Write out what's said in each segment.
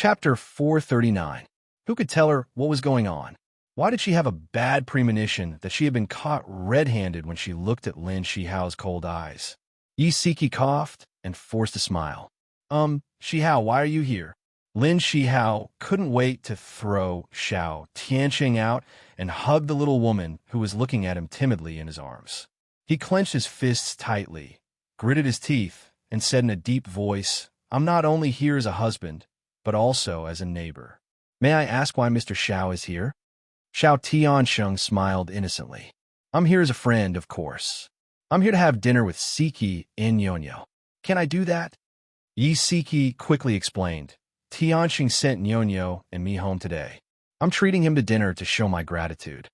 Chapter 439. Who could tell her what was going on? Why did she have a bad premonition that she had been caught red-handed when she looked at Lin Shihao's cold eyes? Yi Siki coughed and forced a smile. Shihao, why are you here? Lin Shihao couldn't wait to throw Xiao Tianqing out and hug the little woman who was looking at him timidly in his arms. He clenched his fists tightly, gritted his teeth, and said in a deep voice, "I'm not only here as a husband, but also as a neighbor. May I ask why Mr. Xiao is here?" Xiao Tiansheng smiled innocently. "I'm here as a friend, of course. I'm here to have dinner with Siki in Nyonyo. Can I do that?" Yi Siki quickly explained. "Tianxing sent Nyonyo and me home today. I'm treating him to dinner to show my gratitude."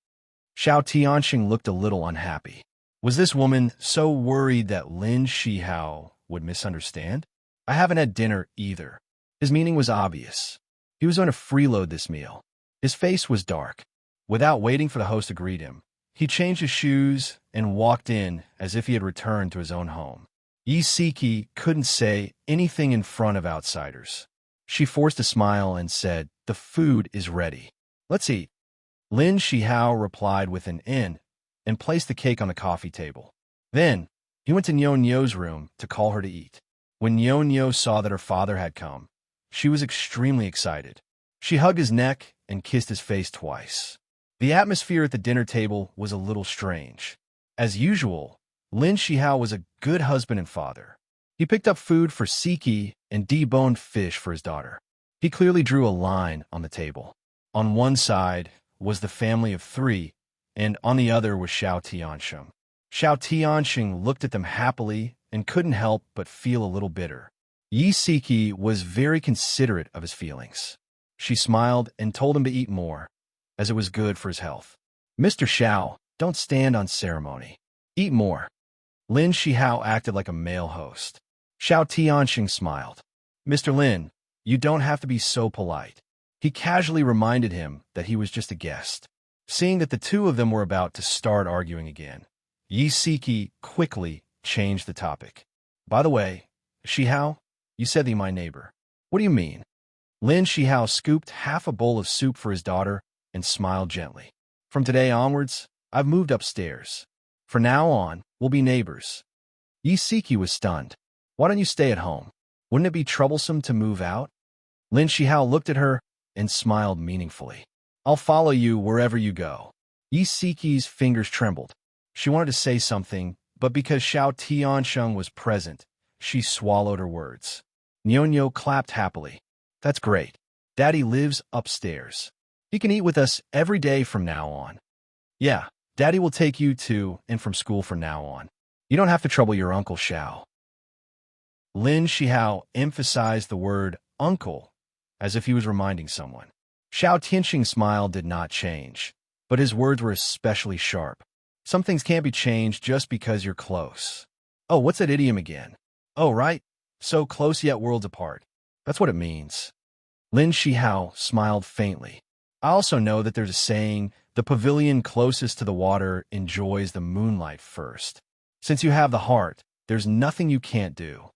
Xiao Tianxing looked a little unhappy. Was this woman so worried that Lin Shihao would misunderstand? "I haven't had dinner either." His meaning was obvious. He was going to freeload this meal. His face was dark. Without waiting for the host to greet him, he changed his shoes and walked in as if he had returned to his own home. Yi Siki couldn't say anything in front of outsiders. She forced a smile and said, "The food is ready. Let's eat." Lin Shihao replied with an "in" and placed the cake on the coffee table. Then, he went to Nyonyo's room to call her to eat. When Nyonyo saw that her father had come, she was extremely excited. She hugged his neck and kissed his face twice. The atmosphere at the dinner table was a little strange. As usual, Lin Shihao was a good husband and father. He picked up food for Siki and deboned fish for his daughter. He clearly drew a line on the table. On one side was the family of three, and on the other was Xiao Tiansheng. Xiao Tianxing looked at them happily and couldn't help but feel a little bitter. Yi Siki was very considerate of his feelings. She smiled and told him to eat more, as it was good for his health. "Mr. Xiao, don't stand on ceremony. Eat more." Lin Shihao acted like a male host. Xiao Tianxing smiled. "Mr. Lin, you don't have to be so polite." He casually reminded him that he was just a guest. Seeing that the two of them were about to start arguing again, Yi Siki quickly changed the topic. "By the way, Shihao, you said that you're my neighbor. What do you mean?" Lin Shihao scooped half a bowl of soup for his daughter and smiled gently. "From today onwards, I've moved upstairs. From now on, we'll be neighbors." Yi Siki was stunned. "Why don't you stay at home? Wouldn't it be troublesome to move out?" Lin Shihao looked at her and smiled meaningfully. "I'll follow you wherever you go." Yi Siki's fingers trembled. She wanted to say something, but because Xiao Tiansheng was present, she swallowed her words. Nyonyo clapped happily. "That's great. Daddy lives upstairs. He can eat with us every day from now on." "Yeah, Daddy will take you to and from school from now on. You don't have to trouble your Uncle Xiao." Lin Shihao emphasized the word uncle as if he was reminding someone. Xiao Tianxing's smile did not change, but his words were especially sharp. "Some things can't be changed just because you're close." "Oh, what's that idiom again?" "Oh, right. So close yet worlds apart. That's what it means." Lin Shihao smiled faintly. "I also know that there's a saying, the pavilion closest to the water enjoys the moonlight first. Since you have the heart, there's nothing you can't do.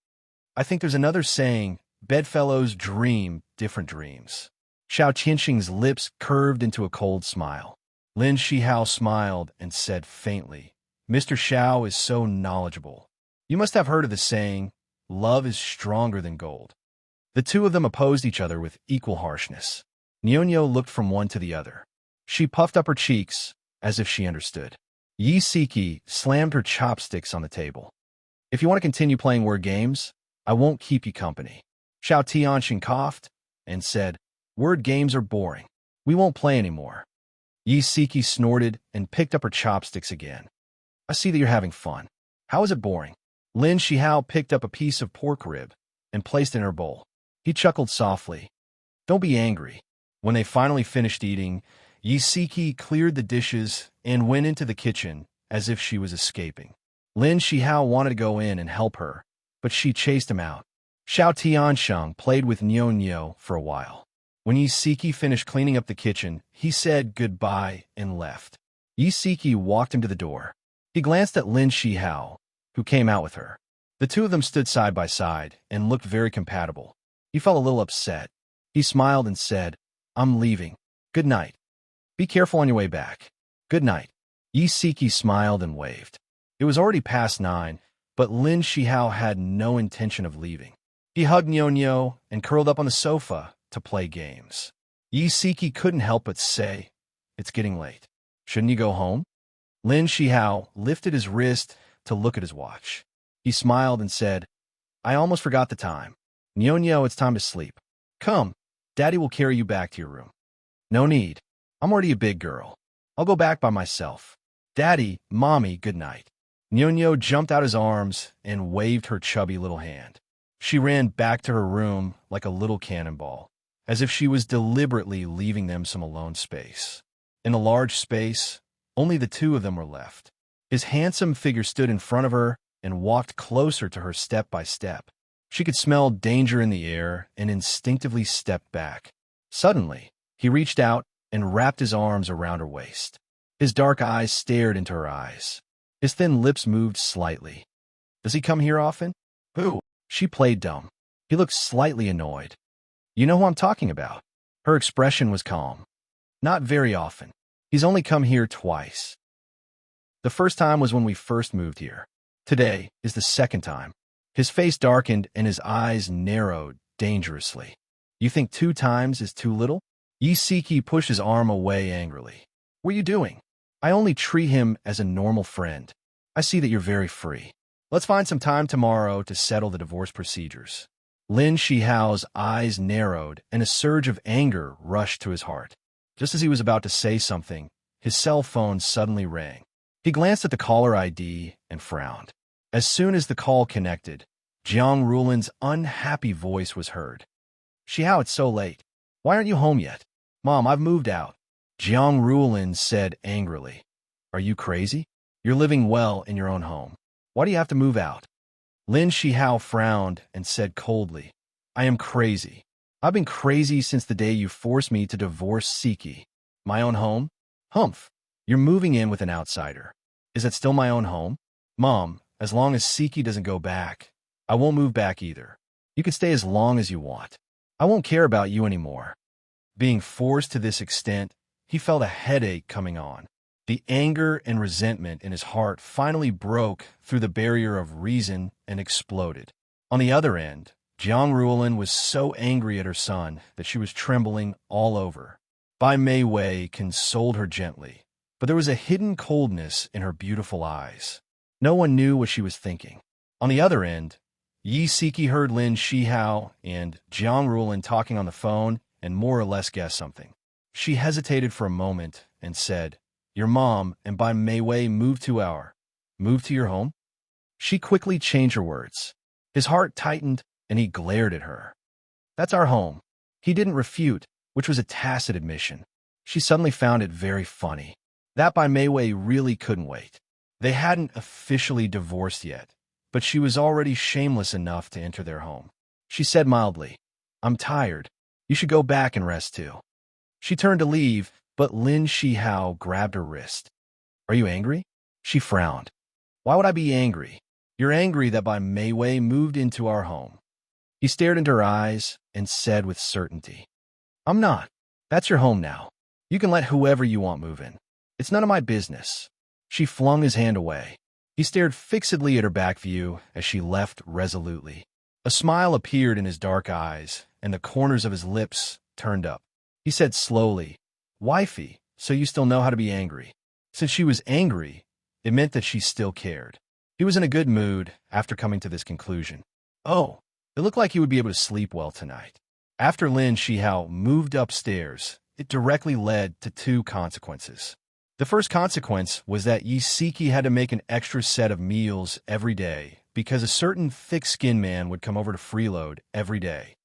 I think there's another saying, bedfellows dream different dreams." Xiao Tianxing's lips curved into a cold smile. Lin Shihao smiled and said faintly, "Mr. Xiao is so knowledgeable. You must have heard of the saying, love is stronger than gold." The two of them opposed each other with equal harshness. Nyonyo looked from one to the other. She puffed up her cheeks, as if she understood. Yi Siki slammed her chopsticks on the table. "If you want to continue playing word games, I won't keep you company." Xiao Tianxing coughed and said, "Word games are boring. We won't play anymore." Yi Siki snorted and picked up her chopsticks again. "I see that you're having fun. How is it boring?" Lin Shihao picked up a piece of pork rib and placed it in her bowl. He chuckled softly. "Don't be angry." When they finally finished eating, Yi Siki cleared the dishes and went into the kitchen as if she was escaping. Lin Shihao wanted to go in and help her, but she chased him out. Xiao Tiansheng played with Nyonyo for a while. When Yi Siki finished cleaning up the kitchen, he said goodbye and left. Yi Siki walked him to the door. He glanced at Lin Shihao, who came out with her. The two of them stood side by side and looked very compatible. He felt a little upset. He smiled and said, I'm leaving. Good night. Be careful on your way back. Good night. Yi Siki smiled and waved. It was already past 9, but Lin Shihao had no intention of leaving. He hugged Nyo and curled up on the sofa to play games. Yi Siki couldn't help but say, It's getting late. Shouldn't you go home? Lin Shihao lifted his wrist to look at his watch. He smiled and said, I almost forgot the time. Nyo, it's time to sleep. Come, Daddy will carry you back to your room. No need. I'm already a big girl. I'll go back by myself. Daddy, Mommy, good night. Nyo jumped out his arms and waved her chubby little hand. She ran back to her room like a little cannonball, as if she was deliberately leaving them some alone space. In a large space, only the two of them were left. His handsome figure stood in front of her and walked closer to her step by step. She could smell danger in the air and instinctively stepped back. Suddenly, he reached out and wrapped his arms around her waist. His dark eyes stared into her eyes. His thin lips moved slightly. Does he come here often? Who? She played dumb. He looked slightly annoyed. You know who I'm talking about. Her expression was calm. Not very often. He's only come here twice. The first time was when we first moved here. Today is the second time. His face darkened and his eyes narrowed dangerously. You think 2 times is too little? Yi Siki pushed his arm away angrily. What are you doing? I only treat him as a normal friend. I see that you're very free. Let's find some time tomorrow to settle the divorce procedures. Lin Shihao's eyes narrowed and a surge of anger rushed to his heart. Just as he was about to say something, his cell phone suddenly rang. He glanced at the caller ID and frowned. As soon as the call connected, Jiang Rulin's unhappy voice was heard. Shihao, it's so late. Why aren't you home yet? Mom, I've moved out. Jiang Rulin said angrily. Are you crazy? You're living well in your own home. Why do you have to move out? Lin Shihao frowned and said coldly, I am crazy. I've been crazy since the day you forced me to divorce Siki. My own home? Humph. You're moving in with an outsider. Is that still my own home? Mom, as long as Siki doesn't go back, I won't move back either. You can stay as long as you want. I won't care about you anymore. Being forced to this extent, he felt a headache coming on. The anger and resentment in his heart finally broke through the barrier of reason and exploded. On the other end, Jiang Ruolin was so angry at her son that she was trembling all over. Bai Mei Wei consoled her gently, but there was a hidden coldness in her beautiful eyes. No one knew what she was thinking. On the other end, Yi Siki heard Lin Shihao and Jiang Ruolin talking on the phone and more or less guessed something. She hesitated for a moment and said, Your mom and Bai Mei Wei moved to your home? She quickly changed her words. His heart tightened and he glared at her. That's our home. He didn't refute, which was a tacit admission. She suddenly found it very funny. That Bai Mei Wei really couldn't wait. They hadn't officially divorced yet, but she was already shameless enough to enter their home. She said mildly, I'm tired. You should go back and rest too. She turned to leave, but Lin Shihao grabbed her wrist. Are you angry? She frowned. Why would I be angry? You're angry that Bai Mei Wei moved into our home. He stared into her eyes and said with certainty, I'm not. That's your home now. You can let whoever you want move in. It's none of my business. She flung his hand away. He stared fixedly at her back view as she left resolutely. A smile appeared in his dark eyes, and the corners of his lips turned up. He said slowly, Wifey, so you still know how to be angry. Since she was angry, it meant that she still cared. He was in a good mood after coming to this conclusion. Oh, it looked like he would be able to sleep well tonight. After Lin Shihao moved upstairs, it directly led to 2 consequences. The first consequence was that Yi Siki had to make an extra set of meals every day because a certain thick-skinned man would come over to freeload every day.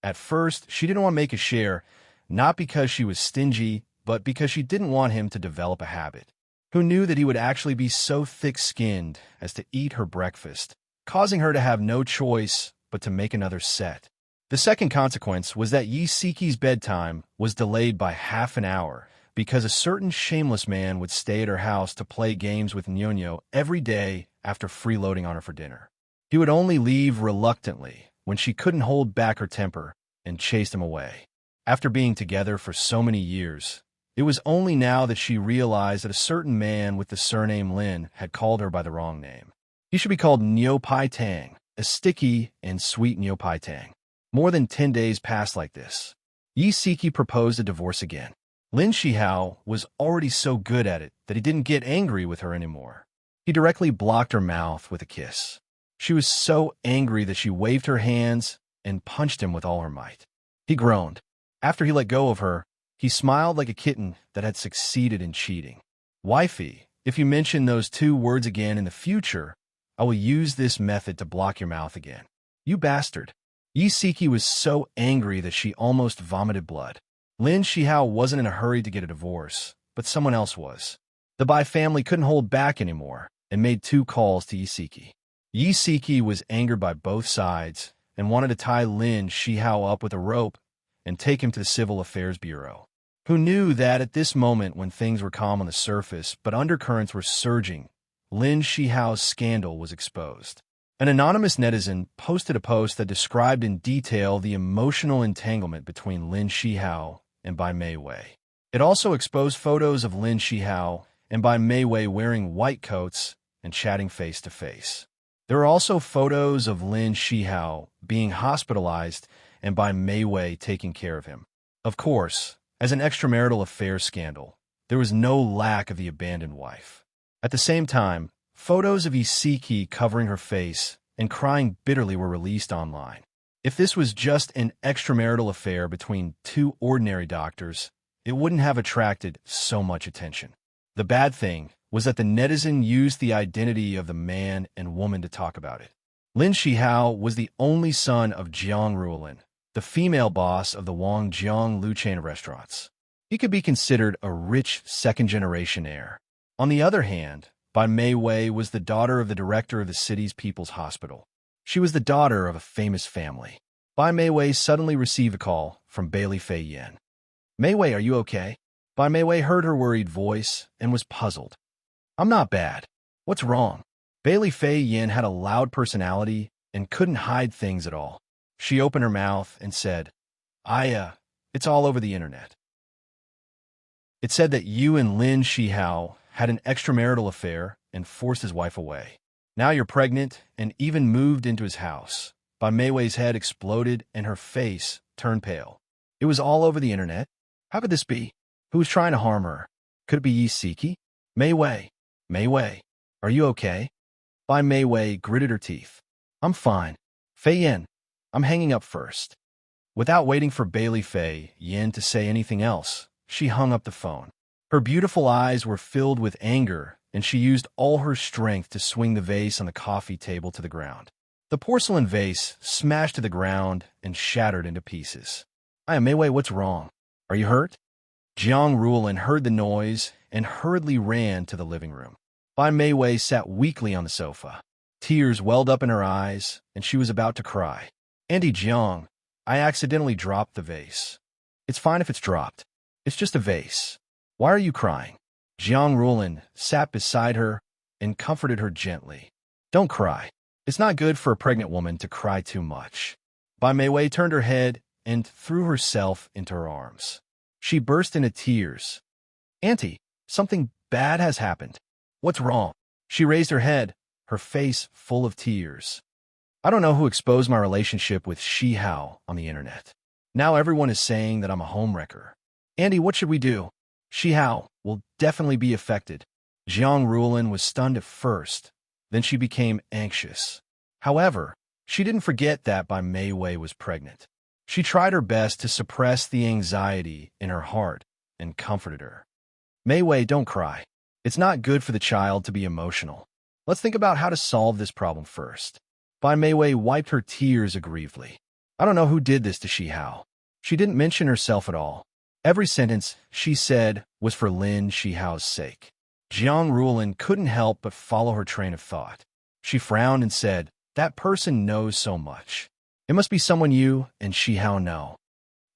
At first, she didn't want to make a share, not because she was stingy, but because she didn't want him to develop a habit. Who knew that he would actually be so thick-skinned as to eat her breakfast, causing her to have no choice but to make another set. The second consequence was that Yi Siki's bedtime was delayed by half an hour because a certain shameless man would stay at her house to play games with Nyonyo every day after freeloading on her for dinner. He would only leave reluctantly when she couldn't hold back her temper and chased him away. After being together for so many years, it was only now that she realized that a certain man with the surname Lin had called her by the wrong name. He should be called Neo Pai Tang, a sticky and sweet Neo Pai Tang. More than 10 days passed like this. Yi Siki proposed a divorce again. Lin Shihao was already so good at it that he didn't get angry with her anymore. He directly blocked her mouth with a kiss. She was so angry that she waved her hands and punched him with all her might. He groaned. After he let go of her, he smiled like a kitten that had succeeded in cheating. Wifey, if you mention those 2 words again in the future, I will use this method to block your mouth again. You bastard. Yi Siki was so angry that she almost vomited blood. Lin Shihao wasn't in a hurry to get a divorce, but someone else was. The Bai family couldn't hold back anymore and made 2 calls to Yi Siki. Yi Siki was angered by both sides and wanted to tie Lin Shihao up with a rope and take him to the Civil Affairs Bureau. Who knew that at this moment when things were calm on the surface but undercurrents were surging, Lin Shihao's scandal was exposed. An anonymous netizen posted a post that described in detail the emotional entanglement between Lin Shihao and Bai Meiwei. It also exposed photos of Lin Shihao and Bai Meiwei wearing white coats and chatting face-to-face. There are also photos of Lin Shihao being hospitalized and Bai Meiwei taking care of him. Of course, as an extramarital affair scandal, there was no lack of the abandoned wife. At the same time, photos of Isiki covering her face and crying bitterly were released online. If this was just an extramarital affair between 2 ordinary doctors, it wouldn't have attracted so much attention. The bad thing was that the netizen used the identity of the man and woman to talk about it. Lin Shihao was the only son of Jiang Ruolin, the female boss of the Wangjiang Lu chain of restaurants. He could be considered a rich second-generation heir. On the other hand, Bai Meiwei was the daughter of the director of the city's People's Hospital. She was the daughter of a famous family. Bai Meiwei suddenly received a call from Bailey Fei Yin. "Meiwei, are you okay?" Bai Meiwei heard her worried voice and was puzzled. "I'm not bad. What's wrong?" Bailey Fei Yin had a loud personality and couldn't hide things at all. She opened her mouth and said, It's all over the internet. It said that you and Lin Shihao had an extramarital affair and forced his wife away. Now you're pregnant and even moved into his house." Bai Meiwei's head exploded and her face turned pale. It was all over the internet. How could this be? Who was trying to harm her? Could it be Yi Siki? Meiwei, are you okay?" Bai Meiwei gritted her teeth. "I'm fine. Fei Yin, I'm hanging up first." Without waiting for Bailey Fei Yin to say anything else, she hung up the phone. Her beautiful eyes were filled with anger, and she used all her strength to swing the vase on the coffee table to the ground. The porcelain vase smashed to the ground and shattered into pieces. Meiwei, what's wrong? Are you hurt?" Jiang Ruolin heard the noise and hurriedly ran to the living room. Bai Meiwei sat weakly on the sofa. Tears welled up in her eyes, and she was about to cry. "Auntie Jiang, I accidentally dropped the vase." "It's fine if it's dropped. It's just a vase. Why are you crying?" Jiang Ruolin sat beside her and comforted her gently. "Don't cry. It's not good for a pregnant woman to cry too much." Bai Meiwei turned her head and threw herself into her arms. She burst into tears. "Auntie, something bad has happened. What's wrong?" She raised her head, her face full of tears. "I don't know who exposed my relationship with Shihao on the internet. Now everyone is saying that I'm a homewrecker. Auntie, what should we do? Shihao will definitely be affected." Jiang Ruolin was stunned at first, then she became anxious. However, she didn't forget that Bai Meiwei was pregnant. She tried her best to suppress the anxiety in her heart and comforted her. "Meiwei, don't cry. It's not good for the child to be emotional. Let's think about how to solve this problem first." Bai Meiwei wiped her tears aggrievedly. "I don't know who did this to Shihao. She didn't mention herself at all. Every sentence she said was for Lin Shihao's sake." Jiang Ruolin couldn't help but follow her train of thought. She frowned and said, "That person knows so much. It must be someone you and Shihao know."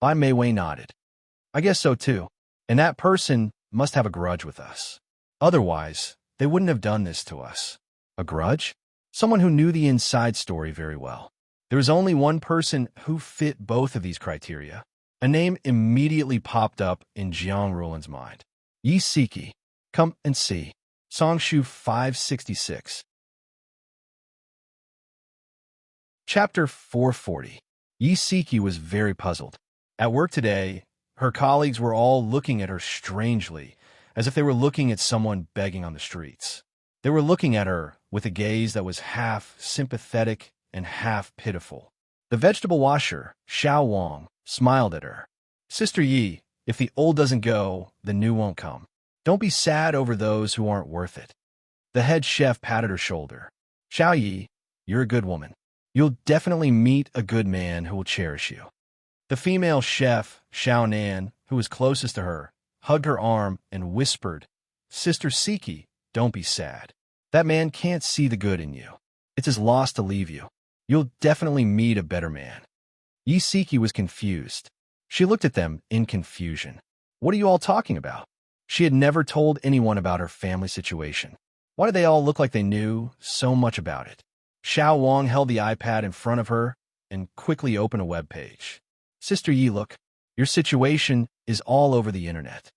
Bai Meiwei nodded. "I guess so too. And that person must have a grudge with us. Otherwise, they wouldn't have done this to us." "A grudge?" "Someone who knew the inside story very well." There was only one person who fit both of these criteria. A name immediately popped up in Jiang Rulin's mind. Yi Siki. Come and see. Songshu 566. Chapter 440. Yi Siki was very puzzled. At work today, her colleagues were all looking at her strangely, as if they were looking at someone begging on the streets. They were looking at her with a gaze that was half sympathetic and half pitiful. The vegetable washer, Xiao Wang, smiled at her. Sister Yi, if the old doesn't go, the new won't come. Don't be sad over those who aren't worth it. The head chef patted her shoulder. Xiao Yi, you're a good woman. You'll definitely meet a good man who will cherish you. The female chef, Xiao Nan, who was closest to her, hugged her arm and whispered, Sister Siki, don't be sad. That man can't see the good in you. It's his loss to leave you. You'll definitely meet a better man. Yi Siki was confused. She looked at them in confusion. What are you all talking about? She had never told anyone about her family situation. Why did they all look like they knew so much about it? Xiao Wang held the iPad in front of her and quickly opened a web page. Sister Yi, look, your situation is all over the internet.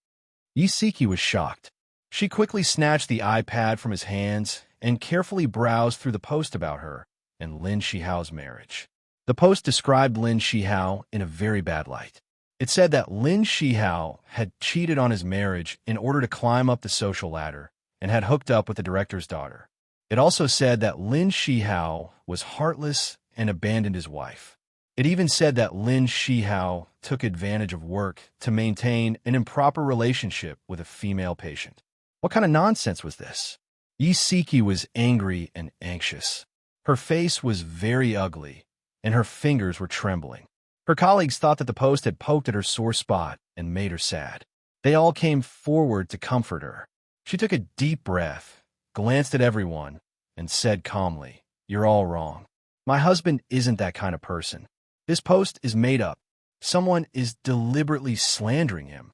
Yi Siki was shocked. She quickly snatched the iPad from his hands and carefully browsed through the post about her and Lin Shihao's marriage. The post described Lin Shihao in a very bad light. It said that Lin Shihao had cheated on his marriage in order to climb up the social ladder and had hooked up with the director's daughter. It also said that Lin Shihao was heartless and abandoned his wife. It even said that Lin Shihao took advantage of work to maintain an improper relationship with a female patient. What kind of nonsense was this? Yi Siki was angry and anxious. Her face was very ugly, and her fingers were trembling. Her colleagues thought that the post had poked at her sore spot and made her sad. They all came forward to comfort her. She took a deep breath, glanced at everyone, and said calmly, You're all wrong. My husband isn't that kind of person. This post is made up. Someone is deliberately slandering him.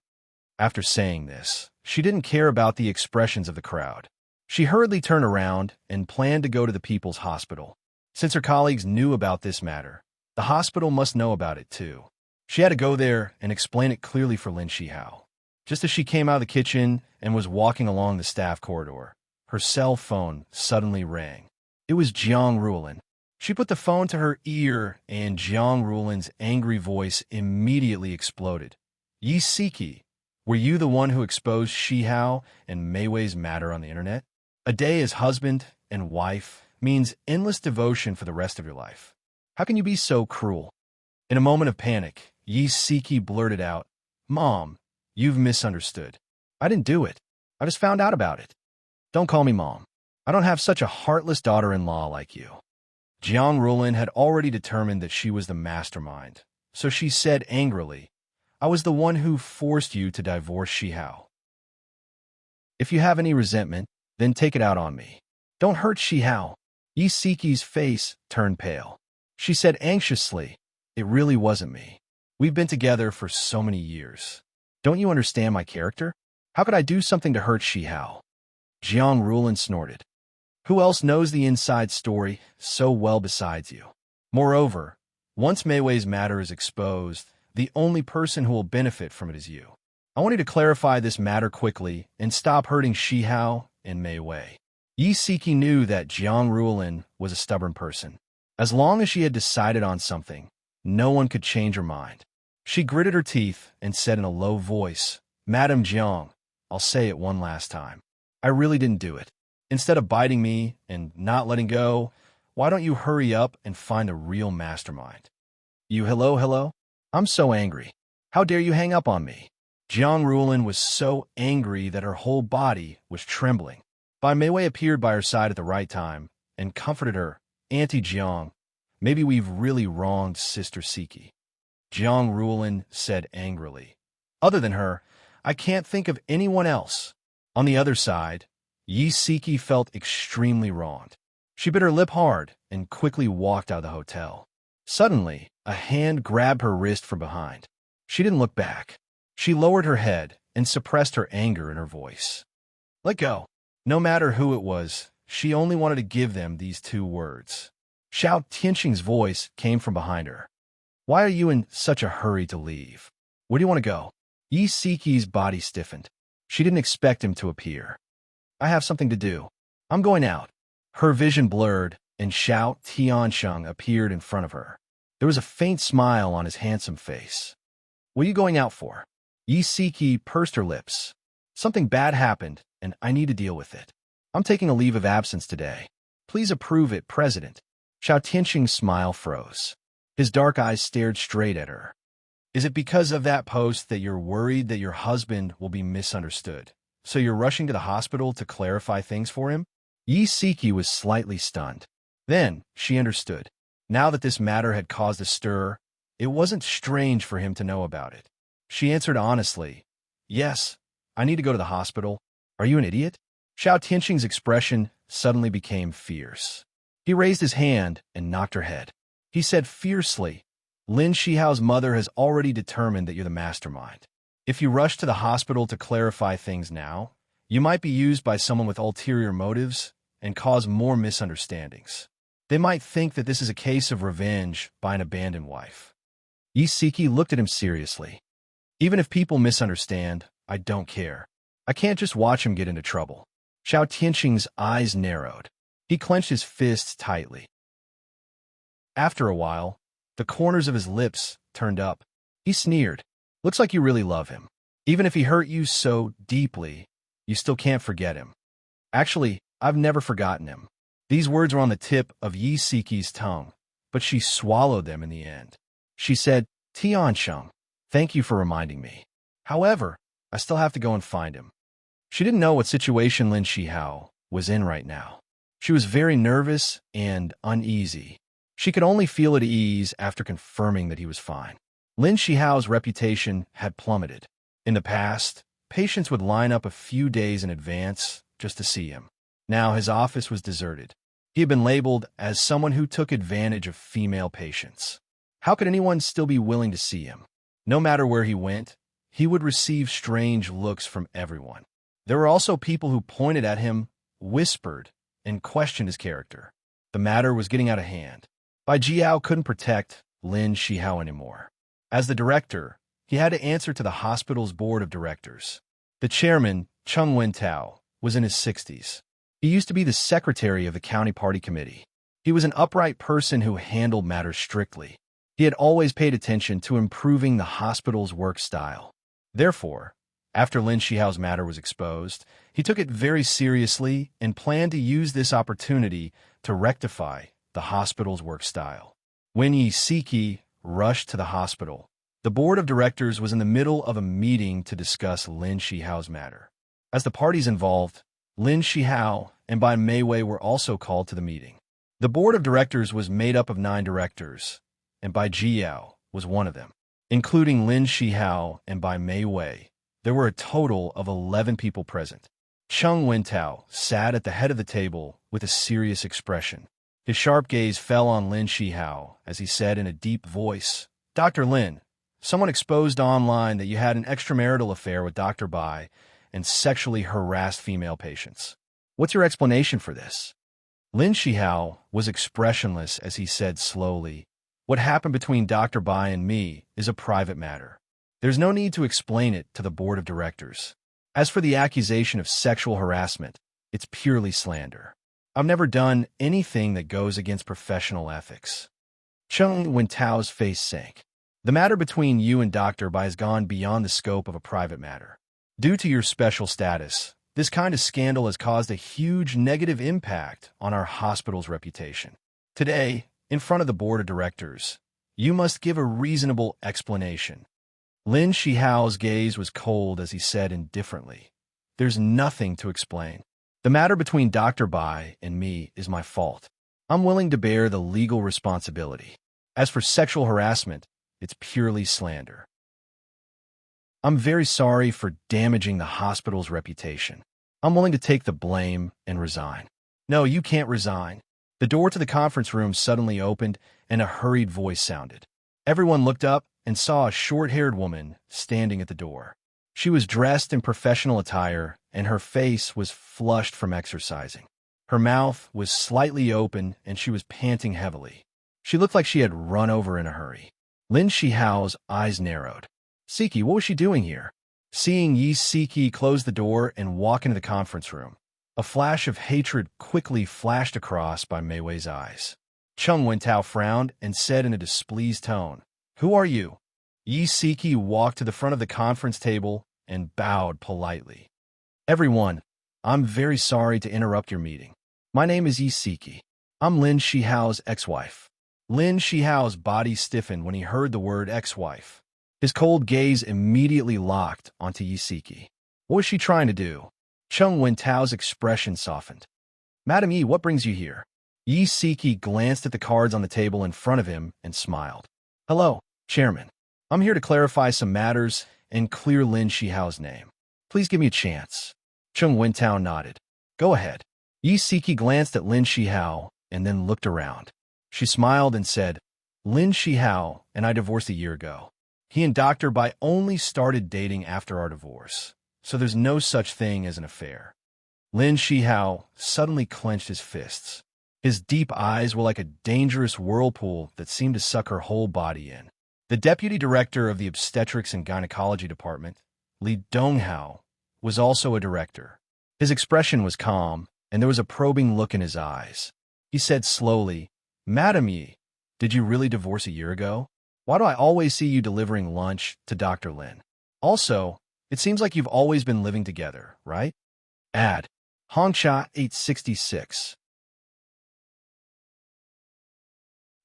After saying this, she didn't care about the expressions of the crowd. She hurriedly turned around and planned to go to the People's Hospital. Since her colleagues knew about this matter, the hospital must know about it too. She had to go there and explain it clearly for Lin Shihao. Just as she came out of the kitchen and was walking along the staff corridor, her cell phone suddenly rang. It was Jiang Rulin. She put the phone to her ear, and Jiang Rulin's angry voice immediately exploded. Yi Siki, were you the one who exposed Shihao and Mei Wei's matter on the internet? A day as husband and wife means endless devotion for the rest of your life. How can you be so cruel? In a moment of panic, Yi Siki blurted out, Mom, you've misunderstood. I didn't do it. I just found out about it. Don't call me Mom. I don't have such a heartless daughter-in-law like you. Jiang Rulin had already determined that she was the mastermind, so she said angrily, I was the one who forced you to divorce Shihao. If you have any resentment, then take it out on me. Don't hurt Shihao. Yi Siki's face turned pale. She said anxiously, It really wasn't me. We've been together for so many years. Don't you understand my character? How could I do something to hurt Shihao? Jiang Rulin snorted. Who else knows the inside story so well besides you? Moreover, once Mei Wei's matter is exposed, the only person who will benefit from it is you. I want you to clarify this matter quickly and stop hurting Shihao and Mei Wei. Yi Siki knew that Jiang Rulin was a stubborn person. As long as she had decided on something, no one could change her mind. She gritted her teeth and said in a low voice, Madam Jiang, I'll say it one last time. I really didn't do it. Instead of biting me and not letting go, why don't you hurry up and find a real mastermind? You hello? I'm so angry. How dare you hang up on me? Jiang Rulin was so angry that her whole body was trembling. Mei Wei appeared by her side at the right time and comforted her. Auntie Jiang, maybe we've really wronged Sister Siki. Jiang Rulin said angrily. Other than her, I can't think of anyone else. On the other side, Yi Siki felt extremely wronged. She bit her lip hard and quickly walked out of the hotel. Suddenly, a hand grabbed her wrist from behind. She didn't look back. She lowered her head and suppressed her anger in her voice. Let go. No matter who it was, she only wanted to give them these two words. Xiao Tianqing's voice came from behind her. Why are you in such a hurry to leave? Where do you want to go? Yi Siqi's body stiffened. She didn't expect him to appear. I have something to do. I'm going out. Her vision blurred, and Xiao Tianqing appeared in front of her. There was a faint smile on his handsome face. What are you going out for? Yi Siqi pursed her lips. Something bad happened, and I need to deal with it. I'm taking a leave of absence today. Please approve it, President. Xiao Tianqing's smile froze. His dark eyes stared straight at her. Is it because of that post that you're worried that your husband will be misunderstood? So you're rushing to the hospital to clarify things for him? Yi Siqi was slightly stunned. Then she understood. Now that this matter had caused a stir, it wasn't strange for him to know about it. She answered honestly, Yes, I need to go to the hospital. Are you an idiot? Xiao Tianqing's expression suddenly became fierce. He raised his hand and knocked her head. He said fiercely, Lin Shihao's mother has already determined that you're the mastermind. If you rush to the hospital to clarify things now, you might be used by someone with ulterior motives and cause more misunderstandings. They might think that this is a case of revenge by an abandoned wife. Yi Siqi looked at him seriously. Even if people misunderstand, I don't care. I can't just watch him get into trouble. Xiao Tianqing's eyes narrowed. He clenched his fists tightly. After a while, the corners of his lips turned up. He sneered. Looks like you really love him. Even if he hurt you so deeply, you still can't forget him. Actually, I've never forgotten him. These words were on the tip of Yi Siqi's tongue, but she swallowed them in the end. She said, Tianqing, thank you for reminding me. However, I still have to go and find him. She didn't know what situation Lin Shihao was in right now. She was very nervous and uneasy. She could only feel at ease after confirming that he was fine. Lin Shihao's reputation had plummeted. In the past, patients would line up a few days in advance just to see him. Now his office was deserted. He had been labeled as someone who took advantage of female patients. How could anyone still be willing to see him? No matter where he went, he would receive strange looks from everyone. There were also people who pointed at him, whispered, and questioned his character. The matter was getting out of hand. Bai Jiao couldn't protect Lin Shihao anymore. As the director, he had to answer to the hospital's board of directors. The chairman, Cheng Wentao, was in his 60s. He used to be the secretary of the county party committee. He was an upright person who handled matters strictly. He had always paid attention to improving the hospital's work style. Therefore, after Lin Shihao's matter was exposed, he took it very seriously and planned to use this opportunity to rectify the hospital's work style. When Yi Siqi rushed to the hospital, the board of directors was in the middle of a meeting to discuss Lin Shihao's matter. As the parties involved, Lin Shihao and Bai Meiwei were also called to the meeting. The board of directors was made up of 9 directors, and Bai Jiao was one of them. Including Lin Shihao and Bai Meiwei, there were a total of 11 people present. Cheng Wentao sat at the head of the table with a serious expression. His sharp gaze fell on Lin Shihao as he said in a deep voice, Dr. Lin, someone exposed online that you had an extramarital affair with Dr. Bai and sexually harassed female patients. What's your explanation for this? Lin Shihao was expressionless as he said slowly, What happened between Dr. Bai and me is a private matter. There's no need to explain it to the board of directors. As for the accusation of sexual harassment, it's purely slander. I've never done anything that goes against professional ethics. Cheng Wentao's face sank. The matter between you and Dr. Bai has gone beyond the scope of a private matter. Due to your special status, this kind of scandal has caused a huge negative impact on our hospital's reputation. Today, in front of the board of directors, you must give a reasonable explanation. Lin Shihao's gaze was cold as he said indifferently, There's nothing to explain. The matter between Dr. Bai and me is my fault. I'm willing to bear the legal responsibility. As for sexual harassment, it's purely slander. I'm very sorry for damaging the hospital's reputation. I'm willing to take the blame and resign. No, you can't resign. The door to the conference room suddenly opened and a hurried voice sounded. Everyone looked up and saw a short-haired woman standing at the door. She was dressed in professional attire and her face was flushed from exercising. Her mouth was slightly open and she was panting heavily. She looked like she had run over in a hurry. Lin Shihao's eyes narrowed. Siki, what was she doing here? Seeing Yi Siki close the door and walk into the conference room, a flash of hatred quickly flashed across by Mei Wei's eyes. Cheng Wentao frowned and said in a displeased tone, "Who are you?" Yi Siki walked to the front of the conference table and bowed politely. "Everyone, I'm very sorry to interrupt your meeting. My name is Yi Siki. I'm Lin Shihao's ex-wife." Lin Shihao's body stiffened when he heard the word ex-wife. His cold gaze immediately locked onto Yi Siki. What was she trying to do? Cheng Wentao's expression softened. "Madam Yi, what brings you here?" Yi Siki glanced at the cards on the table in front of him and smiled. "Hello, Chairman. I'm here to clarify some matters and clear Lin Shihao's name. Please give me a chance." Cheng Wentao nodded. "Go ahead." Yi Siki glanced at Lin Shihao and then looked around. She smiled and said, "Lin Shihao and I divorced a year ago. He and Dr. Bai only started dating after our divorce, so there's no such thing as an affair." Lin Shihao suddenly clenched his fists. His deep eyes were like a dangerous whirlpool that seemed to suck her whole body in. The deputy director of the obstetrics and gynecology department, Li Donghao, was also a director. His expression was calm, and there was a probing look in his eyes. He said slowly, "Madam Yi, did you really divorce a year ago? Why do I always see you delivering lunch to Dr. Lin? Also, it seems like you've always been living together, right?" Add. Hongxia 866.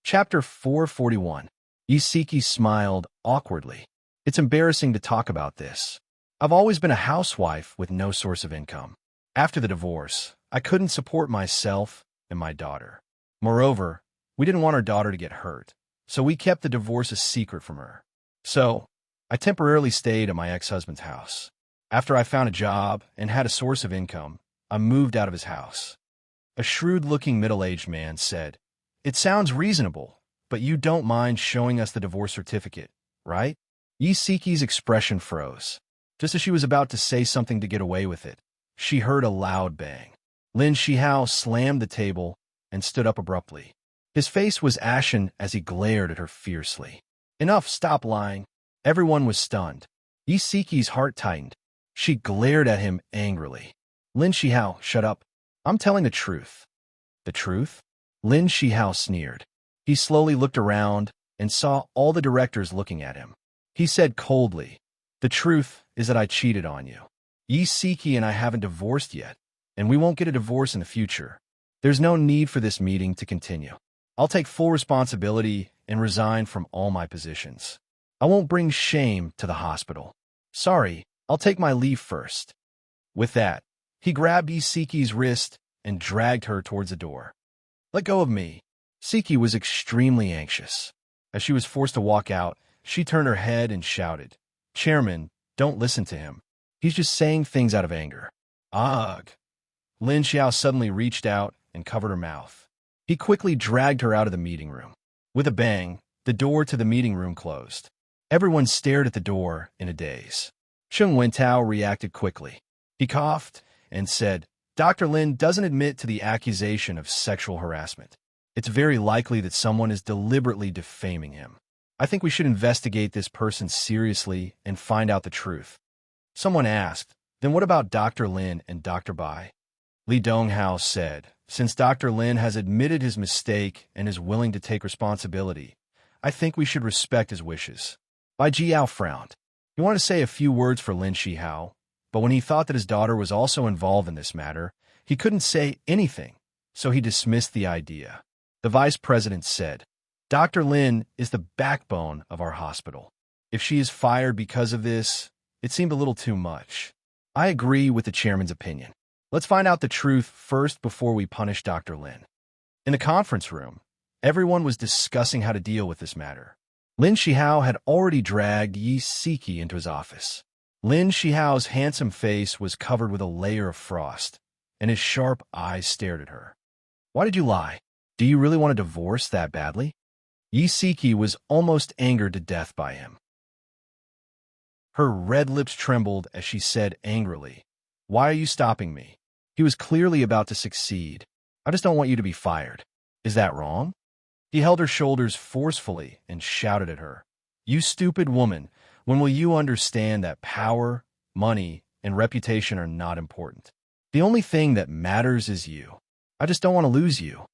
Chapter 441. Yi Siki smiled awkwardly. "It's embarrassing to talk about this. I've always been a housewife with no source of income. After the divorce, I couldn't support myself and my daughter. Moreover, we didn't want our daughter to get hurt, so we kept the divorce a secret from her. So, I temporarily stayed at my ex-husband's house. After I found a job and had a source of income, I moved out of his house." A shrewd-looking middle-aged man said, "It sounds reasonable, but you don't mind showing us the divorce certificate, right?" Yi Siki's expression froze. Just as she was about to say something to get away with it, she heard a loud bang. Lin Shihao slammed the table and stood up abruptly. His face was ashen as he glared at her fiercely. "Enough, stop lying." Everyone was stunned. Yi Siki's heart tightened. She glared at him angrily. "Lin Shihao, shut up. I'm telling the truth." "The truth?" Lin Shihao sneered. He slowly looked around and saw all the directors looking at him. He said coldly, "The truth is that I cheated on you. Yi Siki and I haven't divorced yet, and we won't get a divorce in the future. There's no need for this meeting to continue. I'll take full responsibility and resign from all my positions. I won't bring shame to the hospital. Sorry, I'll take my leave first." With that, he grabbed Yi Siki's wrist and dragged her towards the door. "Let go of me." Siki was extremely anxious. As she was forced to walk out, she turned her head and shouted, "Chairman, don't listen to him. He's just saying things out of anger." "Ugh." Lin Xiao suddenly reached out and covered her mouth. He quickly dragged her out of the meeting room. With a bang, the door to the meeting room closed. Everyone stared at the door in a daze. Cheng Wentao reacted quickly. He coughed and said, "Dr. Lin doesn't admit to the accusation of sexual harassment. It's very likely that someone is deliberately defaming him. I think we should investigate this person seriously and find out the truth." Someone asked, "Then what about Dr. Lin and Dr. Bai?" Li Donghao said, "Since Dr. Lin has admitted his mistake and is willing to take responsibility, I think we should respect his wishes." Bai Jiao frowned. He wanted to say a few words for Lin Shihao, but when he thought that his daughter was also involved in this matter, he couldn't say anything, so he dismissed the idea. The vice president said, "Dr. Lin is the backbone of our hospital. If she is fired because of this, it seemed a little too much. I agree with the chairman's opinion. Let's find out the truth first before we punish Dr. Lin." In the conference room, everyone was discussing how to deal with this matter. Lin Shihao had already dragged Yi Siki into his office. Lin Shihao's handsome face was covered with a layer of frost, and his sharp eyes stared at her. "Why did you lie? Do you really want a divorce that badly?" Yi Siki was almost angered to death by him. Her red lips trembled as she said angrily, "Why are you stopping me? He was clearly about to succeed. I just don't want you to be fired. Is that wrong? He held her shoulders forcefully and shouted at her. You stupid woman, when will you understand that power, money, and reputation are not important? The only thing that matters is you. I just don't want to lose you.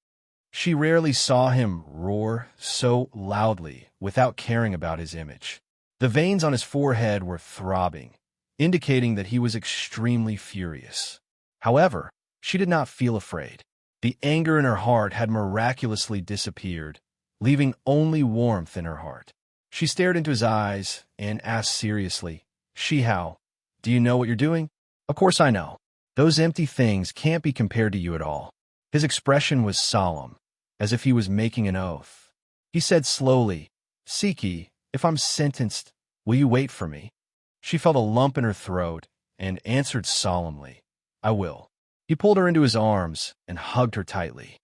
She rarely saw him roar so loudly without caring about his image. The veins on his forehead were throbbing, indicating that he was extremely furious. However, she did not feel afraid. The anger in her heart had miraculously disappeared, leaving only warmth in her heart. She stared into his eyes and asked seriously, Shihao, do you know what you're doing? Of course I know. Those empty things can't be compared to you at all. His expression was solemn, as if he was making an oath. He said slowly, Siki, if I'm sentenced, will you wait for me? She felt a lump in her throat and answered solemnly, I will. He pulled her into his arms and hugged her tightly.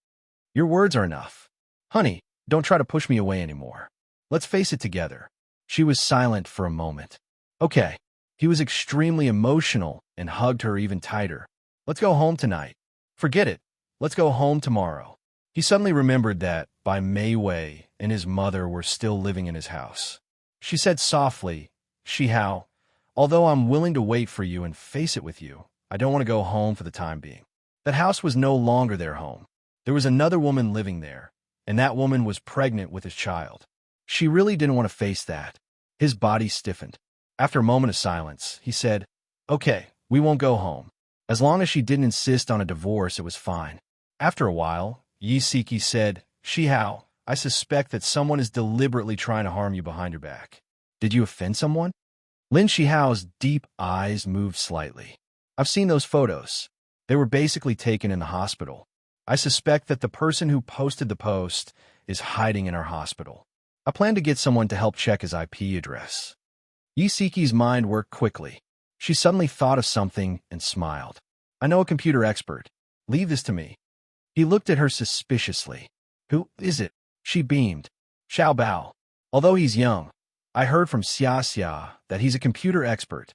Your words are enough. Honey, don't try to push me away anymore. Let's face it together. She was silent for a moment. Okay. He was extremely emotional and hugged her even tighter. Let's go home tonight. Forget it. Let's go home tomorrow. He suddenly remembered that Bai Mei and his mother were still living in his house. She said softly, Shihao, although I'm willing to wait for you and face it with you, I don't want to go home for the time being. That house was no longer their home. There was another woman living there, and that woman was pregnant with his child. She really didn't want to face that. His body stiffened. After a moment of silence, he said, Okay, we won't go home. As long as she didn't insist on a divorce, it was fine. After a while, Yisiki said, Shihao, I suspect that someone is deliberately trying to harm you behind your back. Did you offend someone? Lin Shihao's deep eyes moved slightly. I've seen those photos. They were basically taken in the hospital. I suspect that the person who posted the post is hiding in our hospital. I plan to get someone to help check his IP address. Yisiki's mind worked quickly. She suddenly thought of something and smiled. I know a computer expert. Leave this to me. He looked at her suspiciously. Who is it? She beamed. Xiao Bao. Although he's young, I heard from Xia that he's a computer expert.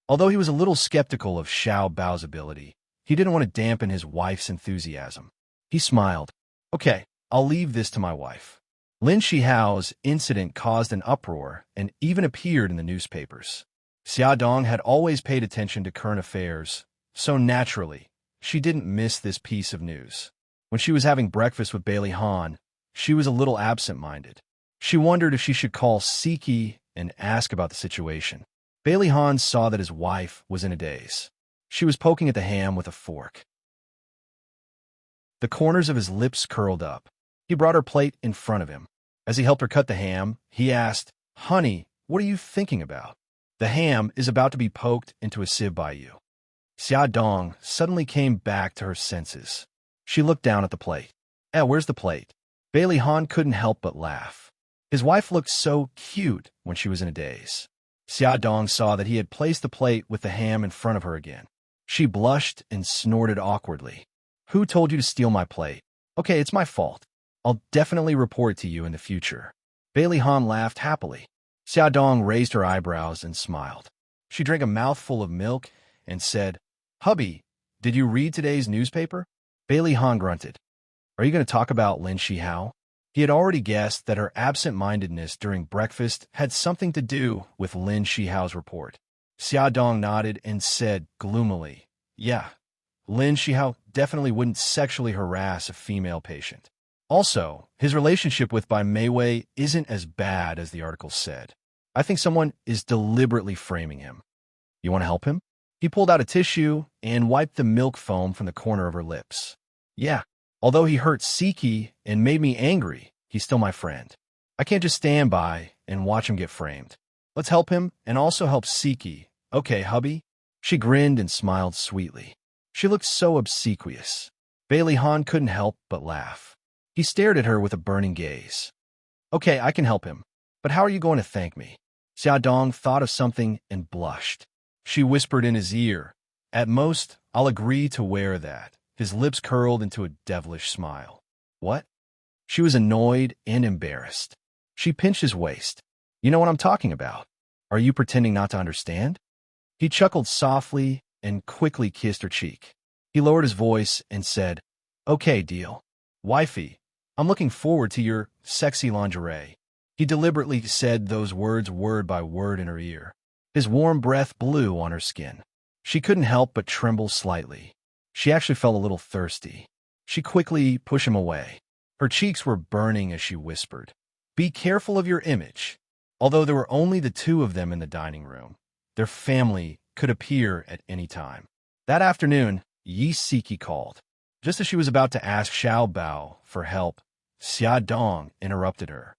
Although he was a little skeptical of Xiao Bao's ability, he didn't want to dampen his wife's enthusiasm. He smiled. Okay, I'll leave this to my wife. Lin Shihao's incident caused an uproar and even appeared in the newspapers. Xia Dong had always paid attention to current affairs, so naturally, she didn't miss this piece of news. When she was having breakfast with Bailey Han, she was a little absent-minded. She wondered if she should call Siki and ask about the situation. Bailey Han saw that his wife was in a daze. She was poking at the ham with a fork. The corners of his lips curled up. He brought her plate in front of him. As he helped her cut the ham, he asked, Honey, what are you thinking about? The ham is about to be poked into a sieve by you. Xia Dong suddenly came back to her senses. She looked down at the plate. Where's the plate? Bailey Han couldn't help but laugh. His wife looked so cute when she was in a daze. Xia Dong saw that he had placed the plate with the ham in front of her again. She blushed and snorted awkwardly. Who told you to steal my plate? Okay, it's my fault. I'll definitely report to you in the future. Bailey Han laughed happily. Xia Dong raised her eyebrows and smiled. She drank a mouthful of milk and said, Hubby, did you read today's newspaper? Bailey Han grunted. Are you going to talk about Lin Shihao? He had already guessed that her absent-mindedness during breakfast had something to do with Lin Shihao's report. Xia Dong nodded and said gloomily, Yeah, Lin Shihao definitely wouldn't sexually harass a female patient. Also, his relationship with Bai Mei isn't as bad as the article said. I think someone is deliberately framing him. You want to help him? He pulled out a tissue and wiped the milk foam from the corner of her lips. Yeah, although he hurt Siki and made me angry, he's still my friend. I can't just stand by and watch him get framed. Let's help him and also help Siki. Okay, hubby? She grinned and smiled sweetly. She looked so obsequious. Bailey Han couldn't help but laugh. He stared at her with a burning gaze. Okay, I can help him. But how are you going to thank me? Xia Dong thought of something and blushed. She whispered in his ear, At most, I'll agree to wear that. His lips curled into a devilish smile. What? She was annoyed and embarrassed. She pinched his waist. You know what I'm talking about. Are you pretending not to understand? He chuckled softly and quickly kissed her cheek. He lowered his voice and said, "Okay, deal. Wifey, I'm looking forward to your sexy lingerie." He deliberately said those words word by word in her ear. His warm breath blew on her skin. She couldn't help but tremble slightly. She actually felt a little thirsty. She quickly pushed him away. Her cheeks were burning as she whispered, "Be careful of your image." Although there were only the two of them in the dining room, their family could appear at any time. That afternoon, Yi Siki called. Just as she was about to ask Xiao Bao for help, Xia Dong interrupted her.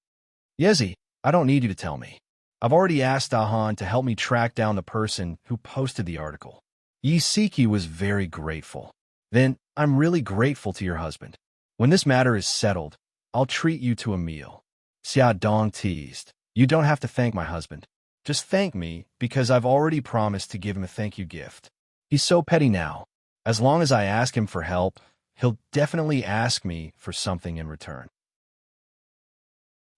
"Yezi, I don't need you to tell me. I've already asked Dahan to help me track down the person who posted the article." Yi Siki was very grateful. "Then I'm really grateful to your husband. When this matter is settled, I'll treat you to a meal." Xia Dong teased. "You don't have to thank my husband. Just thank me because I've already promised to give him a thank you gift. He's so petty now. As long as I ask him for help, he'll definitely ask me for something in return."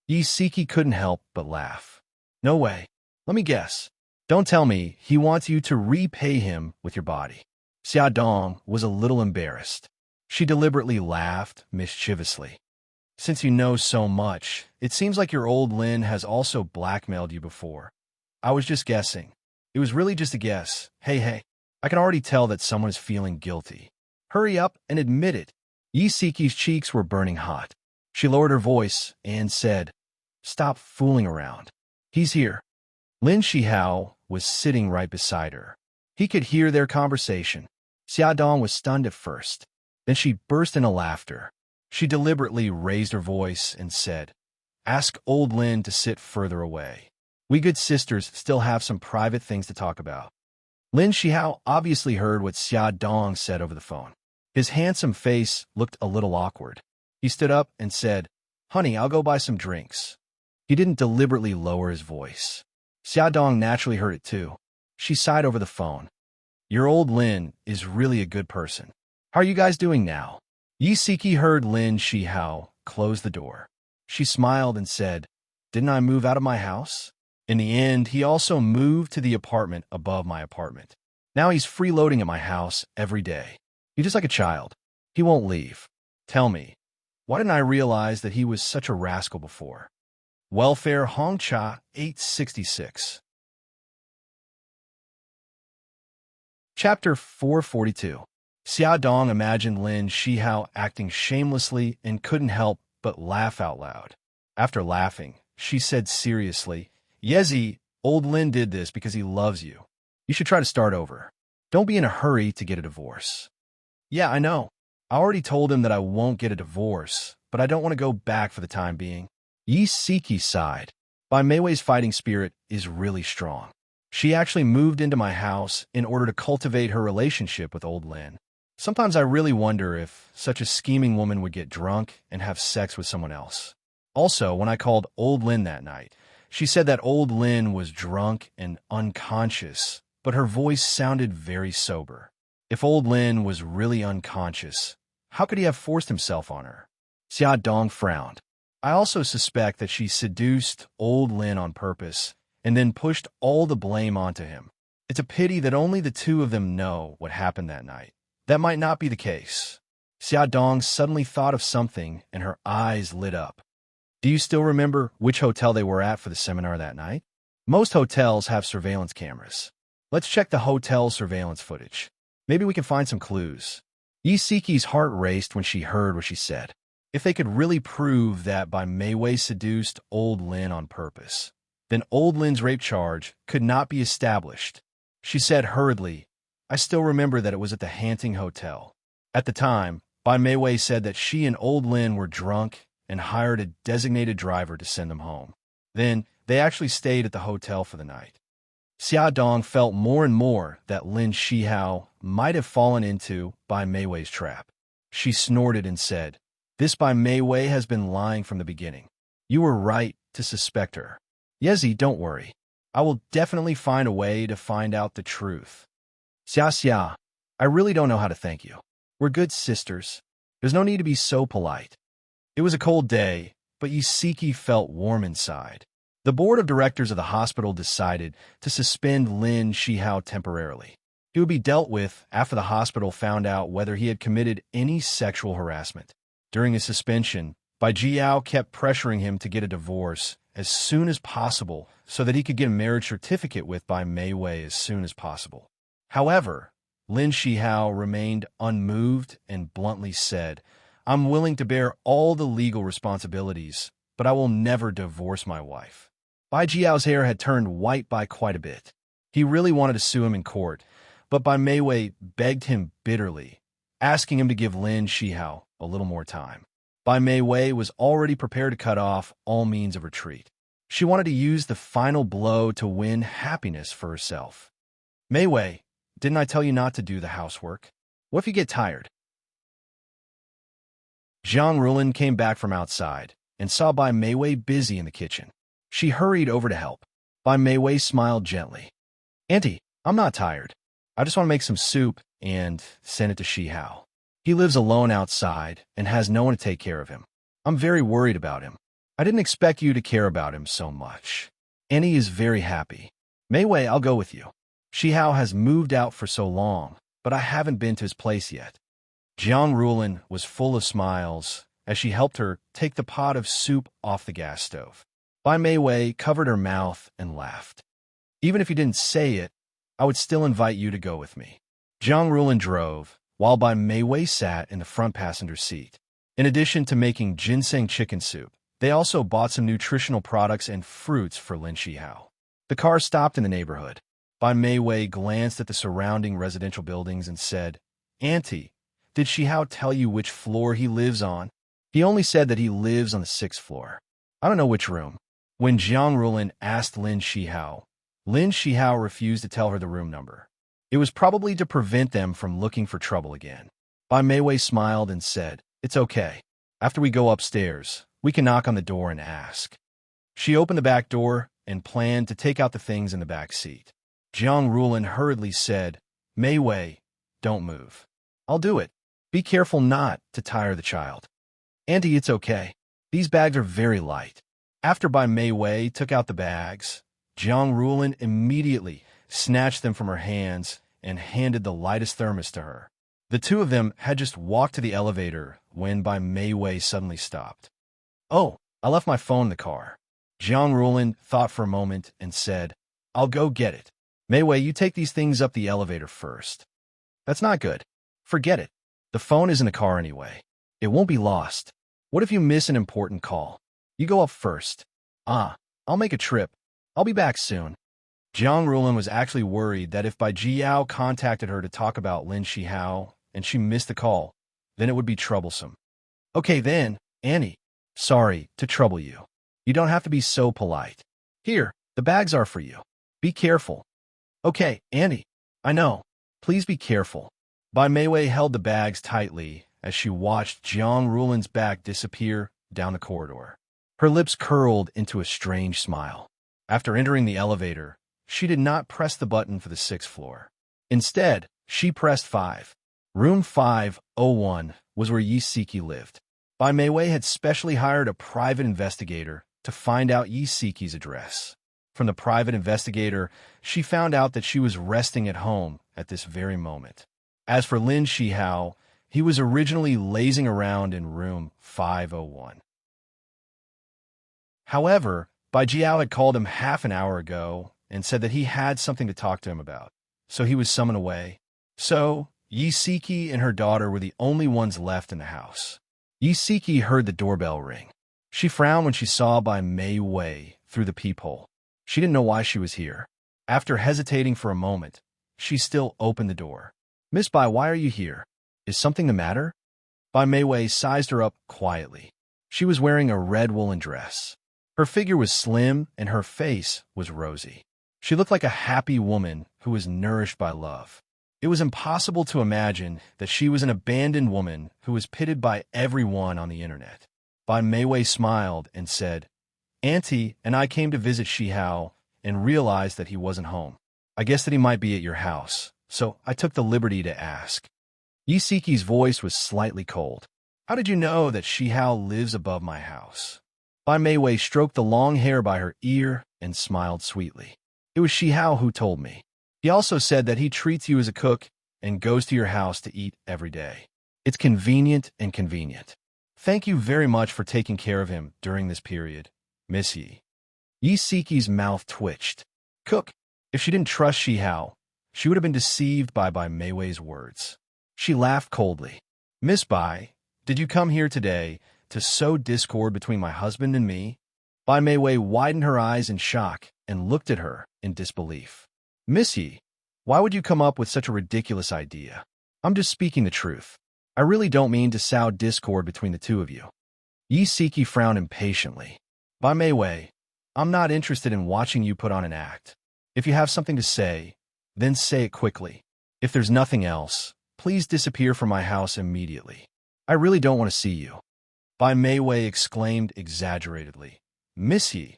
Yi Siki couldn't help but laugh. "No way. Let me guess. Don't tell me he wants you to repay him with your body." Xia Dong was a little embarrassed. She deliberately laughed mischievously. "Since you know so much, it seems like your old Lin has also blackmailed you before. I was just guessing. It was really just a guess. Hey, I can already tell that someone is feeling guilty. Hurry up and admit it." Yi Siki's cheeks were burning hot. She lowered her voice and said, "Stop fooling around. He's here." Lin Shihao was sitting right beside her. He could hear their conversation. Xia Dong was stunned at first. Then she burst into laughter. She deliberately raised her voice and said, "Ask old Lin to sit further away. We good sisters still have some private things to talk about." Lin Shihao obviously heard what Xia Dong said over the phone. His handsome face looked a little awkward. He stood up and said, "Honey, I'll go buy some drinks." He didn't deliberately lower his voice. Xia Dong naturally heard it too. She sighed over the phone. "Your old Lin is really a good person. How are you guys doing now?" Yi Siki heard Lin Shihao close the door. She smiled and said, "Didn't I move out of my house? In the end, he also moved to the apartment above my apartment. Now he's freeloading at my house every day. He's just like a child. He won't leave. Tell me, why didn't I realize that he was such a rascal before?" Welfare Hongcha 866. Chapter 442. Xia Dong imagined Lin Shihao acting shamelessly and couldn't help but laugh out loud. After laughing, she said seriously, "Yezi, old Lin did this because he loves you. You should try to start over. Don't be in a hurry to get a divorce." "Yeah, I know. I already told him that I won't get a divorce, but I don't want to go back for the time being." Yi Siki sighed. Bai Meiwei's fighting spirit is really strong. She actually moved into my house in order to cultivate her relationship with old Lin. Sometimes I really wonder if such a scheming woman would get drunk and have sex with someone else. Also, when I called old Lin that night, she said that old Lin was drunk and unconscious, but her voice sounded very sober. If old Lin was really unconscious, how could he have forced himself on her? Xia Dong frowned. I also suspect that she seduced old Lin on purpose and then pushed all the blame onto him. It's a pity that only the two of them know what happened that night. That might not be the case. Xia Dong suddenly thought of something and her eyes lit up. "Do you still remember which hotel they were at for the seminar that night?" "Most hotels have surveillance cameras. Let's check the hotel surveillance footage. Maybe we can find some clues." Yi Siki's heart raced when she heard what she said. If they could really prove that Bai Meiwei seduced old Lin on purpose, then old Lin's rape charge could not be established. She said hurriedly, "I still remember that it was at the Hanting Hotel. At the time, Bai Meiwei said that she and old Lin were drunk and hired a designated driver to send them home. Then, they actually stayed at the hotel for the night." Xia Dong felt more and more that Lin Shihao might have fallen into Bai Meiwei's trap. She snorted and said, "This Bai Meiwei has been lying from the beginning. You were right to suspect her. Yezi, don't worry. I will definitely find a way to find out the truth." Xia, I really don't know how to thank you. We're good sisters. There's no need to be so polite." It was a cold day, but Yi Siki felt warm inside. The board of directors of the hospital decided to suspend Lin Shihao temporarily. He would be dealt with after the hospital found out whether he had committed any sexual harassment. During his suspension, Bai Jiao kept pressuring him to get a divorce as soon as possible so that he could get a marriage certificate with Bai Mei Wei as soon as possible. However, Lin Shihao remained unmoved and bluntly said, "I'm willing to bear all the legal responsibilities, but I will never divorce my wife." Bai Jiao's hair had turned white by quite a bit. He really wanted to sue him in court, but Bai Mei Wei begged him bitterly, asking him to give Lin Shihao a little more time. Bai Mei Wei was already prepared to cut off all means of retreat. She wanted to use the final blow to win happiness for herself. "Mei Wei, didn't I tell you not to do the housework? What if you get tired?" Zhang Rulin came back from outside and saw Bai Mei Wei busy in the kitchen. She hurried over to help. Bai Mei Wei smiled gently. "Auntie, I'm not tired. I just want to make some soup and send it to Shihao. He lives alone outside and has no one to take care of him. I'm very worried about him. I didn't expect you to care about him so much. Annie is very happy. Mei Wei, I'll go with you. Shihao has moved out for so long, but I haven't been to his place yet." Jiang Rulin was full of smiles as she helped her take the pot of soup off the gas stove. Bai Mei Wei covered her mouth and laughed. "Even if you didn't say it, I would still invite you to go with me." Jiang Rulin drove, while Bai Mei Wei sat in the front passenger seat. In addition to making ginseng chicken soup, they also bought some nutritional products and fruits for Lin Shihao. The car stopped in the neighborhood. Bai Mei Wei glanced at the surrounding residential buildings and said, "Auntie, did Shihao tell you which floor he lives on?" "He only said that he lives on the 6th floor. I don't know which room." When Jiang Rulin asked Lin Shihao refused to tell her the room number. It was probably to prevent them from looking for trouble again. Bai Mei Wei smiled and said, "It's okay. After we go upstairs, we can knock on the door and ask." She opened the back door and planned to take out the things in the back seat. Jiang Rulin hurriedly said, "Mei Wei, don't move. I'll do it. Be careful not to tire the child." "Auntie, it's okay. These bags are very light." After Bai Mei Wei took out the bags, Jiang Rulin immediately snatched them from her hands and handed the lightest thermos to her. The two of them had just walked to the elevator when Bai Mei Wei suddenly stopped. "Oh, I left my phone in the car." Jiang Rulin thought for a moment and said, "I'll go get it. Mei Wei, you take these things up the elevator first." "That's not good. Forget it. The phone is in the car anyway. It won't be lost. What if you miss an important call? You go up first." "I'll make a trip. I'll be back soon." Jiang Rulin was actually worried that if Bai Jiao contacted her to talk about Lin Shihao and she missed the call, then it would be troublesome. "Okay then, Annie. Sorry to trouble you. You don't have to be so polite. Here, the bags are for you. Be careful." "Okay, Annie. I know. Please be careful." Bai Mei Wei held the bags tightly as she watched Jiang Rulin's back disappear down the corridor. Her lips curled into a strange smile. After entering the elevator, she did not press the button for the 6th floor. Instead, she pressed 5. Room 501 was where Yi Siki lived. Bai Mei Wei had specially hired a private investigator to find out Yi Siki's address. From the private investigator, she found out that she was resting at home at this very moment. As for Lin Shihao, he was originally lazing around in room 501. However, Bai Jiao had called him half an hour ago and said that he had something to talk to him about, so he was summoned away. So, Yi Siki and her daughter were the only ones left in the house. Yi Siki heard the doorbell ring. She frowned when she saw Bai Mei Wei through the peephole. She didn't know why she was here. After hesitating for a moment, she still opened the door. "Miss Bai, why are you here? Is something the matter?" Bai Mei Wei sized her up quietly. She was wearing a red woolen dress. Her figure was slim and her face was rosy. She looked like a happy woman who was nourished by love. It was impossible to imagine that she was an abandoned woman who was pitied by everyone on the internet. Bai Mei Wei smiled and said, "Auntie and I came to visit Shihao and realized that he wasn't home. I guessed that he might be at your house, so I took the liberty to ask." Yi Siki's voice was slightly cold. "How did you know that Shihao lives above my house?" Bai Mei Wei stroked the long hair by her ear and smiled sweetly. "It was Shihao who told me. He He also said that he treats you as a cook and goes to your house to eat every day. It's convenient and convenient. Thank you very much for taking care of him during this period, Miss Yi. Yi Siki's mouth twitched. Cook. If she didn't trust Shi Hao, she would have been deceived by Mei Wei's words. She laughed coldly. Miss Bai, did you come here today to sow discord between my husband and me? Bai Mei Wei widened her eyes in shock and looked at her in disbelief. Miss Yi, why would you come up with such a ridiculous idea? I'm just speaking the truth. I really don't mean to sow discord between the two of you. Yi Siki frowned impatiently. Bai Mei Wei, I'm not interested in watching you put on an act. If you have something to say, then say it quickly. If there's nothing else, please disappear from my house immediately. I really don't want to see you. Bai Mei Wei exclaimed exaggeratedly. Miss Yi,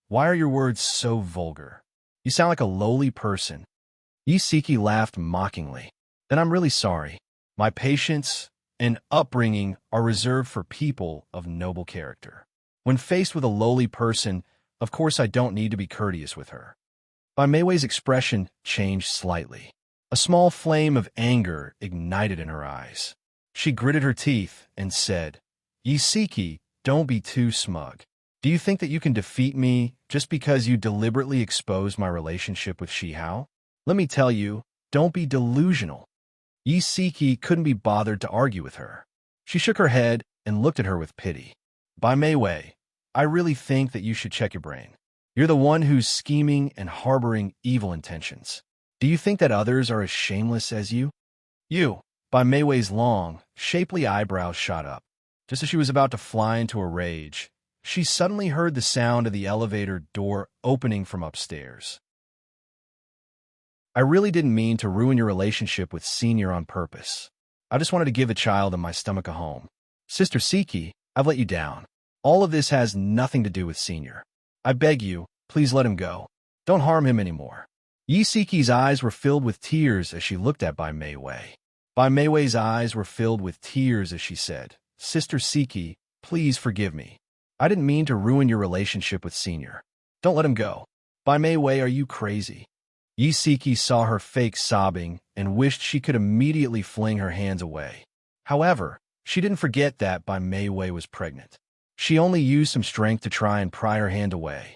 why are your words so vulgar? You sound like a lowly person. Yi Siki laughed mockingly. Then I'm really sorry. My patience and upbringing are reserved for people of noble character. When faced with a lowly person, of course I don't need to be courteous with her. Bai Mei Wei's expression changed slightly. A small flame of anger ignited in her eyes. She gritted her teeth and said, Yi Siki, don't be too smug. Do you think that you can defeat me just because you deliberately exposed my relationship with Shi Hao? Let me tell you, don't be delusional. Yi Siki couldn't be bothered to argue with her. She shook her head and looked at her with pity. Bai Mei Wei, I really think that you should check your brain. You're the one who's scheming and harboring evil intentions. Do you think that others are as shameless as you? You. Bai Mei Wei's long, shapely eyebrows shot up. Just as she was about to fly into a rage, she suddenly heard the sound of the elevator door opening from upstairs. I really didn't mean to ruin your relationship with Senior on purpose. I just wanted to give a child in my stomach a home. Sister Siki, I've let you down. All of this has nothing to do with Senior. I beg you, please let him go. Don't harm him anymore. Yi Siki's eyes were filled with tears as she looked at Bai Mei Wei. Bai Mei Wei's eyes were filled with tears as she said, Sister Siki, please forgive me. I didn't mean to ruin your relationship with Senior. Don't let him go. Bai Mei Wei, are you crazy? Yi Siki saw her fake sobbing and wished she could immediately fling her hands away. However, she didn't forget that Bai Mei Wei was pregnant. She only used some strength to try and pry her hand away.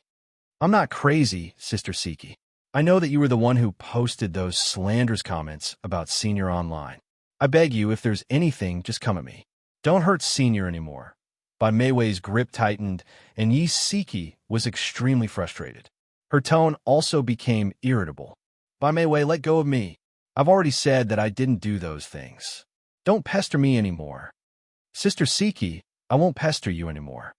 I'm not crazy, Sister Siki. I know that you were the one who posted those slanderous comments about Senior online. I beg you, if there's anything, just come at me. Don't hurt Senior anymore. Bai Mei Wei's grip tightened, and Yi Siki was extremely frustrated. Her tone also became irritable. Bai Mei Wei, let go of me. I've already said that I didn't do those things. Don't pester me anymore. Sister Siki, I won't pester you anymore.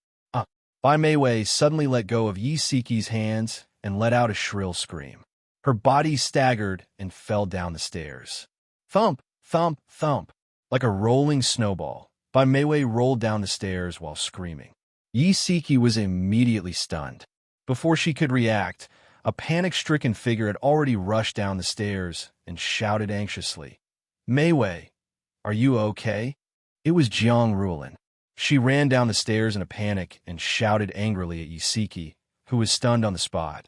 Bai Mei Wei suddenly let go of Yi Siki's hands and let out a shrill scream. Her body staggered and fell down the stairs. Thump, thump, thump. Like a rolling snowball, Bai Mei Wei rolled down the stairs while screaming. Yi Siki was immediately stunned. Before she could react, a panic-stricken figure had already rushed down the stairs and shouted anxiously, Mei Wei, are you okay? It was Jiang Ruolin. She ran down the stairs in a panic and shouted angrily at Yi Siki, who was stunned on the spot.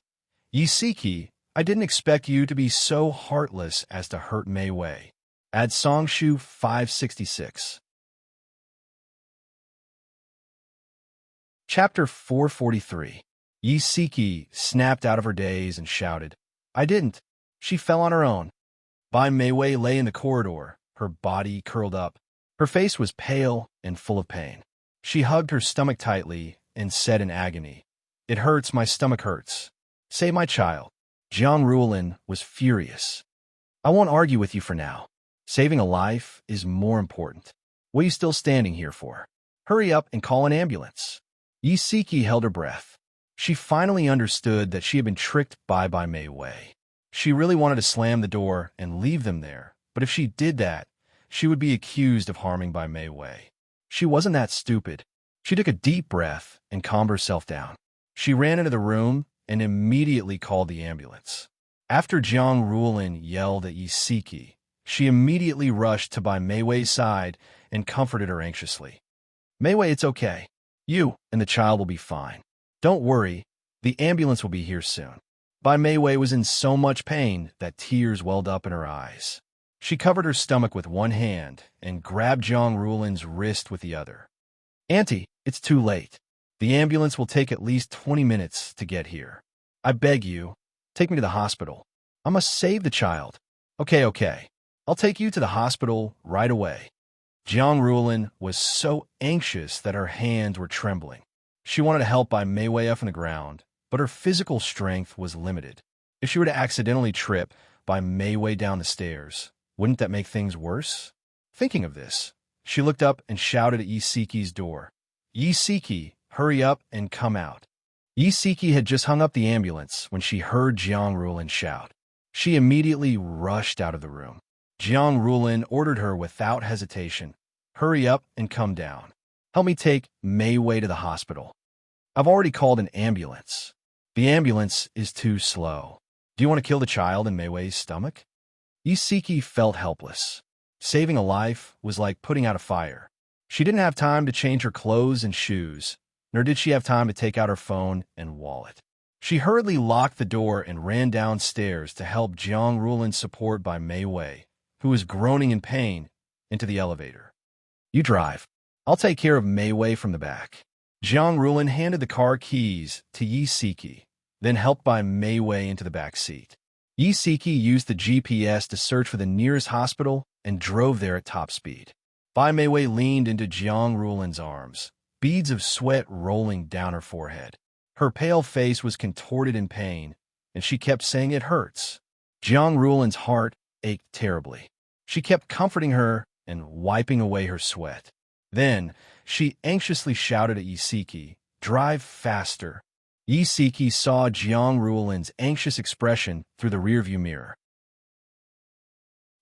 Yi Siki, I didn't expect you to be so heartless as to hurt Mei Wei. Add Songshu 566. Chapter 443. Yi Siki snapped out of her daze and shouted, I didn't. She fell on her own. Bai Mei Wei lay in the corridor, her body curled up. Her face was pale and full of pain. She hugged her stomach tightly and said in agony, It hurts, my stomach hurts. Save my child. Jiang Ruolin was furious. I won't argue with you for now. Saving a life is more important. What are you still standing here for? Hurry up and call an ambulance. Yi Siki held her breath. She finally understood that she had been tricked by Bai Mei Wei. She really wanted to slam the door and leave them there, but if she did that, she would be accused of harming Bai Mei Wei. She wasn't that stupid. She took a deep breath and calmed herself down. She ran into the room and immediately called the ambulance. After Jiang Ruolin yelled at Yi Siki, she immediately rushed to Bai Mei Wei's side and comforted her anxiously. Mei Wei, it's okay. You and the child will be fine. Don't worry, the ambulance will be here soon. Bai Meiwei was in so much pain that tears welled up in her eyes. She covered her stomach with one hand and grabbed Jiang Rulin's wrist with the other. Auntie, it's too late. The ambulance will take at least 20 minutes to get here. I beg you, take me to the hospital. I must save the child. Okay. I'll take you to the hospital right away. Jiang Rulin was so anxious that her hands were trembling. She wanted to help Bai Meiwei up on the ground, but her physical strength was limited. If she were to accidentally trip Bai Meiwei down the stairs, wouldn't that make things worse? Thinking of this, she looked up and shouted at Yi-Siki's door. Yi-Siki, hurry up and come out. Yi-Siki had just hung up the ambulance when she heard Jiang Rulin shout. She immediately rushed out of the room. Jiang Rulin ordered her without hesitation, hurry up and come down. Help me take Meiwei to the hospital. I've already called an ambulance. The ambulance is too slow. Do you want to kill the child in Meiwei's stomach? Yi-Siki felt helpless. Saving a life was like putting out a fire. She didn't have time to change her clothes and shoes, nor did she have time to take out her phone and wallet. She hurriedly locked the door and ran downstairs to help Jiang Rulin support Bai Meiwei, who was groaning in pain, into the elevator. You drive. I'll take care of Meiwei from the back. Jiang Rulin handed the car keys to Yi-Siki, then helped Bai Meiwei into the back seat. Yi-Siki used the GPS to search for the nearest hospital and drove there at top speed. Bai Meiwei leaned into Jiang Rulin's arms, beads of sweat rolling down her forehead. Her pale face was contorted in pain, and she kept saying it hurts. Jiang Rulin's heart ached terribly. She kept comforting her and wiping away her sweat. Then, she anxiously shouted at Yi-Siki, drive faster. Yi-Siki saw Jiang Rulin's anxious expression through the rearview mirror.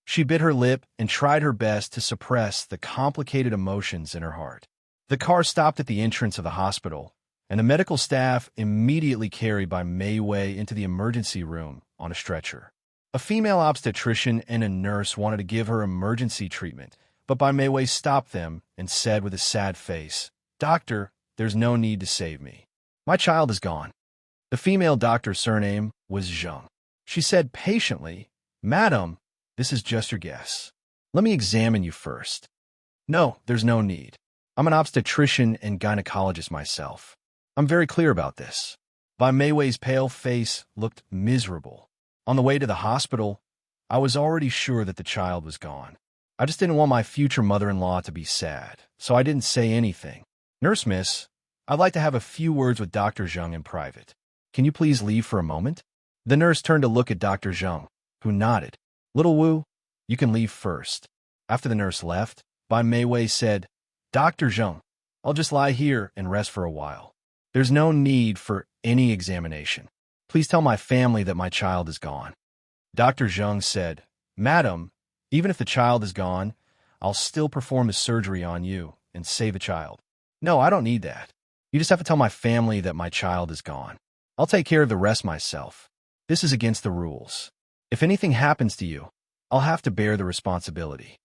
She bit her lip and tried her best to suppress the complicated emotions in her heart. The car stopped at the entrance of the hospital, and the medical staff immediately carried Bai Meiwei into the emergency room on a stretcher. A female obstetrician and a nurse wanted to give her emergency treatment, but Bai Meiwei stopped them and said with a sad face, Doctor, there's no need to save me. My child is gone. The female doctor's surname was Zheng. She said patiently, Madam, this is just your guess. Let me examine you first. No, there's no need. I'm an obstetrician and gynecologist myself. I'm very clear about this. Bai Meiwei's pale face looked miserable. On the way to the hospital, I was already sure that the child was gone. I just didn't want my future mother-in-law to be sad, so I didn't say anything. Nurse miss, I'd like to have a few words with Dr. Zheng in private. Can you please leave for a moment? The nurse turned to look at Dr. Zheng, who nodded. Little Wu, you can leave first. After the nurse left, Bai Meiwei said, Dr. Zheng, I'll just lie here and rest for a while. There's no need for any examination. Please tell my family that my child is gone. Dr. Zheng said, Madam, even if the child is gone, I'll still perform the surgery on you and save the child. No, I don't need that. You just have to tell my family that my child is gone. I'll take care of the rest myself. This is against the rules. If anything happens to you, I'll have to bear the responsibility.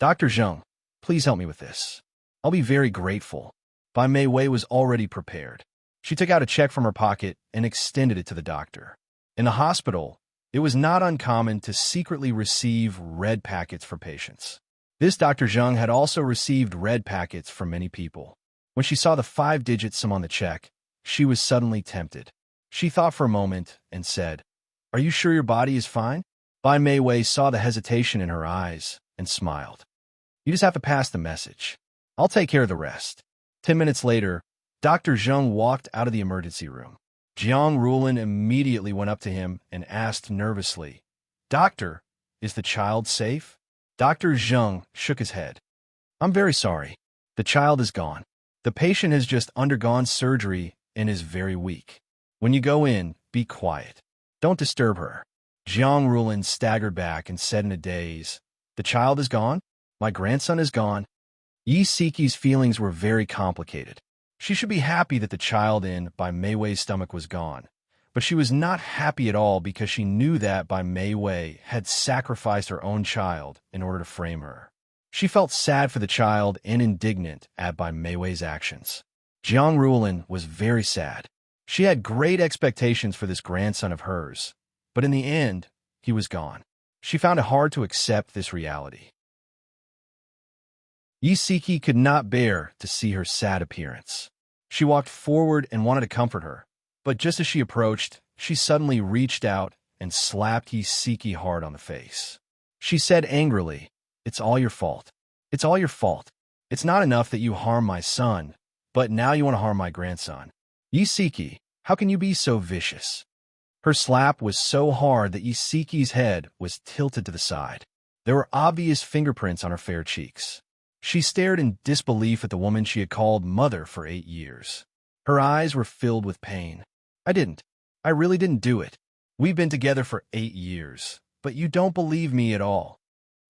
Dr. Zheng, please help me with this. I'll be very grateful. Bai Meiwei was already prepared. She took out a check from her pocket and extended it to the doctor. In the hospital, it was not uncommon to secretly receive red packets for patients. This Dr. Zheng had also received red packets from many people. When she saw the 5-digit sum on the check, she was suddenly tempted. She thought for a moment and said, Are you sure your body is fine? Bai Meiwei saw the hesitation in her eyes and smiled. You just have to pass the message. I'll take care of the rest. 10 minutes later, Dr. Zheng walked out of the emergency room. Jiang Rulin immediately went up to him and asked nervously, Doctor, is the child safe? Dr. Zheng shook his head. I'm very sorry. The child is gone. The patient has just undergone surgery and is very weak. When you go in, be quiet. Don't disturb her. Jiang Rulin staggered back and said in a daze, The child is gone? My grandson is gone? Yi-Siki's feelings were very complicated. She should be happy that the child in Bai Meiwei's stomach was gone, but she was not happy at all because she knew that Bai Meiwei had sacrificed her own child in order to frame her. She felt sad for the child and indignant at Bai Meiwei's actions. Jiang Rulin was very sad. She had great expectations for this grandson of hers, but in the end, he was gone. She found it hard to accept this reality. Yisiki could not bear to see her sad appearance. She walked forward and wanted to comfort her, but just as she approached, she suddenly reached out and slapped Yisiki hard on the face. She said angrily, "It's all your fault. It's all your fault. It's not enough that you harm my son, but now you want to harm my grandson. Yisiki, how can you be so vicious?" Her slap was so hard that Yisiki's head was tilted to the side. There were obvious fingerprints on her fair cheeks. She stared in disbelief at the woman she had called mother for 8 years. Her eyes were filled with pain. I really didn't do it. We've been together for 8 years, but you don't believe me at all."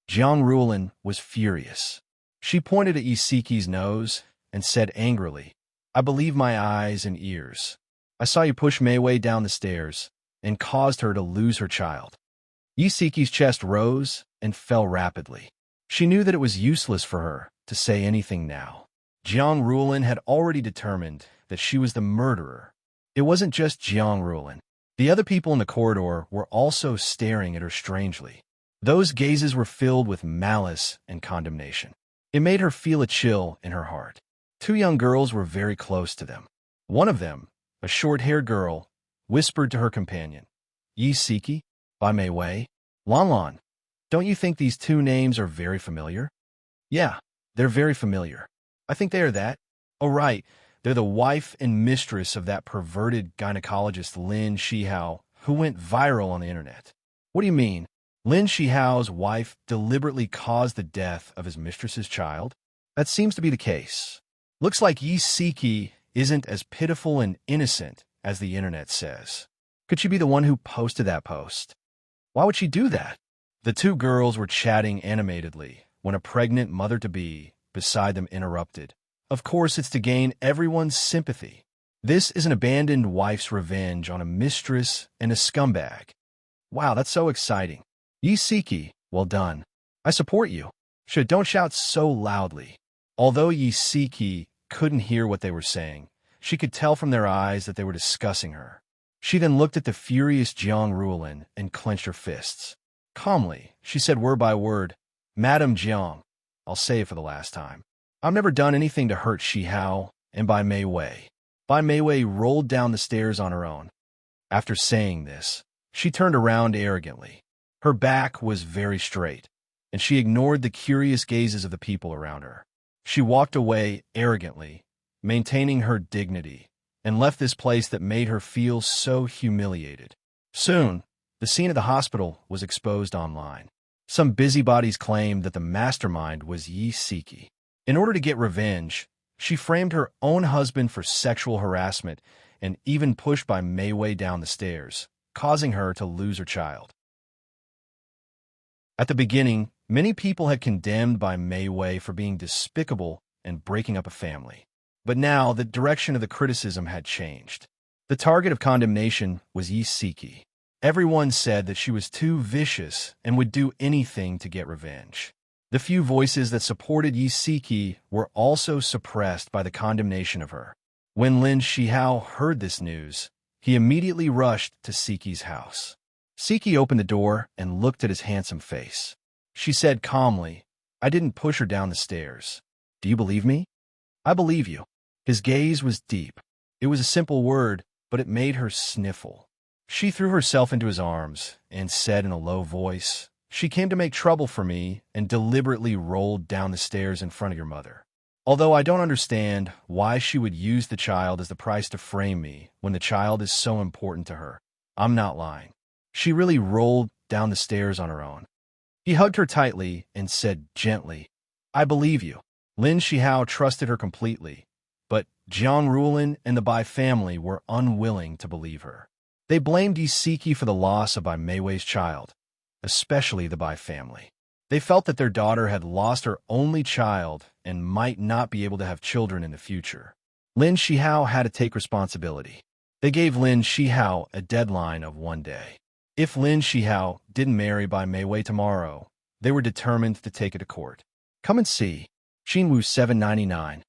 Jiang Rulin was furious. She pointed at Yisiki's nose and said angrily, "I believe my eyes and ears. I saw you push Mei down the stairs and caused her to lose her child." Yisiki's chest rose and fell rapidly. She knew that it was useless for her to say anything now. Jiang Rulin had already determined that she was the murderer. It wasn't just Jiang Rulin. The other people in the corridor were also staring at her strangely. Those gazes were filled with malice and condemnation. It made her feel a chill in her heart. 2 young girls were very close to them. One of them, a short-haired girl, whispered to her companion, "Yisiki, by Mei Wei, Lan, don't you think these 2 names are very familiar?" "Yeah, they're very familiar. I think they are that." "Oh, right. They're the wife and mistress of that perverted gynecologist Lin Shihao, who went viral on the internet." "What do you mean? Lin Shihao's wife deliberately caused the death of his mistress's child?" "That seems to be the case. Looks like Yisiki isn't as pitiful and innocent as the internet says. Could she be the one who posted that post? Why would she do that?" The 2 girls were chatting animatedly when a pregnant mother-to-be beside them interrupted. "Of course it's to gain everyone's sympathy. This is an abandoned wife's revenge on a mistress and a scumbag." "Wow, that's so exciting. Yisiki, well done. I support you." Don't shout so loudly." Although Yisiki couldn't hear what they were saying, she could tell from their eyes that they were discussing her. She then looked at the furious Jiang Rulin and clenched her fists. Calmly, she said word by word, "Madam Jiang, I'll say it for the last time. I've never done anything to hurt Shihao and Bai Mei Wei." Bai Mei Wei rolled down the stairs on her own. After saying this, she turned around arrogantly. Her back was very straight, and she ignored the curious gazes of the people around her. She walked away arrogantly, maintaining her dignity, and left this place that made her feel so humiliated. Soon, the scene at the hospital was exposed online. Some busybodies claimed that the mastermind was Yisiki. In order to get revenge, she framed her own husband for sexual harassment and even pushed Bai Mei Wei down the stairs, causing her to lose her child. At the beginning, many people had condemned Bai Mei Wei for being despicable and breaking up a family. But now the direction of the criticism had changed. The target of condemnation was Yisiki. Everyone said that she was too vicious and would do anything to get revenge. The few voices that supported Yisiki were also suppressed by the condemnation of her. When Lin Shihao heard this news, he immediately rushed to Siki's house. Siki opened the door and looked at his handsome face. She said calmly, "I didn't push her down the stairs. Do you believe me?" "I believe you." His gaze was deep. It was a simple word, but it made her sniffle. She threw herself into his arms and said in a low voice, "She came to make trouble for me and deliberately rolled down the stairs in front of your mother. Although I don't understand why she would use the child as the price to frame me when the child is so important to her, I'm not lying. She really rolled down the stairs on her own." He hugged her tightly and said gently, "I believe you." Lin Shihao trusted her completely, but Jiang Rulin and the Bai family were unwilling to believe her. They blamed Yisiki for the loss of Bai Mei Wei's child, especially the Bai family. They felt that their daughter had lost her only child and might not be able to have children in the future. Lin Shihao had to take responsibility. They gave Lin Shihao a deadline of 1 day. If Lin Shihao didn't marry Bai Mei Wei tomorrow, they were determined to take it to court. Come and see. Xinwu 799.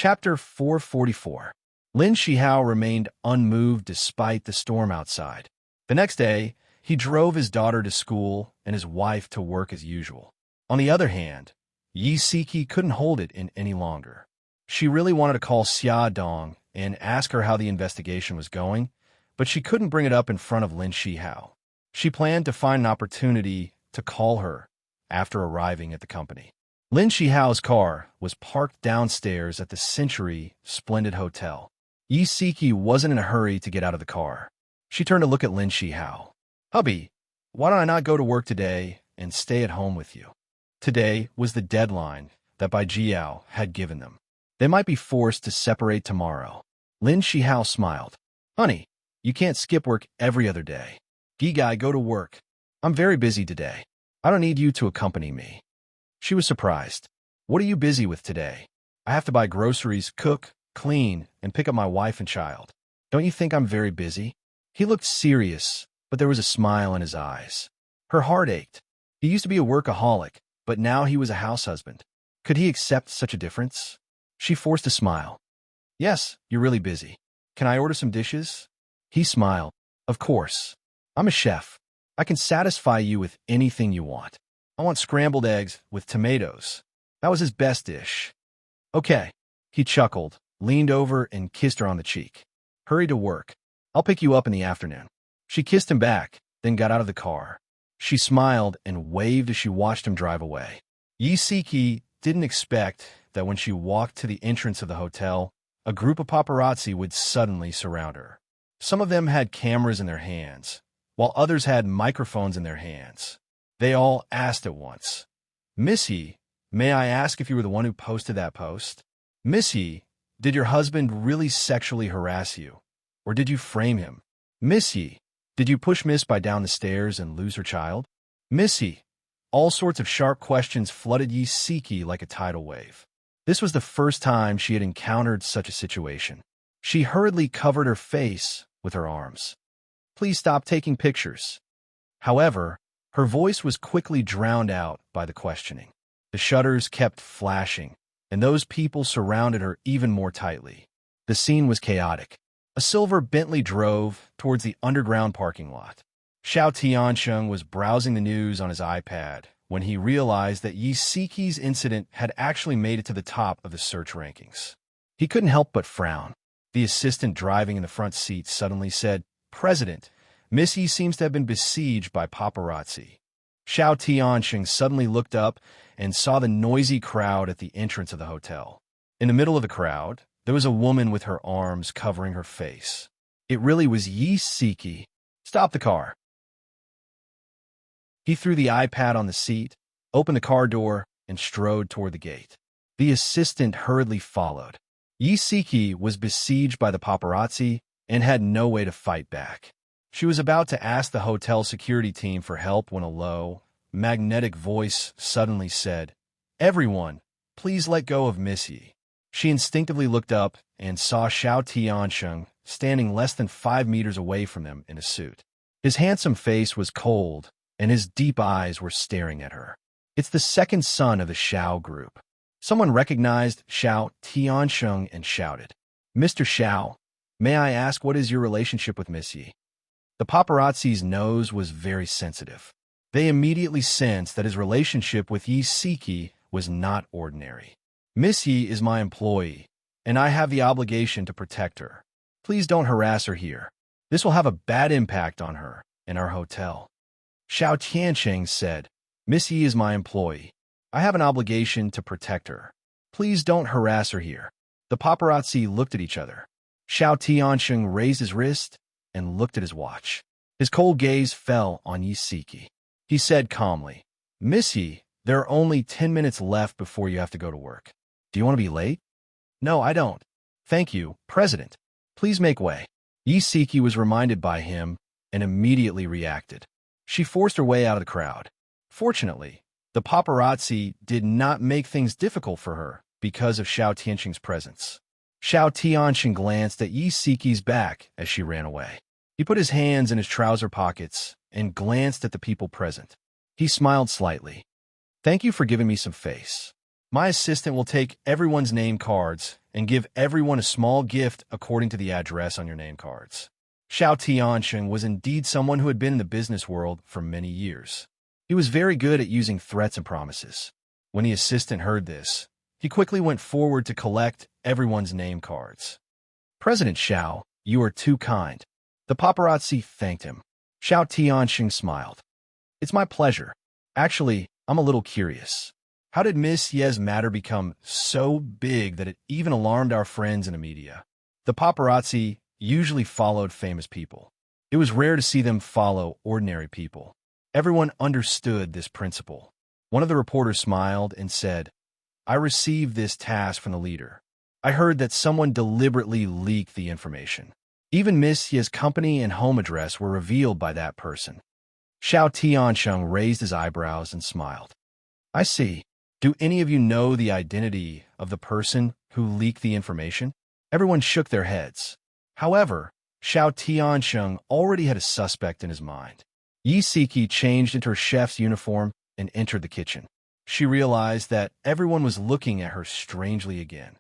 Chapter 444. Lin Shihao remained unmoved despite the storm outside. The next day, he drove his daughter to school and his wife to work as usual. On the other hand, Yi Siki couldn't hold it in any longer. She really wanted to call Xia Dong and ask her how the investigation was going, but she couldn't bring it up in front of Lin Shihao. She planned to find an opportunity to call her after arriving at the company. Lin Shihao's car was parked downstairs at the Century Splendid Hotel. Yi Siki wasn't in a hurry to get out of the car. She turned to look at Lin Shihao. "Hubby, why don't I not go to work today and stay at home with you?" Today was the deadline that Bai Jiao had given them. They might be forced to separate tomorrow. Lin Shihao smiled. "Honey, you can't skip work every other day. Guy, go to work. I'm very busy today. I don't need you to accompany me." She was surprised. "What are you busy with today?" "I have to buy groceries, cook, clean, and pick up my wife and child. Don't you think I'm very busy?" He looked serious, but there was a smile in his eyes. Her heart ached. He used to be a workaholic, but now he was a house husband. Could he accept such a difference? She forced a smile. "Yes, you're really busy. Can I order some dishes?" He smiled. "Of course. I'm a chef. I can satisfy you with anything you want. I want scrambled eggs with tomatoes." That was his best dish. "Okay." He chuckled, leaned over, and kissed her on the cheek. "Hurry to work. I'll pick you up in the afternoon." She kissed him back, then got out of the car. She smiled and waved as she watched him drive away. Yi Siki didn't expect that when she walked to the entrance of the hotel, a group of paparazzi would suddenly surround her. Some of them had cameras in their hands, while others had microphones in their hands. They all asked at once, "Miss Yi, may I ask if you were the one who posted that post? Miss Yi, did your husband really sexually harass you? Or did you frame him? Miss Yi, did you push Miss Bai down the stairs and lose her child? Miss Yi." All sorts of sharp questions flooded Yi Siki like a tidal wave. This was the first time she had encountered such a situation. She hurriedly covered her face with her arms. "Please stop taking pictures." However, her voice was quickly drowned out by the questioning. The shutters kept flashing, and those people surrounded her even more tightly. The scene was chaotic. A silver Bentley drove towards the underground parking lot. Xiao Tiansheng was browsing the news on his iPad when he realized that Yi Siki's incident had actually made it to the top of the search rankings. He couldn't help but frown. The assistant driving in the front seat suddenly said, "President, Miss Yi seems to have been besieged by paparazzi." Xiao Tiansheng suddenly looked up and saw the noisy crowd at the entrance of the hotel. In the middle of the crowd, there was a woman with her arms covering her face. It really was Yi Siki. "Stop the car." He threw the iPad on the seat, opened the car door, and strode toward the gate. The assistant hurriedly followed. Yi Siki was besieged by the paparazzi and had no way to fight back. She was about to ask the hotel security team for help when a low, magnetic voice suddenly said, "Everyone, please let go of Miss Yi." She instinctively looked up and saw Xiao Tiansheng standing less than 5 meters away from them in a suit. His handsome face was cold, and his deep eyes were staring at her. It's the second son of the Xiao group. Someone recognized Xiao Tiansheng and shouted, "Mr. Xiao, may I ask what is your relationship with Miss Yi?" The paparazzi's nose was very sensitive. They immediately sensed that his relationship with Yi Siki was not ordinary. "Miss Yi is my employee, and I have the obligation to protect her. Please don't harass her here. This will have a bad impact on her and our hotel." Xiao Tiansheng said, "Miss Yi is my employee. I have an obligation to protect her. Please don't harass her here." The paparazzi looked at each other. Xiao Tiansheng raised his wrist and looked at his watch. His cold gaze fell on Yi Siki. He said calmly, "Miss Yi, there are only 10 minutes left before you have to go to work. Do you want to be late?" "No, I don't. Thank you, President. Please make way." Yi Siki was reminded by him and immediately reacted. She forced her way out of the crowd. Fortunately, the paparazzi did not make things difficult for her because of Xiao Tiansheng's presence. Xiao Tiansheng glanced at Yi Siki's back as she ran away. He put his hands in his trouser pockets and glanced at the people present. He smiled slightly. "Thank you for giving me some face. My assistant will take everyone's name cards and give everyone a small gift according to the address on your name cards. Xiao Tiansheng was indeed someone who had been in the business world for many years. He was very good at using threats and promises. When the assistant heard this, he quickly went forward to collect everyone's name cards. President Xiao, you are too kind. The paparazzi thanked him. Xiao Tianxing smiled. It's my pleasure. Actually, I'm a little curious. How did Miss Ye's matter become so big that it even alarmed our friends in the media? The paparazzi usually followed famous people. It was rare to see them follow ordinary people. Everyone understood this principle. One of the reporters smiled and said, I received this task from the leader. I heard that someone deliberately leaked the information. Even Miss Ye's company and home address were revealed by that person. Xiao Tiansheng raised his eyebrows and smiled. I see. Do any of you know the identity of the person who leaked the information? Everyone shook their heads. However, Xiao Tiansheng already had a suspect in his mind. Yi Siki changed into her chef's uniform and entered the kitchen. She realized that everyone was looking at her strangely again.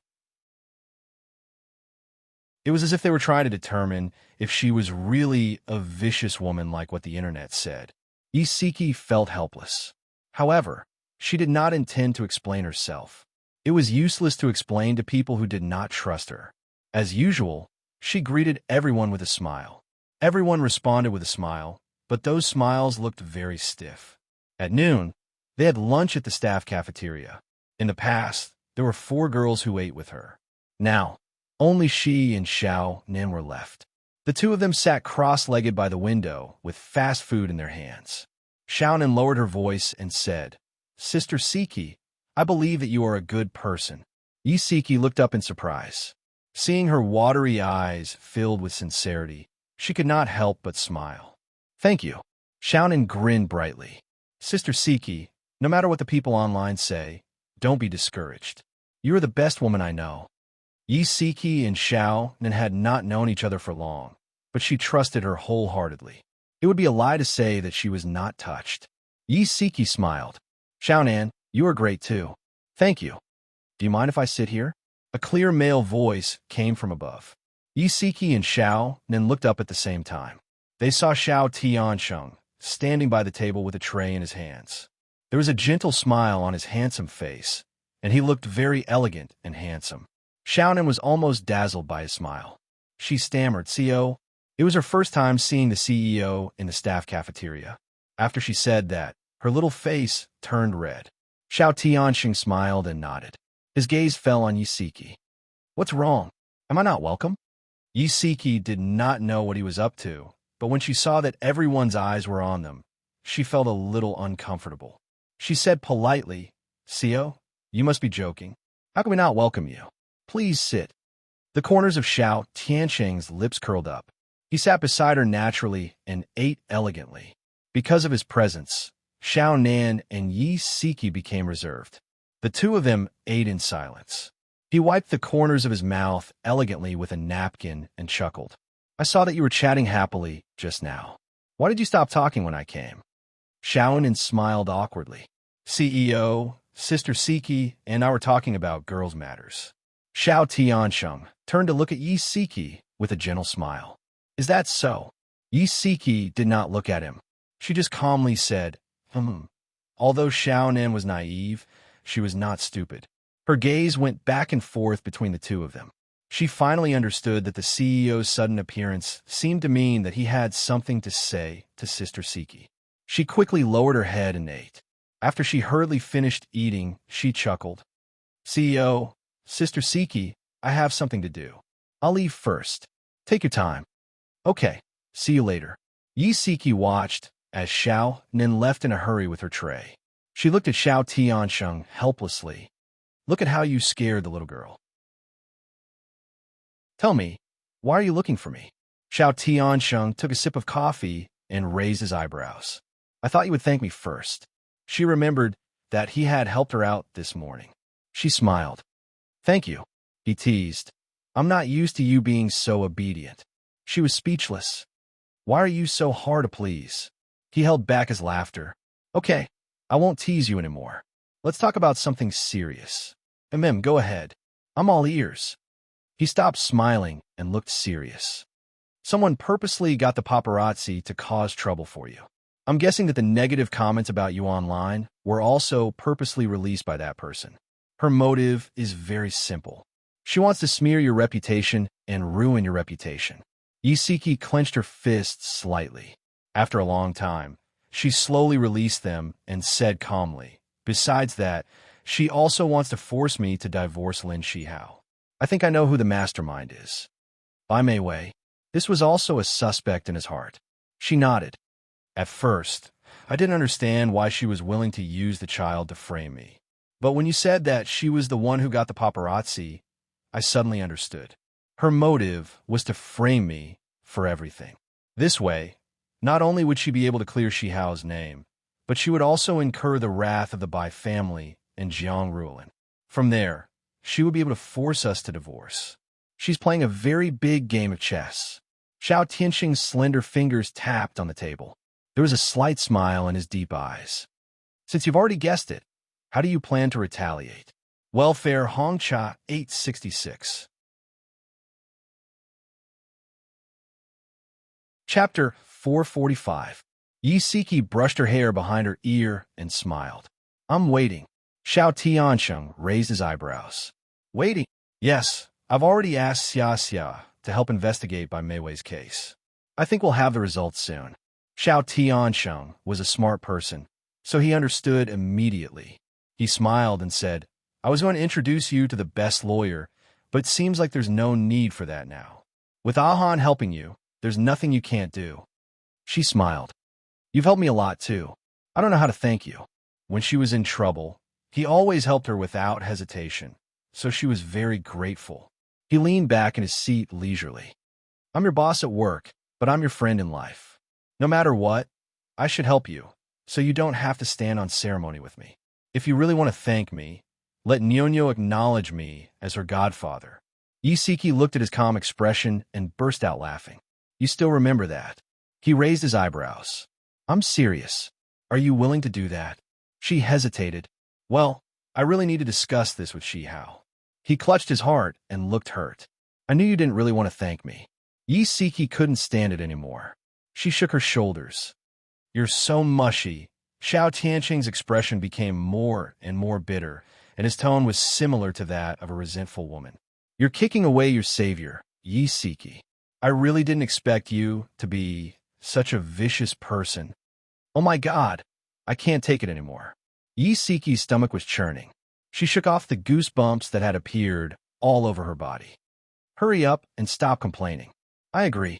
It was as if they were trying to determine if she was really a vicious woman like what the internet said. Yi Siki felt helpless. However, she did not intend to explain herself. It was useless to explain to people who did not trust her. As usual, she greeted everyone with a smile. Everyone responded with a smile, but those smiles looked very stiff. At noon, they had lunch at the staff cafeteria. In the past, there were 4 girls who ate with her. Now, only she and Xiao Nin were left. The two of them sat cross-legged by the window with fast food in their hands. Xiao Nin lowered her voice and said, Sister Siki, I believe that you are a good person. Yi Siki looked up in surprise. Seeing her watery eyes filled with sincerity, she could not help but smile. Thank you. Xiao Nin grinned brightly. Sister Siki, no matter what the people online say, don't be discouraged. You are the best woman I know. Yi Siki and Xiao Nin had not known each other for long, but she trusted her wholeheartedly. It would be a lie to say that she was not touched. Yi Siki smiled. Xiao Nin, you are great too. Thank you. Do you mind if I sit here? A clear male voice came from above. Yi Siki and Xiao Nin looked up at the same time. They saw Xiao Tiansheng standing by the table with a tray in his hands. There was a gentle smile on his handsome face, and he looked very elegant and handsome. Xiao Nin was almost dazzled by his smile. She stammered, CEO. It was her first time seeing the CEO in the staff cafeteria. After she said that, her little face turned red. Xiao Tianxing smiled and nodded. His gaze fell on Yi Siki. What's wrong? Am I not welcome? Yi Siki did not know what he was up to, but when she saw that everyone's eyes were on them, she felt a little uncomfortable. She said politely, CEO, you must be joking. How can we not welcome you? Please sit. The corners of Xiao Tianxing's lips curled up. He sat beside her naturally and ate elegantly. Because of his presence, Xiao Nan and Yi Siki became reserved. The two of them ate in silence. He wiped the corners of his mouth elegantly with a napkin and chuckled. I saw that you were chatting happily just now. Why did you stop talking when I came? Xiao Nan smiled awkwardly. CEO, Sister Siki, and I were talking about girls' matters. Xiao Tiansheng turned to look at Yi Siki with a gentle smile. Is that so? Yi Siki did not look at him. She just calmly said, Although Xiao Nan was naive, she was not stupid. Her gaze went back and forth between the two of them. She finally understood that the CEO's sudden appearance seemed to mean that he had something to say to Sister Siki. She quickly lowered her head and ate. After she hurriedly finished eating, she chuckled. CEO, Sister Siki, I have something to do. I'll leave first. Take your time. Okay, see you later. Yi Siki watched as Xiao Nin left in a hurry with her tray. She looked at Xiao Tiansheng helplessly. Look at how you scared the little girl. Tell me, why are you looking for me? Xiao Tiansheng took a sip of coffee and raised his eyebrows. I thought you would thank me first. She remembered that he had helped her out this morning. She smiled. Thank you, he teased. I'm not used to you being so obedient. She was speechless. Why are you so hard to please? He held back his laughter. Okay, I won't tease you anymore. Let's talk about something serious. Go ahead. I'm all ears. He stopped smiling and looked serious. Someone purposely got the paparazzi to cause trouble for you. I'm guessing that the negative comments about you online were also purposely released by that person. Her motive is very simple. She wants to smear your reputation and ruin your reputation. Isiki clenched her fists slightly. After a long time, she slowly released them and said calmly, "Besides that, she also wants to force me to divorce Lin Shihao. I think I know who the mastermind is." Bai Meiwei. This was also a suspect in his heart. She nodded. At first, I didn't understand why she was willing to use the child to frame me. But when you said that she was the one who got the paparazzi, I suddenly understood. Her motive was to frame me for everything. This way, not only would she be able to clear Shihao's name, but she would also incur the wrath of the Bai family and Jiang Ruolin. From there, she would be able to force us to divorce. She's playing a very big game of chess. Xiao Tianxing's slender fingers tapped on the table. There was a slight smile in his deep eyes. Since you've already guessed it, how do you plan to retaliate? Welfare Hongcha 866. Chapter 445. Yisiki brushed her hair behind her ear and smiled. I'm waiting. Xiao Tiansheng raised his eyebrows. Waiting? Yes, I've already asked Xia to help investigate Bai Meiwei's case. I think we'll have the results soon. Xiao Tiansheng was a smart person, so he understood immediately. He smiled and said, I was going to introduce you to the best lawyer, but it seems like there's no need for that now. With Ahan helping you, there's nothing you can't do. She smiled. You've helped me a lot, too. I don't know how to thank you. When she was in trouble, he always helped her without hesitation, so she was very grateful. He leaned back in his seat leisurely. I'm your boss at work, but I'm your friend in life. No matter what, I should help you, so you don't have to stand on ceremony with me. If you really want to thank me, let Nyonyo acknowledge me as her godfather. Yisiki looked at his calm expression and burst out laughing. You still remember that? He raised his eyebrows. I'm serious. Are you willing to do that? She hesitated. Well, I really need to discuss this with Shihao. He clutched his heart and looked hurt. I knew you didn't really want to thank me. Yisiki couldn't stand it anymore. She shook her shoulders. You're so mushy. Xiao Tianqing's expression became more and more bitter, and his tone was similar to that of a resentful woman. You're kicking away your savior, Yisiki. I really didn't expect you to be such a vicious person. Oh my God, I can't take it anymore. Yisiki's stomach was churning. She shook off the goosebumps that had appeared all over her body. Hurry up and stop complaining. I agree.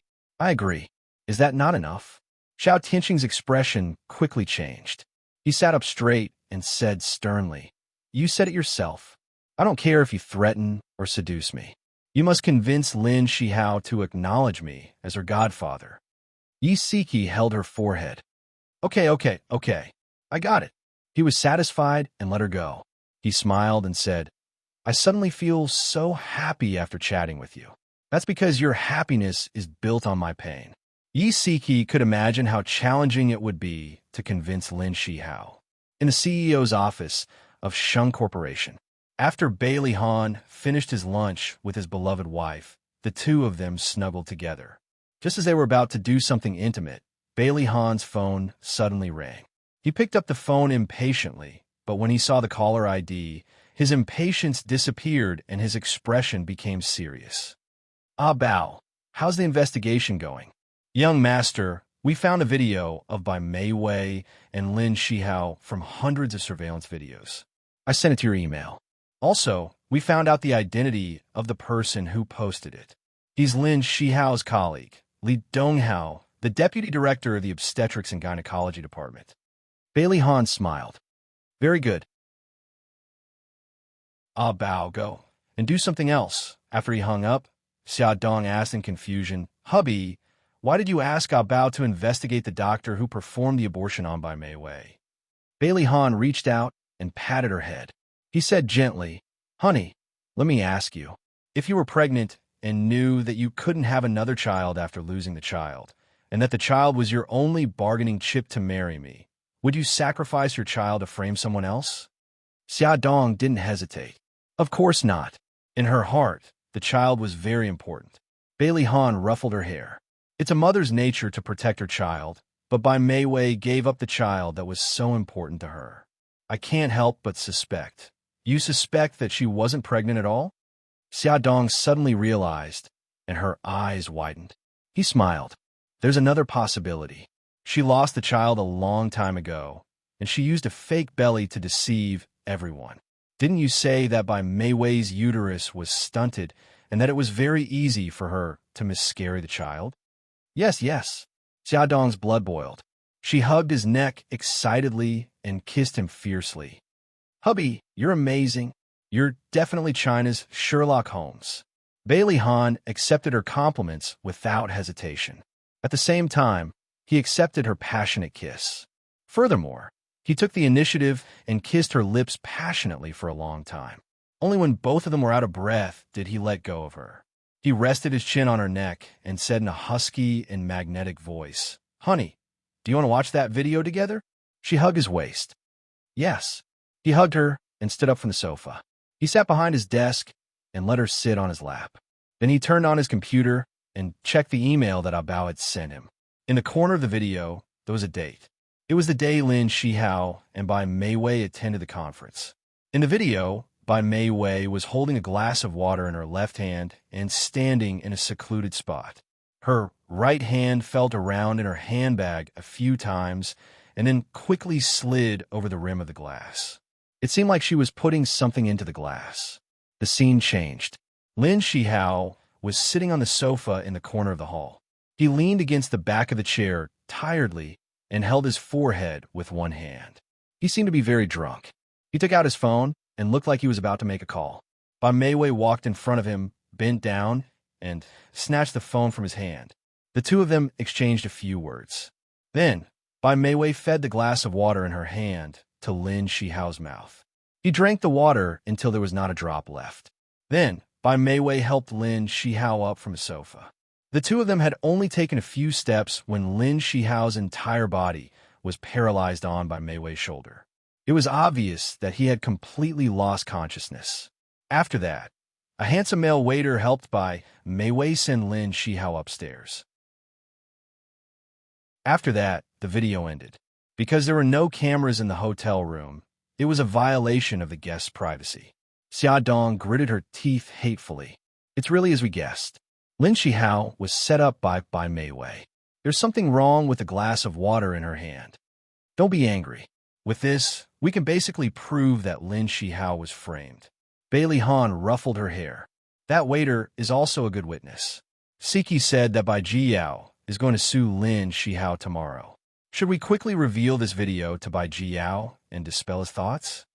Is that not enough? Xiao Tianqing's expression quickly changed. He sat up straight and said sternly, You said it yourself. I don't care if you threaten or seduce me. You must convince Lin Shihao to acknowledge me as her godfather. Yisiki held her forehead. Okay. I got it. He was satisfied and let her go. He smiled and said, I suddenly feel so happy after chatting with you. That's because your happiness is built on my pain. Yisiki could imagine how challenging it would be to convince Lin Shihao. In the CEO's office of Sheng Corporation, after Bailey Han finished his lunch with his beloved wife, the two of them snuggled together. Just as they were about to do something intimate, Bailey Han's phone suddenly rang. He picked up the phone impatiently, but when he saw the caller ID, his impatience disappeared and his expression became serious. Ah Bao, how's the investigation going? Young master, we found a video of Bai Meiwei and Lin Shihao from hundreds of surveillance videos. I sent it to your email. Also, we found out the identity of the person who posted it. He's Lin Shihao's colleague, Li Donghao, the deputy director of the obstetrics and gynecology department. Bailey Han smiled. Very good. Ah Bao, go and do something else. After he hung up, Xia Dong asked in confusion, Hubby, why did you ask Ah Bao to investigate the doctor who performed the abortion on Bai Meiwei? Bailey Han reached out and patted her head. He said gently, Honey, let me ask you, if you were pregnant and knew that you couldn't have another child after losing the child, and that the child was your only bargaining chip to marry me, would you sacrifice your child to frame someone else? Xia Dong didn't hesitate. Of course not. In her heart, the child was very important. Bailey Han ruffled her hair. It's a mother's nature to protect her child, but Bai Mei Wei gave up the child that was so important to her. I can't help but suspect. You suspect that she wasn't pregnant at all? Xia Dong suddenly realized, and her eyes widened. He smiled. There's another possibility. She lost the child a long time ago, and she used a fake belly to deceive everyone. Didn't you say that Bai Mei Wei's uterus was stunted and that it was very easy for her to miscarry the child? Yes, yes. Xia Dong's blood boiled. She hugged his neck excitedly and kissed him fiercely. Hubby, you're amazing. You're definitely China's Sherlock Holmes. Bailey Han accepted her compliments without hesitation. At the same time, he accepted her passionate kiss. Furthermore, he took the initiative and kissed her lips passionately for a long time. Only when both of them were out of breath did he let go of her. He rested his chin on her neck and said in a husky and magnetic voice, "Honey, do you want to watch that video together?" She hugged his waist. Yes. He hugged her and stood up from the sofa. He sat behind his desk and let her sit on his lap. Then he turned on his computer and checked the email that Bao had sent him. In the corner of the video, there was a date. It was the day Lin Shihao and Bai Mei Wei attended the conference. In the video, Bai Mei Wei was holding a glass of water in her left hand and standing in a secluded spot. Her right hand felt around in her handbag a few times and then quickly slid over the rim of the glass. It seemed like she was putting something into the glass. The scene changed. Lin Shihao was sitting on the sofa in the corner of the hall. He leaned against the back of the chair tiredly and held his forehead with one hand. He seemed to be very drunk. He took out his phone and looked like he was about to make a call. Bai Mei Wei walked in front of him, bent down, and snatched the phone from his hand. The two of them exchanged a few words. Then, Bai Mei Wei fed the glass of water in her hand to Lin Shihao's mouth. He drank the water until there was not a drop left. Then, Bai Mei Wei helped Lin Shihao up from a sofa. The two of them had only taken a few steps when Lin Shihao's entire body was paralyzed on Bai Mei Wei's shoulder. It was obvious that he had completely lost consciousness. After that, a handsome male waiter helped Bai Mei Wei send Lin Shihao upstairs. After that, the video ended. Because there were no cameras in the hotel room, it was a violation of the guest's privacy. Xia Dong gritted her teeth hatefully. It's really as we guessed. Lin Shihao was set up by Bai Mei Wei. There's something wrong with the glass of water in her hand. Don't be angry. With this, we can basically prove that Lin Shihao was framed. Bailey Han ruffled her hair. That waiter is also a good witness. Siki said that Bai Jiyao is going to sue Lin Shihao tomorrow. Should we quickly reveal this video to Bai Jiyao and dispel his thoughts?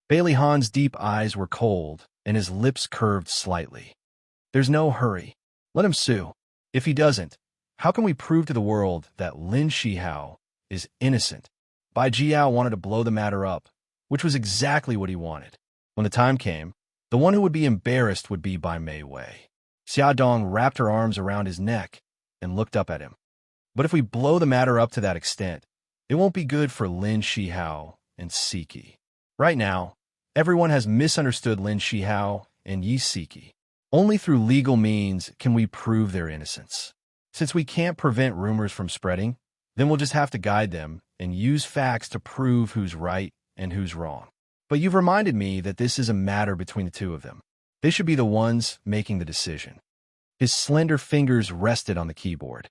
Bailey Han's deep eyes were cold and his lips curved slightly. There's no hurry. Let him sue. If he doesn't, how can we prove to the world that Lin Shihao is innocent? Bai Jiyao wanted to blow the matter up, which was exactly what he wanted. When the time came, the one who would be embarrassed would be Bai Mei Wei. Xia Dong wrapped her arms around his neck and looked up at him. But if we blow the matter up to that extent, it won't be good for Lin Shihao and Siki. Right now, everyone has misunderstood Lin Shihao and Yi Siki. Only through legal means can we prove their innocence. Since we can't prevent rumors from spreading, then we'll just have to guide them and use facts to prove who's right and who's wrong. But you've reminded me that this is a matter between the two of them. They should be the ones making the decision. His slender fingers rested on the keyboard.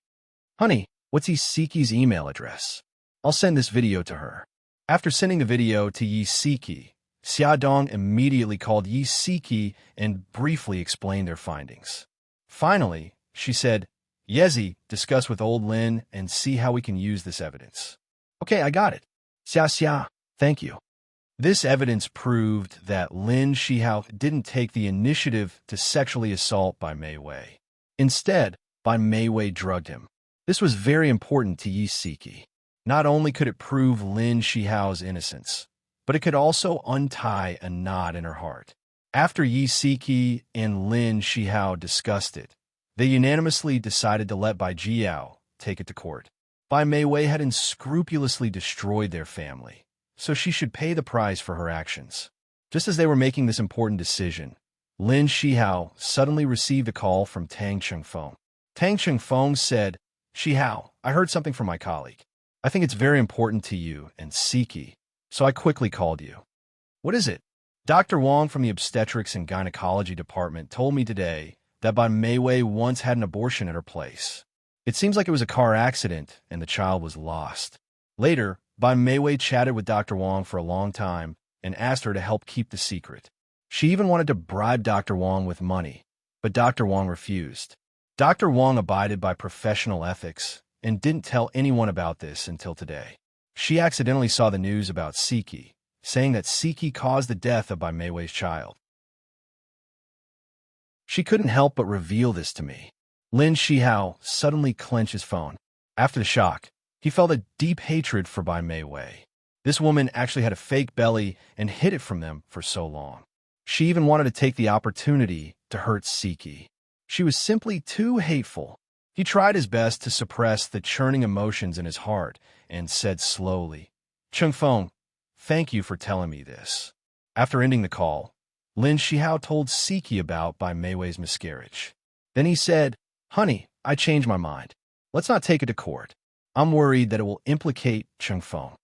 Honey, what's Yi Siki's email address? I'll send this video to her. After sending the video to Yi Siki, Xia Dong immediately called Yi Siki and briefly explained their findings. Finally, she said, Yezi, discuss with old Lin and see how we can use this evidence. Okay, I got it. Xia, thank you. This evidence proved that Lin Shihao didn't take the initiative to sexually assault Bai Mei Wei. Instead, Bai Mei Wei drugged him. This was very important to Yi Siki. Not only could it prove Lin Shihao's innocence, but it could also untie a knot in her heart. After Yi Siki and Lin Shihao discussed it, they unanimously decided to let Bai Jiyao take it to court. Bai Mei Wei had unscrupulously destroyed their family, so she should pay the price for her actions. Just as they were making this important decision, Lin Shihao suddenly received a call from Tang Chengfeng. Tang Chengfeng said, "Shihao, I heard something from my colleague. I think it's very important to you and Siki, so I quickly called you." "What is it?" "Dr. Wang from the obstetrics and gynecology department told me today that Bai Meiwei once had an abortion at her place. It seems like it was a car accident and the child was lost." Later, Bai Meiwei chatted with Dr. Wang for a long time and asked her to help keep the secret. She even wanted to bribe Dr. Wang with money, but Dr. Wang refused. Dr. Wang abided by professional ethics and didn't tell anyone about this until today. She accidentally saw the news about Siki, saying that Siki caused the death of Bai Meiwei's child. She couldn't help but reveal this to me. Lin Shihao suddenly clenched his phone. After the shock, he felt a deep hatred for Bai Meiwei. This woman actually had a fake belly and hid it from them for so long. She even wanted to take the opportunity to hurt Siki. She was simply too hateful. He tried his best to suppress the churning emotions in his heart and said slowly, "Chengfeng, thank you for telling me this." After ending the call, Lin Shihao told Siki about Bai Meiwei's miscarriage. Then he said, "Honey, I changed my mind. Let's not take it to court. I'm worried that it will implicate Chengfeng."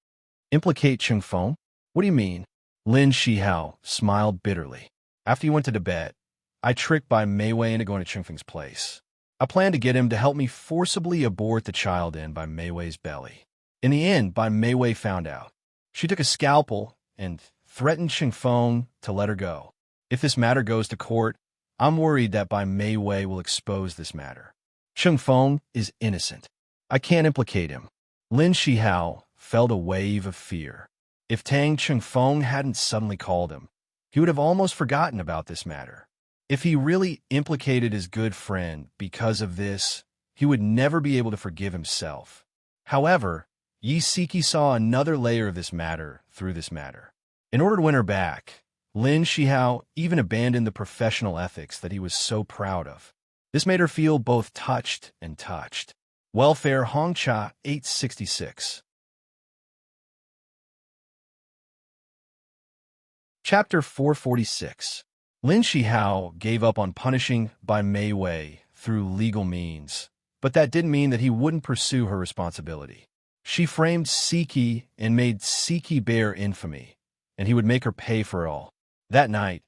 "Implicate Chengfeng? What do you mean?" Lin Shihao smiled bitterly. "After you went to Tibet, I tricked Bai Meiwei into going to Chengfeng's place. I planned to get him to help me forcibly abort the child in Bai Meiwei's belly. In the end, Bai Meiwei found out. She took a scalpel and threatened Chengfeng to let her go. If this matter goes to court, I'm worried that Bai Meiwei will expose this matter. Chengfeng is innocent. I can't implicate him." Lin Shihao felt a wave of fear. If Tang Chengfeng hadn't suddenly called him, he would have almost forgotten about this matter. If he really implicated his good friend because of this, he would never be able to forgive himself. However, Yi Siki saw another layer of this matter through this matter. In order to win her back, Lin Shihao even abandoned the professional ethics that he was so proud of. This made her feel both touched and touched. Welfare Hongcha 866. Chapter 446. Lin Shihao gave up on punishing Bai Meiwei through legal means, but that didn't mean that he wouldn't pursue her responsibility. She framed Siki and made Siki bear infamy, and he would make her pay for it all. That night,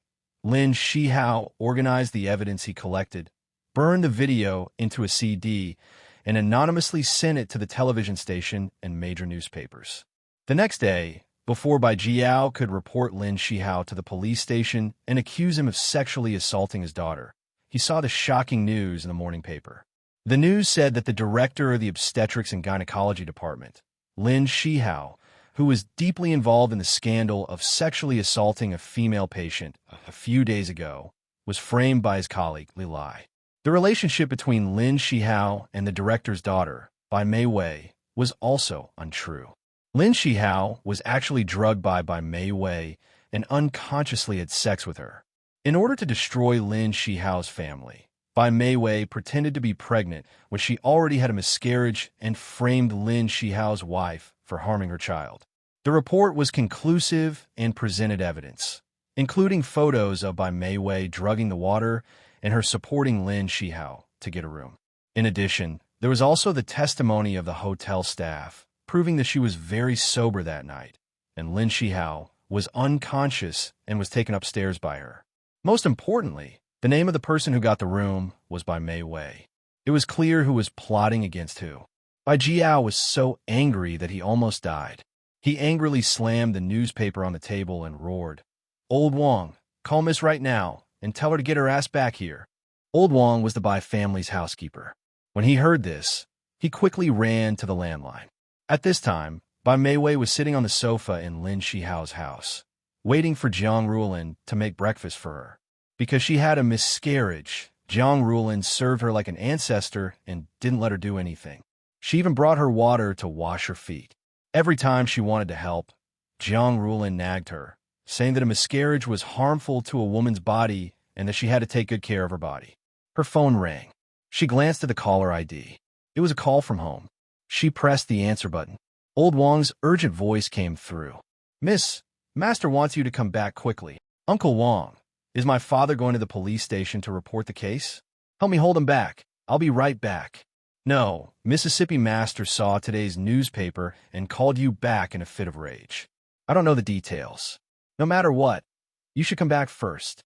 Lin Shihao organized the evidence he collected, burned the video into a CD, and anonymously sent it to the television station and major newspapers. The next day, before Bai Jiao could report Lin Shihao to the police station and accuse him of sexually assaulting his daughter, he saw the shocking news in the morning paper. The news said that the director of the obstetrics and gynecology department, Lin Shihao, who was deeply involved in the scandal of sexually assaulting a female patient a few days ago, was framed by his colleague, Li Lai. The relationship between Lin Shihao and the director's daughter, Bai Meiwei, was also untrue. Lin Shihao was actually drugged by Bai Meiwei and unconsciously had sex with her. In order to destroy Lin Shihao's family, Bai Meiwei pretended to be pregnant when she already had a miscarriage and framed Lin Shihao's wife for harming her child. The report was conclusive and presented evidence, including photos of Bai Meiwei drugging the water and her supporting Lin Shihao to get a room. In addition, there was also the testimony of the hotel staff, proving that she was very sober that night, and Lin Shihao was unconscious and was taken upstairs by her. Most importantly, the name of the person who got the room was Bai Meiwei. It was clear who was plotting against who. Bai Jiao was so angry that he almost died. He angrily slammed the newspaper on the table and roared, "Old Wang, call Miss right now and tell her to get her ass back here." Old Wang was the Bai family's housekeeper. When he heard this, he quickly ran to the landline. At this time, Bai Meiwei was sitting on the sofa in Lin Shihao's house, waiting for Jiang Ruolin to make breakfast for her. Because she had a miscarriage, Jiang Ruolin served her like an ancestor and didn't let her do anything. She even brought her water to wash her feet. Every time she wanted to help, Jiang Ruolin nagged her, saying that a miscarriage was harmful to a woman's body and that she had to take good care of her body. Her phone rang. She glanced at the caller ID. It was a call from home. She pressed the answer button. Old Wang's urgent voice came through. "Miss, Master wants you to come back quickly." Uncle Wong, is my father going to the police station to report the case? Help me hold him back. I'll be right back. No, Mississippi Master saw today's newspaper and called you back in a fit of rage. I don't know the details. No matter what, you should come back first.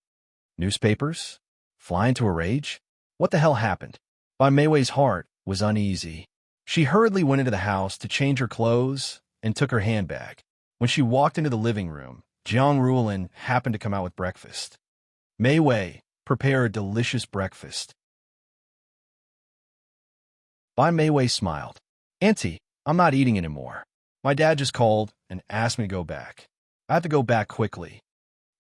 Newspapers? Fly into a rage? What the hell happened? Bai Meiwei's heart was uneasy. She hurriedly went into the house to change her clothes and took her handbag. When she walked into the living room, Jiang Ruolin happened to come out with breakfast. Meiwei, prepare a delicious breakfast. Bai Meiwei smiled. Auntie, I'm not eating anymore. My dad just called and asked me to go back. I have to go back quickly.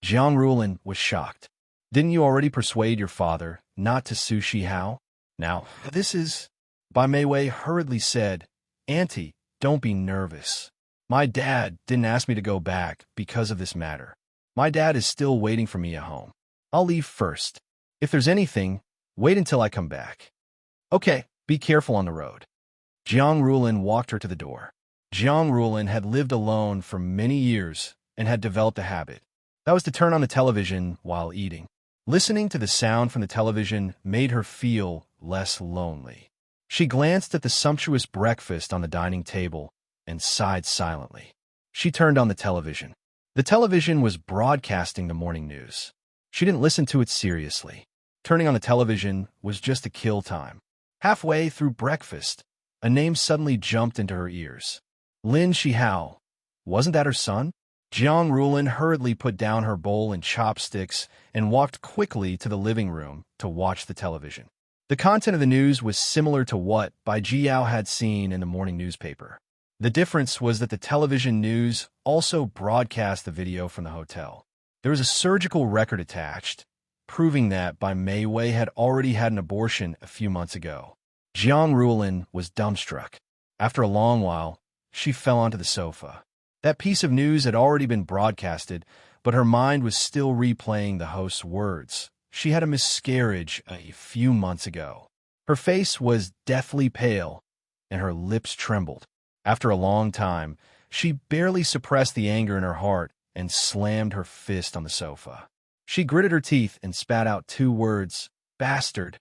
Jiang Ruolin was shocked. Didn't you already persuade your father not to sue Shi Hao? Now, this is... Bai Meiwei hurriedly said, Auntie, don't be nervous. My dad didn't ask me to go back because of this matter. My dad is still waiting for me at home. I'll leave first. If there's anything, wait until I come back. Okay, be careful on the road. Jiang Ruolin walked her to the door. Jiang Ruolin had lived alone for many years and had developed a habit. That was to turn on the television while eating. Listening to the sound from the television made her feel less lonely. She glanced at the sumptuous breakfast on the dining table and sighed silently. She turned on the television. The television was broadcasting the morning news. She didn't listen to it seriously. Turning on the television was just to kill time. Halfway through breakfast, a name suddenly jumped into her ears. Lin Shihao. Wasn't that her son? Jiang Ruolin hurriedly put down her bowl and chopsticks and walked quickly to the living room to watch the television. The content of the news was similar to what Bai Jiao had seen in the morning newspaper. The difference was that the television news also broadcast the video from the hotel. There was a surgical record attached, proving that Bai Meiwei had already had an abortion a few months ago. Jiang Ruolin was dumbstruck. After a long while, she fell onto the sofa. That piece of news had already been broadcasted, but her mind was still replaying the host's words. She had a miscarriage a few months ago. Her face was deathly pale, and her lips trembled. After a long time, she barely suppressed the anger in her heart and slammed her fist on the sofa. She gritted her teeth and spat out 2 words, bastard.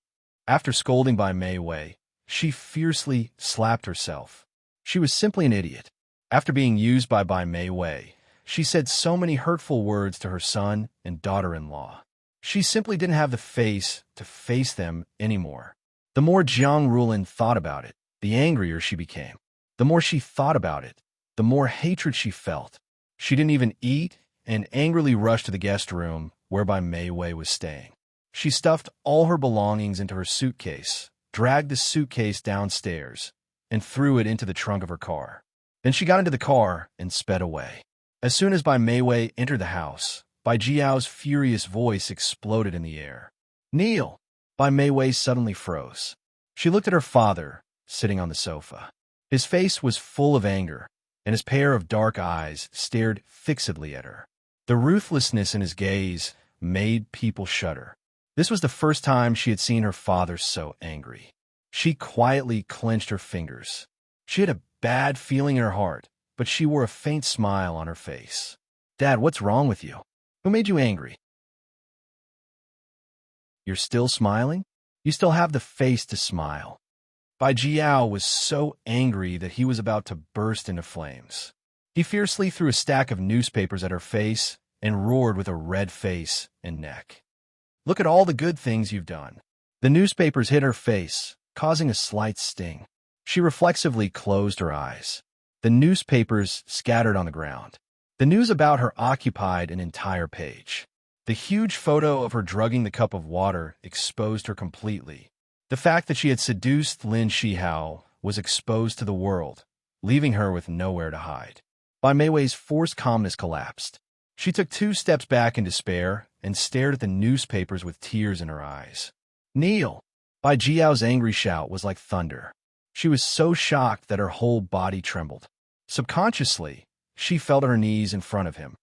After scolding Bai Meiwei, she fiercely slapped herself. She was simply an idiot. After being used by Bai Meiwei, she said so many hurtful words to her son and daughter-in-law. She simply didn't have the face to face them anymore. The more Jiang Ruolin thought about it, the angrier she became. The more she thought about it, the more hatred she felt. She didn't even eat and angrily rushed to the guest room where Bai Meiwei was staying. She stuffed all her belongings into her suitcase, dragged the suitcase downstairs, and threw it into the trunk of her car. Then she got into the car and sped away. As soon as Bai Meiwei entered the house, Bai Jiao's furious voice exploded in the air. Kneel! Bai Meiwei suddenly froze. She looked at her father, sitting on the sofa. His face was full of anger, and his pair of dark eyes stared fixedly at her. The ruthlessness in his gaze made people shudder. This was the first time she had seen her father so angry. She quietly clenched her fingers. She had a bad feeling in her heart, but she wore a faint smile on her face. Dad, what's wrong with you? Who made you angry? You're still smiling? You still have the face to smile. Bai Jiao was so angry that he was about to burst into flames. He fiercely threw a stack of newspapers at her face and roared with a red face and neck. Look at all the good things you've done. The newspapers hit her face, causing a slight sting. She reflexively closed her eyes. The newspapers scattered on the ground. The news about her occupied an entire page. The huge photo of her drugging the cup of water exposed her completely. The fact that she had seduced Lin Shihao was exposed to the world, leaving her with nowhere to hide. Bai Meiwei's forced calmness collapsed. She took 2 steps back in despair and stared at the newspapers with tears in her eyes. Kneel! Bai Jiao's angry shout was like thunder. She was so shocked that her whole body trembled. Subconsciously, she fell to her knees in front of him.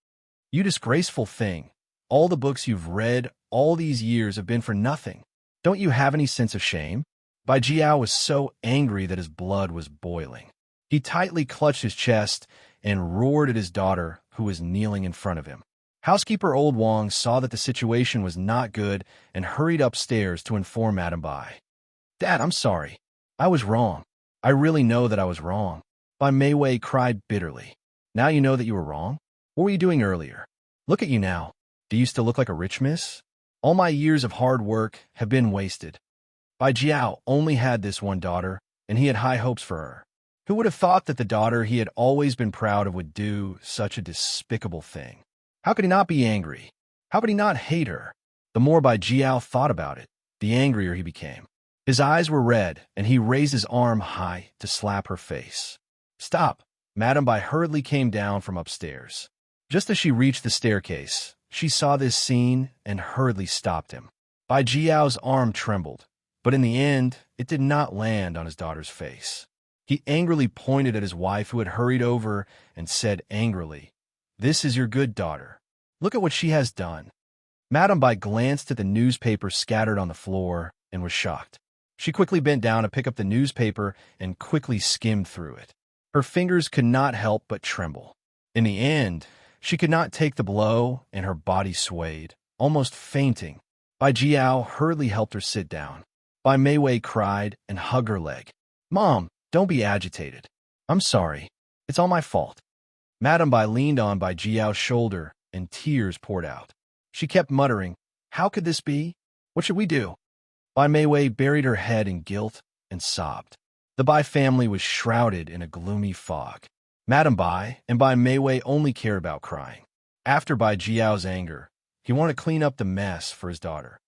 You disgraceful thing. All the books you've read all these years have been for nothing. Don't you have any sense of shame? Bai Jiao was so angry that his blood was boiling. He tightly clutched his chest and roared at his daughter, who was kneeling in front of him. Housekeeper Old Wong saw that the situation was not good and hurried upstairs to inform Madam Bai. Dad, I'm sorry. I was wrong. I really know that I was wrong. Bai Mei cried bitterly. Now you know that you were wrong? What were you doing earlier? Look at you now. Do you still look like a rich miss? All my years of hard work have been wasted. Bai Jiao only had this one daughter, and he had high hopes for her. Who would have thought that the daughter he had always been proud of would do such a despicable thing? How could he not be angry? How could he not hate her? The more Bai Jiao thought about it, the angrier he became. His eyes were red, and he raised his arm high to slap her face. Stop! Madam Bai hurriedly came down from upstairs. Just as she reached the staircase, she saw this scene and hurriedly stopped him. Bai Jiao's arm trembled, but in the end, it did not land on his daughter's face. He angrily pointed at his wife, who had hurried over, and said angrily, "This is your good daughter. Look at what she has done." Madam Bai glanced at the newspaper scattered on the floor and was shocked. She quickly bent down to pick up the newspaper and quickly skimmed through it. Her fingers could not help but tremble. In the end, she could not take the blow, and her body swayed, almost fainting. Bai Jiao hurriedly helped her sit down. Bai Mei cried and hugged her leg. "Mom, don't be agitated. I'm sorry. It's all my fault." Madam Bai leaned on Bai Jiao's shoulder, and tears poured out. She kept muttering, "How could this be? What should we do?" Bai Mei buried her head in guilt and sobbed. The Bai family was shrouded in a gloomy fog. Madam Bai and Bai Mei only cared about crying. After Bai Jiao's anger, he wanted to clean up the mess for his daughter.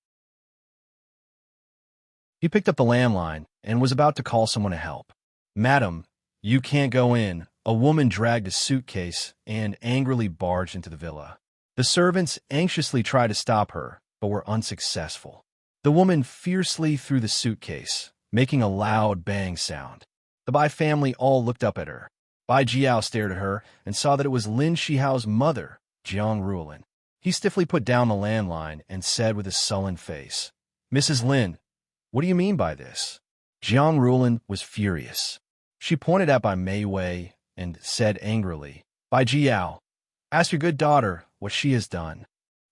He picked up the landline and was about to call someone to help. "Madam, you can't go in." A woman dragged a suitcase and angrily barged into the villa. The servants anxiously tried to stop her, but were unsuccessful. The woman fiercely threw the suitcase, making a loud bang sound. The Bai family all looked up at her. Bai Jiao stared at her and saw that it was Lin Shihao's mother, Jiang Rulin. He stiffly put down the landline and said with a sullen face, "Mrs. Lin, what do you mean by this?" Jiang Rulin was furious. She pointed at Bai Mei and said angrily, "Bai Jiao, ask your good daughter what she has done."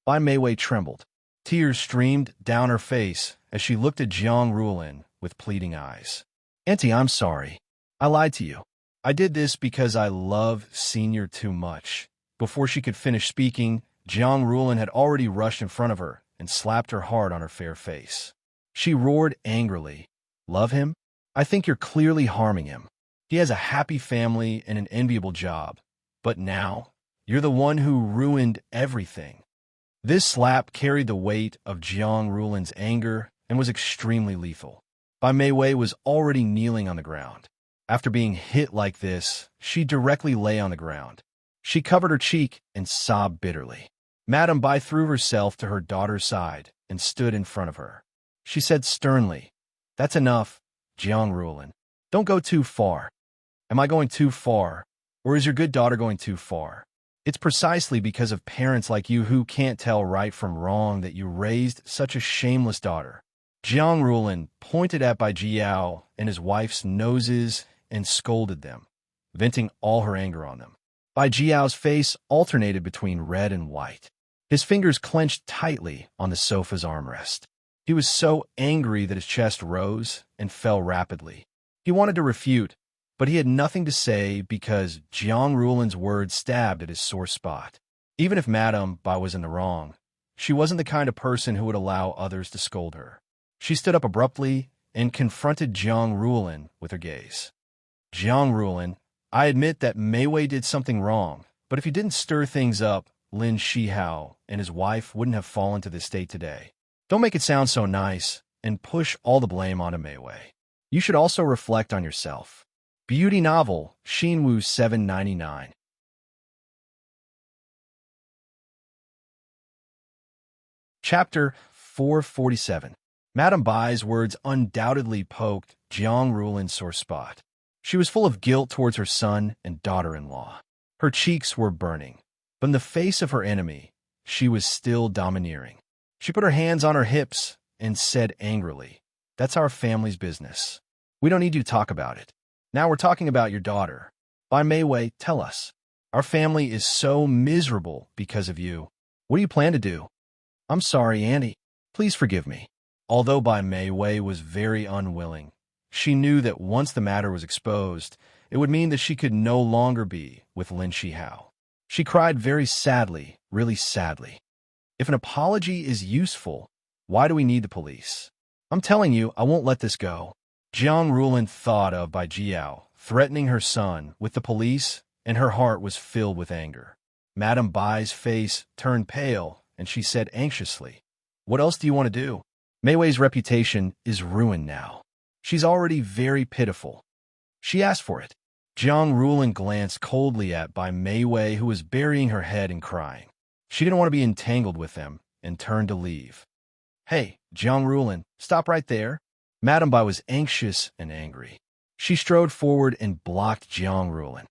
Bai Mei trembled. Tears streamed down her face as she looked at Jiang Rulin with pleading eyes. "Auntie, I'm sorry. I lied to you. I did this because I love Senior too much." Before she could finish speaking, Jiang Rulin had already rushed in front of her and slapped her hard on her fair face. She roared angrily, "Love him? I think you're clearly harming him. He has a happy family and an enviable job. But now, you're the one who ruined everything." This slap carried the weight of Jiang Rulin's anger and was extremely lethal. Bai Mei was already kneeling on the ground. After being hit like this, she directly lay on the ground. She covered her cheek and sobbed bitterly. Madam Bai threw herself to her daughter's side and stood in front of her. She said sternly, "That's enough, Jiang Rulin. Don't go too far." "Am I going too far, or is your good daughter going too far? It's precisely because of parents like you who can't tell right from wrong that you raised such a shameless daughter." Jiang Rulin pointed at Bai Jiao and his wife's noses and scolded them, venting all her anger on them. Bai Jiao's face alternated between red and white. His fingers clenched tightly on the sofa's armrest. He was so angry that his chest rose and fell rapidly. He wanted to refute, but he had nothing to say because Jiang Rulin's words stabbed at his sore spot. Even if Madame Bai was in the wrong, she wasn't the kind of person who would allow others to scold her. She stood up abruptly and confronted Jiang Rulin with her gaze. "Jiang Rulin, I admit that Mei did something wrong, but if he didn't stir things up, Lin Shihao and his wife wouldn't have fallen to this state today. Don't make it sound so nice and push all the blame onto Mei. You should also reflect on yourself." Beauty novel, Xinwu 799. Chapter 447. Madame Bai's words undoubtedly poked Jiang Rulin's sore spot. She was full of guilt towards her son and daughter-in-law. Her cheeks were burning, but in the face of her enemy, she was still domineering. She put her hands on her hips and said angrily, "That's our family's business. We don't need you to talk about it. Now we're talking about your daughter. Bai Mei, tell us. Our family is so miserable because of you. What do you plan to do? I'm sorry, Annie. Please forgive me. Although Bai Mei Wei was very unwilling, she knew that once the matter was exposed, it would mean that she could no longer be with Lin Shihao. She cried very sadly, really sadly. If an apology is useful, why do we need the police? I'm telling you, I won't let this go. Jiang Rulin thought of Bai Jiao threatening her son with the police, and her heart was filled with anger. Madame Bai's face turned pale, and she said anxiously, "What else do you want to do? Mei Wei's reputation is ruined now. She's already very pitiful. She asked for it." Jiang Rulin glanced coldly at Bai Mei Wei, who was burying her head and crying. She didn't want to be entangled with them, and turned to leave. "Hey, Jiang Rulin, stop right there." Madame Bai was anxious and angry. She strode forward and blocked Jiang Rulin.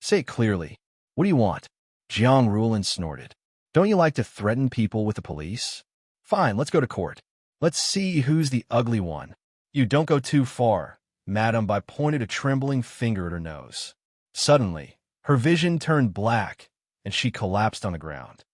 "Say it clearly. What do you want?" Jiang Rulin snorted. "Don't you like to threaten people with the police? Fine, let's go to court. Let's see who's the ugly one." "You don't go too far." Madame Bai pointed a trembling finger at her nose. Suddenly, her vision turned black, and she collapsed on the ground.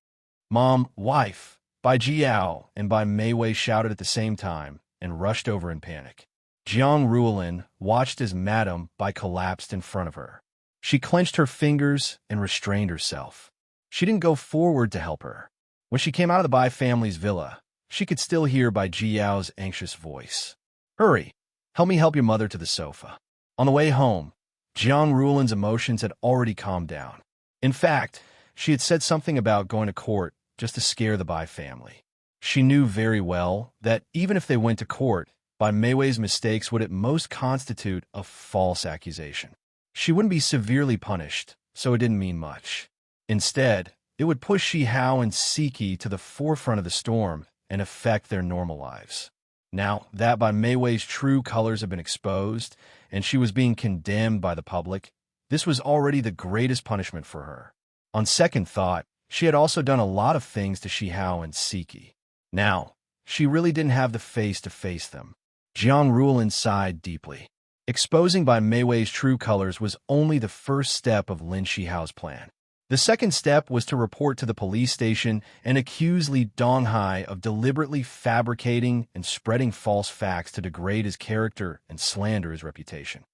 "Mom, wife!" Bai Jiao and Bai Mei Wei shouted at the same time and rushed over in panic. Jiang Rulin watched as Madame Bai collapsed in front of her. She clenched her fingers and restrained herself. She didn't go forward to help her. When she came out of the Bai family's villa, she could still hear Bai Jiao's anxious voice. "Hurry, help me help your mother to the sofa." On the way home, Jiang Rulin's emotions had already calmed down. In fact, she had said something about going to court just to scare the Bai family. She knew very well that even if they went to court, Bai Mei Wei's mistakes would at most constitute a false accusation. She wouldn't be severely punished, so it didn't mean much. Instead, it would push Shi Hao and Siki to the forefront of the storm and affect their normal lives. Now that Bai Mei Wei's true colors had been exposed and she was being condemned by the public, this was already the greatest punishment for her. On second thought, she had also done a lot of things to Shi Hao and Siki. Now, she really didn't have the face to face them. Jiang Rulin sighed deeply. Exposing Bai Mei Wei's true colors was only the first step of Lin Shihao's plan. The second step was to report to the police station and accuse Li Donghai of deliberately fabricating and spreading false facts to degrade his character and slander his reputation.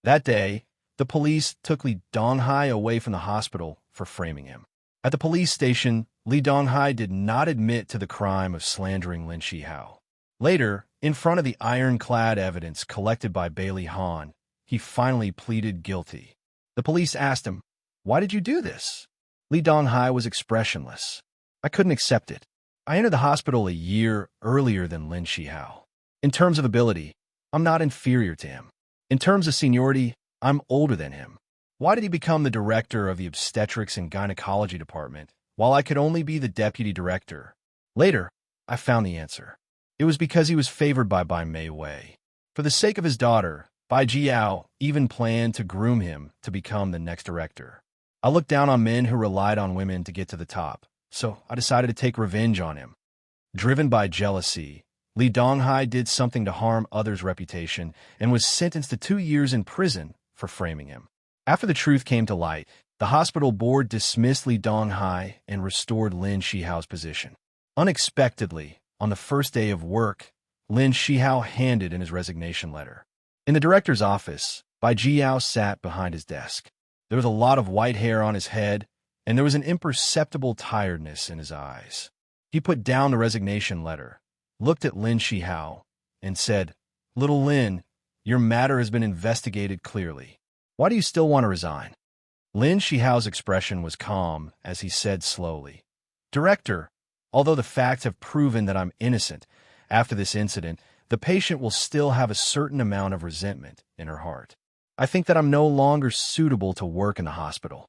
That day, the police took Li Donghai away from the hospital for framing him. At the police station, Li Donghai did not admit to the crime of slandering Lin Shihao. Later, in front of the ironclad evidence collected by Bailey Han, he finally pleaded guilty. The police asked him, "Why did you do this?" Li Donghai was expressionless. "I couldn't accept it. I entered the hospital a year earlier than Lin Shihao. In terms of ability, I'm not inferior to him. In terms of seniority, I'm older than him. Why did he become the director of the obstetrics and gynecology department, while I could only be the deputy director?" Later, I found the answer. It was because he was favored by Bai Mei Wei. For the sake of his daughter, Bai Jiao even planned to groom him to become the next director. I looked down on men who relied on women to get to the top, so I decided to take revenge on him. Driven by jealousy, Li Donghai did something to harm others' reputation and was sentenced to 2 years in prison for framing him. After the truth came to light, the hospital board dismissed Li Donghai and restored Lin Shihao's position. Unexpectedly, on the first day of work, Lin Shihao handed in his resignation letter. In the director's office, Bai Jiao sat behind his desk. There was a lot of white hair on his head, and there was an imperceptible tiredness in his eyes. He put down the resignation letter, looked at Lin Shihao, and said, "Little Lin, your matter has been investigated clearly. Why do you still want to resign?" Lin Shihao's expression was calm as he said slowly, "Director, although the facts have proven that I'm innocent, after this incident, the patient will still have a certain amount of resentment in her heart. I think that I'm no longer suitable to work in the hospital.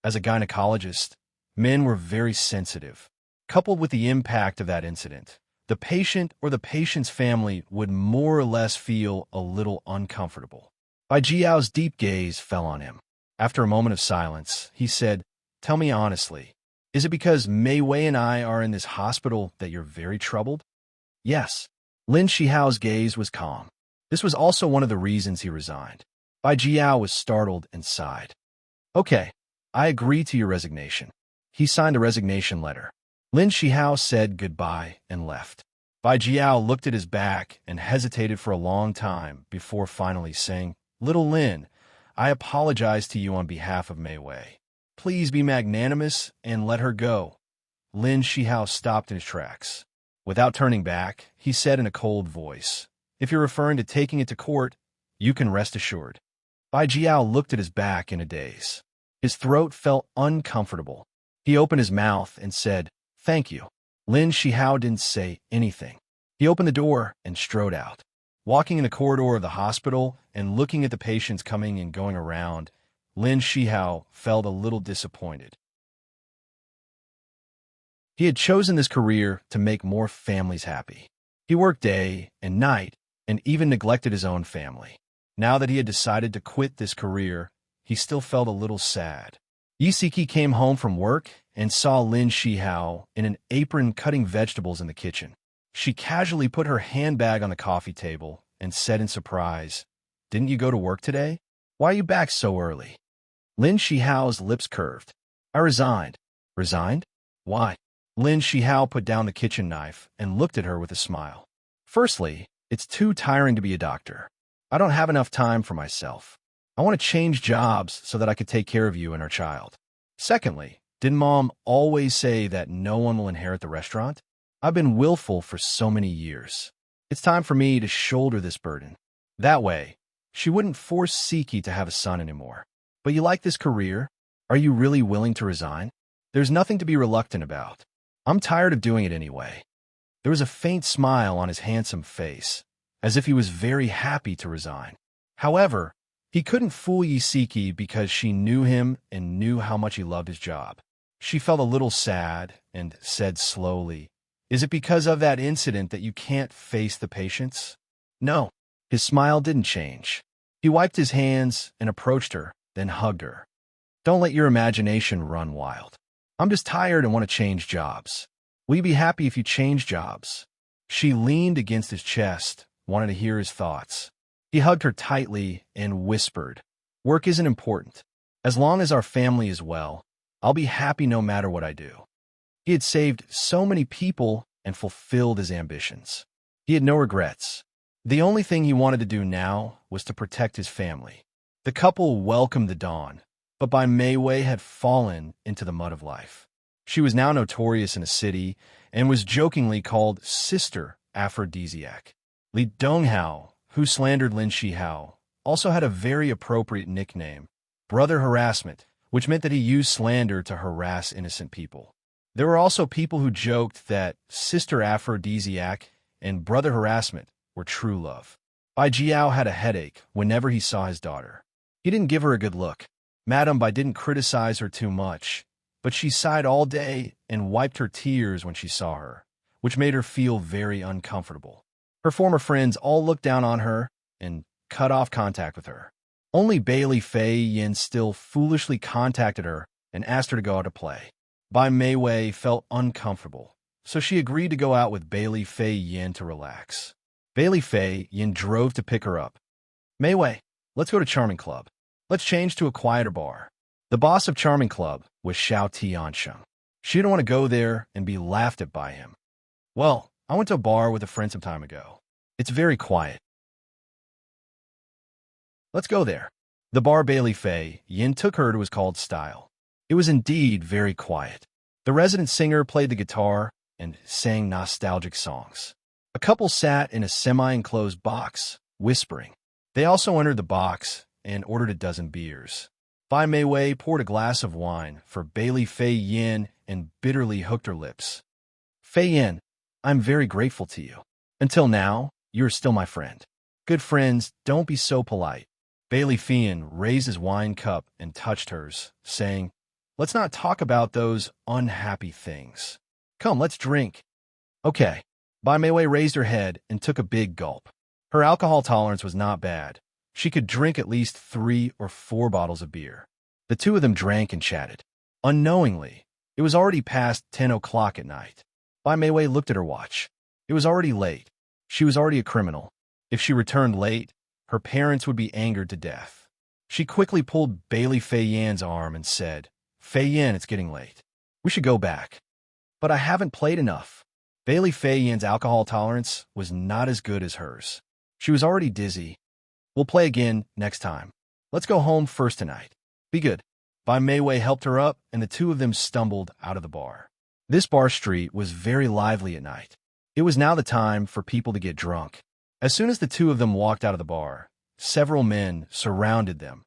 As a gynecologist, men were very sensitive. Coupled with the impact of that incident, the patient or the patient's family would more or less feel a little uncomfortable." Bai Jiao's deep gaze fell on him. After a moment of silence, he said, "Tell me honestly, is it because Mei Wei and I are in this hospital that you're very troubled?" "Yes." Lin Shihao's gaze was calm. This was also one of the reasons he resigned. Bai Jiao was startled and sighed. "Okay, I agree to your resignation." He signed a resignation letter. Lin Shihao said goodbye and left. Bai Jiao looked at his back and hesitated for a long time before finally saying, "Little Lin, I apologize to you on behalf of Mei Wei. Please be magnanimous and let her go." Lin Shihao stopped in his tracks. Without turning back, he said in a cold voice, "If you're referring to taking it to court, you can rest assured." Bai Jiao looked at his back in a daze. His throat felt uncomfortable. He opened his mouth and said, "Thank you." Lin Shihao didn't say anything. He opened the door and strode out. Walking in the corridor of the hospital and looking at the patients coming and going around, Lin Shihao felt a little disappointed. He had chosen this career to make more families happy. He worked day and night and even neglected his own family. Now that he had decided to quit this career, he still felt a little sad. Yisiki came home from work and saw Lin Shihao in an apron cutting vegetables in the kitchen. She casually put her handbag on the coffee table and said in surprise, "Didn't you go to work today? Why are you back so early?" Lin Shihao's lips curved. "I resigned." "Resigned? Why?" Lin Shihao put down the kitchen knife and looked at her with a smile. "Firstly, it's too tiring to be a doctor. I don't have enough time for myself. I want to change jobs so that I could take care of you and our child. Secondly, didn't Mom always say that no one will inherit the restaurant? I've been willful for so many years. It's time for me to shoulder this burden. That way, she wouldn't force Siki to have a son anymore. But you like this career? Are you really willing to resign? There's nothing to be reluctant about. I'm tired of doing it anyway." There was a faint smile on his handsome face, as if he was very happy to resign. However, he couldn't fool Yisiki because she knew him and knew how much he loved his job. She felt a little sad and said slowly, "Is it because of that incident that you can't face the patients?" "No." His smile didn't change. He wiped his hands and approached her, then hugged her. "Don't let your imagination run wild. I'm just tired and want to change jobs. Will you be happy if you change jobs?" She leaned against his chest, wanted to hear his thoughts. He hugged her tightly and whispered, "Work isn't important. As long as our family is well, I'll be happy no matter what I do." He had saved so many people and fulfilled his ambitions. He had no regrets. The only thing he wanted to do now was to protect his family. The couple welcomed the dawn, but Bai Mei Wei had fallen into the mud of life. She was now notorious in the city and was jokingly called Sister Aphrodisiac. Li Donghao, who slandered Lin Shihao, also had a very appropriate nickname, Brother Harassment, which meant that he used slander to harass innocent people. There were also people who joked that Sister Aphrodisiac and Brother Harassment were true love. Bai Jiao had a headache whenever he saw his daughter. He didn't give her a good look. Madame Bai didn't criticize her too much, but she sighed all day and wiped her tears when she saw her, which made her feel very uncomfortable. Her former friends all looked down on her and cut off contact with her. Only Bailey Fei Yin still foolishly contacted her and asked her to go out to play. Bai Mei Wei felt uncomfortable, so she agreed to go out with Bailey Fei Yin to relax. Bailey Fei Yin drove to pick her up. "Mei Wei, let's go to Charming Club. Let's change to a quieter bar." The boss of Charming Club was Xiao Tiansheng. She didn't want to go there and be laughed at by him. "Well, I went to a bar with a friend some time ago. It's very quiet. Let's go there." The bar Bailey Fei Yin took her to was called Style. It was indeed very quiet. The resident singer played the guitar and sang nostalgic songs. A couple sat in a semi-enclosed box, whispering. They also entered the box and ordered a dozen beers. Bai Mei Wei poured a glass of wine for Bailey Fei Yin and bitterly hooked her lips. "Fei Yin, I'm very grateful to you. Until now, you're still my friend. Good friends don't be so polite." Bailey Fei Yin raised his wine cup and touched hers, saying, "Let's not talk about those unhappy things. Come, let's drink." "Okay." Bai Mei Wei raised her head and took a big gulp. Her alcohol tolerance was not bad. She could drink at least 3 or 4 bottles of beer. The two of them drank and chatted. Unknowingly, it was already past 10 o'clock at night. Bai Mei Wei looked at her watch. It was already late. She was already a criminal. If she returned late, her parents would be angered to death. She quickly pulled Bailey Fei Yan's arm and said, "Fei Yan, it's getting late. We should go back. But I haven't played enough. Bailey Fei Yin's alcohol tolerance was not as good as hers. She was already dizzy. We'll play again next time. Let's go home first tonight. Be good. Bai Meiwei helped her up, and the two of them stumbled out of the bar. This bar street was very lively at night. It was now the time for people to get drunk. As soon as the two of them walked out of the bar, several men surrounded them,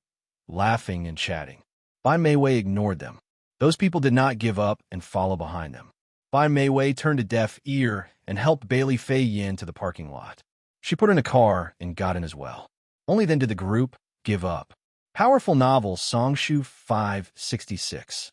laughing and chatting. Bai Meiwei ignored them. Those people did not give up and follow behind them. Bai Meiwei turned a deaf ear and helped Bailey Fei Yin to the parking lot. She put her in a car and got in as well. Only then did the group give up. Powerful novel Songshu 566.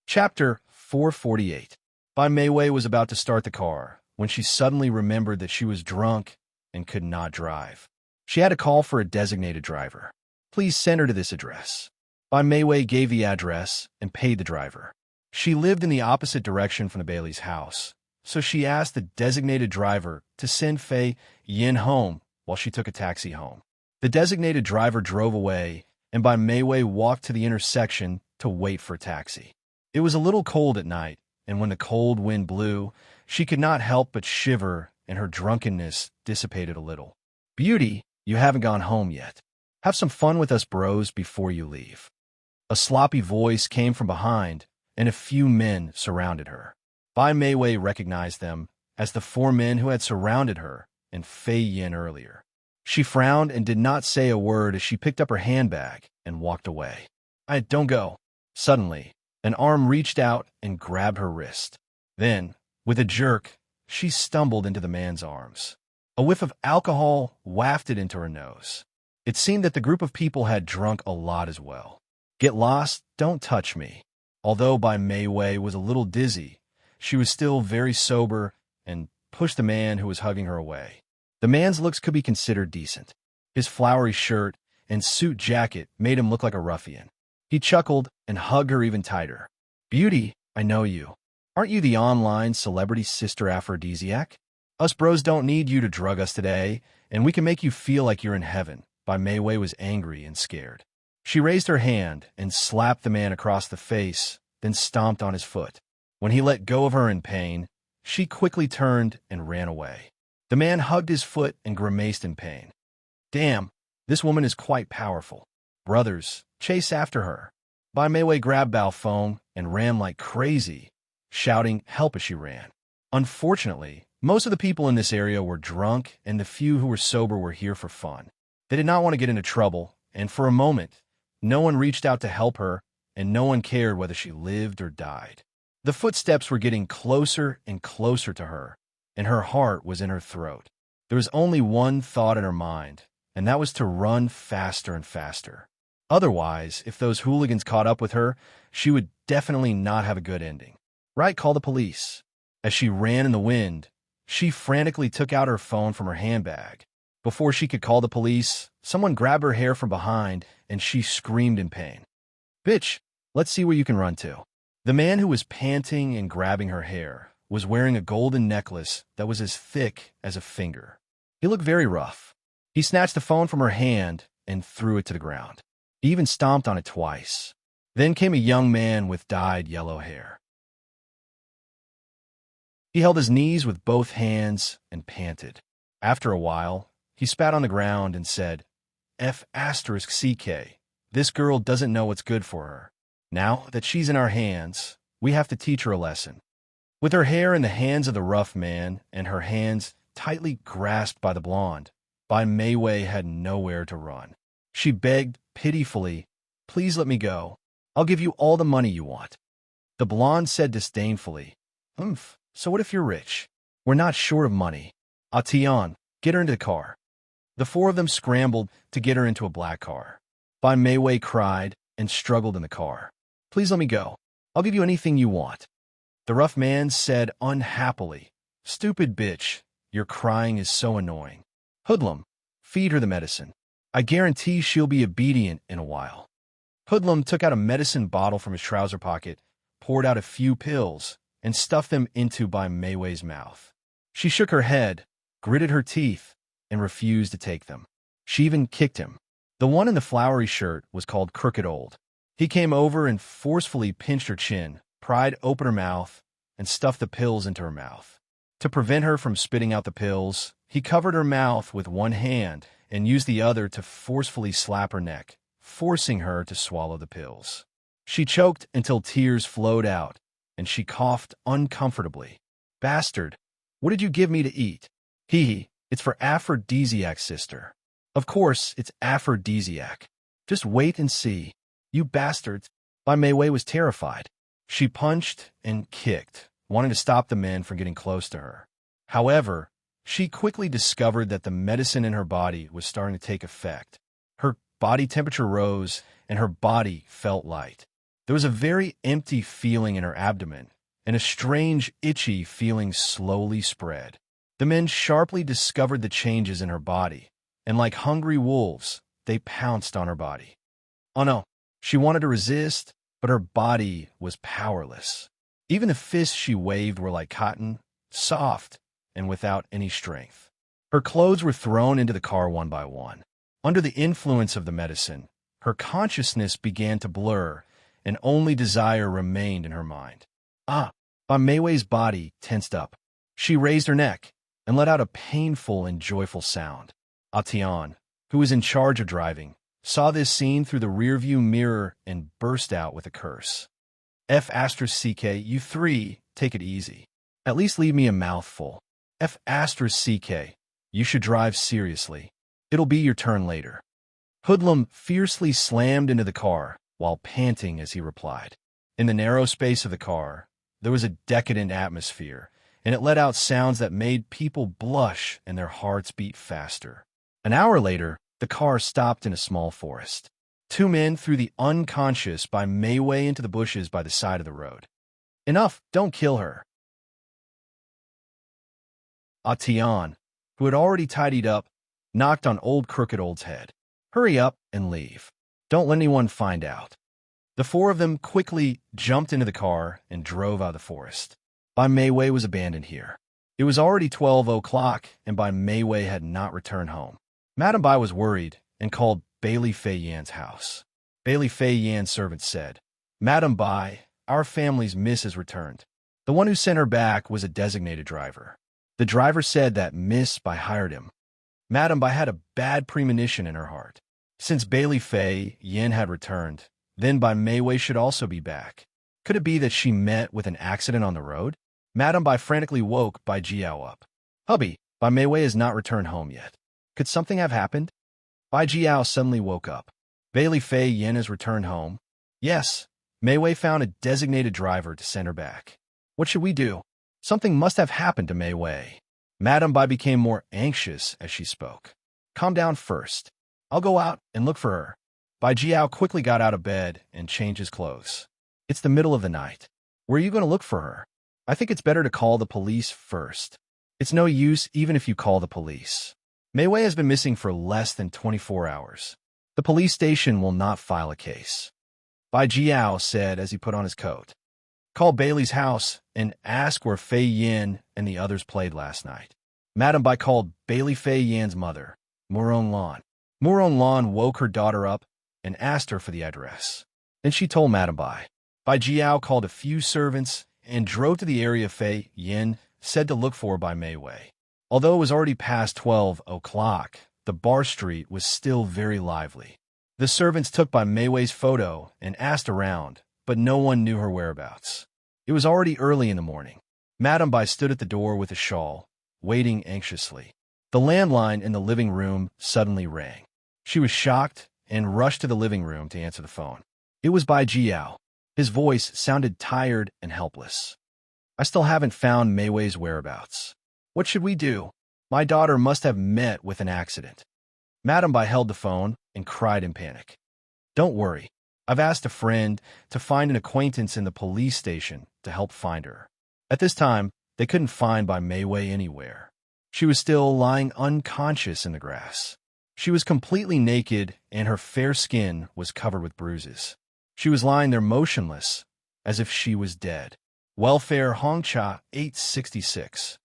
Chapter 448. Bai Meiwei was about to start the car when she suddenly remembered that she was drunk and could not drive. She had to call for a designated driver. Please send her to this address. Bai Meiwei gave the address and paid the driver. She lived in the opposite direction from the Bailey's house, so she asked the designated driver to send Fei Yin home while she took a taxi home. The designated driver drove away, and Bai Meiwei walked to the intersection to wait for a taxi. It was a little cold at night, and when the cold wind blew, she could not help but shiver, and her drunkenness dissipated a little. Beauty, you haven't gone home yet. Have some fun with us bros before you leave. A sloppy voice came from behind, and a few men surrounded her. Bai Meiwei recognized them as the four men who had surrounded her and Fei Yin earlier. She frowned and did not say a word as she picked up her handbag and walked away. Don't go. Suddenly, an arm reached out and grabbed her wrist. Then, with a jerk, she stumbled into the man's arms. A whiff of alcohol wafted into her nose. It seemed that the group of people had drunk a lot as well. Get lost, don't touch me. Although Bai Meiwei was a little dizzy, she was still very sober and pushed the man who was hugging her away. The man's looks could be considered decent. His flowery shirt and suit jacket made him look like a ruffian. He chuckled and hugged her even tighter. Beauty, I know you. Aren't you the online celebrity sister aphrodisiac? Us bros don't need you to drug us today, and we can make you feel like you're in heaven. Bai Meiwei was angry and scared. She raised her hand and slapped the man across the face, then stomped on his foot. When he let go of her in pain, she quickly turned and ran away. The man hugged his foot and grimaced in pain. Damn, this woman is quite powerful. Brothers, chase after her. Bai Meiwei grabbed Bao Feng and ran like crazy, shouting help as she ran. Unfortunately, most of the people in this area were drunk, and the few who were sober were here for fun. They did not want to get into trouble, and for a moment, no one reached out to help her, and no one cared whether she lived or died. The footsteps were getting closer and closer to her, and her heart was in her throat. There was only one thought in her mind, and that was to run faster and faster. Otherwise, if those hooligans caught up with her, she would definitely not have a good ending. Right, call the police. As she ran in the wind, she frantically took out her phone from her handbag. Before she could call the police, someone grabbed her hair from behind, and she screamed in pain. Bitch, let's see where you can run to. The man who was panting and grabbing her hair was wearing a golden necklace that was as thick as a finger. He looked very rough. He snatched the phone from her hand and threw it to the ground. He even stomped on it twice. Then came a young man with dyed yellow hair. He held his knees with both hands and panted. After a while, he spat on the ground and said, F***CK, this girl doesn't know what's good for her. Now that she's in our hands, we have to teach her a lesson. With her hair in the hands of the rough man and her hands tightly grasped by the blonde, Bai Meiwei had nowhere to run. She begged pitifully, please let me go. I'll give you all the money you want. The blonde said disdainfully, so what if you're rich? We're not short of money. Tian, get her into the car. The four of them scrambled to get her into a black car. Bai Meiwei cried and struggled in the car. Please let me go. I'll give you anything you want. The rough man said unhappily, stupid bitch, your crying is so annoying. Hoodlum, feed her the medicine. I guarantee she'll be obedient in a while. Hoodlum took out a medicine bottle from his trouser pocket, poured out a few pills, and stuffed them into Bai Meiwei's mouth. She shook her head, gritted her teeth, and refused to take them. She even kicked him. The one in the flowery shirt was called Crooked Old. He came over and forcefully pinched her chin, pried open her mouth, and stuffed the pills into her mouth. To prevent her from spitting out the pills, he covered her mouth with one hand and used the other to forcefully slap her neck, forcing her to swallow the pills. She choked until tears flowed out, and she coughed uncomfortably. "Bastard, what did you give me to eat?" It's for aphrodisiac, sister." "Of course, it's aphrodisiac. Just wait and see. You bastards." Bai Meiwei was terrified. She punched and kicked, wanting to stop the men from getting close to her. However, she quickly discovered that the medicine in her body was starting to take effect. Her body temperature rose, and her body felt light. There was a very empty feeling in her abdomen, and a strange, itchy feeling slowly spread. The men sharply discovered the changes in her body, and like hungry wolves, they pounced on her body. Oh no, she wanted to resist, but her body was powerless. Even the fists she waved were like cotton, soft, and without any strength. Her clothes were thrown into the car one by one. Under the influence of the medicine, her consciousness began to blur, and only desire remained in her mind. Bai Meiwei's body tensed up. She raised her neck and let out a painful and joyful sound. Tian, who was in charge of driving, saw this scene through the rearview mirror and burst out with a curse. "F***, you three, take it easy. At least leave me a mouthful. F***, you should drive seriously. It'll be your turn later." Hoodlum fiercely slammed into the car while panting as he replied. In the narrow space of the car, there was a decadent atmosphere, and it let out sounds that made people blush and their hearts beat faster. An hour later, the car stopped in a small forest. Two men threw the unconscious Bai Meiwei into the bushes by the side of the road. "Enough, don't kill her." Tian, who had already tidied up, knocked on old Crooked Old's head. "Hurry up and leave. Don't let anyone find out." The four of them quickly jumped into the car and drove out of the forest. Bai Meiwei was abandoned here. It was already 12 o'clock, and Bai Meiwei had not returned home. Madame Bai was worried and called Bailey Fei Yan's house. Bailey Fei Yan's servant said, "Madame Bai, our family's miss has returned." The one who sent her back was a designated driver. The driver said that Miss Bai hired him. Madame Bai had a bad premonition in her heart. Since Bailey Fei Yan had returned, then Bai Meiwei should also be back. Could it be that she met with an accident on the road? Madame Bai frantically woke Bai Jiao up. "Hubby, Bai Meiwei has not returned home yet. Could something have happened?" Bai Jiao suddenly woke up. "Bailey Fei Yan has returned home." "Yes." Meiwei found a designated driver to send her back. "What should we do? Something must have happened to Meiwei." Madame Bai became more anxious as she spoke. "Calm down first. I'll go out and look for her." Bai Jiao quickly got out of bed and changed his clothes. "It's the middle of the night. Where are you going to look for her? I think it's better to call the police first." "It's no use even if you call the police. Meiwei has been missing for less than 24 hours. The police station will not file a case." Bai Jiao said as he put on his coat. "Call Bailey's house and ask where Fei Yan and the others played last night." Madame Bai called Bailey Fei Yan's mother, Murong Lan. Murong Lan woke her daughter up and asked her for the address. Then she told Madame Bai. Bai Jiao called a few servants and drove to the area Fei Yan said to look for Bai Meiwei. Although it was already past 12 o'clock, the bar street was still very lively. The servants took Bai Meiwei's photo and asked around, but no one knew her whereabouts. It was already early in the morning. Madame Bai stood at the door with a shawl, waiting anxiously. The landline in the living room suddenly rang. She was shocked and rushed to the living room to answer the phone. It was Bai Jiao. His voice sounded tired and helpless. "I still haven't found Meiwei's whereabouts. What should we do? My daughter must have met with an accident." Madame Bai held the phone and cried in panic. "Don't worry. I've asked a friend to find an acquaintance in the police station to help find her." At this time, they couldn't find Bai Meiwei anywhere. She was still lying unconscious in the grass. She was completely naked, and her fair skin was covered with bruises. She was lying there motionless, as if she was dead. Welfare Hongcha 866.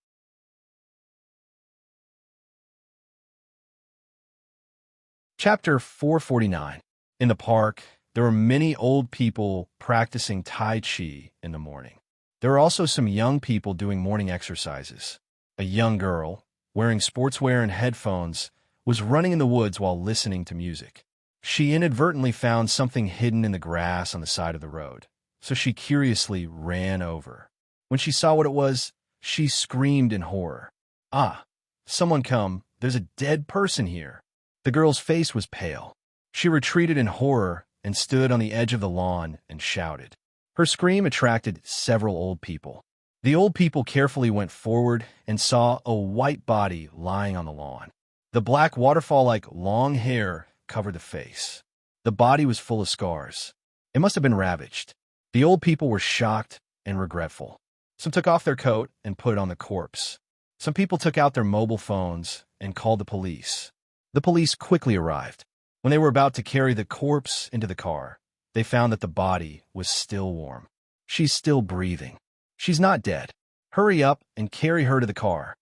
Chapter 449. In the park, there were many old people practicing Tai Chi in the morning. There were also some young people doing morning exercises. A young girl, wearing sportswear and headphones, was running in the woods while listening to music. She inadvertently found something hidden in the grass on the side of the road, so she curiously ran over. When she saw what it was, she screamed in horror. "Ah, someone come, there's a dead person here." The girl's face was pale. She retreated in horror and stood on the edge of the lawn and shouted. Her scream attracted several old people. The old people carefully went forward and saw a white body lying on the lawn. The black waterfall-like long hair covered the face. The body was full of scars. It must have been ravaged. The old people were shocked and regretful. Some took off their coat and put it on the corpse. Some people took out their mobile phones and called the police. The police quickly arrived. When they were about to carry the corpse into the car, they found that the body was still warm. She's still breathing. She's not dead. Hurry up and carry her to the car.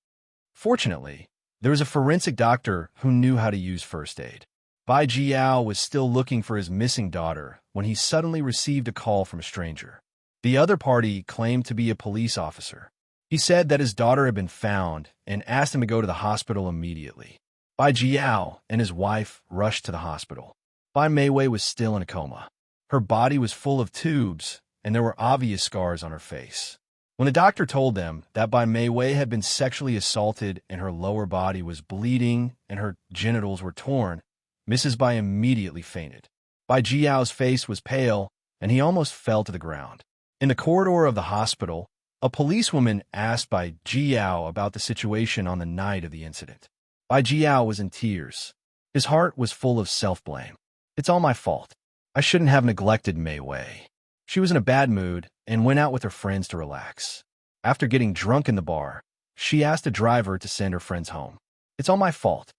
Fortunately, there was a forensic doctor who knew how to use first aid. Bai Jiao was still looking for his missing daughter when he suddenly received a call from a stranger. The other party claimed to be a police officer. He said that his daughter had been found and asked him to go to the hospital immediately. Bai Jiao and his wife rushed to the hospital. Bai Meiwei was still in a coma. Her body was full of tubes, and there were obvious scars on her face. When the doctor told them that Bai Meiwei had been sexually assaulted and her lower body was bleeding and her genitals were torn, Mrs. Bai immediately fainted. Bai Jiao's face was pale, and he almost fell to the ground. In the corridor of the hospital, a policewoman asked Bai Jiao about the situation on the night of the incident. Bai Jiao was in tears. His heart was full of self-blame. "It's all my fault. I shouldn't have neglected Mei Wei. She was in a bad mood and went out with her friends to relax. After getting drunk in the bar, she asked a driver to send her friends home. It's all my fault.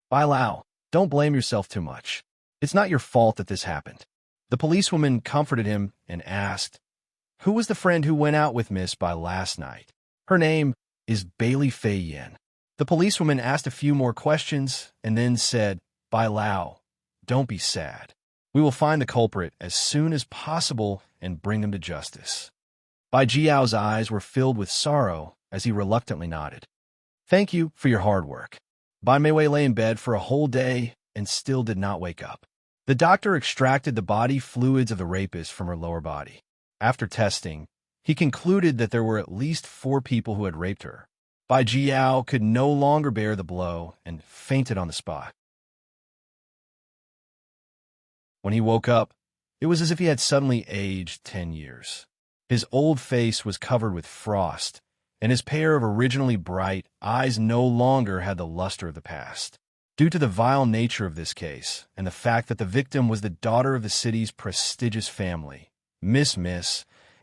Bai Lao, don't blame yourself too much. It's not your fault that this happened." The policewoman comforted him and asked, "Who was the friend who went out with Miss Bai last night?" "Her name is Bailey Fei Yen." The policewoman asked a few more questions and then said, "Bai Lao, don't be sad. We will find the culprit as soon as possible and bring him to justice." Bai Jiao's eyes were filled with sorrow as he reluctantly nodded. "Thank you for your hard work." Bai Meiwei lay in bed for a whole day and still did not wake up. The doctor extracted the body fluids of the rapist from her lower body. After testing, he concluded that there were at least 4 people who had raped her. Bai Jiao could no longer bear the blow and fainted on the spot. When he woke up, it was as if he had suddenly aged 10 years. His old face was covered with frost, and his pair of originally bright eyes no longer had the luster of the past. Due to the vile nature of this case, and the fact that the victim was the daughter of the city's prestigious family, Miss,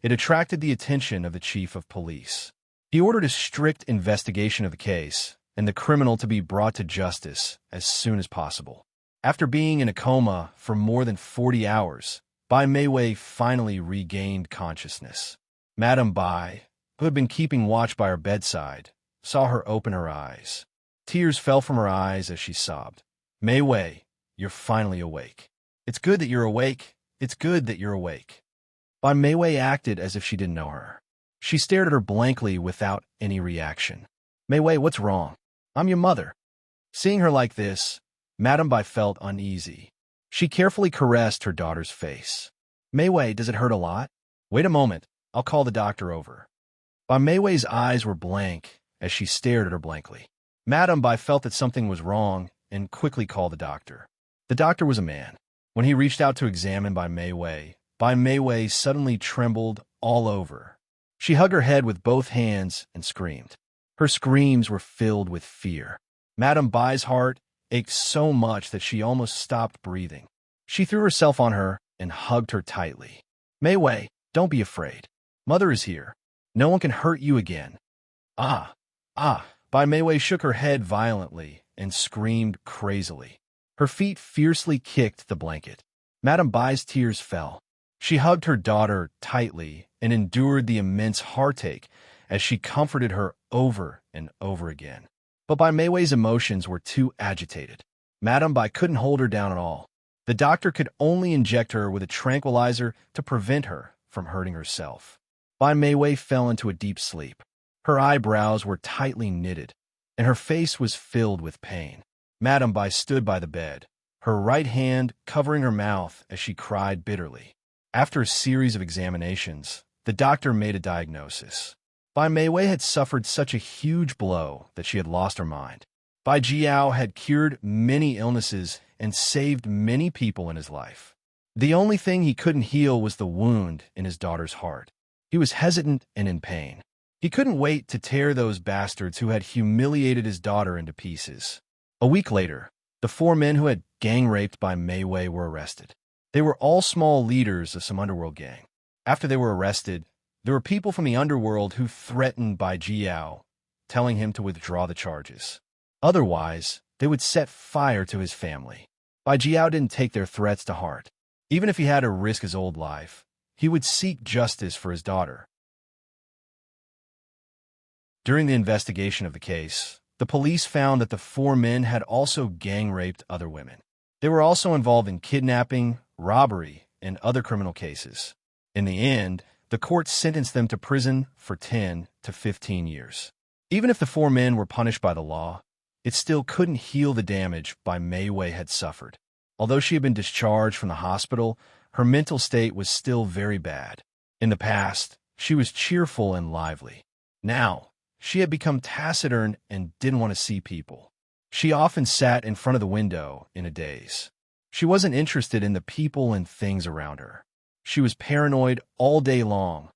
it attracted the attention of the chief of police. He ordered a strict investigation of the case, and the criminal to be brought to justice as soon as possible. After being in a coma for more than 40 hours, Bai Meiwei finally regained consciousness. Madame Bai, who had been keeping watch by her bedside, saw her open her eyes. Tears fell from her eyes as she sobbed. "Meiwei, you're finally awake. It's good that you're awake. It's good that you're awake." Bai Meiwei acted as if she didn't know her. She stared at her blankly without any reaction. "Meiwei, what's wrong? I'm your mother." Seeing her like this, Madame Bai felt uneasy. She carefully caressed her daughter's face. "Meiwei, does it hurt a lot?" "Wait a moment. I'll call the doctor over." Bai Meiwei's eyes were blank as she stared at her blankly. Madame Bai felt that something was wrong and quickly called the doctor. The doctor was a man. When he reached out to examine Bai Meiwei suddenly trembled all over. She hugged her head with both hands and screamed. Her screams were filled with fear. Madame Bai's heart ached so much that she almost stopped breathing. She threw herself on her and hugged her tightly. "Meiwei, don't be afraid. Mother is here. No one can hurt you again." Ah. Bai Meiwei shook her head violently and screamed crazily. Her feet fiercely kicked the blanket. Madame Bai's tears fell. She hugged her daughter tightly and endured the immense heartache as she comforted her over and over again. But Bai Meiwei's emotions were too agitated. Madame Bai couldn't hold her down at all. The doctor could only inject her with a tranquilizer to prevent her from hurting herself. Bai Meiwei fell into a deep sleep. Her eyebrows were tightly knitted, and her face was filled with pain. Madame Bai stood by the bed, her right hand covering her mouth as she cried bitterly. After a series of examinations, the doctor made a diagnosis. Bai Meiwei had suffered such a huge blow that she had lost her mind. Bai Jiao had cured many illnesses and saved many people in his life. The only thing he couldn't heal was the wound in his daughter's heart. He was hesitant and in pain. He couldn't wait to tear those bastards who had humiliated his daughter into pieces. A week later, the 4 men who had gang-raped Bai Meiwei were arrested. They were all small leaders of some underworld gang. After they were arrested, there were people from the underworld who threatened Bai Jiao, telling him to withdraw the charges. Otherwise, they would set fire to his family. Bai Jiao didn't take their threats to heart. Even if he had to risk his old life, he would seek justice for his daughter. During the investigation of the case, the police found that the 4 men had also gang-raped other women. They were also involved in kidnapping, robbery, and other criminal cases. In the end, the court sentenced them to prison for 10 to 15 years. Even if the 4 men were punished by the law, it still couldn't heal the damage Bai Meiwei had suffered. Although she had been discharged from the hospital, her mental state was still very bad. In the past, she was cheerful and lively. Now, she had become taciturn and didn't want to see people. She often sat in front of the window in a daze. She wasn't interested in the people and things around her. She was paranoid all day long,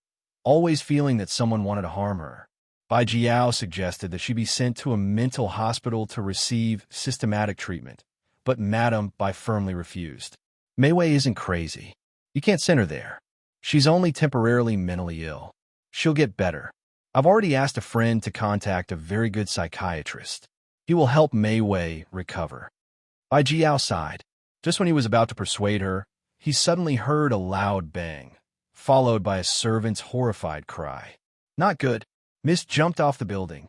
always feeling that someone wanted to harm her. Bai Jiao suggested that she be sent to a mental hospital to receive systematic treatment, but Madame Bai firmly refused. Meiwei isn't crazy. You can't send her there. She's only temporarily mentally ill. She'll get better. I've already asked a friend to contact a very good psychiatrist. He will help Meiwei recover. Bai Jiao sighed. Just when he was about to persuade her, he suddenly heard a loud bang, followed by a servant's horrified cry. Not good. Mist jumped off the building.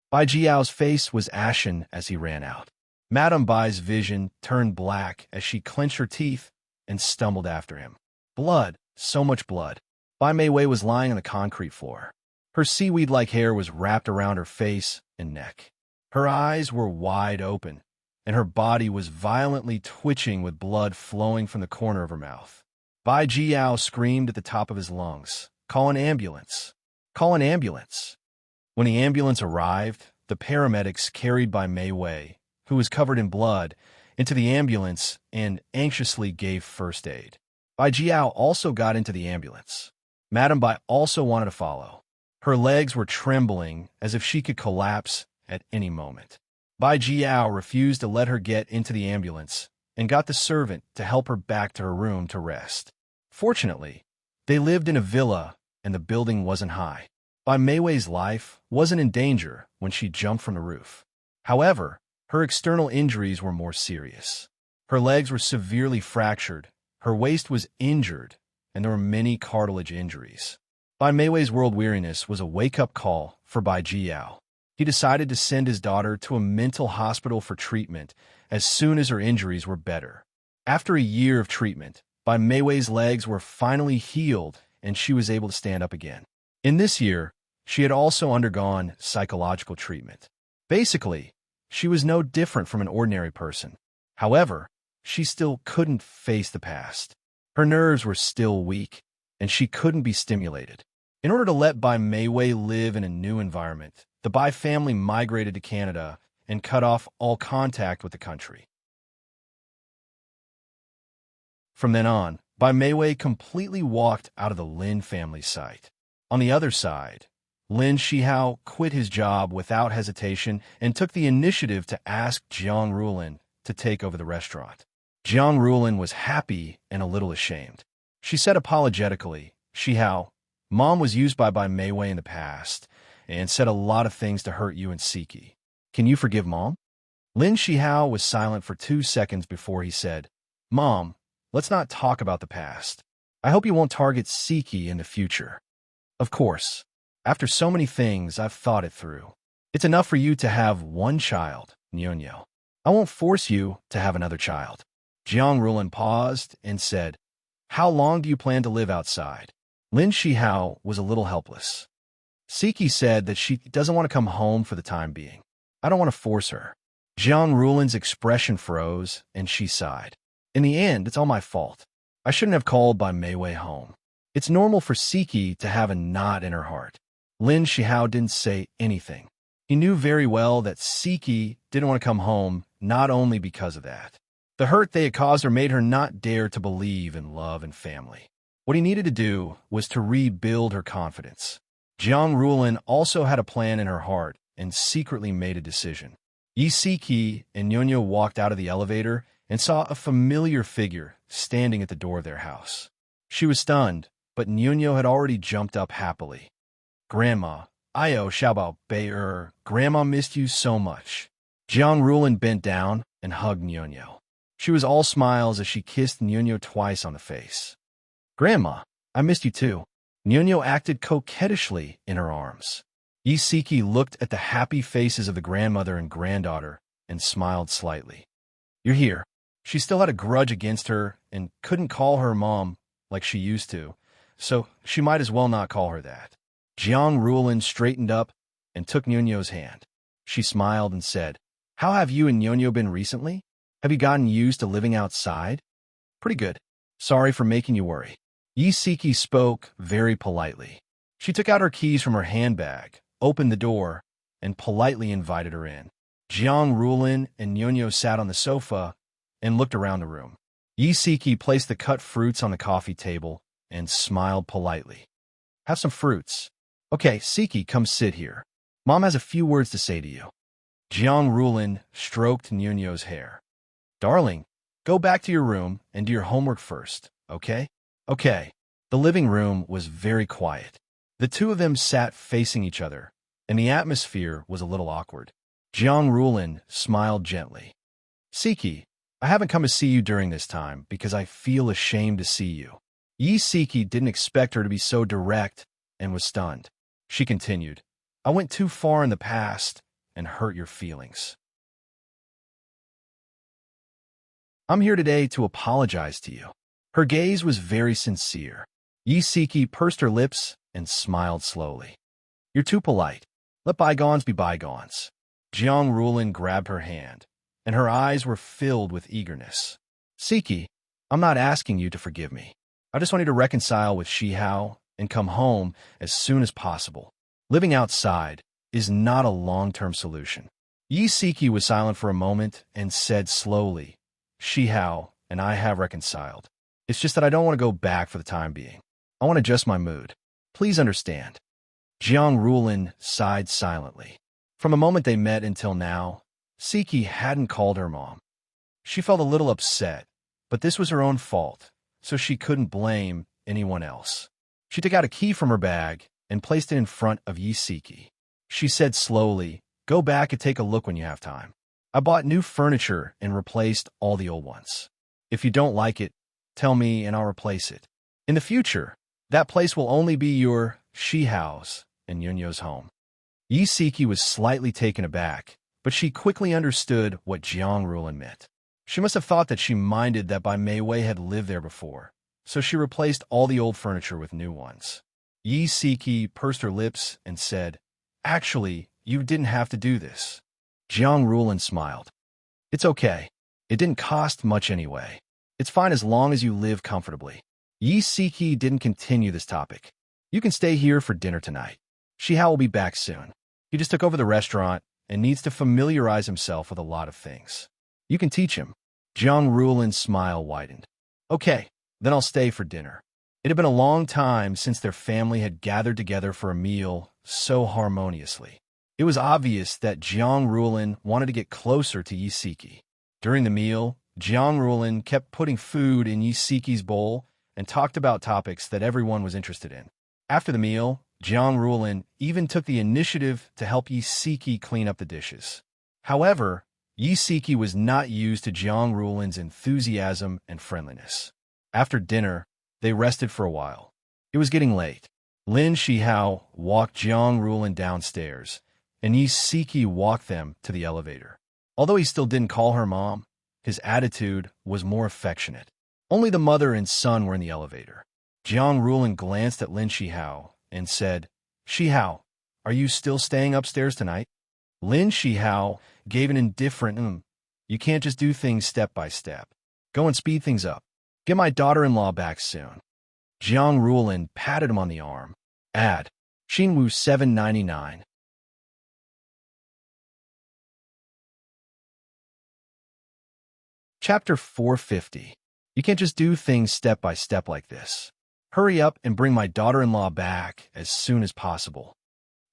Bai Jiao's face was ashen as he ran out. Madame Bai's vision turned black as she clenched her teeth and stumbled after him. Blood, so much blood. Bai Meiwei was lying on the concrete floor. Her seaweed-like hair was wrapped around her face and neck. Her eyes were wide open, and her body was violently twitching with blood flowing from the corner of her mouth. Bai Jiao screamed at the top of his lungs, "Call an ambulance! Call an ambulance!" When the ambulance arrived, the paramedics carried Bai Meiwei, who was covered in blood, into the ambulance and anxiously gave first aid. Bai Jiao also got into the ambulance. Madame Bai also wanted to follow. Her legs were trembling as if she could collapse at any moment. Bai Jiao refused to let her get into the ambulance and got the servant to help her back to her room to rest. Fortunately, they lived in a villa and the building wasn't high. Bai Meiwei's life wasn't in danger when she jumped from the roof. However, her external injuries were more serious. Her legs were severely fractured, her waist was injured, and there were many cartilage injuries. Bai Meiwei's world weariness was a wake-up call for Bai Jiao. He decided to send his daughter to a mental hospital for treatment as soon as her injuries were better. After a year of treatment, Bai Meiwei's legs were finally healed and she was able to stand up again. In this year, she had also undergone psychological treatment. Basically, she was no different from an ordinary person. However, she still couldn't face the past. Her nerves were still weak, and she couldn't be stimulated. In order to let Bai Meiwei live in a new environment, the Bai family migrated to Canada and cut off all contact with the country. From then on, Bai Meiwei completely walked out of the Lin family's sight. On the other side, Lin Shihao quit his job without hesitation and took the initiative to ask Jiang Rulin to take over the restaurant. Jiang Rulin was happy and a little ashamed. She said apologetically, "Shihao, Mom was used by Bai Meiwei in the past and said a lot of things to hurt you and Siki. Can you forgive Mom?" Lin Shihao was silent for 2 seconds before he said, "Mom, let's not talk about the past. I hope you won't target Siki in the future. Of course, after so many things, I've thought it through. It's enough for you to have one child, Nyonyo. I won't force you to have another child. Jiang Rulin paused and said, how long do you plan to live outside? Lin Shihao was a little helpless. Siki said that she doesn't want to come home for the time being. I don't want to force her. Jiang Rulin's expression froze, and she sighed. In the end, it's all my fault. I shouldn't have called by Mei Wei home. It's normal for Siki to have a knot in her heart. Lin Shihao didn't say anything. He knew very well that Siki didn't want to come home, not only because of that. The hurt they had caused her made her not dare to believe in love and family. What he needed to do was to rebuild her confidence. Jiang Rulin also had a plan in her heart and secretly made a decision. Yi Siki and Nyonyo walked out of the elevator and saw a familiar figure standing at the door of their house. She was stunned, but Nyonyo had already jumped up happily. Grandma, Ayo Xiaobao Bei Grandma missed you so much. Jiang Rulin bent down and hugged Nyonyo. She was all smiles as she kissed Nyonyo twice on the face. Grandma, I missed you too. Nyonyo acted coquettishly in her arms. Yi Siki looked at the happy faces of the grandmother and granddaughter and smiled slightly. You're here. She still had a grudge against her and couldn't call her mom like she used to, so she might as well not call her that. Jiang Rulin straightened up and took Nyonyo's hand. She smiled and said, how have you and Nyonyo been recently? Have you gotten used to living outside? Pretty good. Sorry for making you worry. Yi Siki spoke very politely. She took out her keys from her handbag, opened the door, and politely invited her in. Jiang Rulin and Nyonyo sat on the sofa and looked around the room. Yi Siki placed the cut fruits on the coffee table and smiled politely. Have some fruits. Okay, Siki, come sit here. Mom has a few words to say to you. Jiang Rulin stroked Nyonyo's hair. Darling, go back to your room and do your homework first, okay? Okay. The living room was very quiet. The two of them sat facing each other, and the atmosphere was a little awkward. Jiang Rulin smiled gently. Siki, I haven't come to see you during this time because I feel ashamed to see you. Yi Siki didn't expect her to be so direct and was stunned. She continued, I went too far in the past and hurt your feelings. I'm here today to apologize to you. Her gaze was very sincere. Yi Siki pursed her lips and smiled slowly. You're too polite. Let bygones be bygones. Jiang Rulin grabbed her hand, and her eyes were filled with eagerness. Siki, I'm not asking you to forgive me. I just want you to reconcile with Shihao and come home as soon as possible. Living outside is not a long-term solution. Yi Siki was silent for a moment and said slowly, Shihao and I have reconciled. It's just that I don't want to go back for the time being. I want to adjust my mood. Please understand. Jiang Rulin sighed silently. From the moment they met until now, Siki hadn't called her mom. She felt a little upset, but this was her own fault, so she couldn't blame anyone else. She took out a key from her bag and placed it in front of Yi Siki. She said slowly, go back and take a look when you have time. I bought new furniture and replaced all the old ones. If you don't like it, tell me and I'll replace it. In the future, that place will only be your Shihao's and Nyonyo's home. Yi Siki was slightly taken aback, but she quickly understood what Jiang Rulin meant. She must have thought that she minded that Bai Mei Wei had lived there before, so she replaced all the old furniture with new ones. Yi Siki pursed her lips and said, Actually, you didn't have to do this. Jiang Rulin smiled. It's okay. It didn't cost much anyway. It's fine as long as you live comfortably. Yi Siki didn't continue this topic. You can stay here for dinner tonight. Shihao will be back soon. He just took over the restaurant and needs to familiarize himself with a lot of things. You can teach him. Jiang Rulin's smile widened. Okay, then I'll stay for dinner. It had been a long time since their family had gathered together for a meal so harmoniously. It was obvious that Jiang Rulin wanted to get closer to Yi Siki. During the meal, Jiang Rulin kept putting food in Yi Siki's bowl and talked about topics that everyone was interested in. After the meal, Jiang Rulin even took the initiative to help Yi Siki clean up the dishes. However, Yi Siki was not used to Jiang Rulin's enthusiasm and friendliness. After dinner, they rested for a while. It was getting late. Lin Shihao walked Jiang Rulin downstairs, and Yi Siki walked them to the elevator. Although he still didn't call her mom, his attitude was more affectionate. Only the mother and son were in the elevator. Jiang Rulin glanced at Lin Shihao and said, "Shihao, are you still staying upstairs tonight?" Lin Shihao gave an indifferent, "You can't just do things step by step. Go and speed things up. Get my daughter-in-law back soon." Jiang Rulin patted him on the arm. Add Xinwu 799. Chapter 450. You can't just do things step by step like this. Hurry up and bring my daughter-in-law back as soon as possible.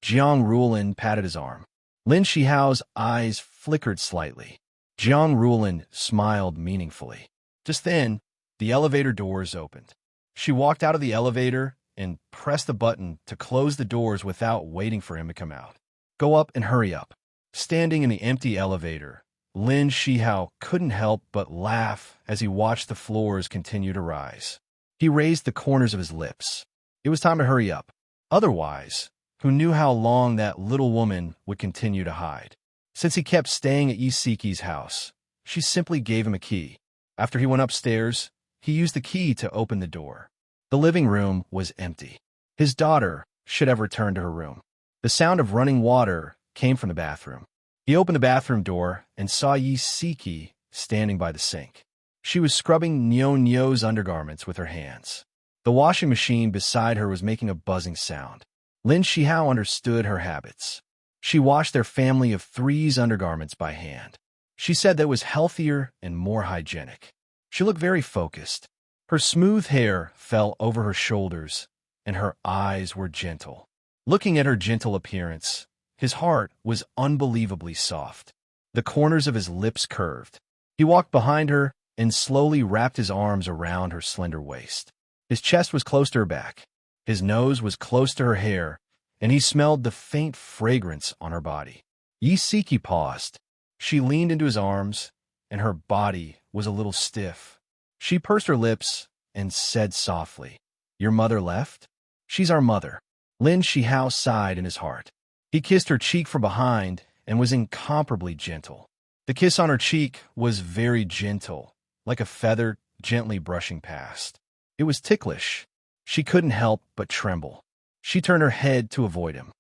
Jiang Rulin patted his arm. Lin Shihao's eyes flickered slightly. Jiang Rulin smiled meaningfully. Just then, the elevator doors opened. She walked out of the elevator and pressed the button to close the doors without waiting for him to come out. Go up and hurry up. Standing in the empty elevator, Lin Shihao couldn't help but laugh as he watched the floors continue to rise. He raised the corners of his lips. It was time to hurry up. Otherwise, who knew how long that little woman would continue to hide? Since he kept staying at Isiki's house, she simply gave him a key. After he went upstairs, he used the key to open the door. The living room was empty. His daughter should have returned to her room. The sound of running water came from the bathroom. He opened the bathroom door and saw Isiki standing by the sink. She was scrubbing Nyo-Nyo's undergarments with her hands. The washing machine beside her was making a buzzing sound. Lin Shihao understood her habits. She washed their family of three's undergarments by hand. She said that it was healthier and more hygienic. She looked very focused. Her smooth hair fell over her shoulders, and her eyes were gentle. Looking at her gentle appearance, his heart was unbelievably soft. The corners of his lips curved. He walked behind her and slowly wrapped his arms around her slender waist. His chest was close to her back. His nose was close to her hair, and he smelled the faint fragrance on her body. Isiki paused. She leaned into his arms, and her body was a little stiff. She pursed her lips and said softly, "Your mother left?" "She's our mother." Lin Shihao sighed in his heart. He kissed her cheek from behind and was incomparably gentle. The kiss on her cheek was very gentle, like a feather gently brushing past. It was ticklish. She couldn't help but tremble. She turned her head to avoid him.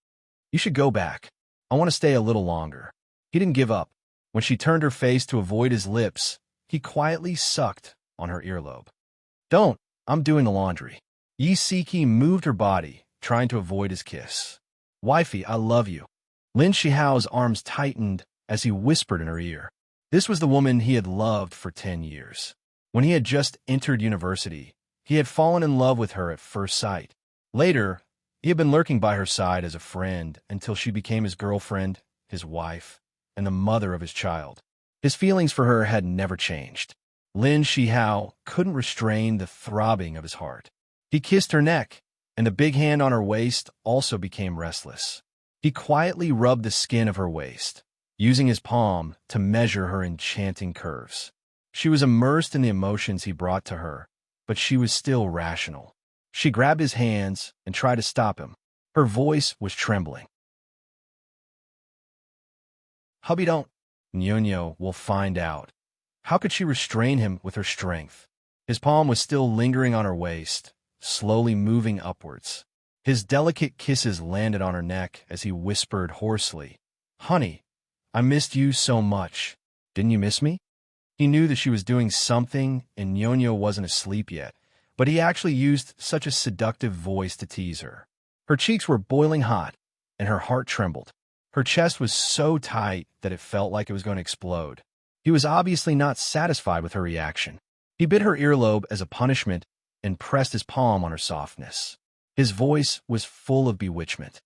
"You should go back. I want to stay a little longer." He didn't give up. When she turned her face to avoid his lips, he quietly sucked on her earlobe. "Don't. I'm doing the laundry." Isiki moved her body, trying to avoid his kiss. "Wifey, I love you." Lin Shihao's arms tightened as he whispered in her ear. This was the woman he had loved for 10 years. When he had just entered university, he had fallen in love with her at first sight. Later, he had been lurking by her side as a friend until she became his girlfriend, his wife, and the mother of his child. His feelings for her had never changed. Lin Shihao couldn't restrain the throbbing of his heart. He kissed her neck, and the big hand on her waist also became restless. He quietly rubbed the skin of her waist, using his palm to measure her enchanting curves. She was immersed in the emotions he brought to her, but she was still rational. She grabbed his hands and tried to stop him. Her voice was trembling. "Hubby, don't. Nyo-Nyo will find out." How could she restrain him with her strength? His palm was still lingering on her waist, slowly moving upwards. His delicate kisses landed on her neck as he whispered hoarsely, "Honey, I missed you so much. Didn't you miss me?" He knew that she was doing something and Nyo-Nyo wasn't asleep yet, but he actually used such a seductive voice to tease her. Her cheeks were boiling hot, and her heart trembled. Her chest was so tight that it felt like it was going to explode. He was obviously not satisfied with her reaction. He bit her earlobe as a punishment and pressed his palm on her softness. His voice was full of bewitchment.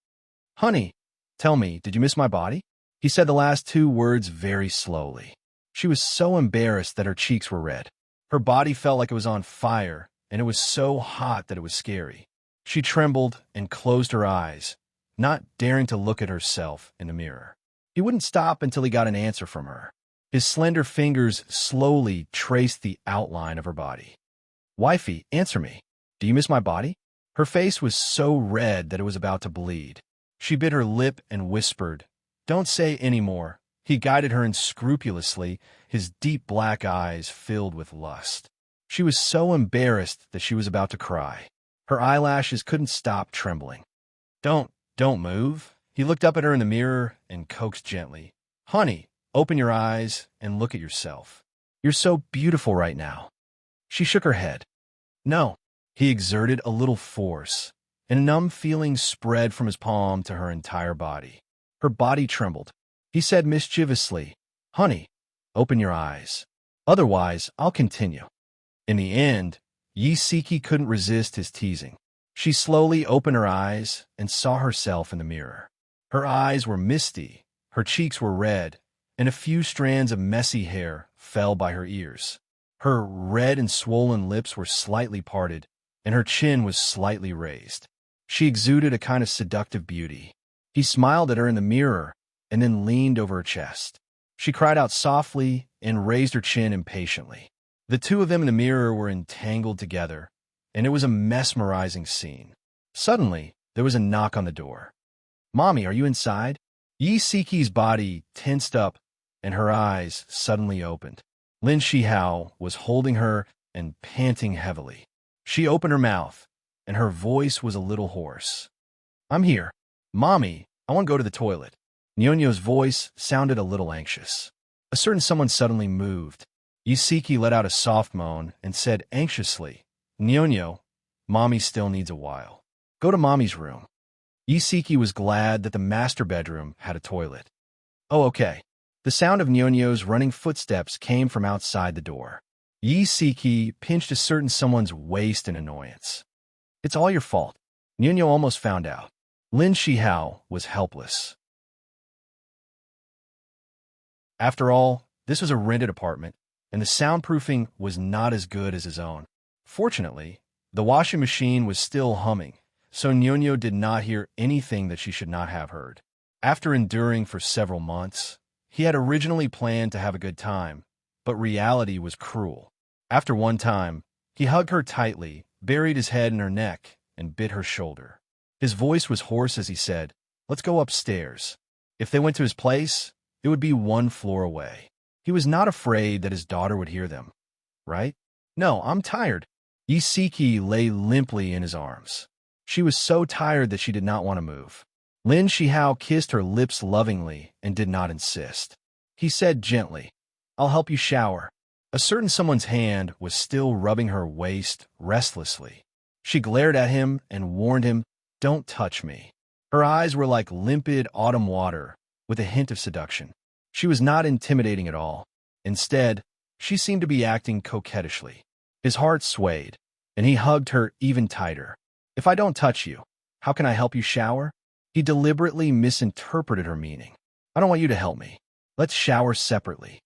"Honey, tell me, did you miss my body?" He said the last two words very slowly. She was so embarrassed that her cheeks were red. Her body felt like it was on fire, and it was so hot that it was scary. She trembled and closed her eyes, not daring to look at herself in the mirror. He wouldn't stop until he got an answer from her. His slender fingers slowly traced the outline of her body. "Wifey, answer me. Do you miss my body?" Her face was so red that it was about to bleed. She bit her lip and whispered, "Don't say any more. He guided her unscrupulously, his deep black eyes filled with lust. She was so embarrassed that she was about to cry. Her eyelashes couldn't stop trembling. Don't move. He looked up at her in the mirror and coaxed gently. Honey, open your eyes and look at yourself. You're so beautiful right now. She shook her head. No. He exerted a little force, and a numb feeling spread from his palm to her entire body. Her body trembled. He said mischievously, Honey, open your eyes. Otherwise, I'll continue. In the end, Yisiki couldn't resist his teasing. She slowly opened her eyes and saw herself in the mirror. Her eyes were misty, her cheeks were red, and a few strands of messy hair fell by her ears. Her red and swollen lips were slightly parted, and her chin was slightly raised. She exuded a kind of seductive beauty. He smiled at her in the mirror and then leaned over her chest. She cried out softly and raised her chin impatiently. The two of them in the mirror were entangled together, and it was a mesmerizing scene. Suddenly, there was a knock on the door. Mommy, are you inside? Yisiki's body tensed up, and her eyes suddenly opened. Lin Shihao was holding her and panting heavily. She opened her mouth, and her voice was a little hoarse. I'm here. Mommy, I want to go to the toilet. Nyonyo's voice sounded a little anxious. A certain someone suddenly moved. Yisiki let out a soft moan and said anxiously, Nyonyo, Mommy still needs a while. Go to Mommy's room. Yisiki was glad that the master bedroom had a toilet. Oh, okay. The sound of Nyonyo's running footsteps came from outside the door. Yisiki pinched a certain someone's waist in annoyance. It's all your fault. Nyonyo almost found out. Lin Shihao was helpless. After all, this was a rented apartment, and the soundproofing was not as good as his own. Fortunately, the washing machine was still humming, so Nyonyo did not hear anything that she should not have heard. After enduring for several months, he had originally planned to have a good time, but reality was cruel. After one time, he hugged her tightly, buried his head in her neck, and bit her shoulder. His voice was hoarse as he said, Let's go upstairs. If they went to his place, it would be 1 floor away. He was not afraid that his daughter would hear them. Right? No, I'm tired. Yisiki lay limply in his arms. She was so tired that she did not want to move. Lin Shihao kissed her lips lovingly and did not insist. He said gently, I'll help you shower. A certain someone's hand was still rubbing her waist restlessly. She glared at him and warned him, Don't touch me. Her eyes were like limpid autumn water, with a hint of seduction. She was not intimidating at all. Instead, she seemed to be acting coquettishly. His heart swayed, and he hugged her even tighter. If I don't touch you, how can I help you shower? He deliberately misinterpreted her meaning. I don't want you to help me. Let's shower separately.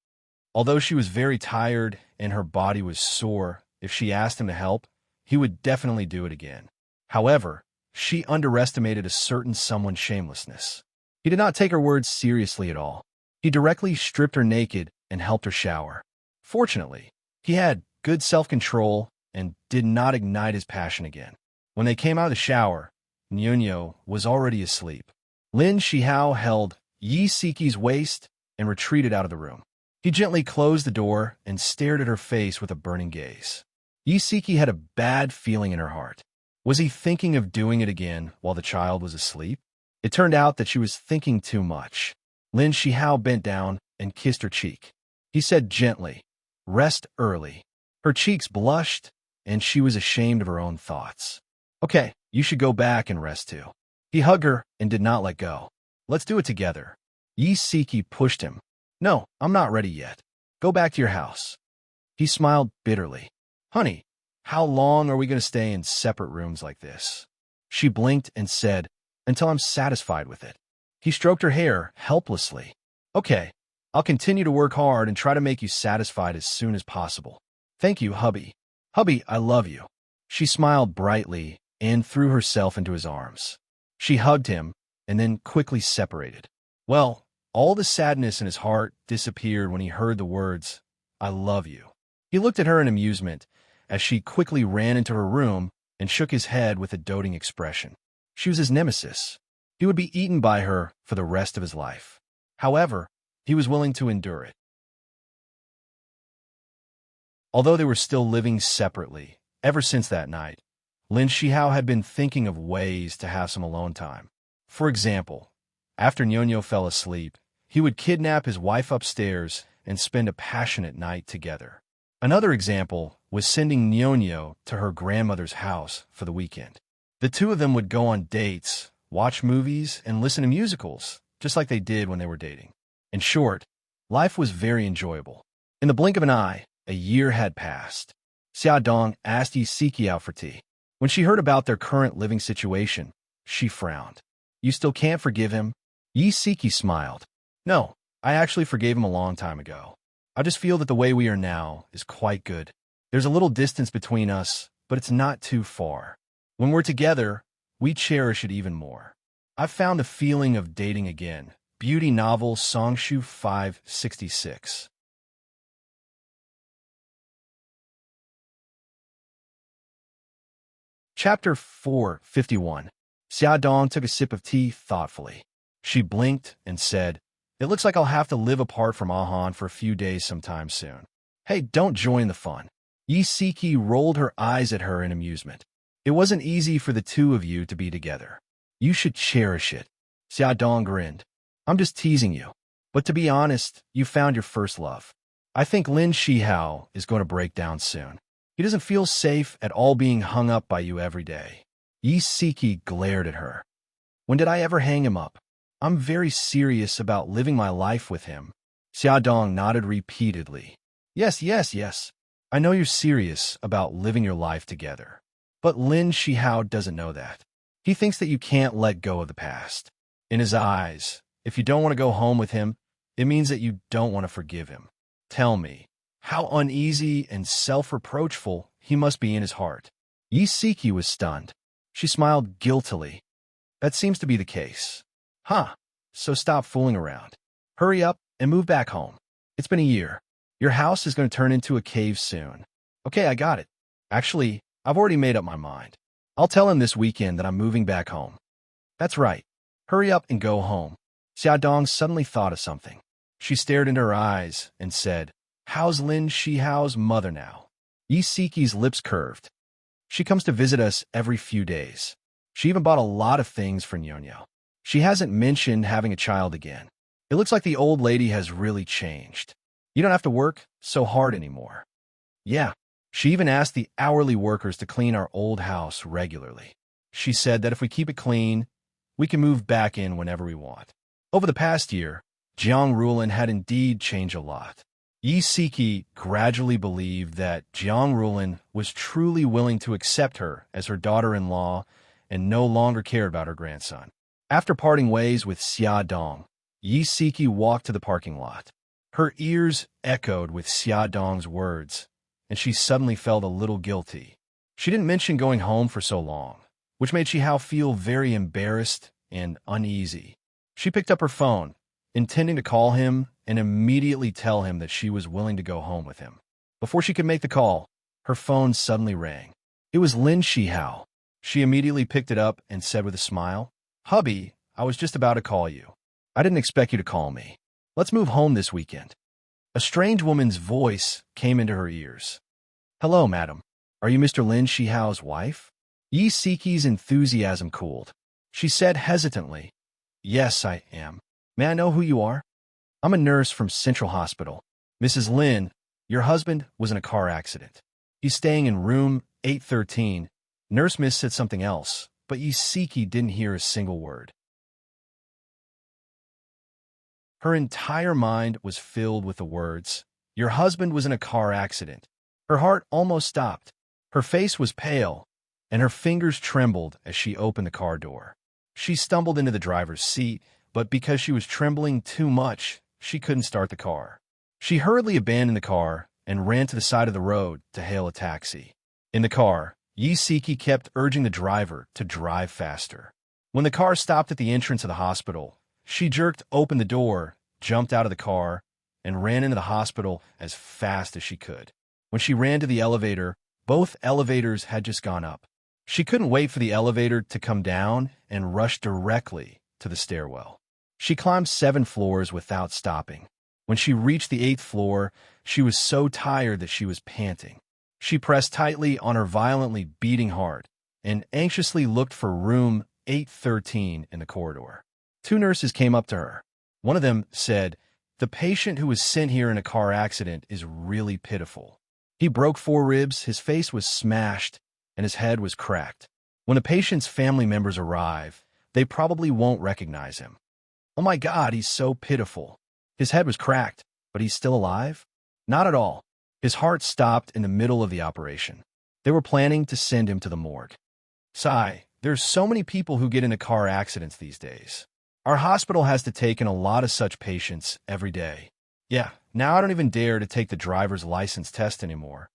Although she was very tired and her body was sore, if she asked him to help, he would definitely do it again. However, she underestimated a certain someone's shamelessness. He did not take her words seriously at all. He directly stripped her naked and helped her shower. Fortunately, he had good self-control and did not ignite his passion again. When they came out of the shower, Nyonyo was already asleep. Lin Shihao held Yisiki's waist and retreated out of the room. He gently closed the door and stared at her face with a burning gaze. Yisiki had a bad feeling in her heart. Was he thinking of doing it again while the child was asleep? It turned out that she was thinking too much. Lin Shihao bent down and kissed her cheek. He said gently, Rest early. Her cheeks blushed, and she was ashamed of her own thoughts. Okay, you should go back and rest too. He hugged her and did not let go. Let's do it together. Yisiki pushed him. No, I'm not ready yet. Go back to your house. He smiled bitterly. Honey, how long are we going to stay in separate rooms like this? She blinked and said, Until I'm satisfied with it. He stroked her hair helplessly. Okay, I'll continue to work hard and try to make you satisfied as soon as possible. Thank you, hubby. Hubby, I love you. She smiled brightly and threw herself into his arms. She hugged him and then quickly separated. Well, all the sadness in his heart disappeared when he heard the words, I love you. He looked at her in amusement as she quickly ran into her room and shook his head with a doting expression. She was his nemesis. He would be eaten by her for the rest of his life. However, He was willing to endure it. Although they were still living separately, ever since that night, Lin Shihao had been thinking of ways to have some alone time. For example, after Nyonyo fell asleep, he would kidnap his wife upstairs and spend a passionate night together. Another example was sending Nyonyo to her grandmother's house for the weekend. The two of them would go on dates, watch movies, and listen to musicals, just like they did when they were dating. In short, life was very enjoyable. In the blink of an eye, a year had passed. Xia Dong asked Yi Siki out for tea. When she heard about their current living situation, she frowned. You still can't forgive him? Yi Siki smiled. No, I actually forgave him a long time ago. I just feel that the way we are now is quite good. There's a little distance between us, but it's not too far. When we're together, we cherish it even more. I've found the feeling of dating again. Beauty novel Songshu 566. Chapter 451. Xia Dong took a sip of tea thoughtfully. She blinked and said, It looks like I'll have to live apart from Ahan for a few days sometime soon. Hey, don't join the fun. Yi Siki rolled her eyes at her in amusement. It wasn't easy for the two of you to be together. You should cherish it. Xia Dong grinned. I'm just teasing you. But to be honest, you found your first love. I think Lin Shihao is going to break down soon. He doesn't feel safe at all being hung up by you every day. Yi Siki glared at her. When did I ever hang him up? I'm very serious about living my life with him. Xia Dong nodded repeatedly. Yes, yes, yes. I know you're serious about living your life together. But Lin Shihao doesn't know that. He thinks that you can't let go of the past. In his eyes, if you don't want to go home with him, it means that you don't want to forgive him. Tell me, how uneasy and self-reproachful he must be in his heart. Yi Siki was stunned. She smiled guiltily. That seems to be the case. Huh, so stop fooling around. Hurry up and move back home. It's been a year. Your house is going to turn into a cave soon. Okay, I got it. Actually, I've already made up my mind. I'll tell him this weekend that I'm moving back home. That's right. Hurry up and go home. Xia Dong suddenly thought of something. She stared into her eyes and said, How's Lin Shihao's mother now? Yi Siki's lips curved. She comes to visit us every few days. She even bought a lot of things for Nyonyo. She hasn't mentioned having a child again. It looks like the old lady has really changed. You don't have to work so hard anymore. Yeah, she even asked the hourly workers to clean our old house regularly. She said that if we keep it clean, we can move back in whenever we want. Over the past year, Jiang Rulin had indeed changed a lot. Yi Siki gradually believed that Jiang Rulin was truly willing to accept her as her daughter-in-law and no longer cared about her grandson. After parting ways with Xia Dong, Yi Siki walked to the parking lot. Her ears echoed with Xia Dong's words, and she suddenly felt a little guilty. She didn't mention going home for so long, which made Shihao feel very embarrassed and uneasy. She picked up her phone, intending to call him and immediately tell him that she was willing to go home with him. Before she could make the call, her phone suddenly rang. It was Lin Shihao. She immediately picked it up and said with a smile, Hubby, I was just about to call you. I didn't expect you to call me. Let's move home this weekend. A strange woman's voice came into her ears. Hello, madam. Are you Mr. Lin Shihao's wife? Yi Siki's enthusiasm cooled. She said hesitantly, Yes, I am. May I know who you are? I'm a nurse from Central Hospital. Mrs. Lin, your husband was in a car accident. He's staying in room 813. Nurse Miss said something else, but Yi Siki didn't hear a single word. Her entire mind was filled with the words, Your husband was in a car accident. Her heart almost stopped. Her face was pale, and her fingers trembled as she opened the car door. She stumbled into the driver's seat, but because she was trembling too much, she couldn't start the car. She hurriedly abandoned the car and ran to the side of the road to hail a taxi. In the car, Yi Siki kept urging the driver to drive faster. When the car stopped at the entrance of the hospital, she jerked open the door, jumped out of the car, and ran into the hospital as fast as she could. When she ran to the elevator, both elevators had just gone up. She couldn't wait for the elevator to come down and rushed directly to the stairwell. She climbed 7 floors without stopping. When she reached the 8th floor, she was so tired that she was panting. She pressed tightly on her violently beating heart and anxiously looked for room 813 in the corridor. 2 nurses came up to her. One of them said, "The patient who was sent here in a car accident is really pitiful. He broke 4 ribs, his face was smashed, and his head was cracked. When a patient's family members arrive, they probably won't recognize him. Oh my God, he's so pitiful. His head was cracked, but he's still alive?" Not at all. His heart stopped in the middle of the operation. They were planning to send him to the morgue. Sigh, there's so many people who get into car accidents these days. Our hospital has to take in a lot of such patients every day. Yeah, now I don't even dare to take the driver's license test anymore.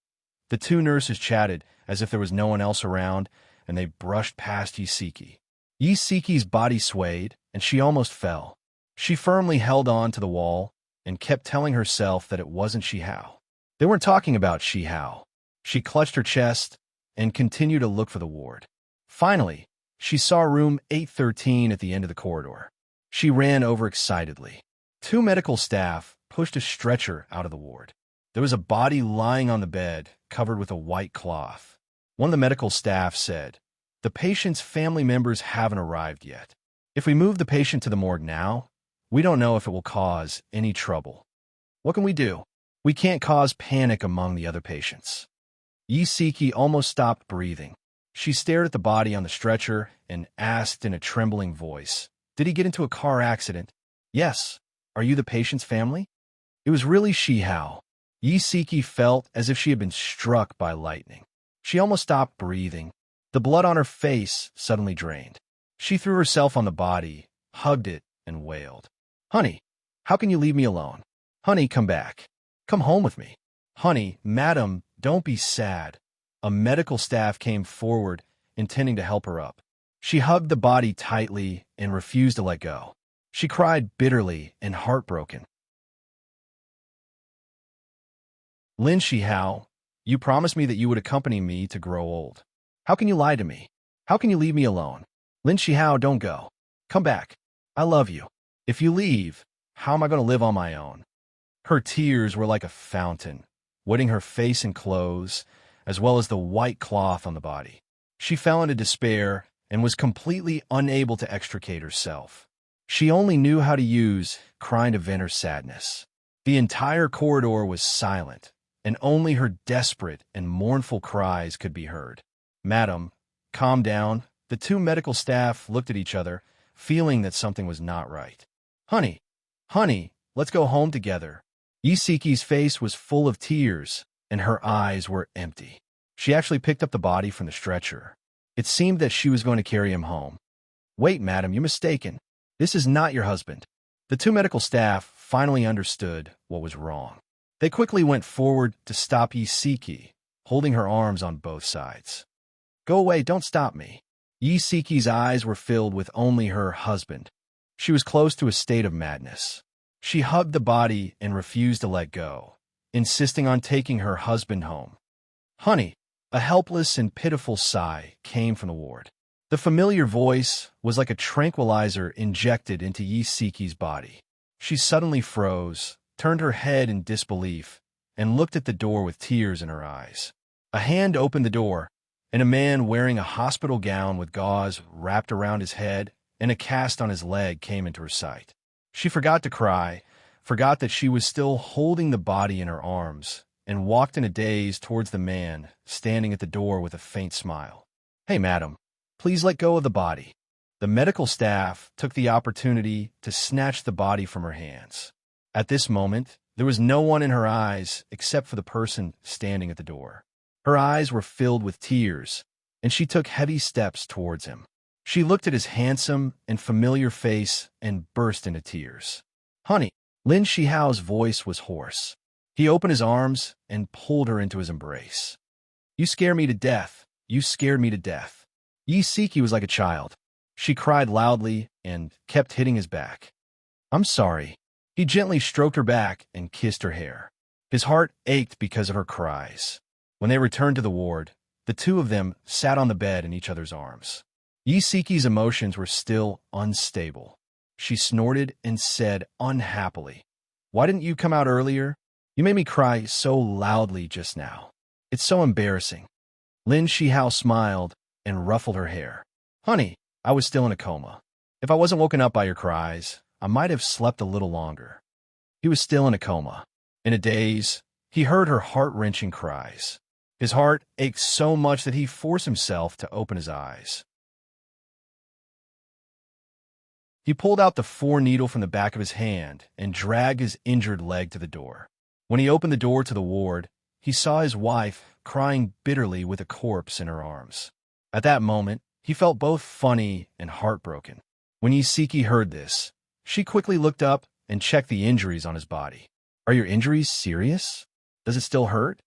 The 2 nurses chatted as if there was no one else around, and they brushed past Yisiki. Yisiki's body swayed, and she almost fell. She firmly held on to the wall and kept telling herself that it wasn't Shihao. They weren't talking about Shihao. She clutched her chest and continued to look for the ward. Finally, she saw room 813 at the end of the corridor. She ran over excitedly. 2 medical staff pushed a stretcher out of the ward. There was a body lying on the bed, covered with a white cloth. One of the medical staff said, "The patient's family members haven't arrived yet. If we move the patient to the morgue now, we don't know if it will cause any trouble. What can we do? We can't cause panic among the other patients." Yisiki almost stopped breathing. She stared at the body on the stretcher and asked in a trembling voice, "Did he get into a car accident?" "Yes. Are you the patient's family?" It was really Shihao. Yisiki felt as if she had been struck by lightning. She almost stopped breathing. The blood on her face suddenly drained. She threw herself on the body, hugged it, and wailed. "Honey, how can you leave me alone? Honey, come back. Come home with me. Honey, madam, don't be sad." A medical staff came forward, intending to help her up. She hugged the body tightly and refused to let go. She cried bitterly and heartbroken. "Lin Shihao, you promised me that you would accompany me to grow old. How can you lie to me? How can you leave me alone? Lin Shihao, don't go. Come back. I love you. If you leave, how am I going to live on my own?" Her tears were like a fountain, wetting her face and clothes, as well as the white cloth on the body. She fell into despair and was completely unable to extricate herself. She only knew how to use crying to vent her sadness. The entire corridor was silent, and only her desperate and mournful cries could be heard. "Madam, calm down." The 2 medical staff looked at each other, feeling that something was not right. Honey, let's go home together." Yisiki's face was full of tears, and her eyes were empty. She actually picked up the body from the stretcher. It seemed that she was going to carry him home. "Wait, madam, you're mistaken. This is not your husband." The 2 medical staff finally understood what was wrong. They quickly went forward to stop Yisiki, holding her arms on both sides. "Go away, don't stop me." Yisiki's eyes were filled with only her husband. She was close to a state of madness. She hugged the body and refused to let go, insisting on taking her husband home. "Honey," a helpless and pitiful sigh came from the ward. The familiar voice was like a tranquilizer injected into Yisiki's body. She suddenly froze, turned her head in disbelief, and looked at the door with tears in her eyes. A hand opened the door, and a man wearing a hospital gown with gauze wrapped around his head and a cast on his leg came into her sight. She forgot to cry, forgot that she was still holding the body in her arms, and walked in a daze towards the man standing at the door with a faint smile. "Hey, madam, please let go of the body." The medical staff took the opportunity to snatch the body from her hands. At this moment, there was no one in her eyes except for the person standing at the door. Her eyes were filled with tears, and she took heavy steps towards him. She looked at his handsome and familiar face and burst into tears. "Honey," Lin Shihao's voice was hoarse. He opened his arms and pulled her into his embrace. "You scare me to death. You scared me to death." Yisiki was like a child. She cried loudly and kept hitting his back. "I'm sorry." He gently stroked her back and kissed her hair. His heart ached because of her cries. When they returned to the ward, the 2 of them sat on the bed in each other's arms. Yisiki's emotions were still unstable. She snorted and said unhappily, "Why didn't you come out earlier? You made me cry so loudly just now. It's so embarrassing." Lin Shihao smiled and ruffled her hair. "Honey, I was still in a coma. If I wasn't woken up by your cries, I might have slept a little longer." He was still in a coma. In a daze, he heard her heart-wrenching cries. His heart ached so much that he forced himself to open his eyes. He pulled out the 4 needle from the back of his hand and dragged his injured leg to the door. When he opened the door to the ward, he saw his wife crying bitterly with a corpse in her arms. At that moment, he felt both funny and heartbroken. When Yisiki heard this, she quickly looked up and checked the injuries on his body. "Are your injuries serious? Does it still hurt?"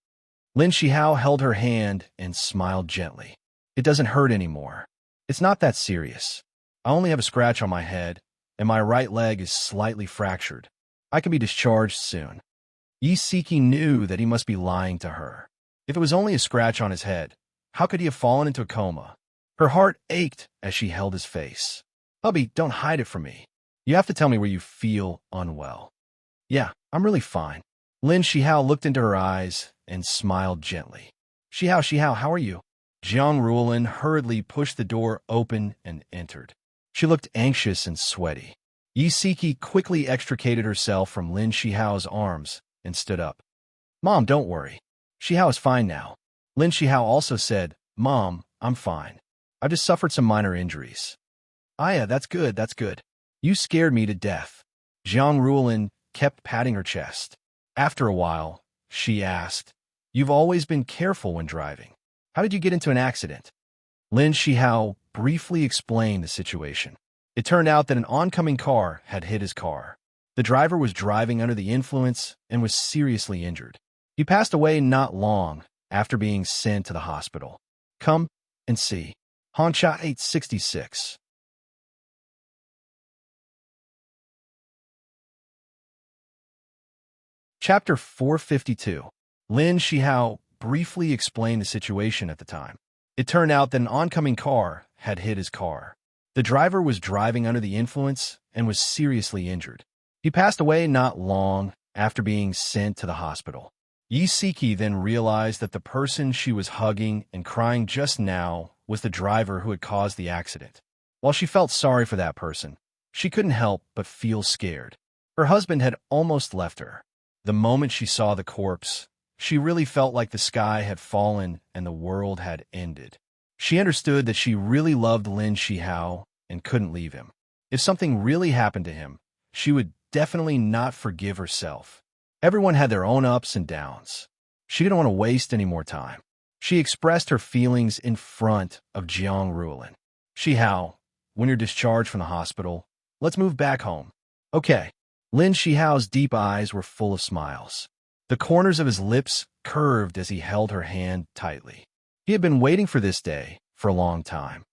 Lin Shihao held her hand and smiled gently. "It doesn't hurt anymore. It's not that serious. I only have a scratch on my head, and my right leg is slightly fractured. I can be discharged soon." Yisiki knew that he must be lying to her. If it was only a scratch on his head, how could he have fallen into a coma? Her heart ached as she held his face. "Hubby, don't hide it from me. You have to tell me where you feel unwell." "Yeah, I'm really fine." Lin Shihao looked into her eyes and smiled gently. Shihao, how are you?" Jiang Ruolin hurriedly pushed the door open and entered. She looked anxious and sweaty. Yisiki quickly extricated herself from Lin Shihao's arms and stood up. "Mom, don't worry. Shihao is fine now." Lin Shihao also said, "Mom, I'm fine. I've just suffered some minor injuries." "Aya, that's good, that's good. You scared me to death." Jiang Ruolin kept patting her chest. After a while, she asked, "You've always been careful when driving. How did you get into an accident?" Lin Shihao briefly explained the situation. It turned out that an oncoming car had hit his car. The driver was driving under the influence and was seriously injured. He passed away not long after being sent to the hospital. Come and see. Honsha 866. Chapter 452. Lin Shihao briefly explained the situation at the time. It turned out that an oncoming car had hit his car. The driver was driving under the influence and was seriously injured. He passed away not long after being sent to the hospital. Yisiki then realized that the person she was hugging and crying just now was the driver who had caused the accident. While she felt sorry for that person, she couldn't help but feel scared. Her husband had almost left her. The moment she saw the corpse, she really felt like the sky had fallen and the world had ended. She understood that she really loved Lin Shihao and couldn't leave him. If something really happened to him, she would definitely not forgive herself. Everyone had their own ups and downs. She didn't want to waste any more time. She expressed her feelings in front of Jiang Ruolin. "Shihao, when you're discharged from the hospital, let's move back home." "Okay." Lin Shihao's deep eyes were full of smiles. The corners of his lips curved as he held her hand tightly. He had been waiting for this day for a long time.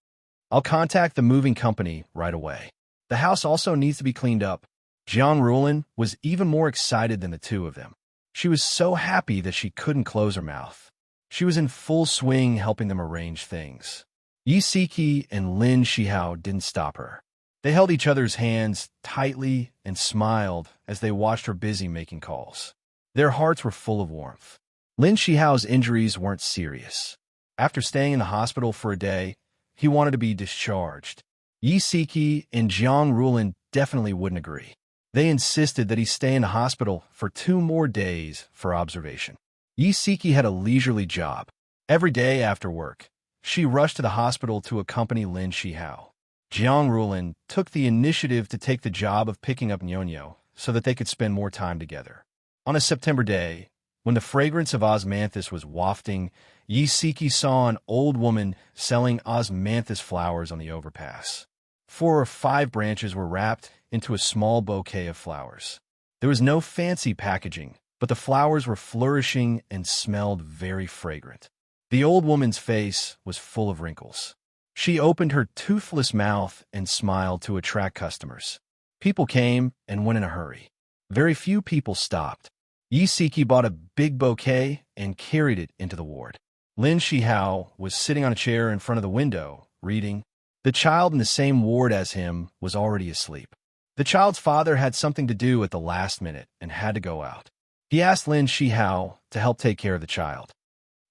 "I'll contact the moving company right away. The house also needs to be cleaned up." Jiang Ruolin was even more excited than the two of them. She was so happy that she couldn't close her mouth. She was in full swing helping them arrange things. Yisiki and Lin Shihao didn't stop her. They held each other's hands tightly and smiled as they watched her busy making calls. Their hearts were full of warmth. Lin Shihao's injuries weren't serious. After staying in the hospital for a day, he wanted to be discharged. Yisiki and Jiang Ruolin definitely wouldn't agree. They insisted that he stay in the hospital for 2 more days for observation. Yisiki had a leisurely job. Every day after work, she rushed to the hospital to accompany Lin Shihao. Jiang Ruolin took the initiative to take the job of picking up Nyonyo so that they could spend more time together. On a September day, when the fragrance of osmanthus was wafting, Yisiki saw an old woman selling osmanthus flowers on the overpass. 4 or 5 branches were wrapped into a small bouquet of flowers. There was no fancy packaging, but the flowers were flourishing and smelled very fragrant. The old woman's face was full of wrinkles. She opened her toothless mouth and smiled to attract customers. People came and went in a hurry. Very few people stopped. Yisiki bought a big bouquet and carried it into the ward. Lin Shihao was sitting on a chair in front of the window, reading. The child in the same ward as him was already asleep. The child's father had something to do at the last minute and had to go out. He asked Lin Shihao to help take care of the child.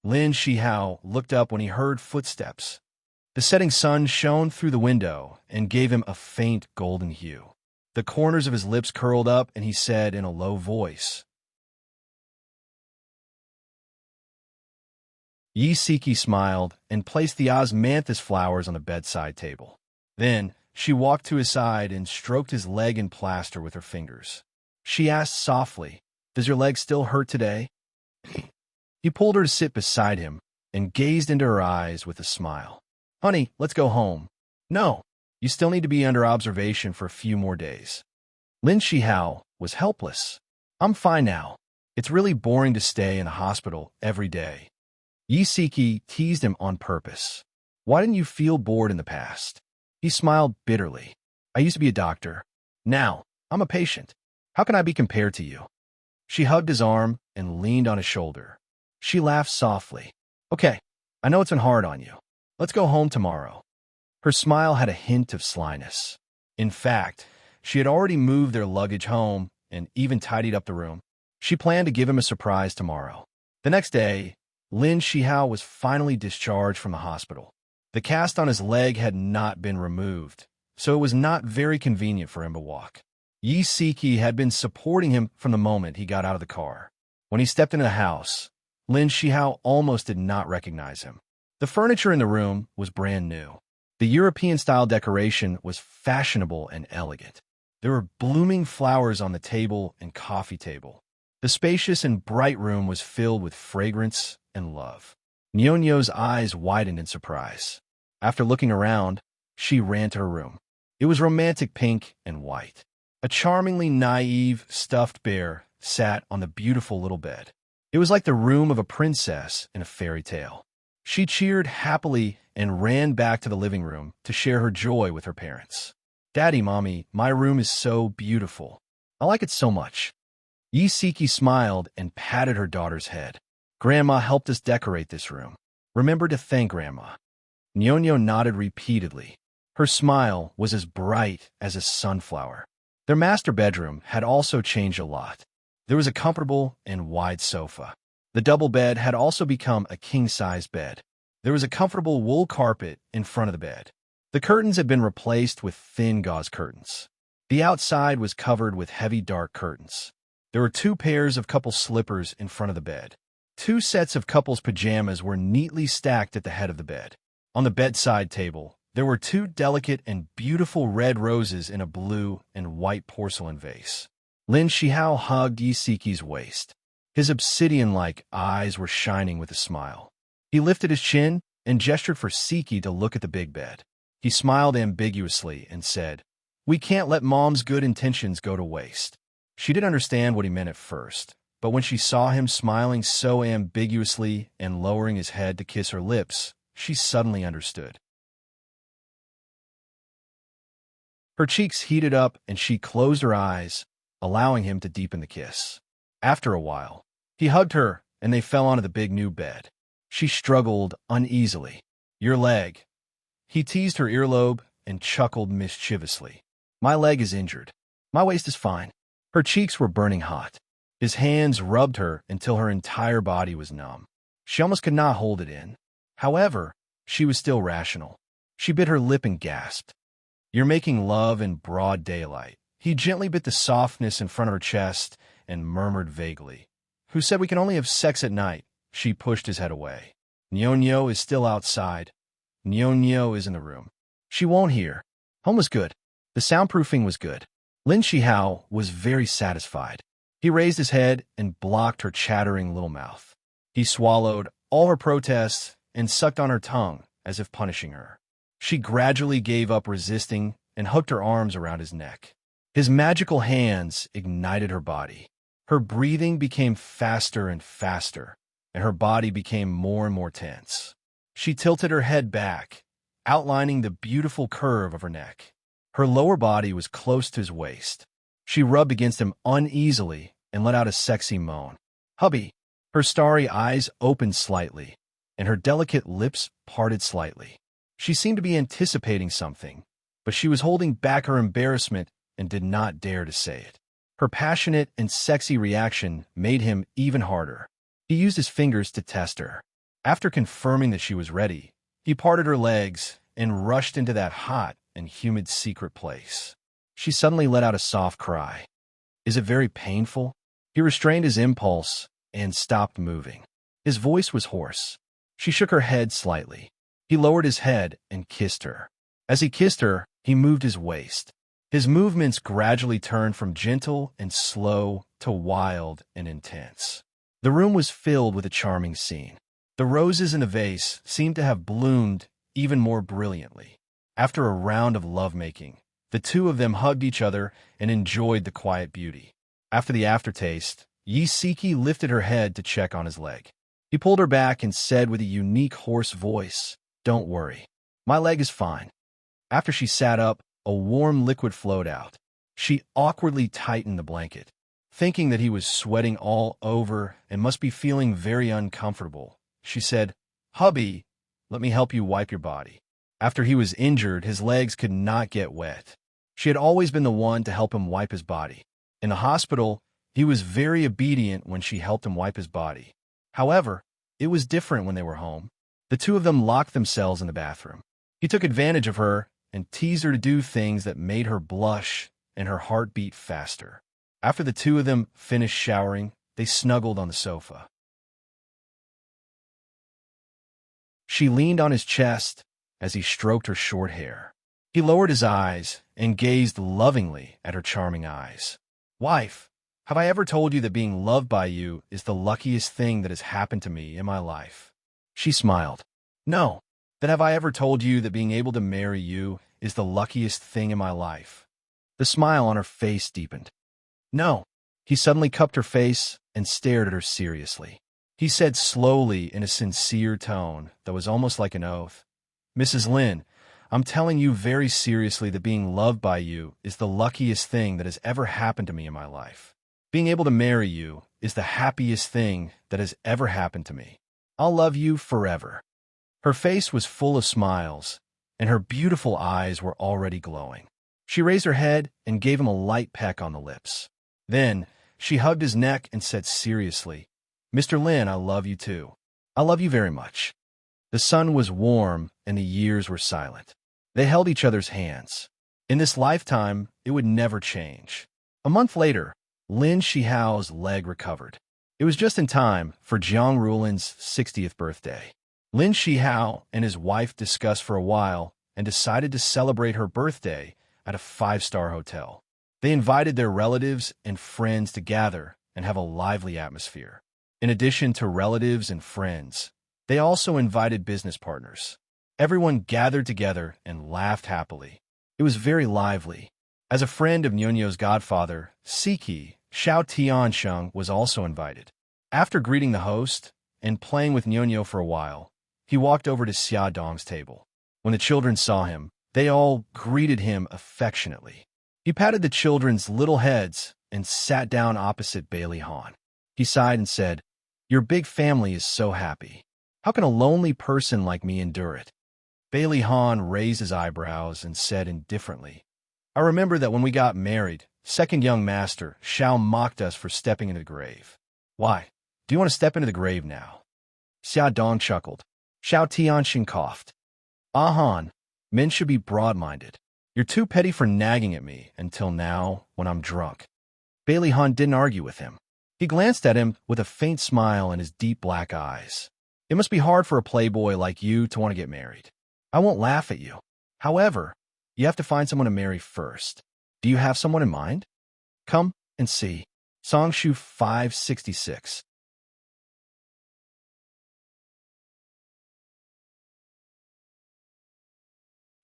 Lin Shihao looked up when he heard footsteps. The setting sun shone through the window and gave him a faint golden hue. The corners of his lips curled up, and he said in a low voice, Yi Siki smiled and placed the osmanthus flowers on the bedside table. Then she walked to his side and stroked his leg in plaster with her fingers. She asked softly, Does your leg still hurt today? He pulled her to sit beside him and gazed into her eyes with a smile. Honey, let's go home. No, you still need to be under observation for a few more days. Lin Shihao was helpless. I'm fine now. It's really boring to stay in the hospital every day. Yi Siki teased him on purpose. Why didn't you feel bored in the past? He smiled bitterly. I used to be a doctor. Now, I'm a patient. How can I be compared to you? She hugged his arm and leaned on his shoulder. She laughed softly. Okay, I know it's been hard on you. Let's go home tomorrow. Her smile had a hint of slyness. In fact, she had already moved their luggage home and even tidied up the room. She planned to give him a surprise tomorrow. The next day, Lin Shihao was finally discharged from the hospital. The cast on his leg had not been removed, so it was not very convenient for him to walk. Yi Siki had been supporting him from the moment he got out of the car. When he stepped into the house, Lin Shihao almost did not recognize him. The furniture in the room was brand new. The European-style decoration was fashionable and elegant. There were blooming flowers on the table and coffee table. The spacious and bright room was filled with fragrance and love. Nyonyo's eyes widened in surprise. After looking around, she ran to her room. It was romantic pink and white. A charmingly naive, stuffed bear sat on the beautiful little bed. It was like the room of a princess in a fairy tale. She cheered happily and ran back to the living room to share her joy with her parents. Daddy, Mommy, my room is so beautiful. I like it so much. Yi Siki smiled and patted her daughter's head. Grandma helped us decorate this room. Remember to thank Grandma. Nyonyo nodded repeatedly. Her smile was as bright as a sunflower. Their master bedroom had also changed a lot. There was a comfortable and wide sofa. The double bed had also become a king-size bed. There was a comfortable wool carpet in front of the bed. The curtains had been replaced with thin gauze curtains. The outside was covered with heavy dark curtains. There were 2 pairs of couple slippers in front of the bed. 2 sets of couples' pajamas were neatly stacked at the head of the bed. On the bedside table, there were 2 delicate and beautiful red roses in a blue and white porcelain vase. Lin Shihao hugged Yi Siki's waist. His obsidian-like eyes were shining with a smile. He lifted his chin and gestured for Siki to look at the big bed. He smiled ambiguously and said, We can't let Mom's good intentions go to waste. She didn't understand what he meant at first, but when she saw him smiling so ambiguously and lowering his head to kiss her lips, she suddenly understood. Her cheeks heated up and she closed her eyes, allowing him to deepen the kiss. After a while, he hugged her and they fell onto the big new bed. She struggled uneasily. Your leg. He teased her earlobe and chuckled mischievously. My leg is injured. My waist is fine. Her cheeks were burning hot. His hands rubbed her until her entire body was numb. She almost could not hold it in. However, she was still rational. She bit her lip and gasped. You're making love in broad daylight. He gently bit the softness in front of her chest and murmured vaguely. Who said we can only have sex at night? She pushed his head away. Nyonyo is still outside. Nyonyo is in the room. She won't hear. Home was good. The soundproofing was good. Lin Shihao was very satisfied. He raised his head and blocked her chattering little mouth. He swallowed all her protests and sucked on her tongue as if punishing her. She gradually gave up resisting and hooked her arms around his neck. His magical hands ignited her body. Her breathing became faster and faster, and her body became more and more tense. She tilted her head back, outlining the beautiful curve of her neck. Her lower body was close to his waist. She rubbed against him uneasily and let out a sexy moan. Hubby! Her starry eyes opened slightly, and her delicate lips parted slightly. She seemed to be anticipating something, but she was holding back her embarrassment and did not dare to say it. Her passionate and sexy reaction made him even harder. He used his fingers to test her. After confirming that she was ready, he parted her legs and rushed into that hot and humid secret place. She suddenly let out a soft cry. "Is it very painful?" He restrained his impulse and stopped moving. His voice was hoarse. She shook her head slightly. He lowered his head and kissed her. As he kissed her, he moved his waist. His movements gradually turned from gentle and slow to wild and intense. The room was filled with a charming scene. The roses in the vase seemed to have bloomed even more brilliantly. After a round of lovemaking, the two of them hugged each other and enjoyed the quiet beauty. After the aftertaste, Yisiki lifted her head to check on his leg. He pulled her back and said with a unique hoarse voice, "Don't worry. My leg is fine." After she sat up, a warm liquid flowed out. She awkwardly tightened the blanket. Thinking that he was sweating all over and must be feeling very uncomfortable, she said, "Hubby, let me help you wipe your body." After he was injured, his legs could not get wet. She had always been the one to help him wipe his body. In the hospital, he was very obedient when she helped him wipe his body. However, it was different when they were home. The two of them locked themselves in the bathroom. He took advantage of her and teased her to do things that made her blush and her heart beat faster. After the two of them finished showering, they snuggled on the sofa. She leaned on his chest as he stroked her short hair. He lowered his eyes and gazed lovingly at her charming eyes. "Wife, have I ever told you that being loved by you is the luckiest thing that has happened to me in my life?" She smiled. "No. Then have I ever told you that being able to marry you is the luckiest thing in my life?" The smile on her face deepened. "No." He suddenly cupped her face and stared at her seriously. He said slowly in a sincere tone that was almost like an oath, "Mrs. Lin, I'm telling you very seriously that being loved by you is the luckiest thing that has ever happened to me in my life. Being able to marry you is the happiest thing that has ever happened to me. I'll love you forever." Her face was full of smiles, and her beautiful eyes were already glowing. She raised her head and gave him a light peck on the lips. Then she hugged his neck and said seriously, "Mr. Lin, I love you too. I love you very much." The sun was warm and the years were silent. They held each other's hands. In this lifetime, it would never change. A month later, Lin Shihao's leg recovered. It was just in time for Jiang Rulin's 60th birthday. Lin Shihao and his wife discussed for a while and decided to celebrate her birthday at a 5-star hotel. They invited their relatives and friends to gather and have a lively atmosphere. In addition to relatives and friends, they also invited business partners. Everyone gathered together and laughed happily. It was very lively. As a friend of Nyonyo's godfather, Siki, Xiao Tiansheng was also invited. After greeting the host and playing with Nyonyo for a while, he walked over to Xia Dong's table. When the children saw him, they all greeted him affectionately. He patted the children's little heads and sat down opposite Bailey Han. He sighed and said, "Your big family is so happy. How can a lonely person like me endure it?" Bailey Han raised his eyebrows and said indifferently, "I remember that when we got married, second young master, Xiao mocked us for stepping into the grave. Why? Do you want to step into the grave now?" Xia Dong chuckled. Xiao Tianxin coughed. "Ah Han, men should be broad-minded. You're too petty for nagging at me until now when I'm drunk." Bailey Han didn't argue with him. He glanced at him with a faint smile in his deep black eyes. "It must be hard for a playboy like you to want to get married. I won't laugh at you. However, you have to find someone to marry first. Do you have someone in mind? Come and see." Songshu 566.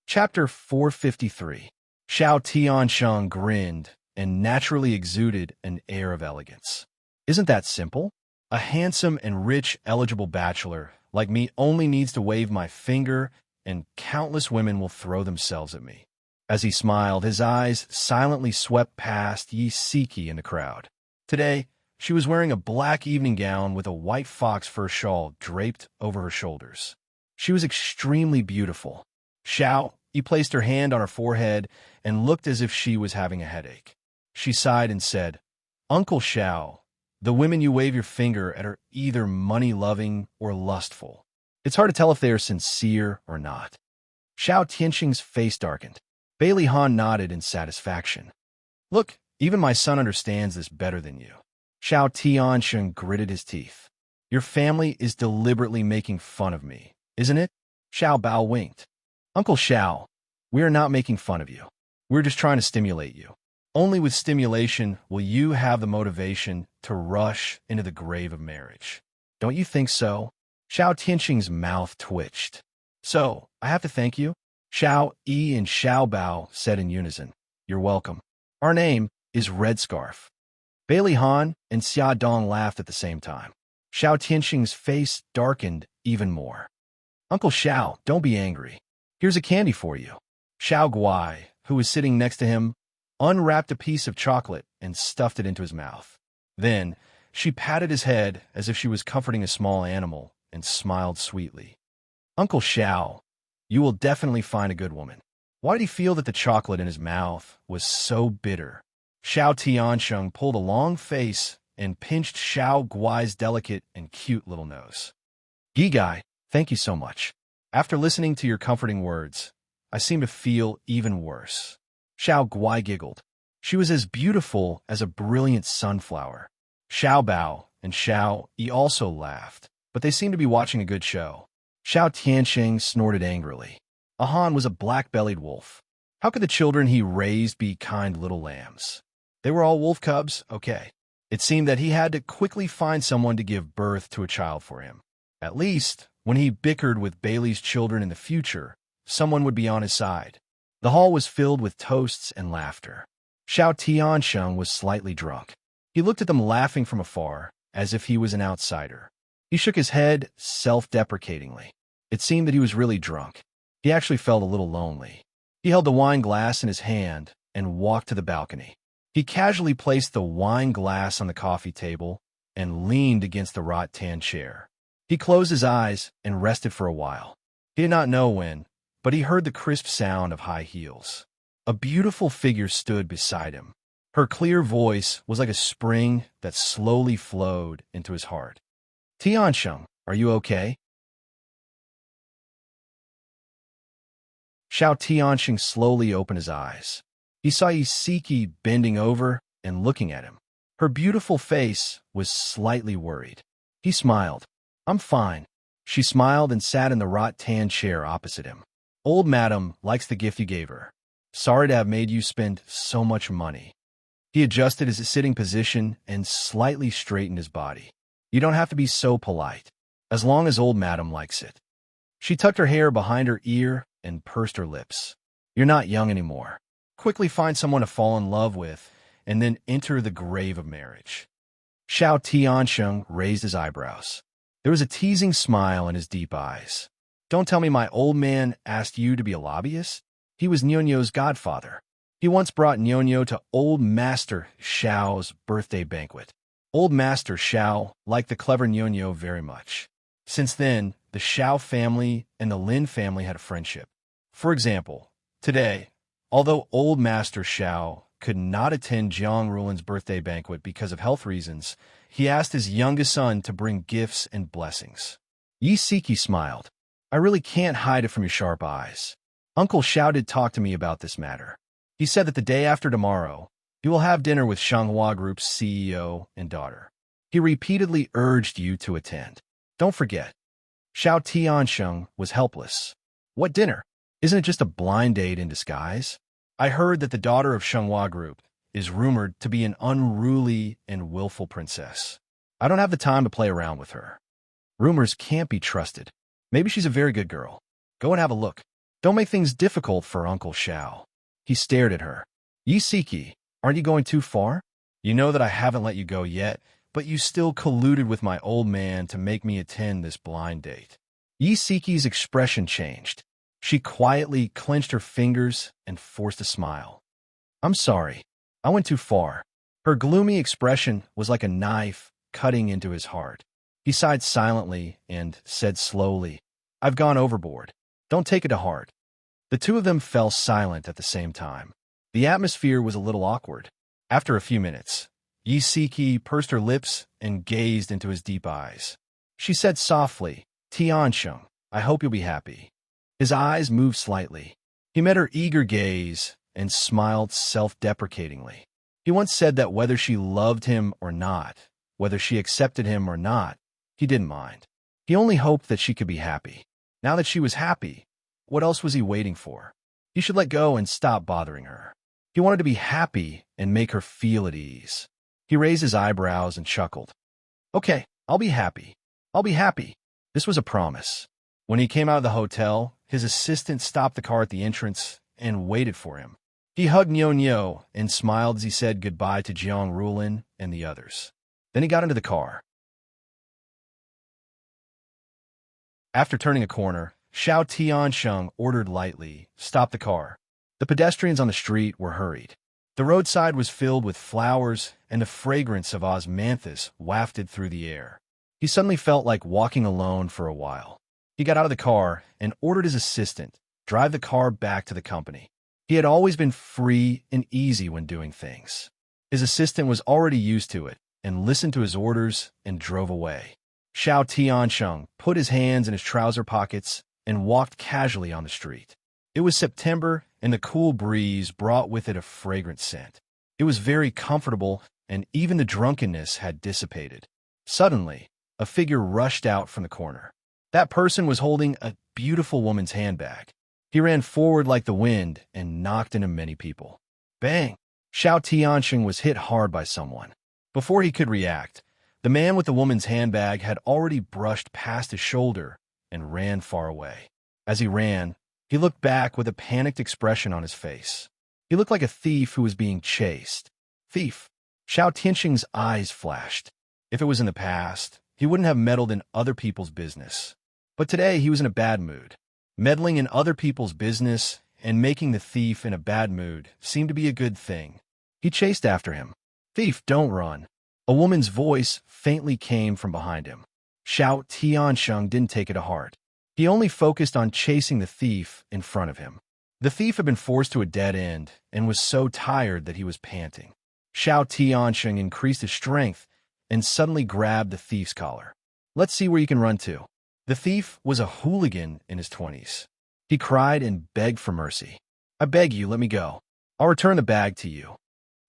Chapter 453. Xiao Tiansheng grinned and naturally exuded an air of elegance. "Isn't that simple? A handsome and rich eligible bachelor like me only needs to wave my finger and countless women will throw themselves at me." As he smiled, his eyes silently swept past Yi Siki in the crowd. Today, she was wearing a black evening gown with a white fox fur shawl draped over her shoulders. She was extremely beautiful. Xiao, He placed her hand on her forehead and looked as if she was having a headache. She sighed and said, "Uncle Xiao, the women you wave your finger at are either money-loving or lustful. It's hard to tell if they are sincere or not." Xiao Tianxing's face darkened. Bailey Han nodded in satisfaction. "Look, even my son understands this better than you." Xiao Tianxing gritted his teeth. "Your family is deliberately making fun of me, isn't it?" Xiao Bao winked. "Uncle Xiao, we are not making fun of you. We're just trying to stimulate you. Only with stimulation will you have the motivation to rush into the grave of marriage. Don't you think so?" Xiao Tianxing's mouth twitched. "So, I have to thank you?" Xiao Yi and Xiao Bao said in unison. "You're welcome. Our name is Red Scarf." Bailey Han and Xia Dong laughed at the same time. Xiao Tianxing's face darkened even more. "Uncle Xiao, don't be angry. Here's a candy for you." Xiao Guai, who was sitting next to him, unwrapped a piece of chocolate and stuffed it into his mouth. Then, she patted his head as if she was comforting a small animal and smiled sweetly. "Uncle Xiao, you will definitely find a good woman." Why did he feel that the chocolate in his mouth was so bitter? Xiao Tianxing pulled a long face and pinched Xiao Guai's delicate and cute little nose. "Gigai, thank you so much. After listening to your comforting words, I seem to feel even worse." Xiao Guai giggled. She was as beautiful as a brilliant sunflower. Xiao Bao and Xiao Yi also laughed, but they seemed to be watching a good show. Xiao Tianxing snorted angrily. Ahan was a black-bellied wolf. How could the children he raised be kind little lambs? They were all wolf cubs, okay. It seemed that he had to quickly find someone to give birth to a child for him. At least, when he bickered with Bailey's children in the future, someone would be on his side. The hall was filled with toasts and laughter. Xiao Tianxing was slightly drunk. He looked at them laughing from afar, as if he was an outsider. He shook his head self-deprecatingly. It seemed that he was really drunk. He actually felt a little lonely. He held the wine glass in his hand and walked to the balcony. He casually placed the wine glass on the coffee table and leaned against the rattan chair. He closed his eyes and rested for a while. He did not know when, but he heard the crisp sound of high heels. A beautiful figure stood beside him. Her clear voice was like a spring that slowly flowed into his heart. "Tianxing, are you okay?" Xiao Tianxing slowly opened his eyes. He saw Isiki bending over and looking at him. Her beautiful face was slightly worried. He smiled. "I'm fine." She smiled and sat in the rattan chair opposite him. "Old madam likes the gift you gave her. Sorry to have made you spend so much money." He adjusted his sitting position and slightly straightened his body. "You don't have to be so polite, as long as old madam likes it." She tucked her hair behind her ear and pursed her lips. "You're not young anymore. Quickly find someone to fall in love with, and then enter the grave of marriage." Xiao Tianxing raised his eyebrows. There was a teasing smile in his deep eyes. "Don't tell me my old man asked you to be a lobbyist?" He was Nyonyo's godfather. He once brought Nyonyo to Old Master Xiao's birthday banquet. Old Master Xiao liked the clever Nyonyo very much. Since then, the Xiao family and the Lin family had a friendship. For example, today, although Old Master Xiao could not attend Jiang Rulin's birthday banquet because of health reasons, he asked his youngest son to bring gifts and blessings. Yi Siki smiled. "I really can't hide it from your sharp eyes. Uncle Xiao did talk to me about this matter. He said that the day after tomorrow, he will have dinner with Shanghua Group's CEO and daughter. He repeatedly urged you to attend. Don't forget." Xiao Tianxing was helpless. "What dinner? Isn't it just a blind date in disguise? I heard that the daughter of Shanghua Group is rumored to be an unruly and willful princess. I don't have the time to play around with her. Rumors can't be trusted. Maybe she's a very good girl. Go and have a look. Don't make things difficult for Uncle Xiao." He stared at her. "Yi Siki, aren't you going too far? You know that I haven't let you go yet, but you still colluded with my old man to make me attend this blind date." Yi Siki's expression changed. She quietly clenched her fingers and forced a smile. "I'm sorry. I went too far." Her gloomy expression was like a knife cutting into his heart. He sighed silently and said slowly, "I've gone overboard. Don't take it to heart." The two of them fell silent at the same time. The atmosphere was a little awkward. After a few minutes, Yi Siki pursed her lips and gazed into his deep eyes. She said softly, "Tiansheng, I hope you'll be happy." His eyes moved slightly. He met her eager gaze and smiled self-deprecatingly. He once said that whether she loved him or not, whether she accepted him or not, he didn't mind. He only hoped that she could be happy. Now that she was happy, what else was he waiting for? He should let go and stop bothering her. He wanted to be happy and make her feel at ease. He raised his eyebrows and chuckled. "Okay, I'll be happy. I'll be happy." This was a promise. When he came out of the hotel, his assistant stopped the car at the entrance and waited for him. He hugged Nyo and smiled as he said goodbye to Jiang Rulin and the others. Then he got into the car. After turning a corner, Xiao Tiansheng ordered lightly, "Stop the car." The pedestrians on the street were hurried. The roadside was filled with flowers, and the fragrance of osmanthus wafted through the air. He suddenly felt like walking alone for a while. He got out of the car and ordered his assistant, drive the car back to the company. He had always been free and easy when doing things. His assistant was already used to it and listened to his orders and drove away. Xiao Tiansheng put his hands in his trouser pockets and walked casually on the street. It was September, and the cool breeze brought with it a fragrant scent. It was very comfortable, and even the drunkenness had dissipated. Suddenly, a figure rushed out from the corner. That person was holding a beautiful woman's handbag. He ran forward like the wind and knocked into many people. Bang! Xiao Tiansheng was hit hard by someone. Before he could react, the man with the woman's handbag had already brushed past his shoulder and ran far away. As he ran, he looked back with a panicked expression on his face. He looked like a thief who was being chased. Thief! Xiao Tiansheng's eyes flashed. If it was in the past, he wouldn't have meddled in other people's business. But today he was in a bad mood. Meddling in other people's business and making the thief in a bad mood seemed to be a good thing. He chased after him. "Thief, don't run." A woman's voice faintly came from behind him. Xiao Tiansheng didn't take it to heart. He only focused on chasing the thief in front of him. The thief had been forced to a dead end and was so tired that he was panting. Xiao Tiansheng increased his strength and suddenly grabbed the thief's collar. "Let's see where you can run to." The thief was a hooligan in his 20s. He cried and begged for mercy. "I beg you, let me go. I'll return the bag to you."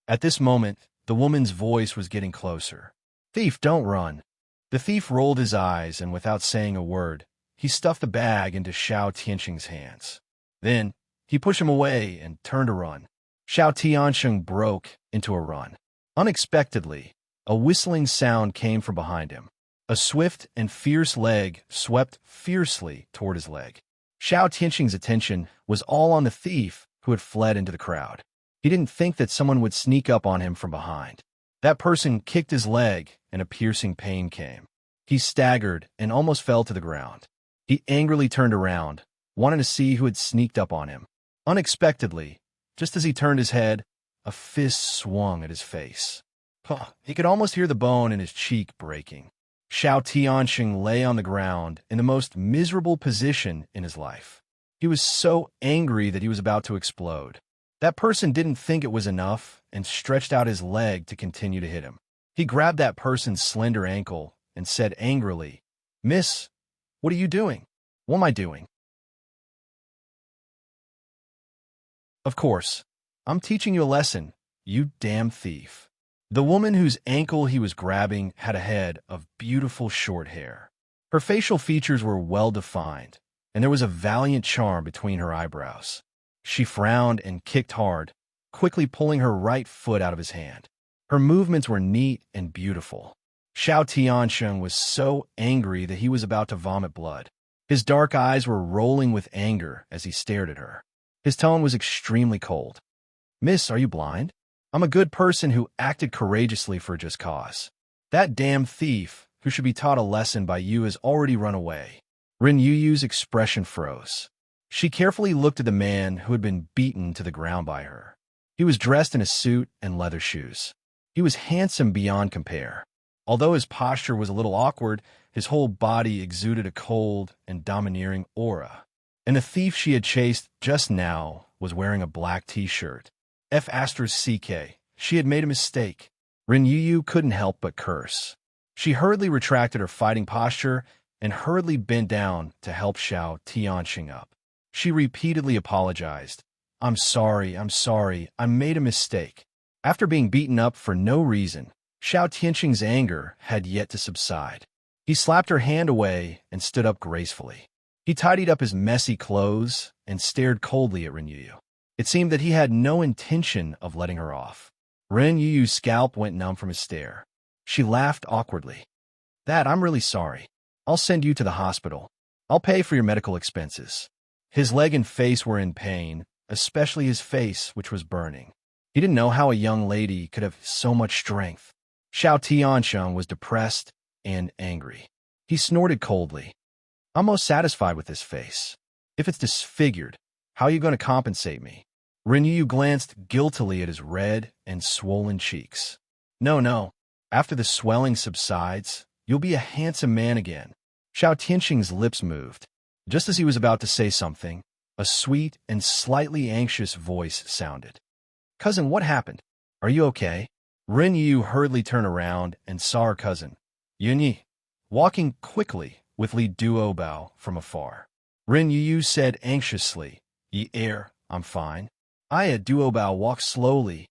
At this moment, the woman's voice was getting closer. "Thief, don't run." The thief rolled his eyes, and without saying a word, he stuffed the bag into Xiao Tiansheng's hands. Then, he pushed him away and turned to run. Xiao Tiansheng broke into a run. Unexpectedly, a whistling sound came from behind him. A swift and fierce leg swept fiercely toward his leg. Xiao Tiansheng's attention was all on the thief who had fled into the crowd. He didn't think that someone would sneak up on him from behind. That person kicked his leg, and a piercing pain came. He staggered and almost fell to the ground. He angrily turned around, wanting to see who had sneaked up on him. Unexpectedly, just as he turned his head, a fist swung at his face. He could almost hear the bone in his cheek breaking. Xiao Tiansheng lay on the ground in the most miserable position in his life. He was so angry that he was about to explode. That person didn't think it was enough and stretched out his leg to continue to hit him. He grabbed that person's slender ankle and said angrily, "Miss, what are you doing?" "What am I doing?" "Of course, I'm teaching you a lesson, you damn thief." The woman whose ankle he was grabbing had a head of beautiful short hair. Her facial features were well-defined, and there was a valiant charm between her eyebrows. She frowned and kicked hard, quickly pulling her right foot out of his hand. Her movements were neat and beautiful. Xiao Tiansheng was so angry that he was about to vomit blood. His dark eyes were rolling with anger as he stared at her. His tone was extremely cold. "Miss, are you blind? I'm a good person who acted courageously for a just cause. That damn thief, who should be taught a lesson by you, has already run away." Ren Yuyu's expression froze. She carefully looked at the man who had been beaten to the ground by her. He was dressed in a suit and leather shoes. He was handsome beyond compare. Although his posture was a little awkward, his whole body exuded a cold and domineering aura. and the thief she had chased just now was wearing a black t-shirt. F***. She had made a mistake. Ren Yu couldn't help but curse. She hurriedly retracted her fighting posture and hurriedly bent down to help Xiao Tianxing up. She repeatedly apologized. I'm sorry, I made a mistake. After being beaten up for no reason, Xiao Tianxing's anger had yet to subside. He slapped her hand away and stood up gracefully. He tidied up his messy clothes and stared coldly at Ren Yu. It seemed that he had no intention of letting her off. Ren Yu's scalp went numb from his stare. She laughed awkwardly. I'm really sorry. I'll send you to the hospital. I'll pay for your medical expenses. His leg and face were in pain, especially his face, which was burning. He didn't know how a young lady could have so much strength. Xiao Tianxing was depressed and angry. He snorted coldly. I'm most satisfied with this face. If it's disfigured, how are you going to compensate me? Ren Yu glanced guiltily at his red and swollen cheeks. No. After the swelling subsides, you'll be a handsome man again. Xiao Tianxing's lips moved. Just as he was about to say something, a sweet and slightly anxious voice sounded. Cousin, what happened? Are you okay? Ren Yu hurriedly turned around and saw her cousin, Yunyi, walking quickly with Li Duobao from afar. Ren Yu said anxiously, I'm fine. Duobao walked slowly.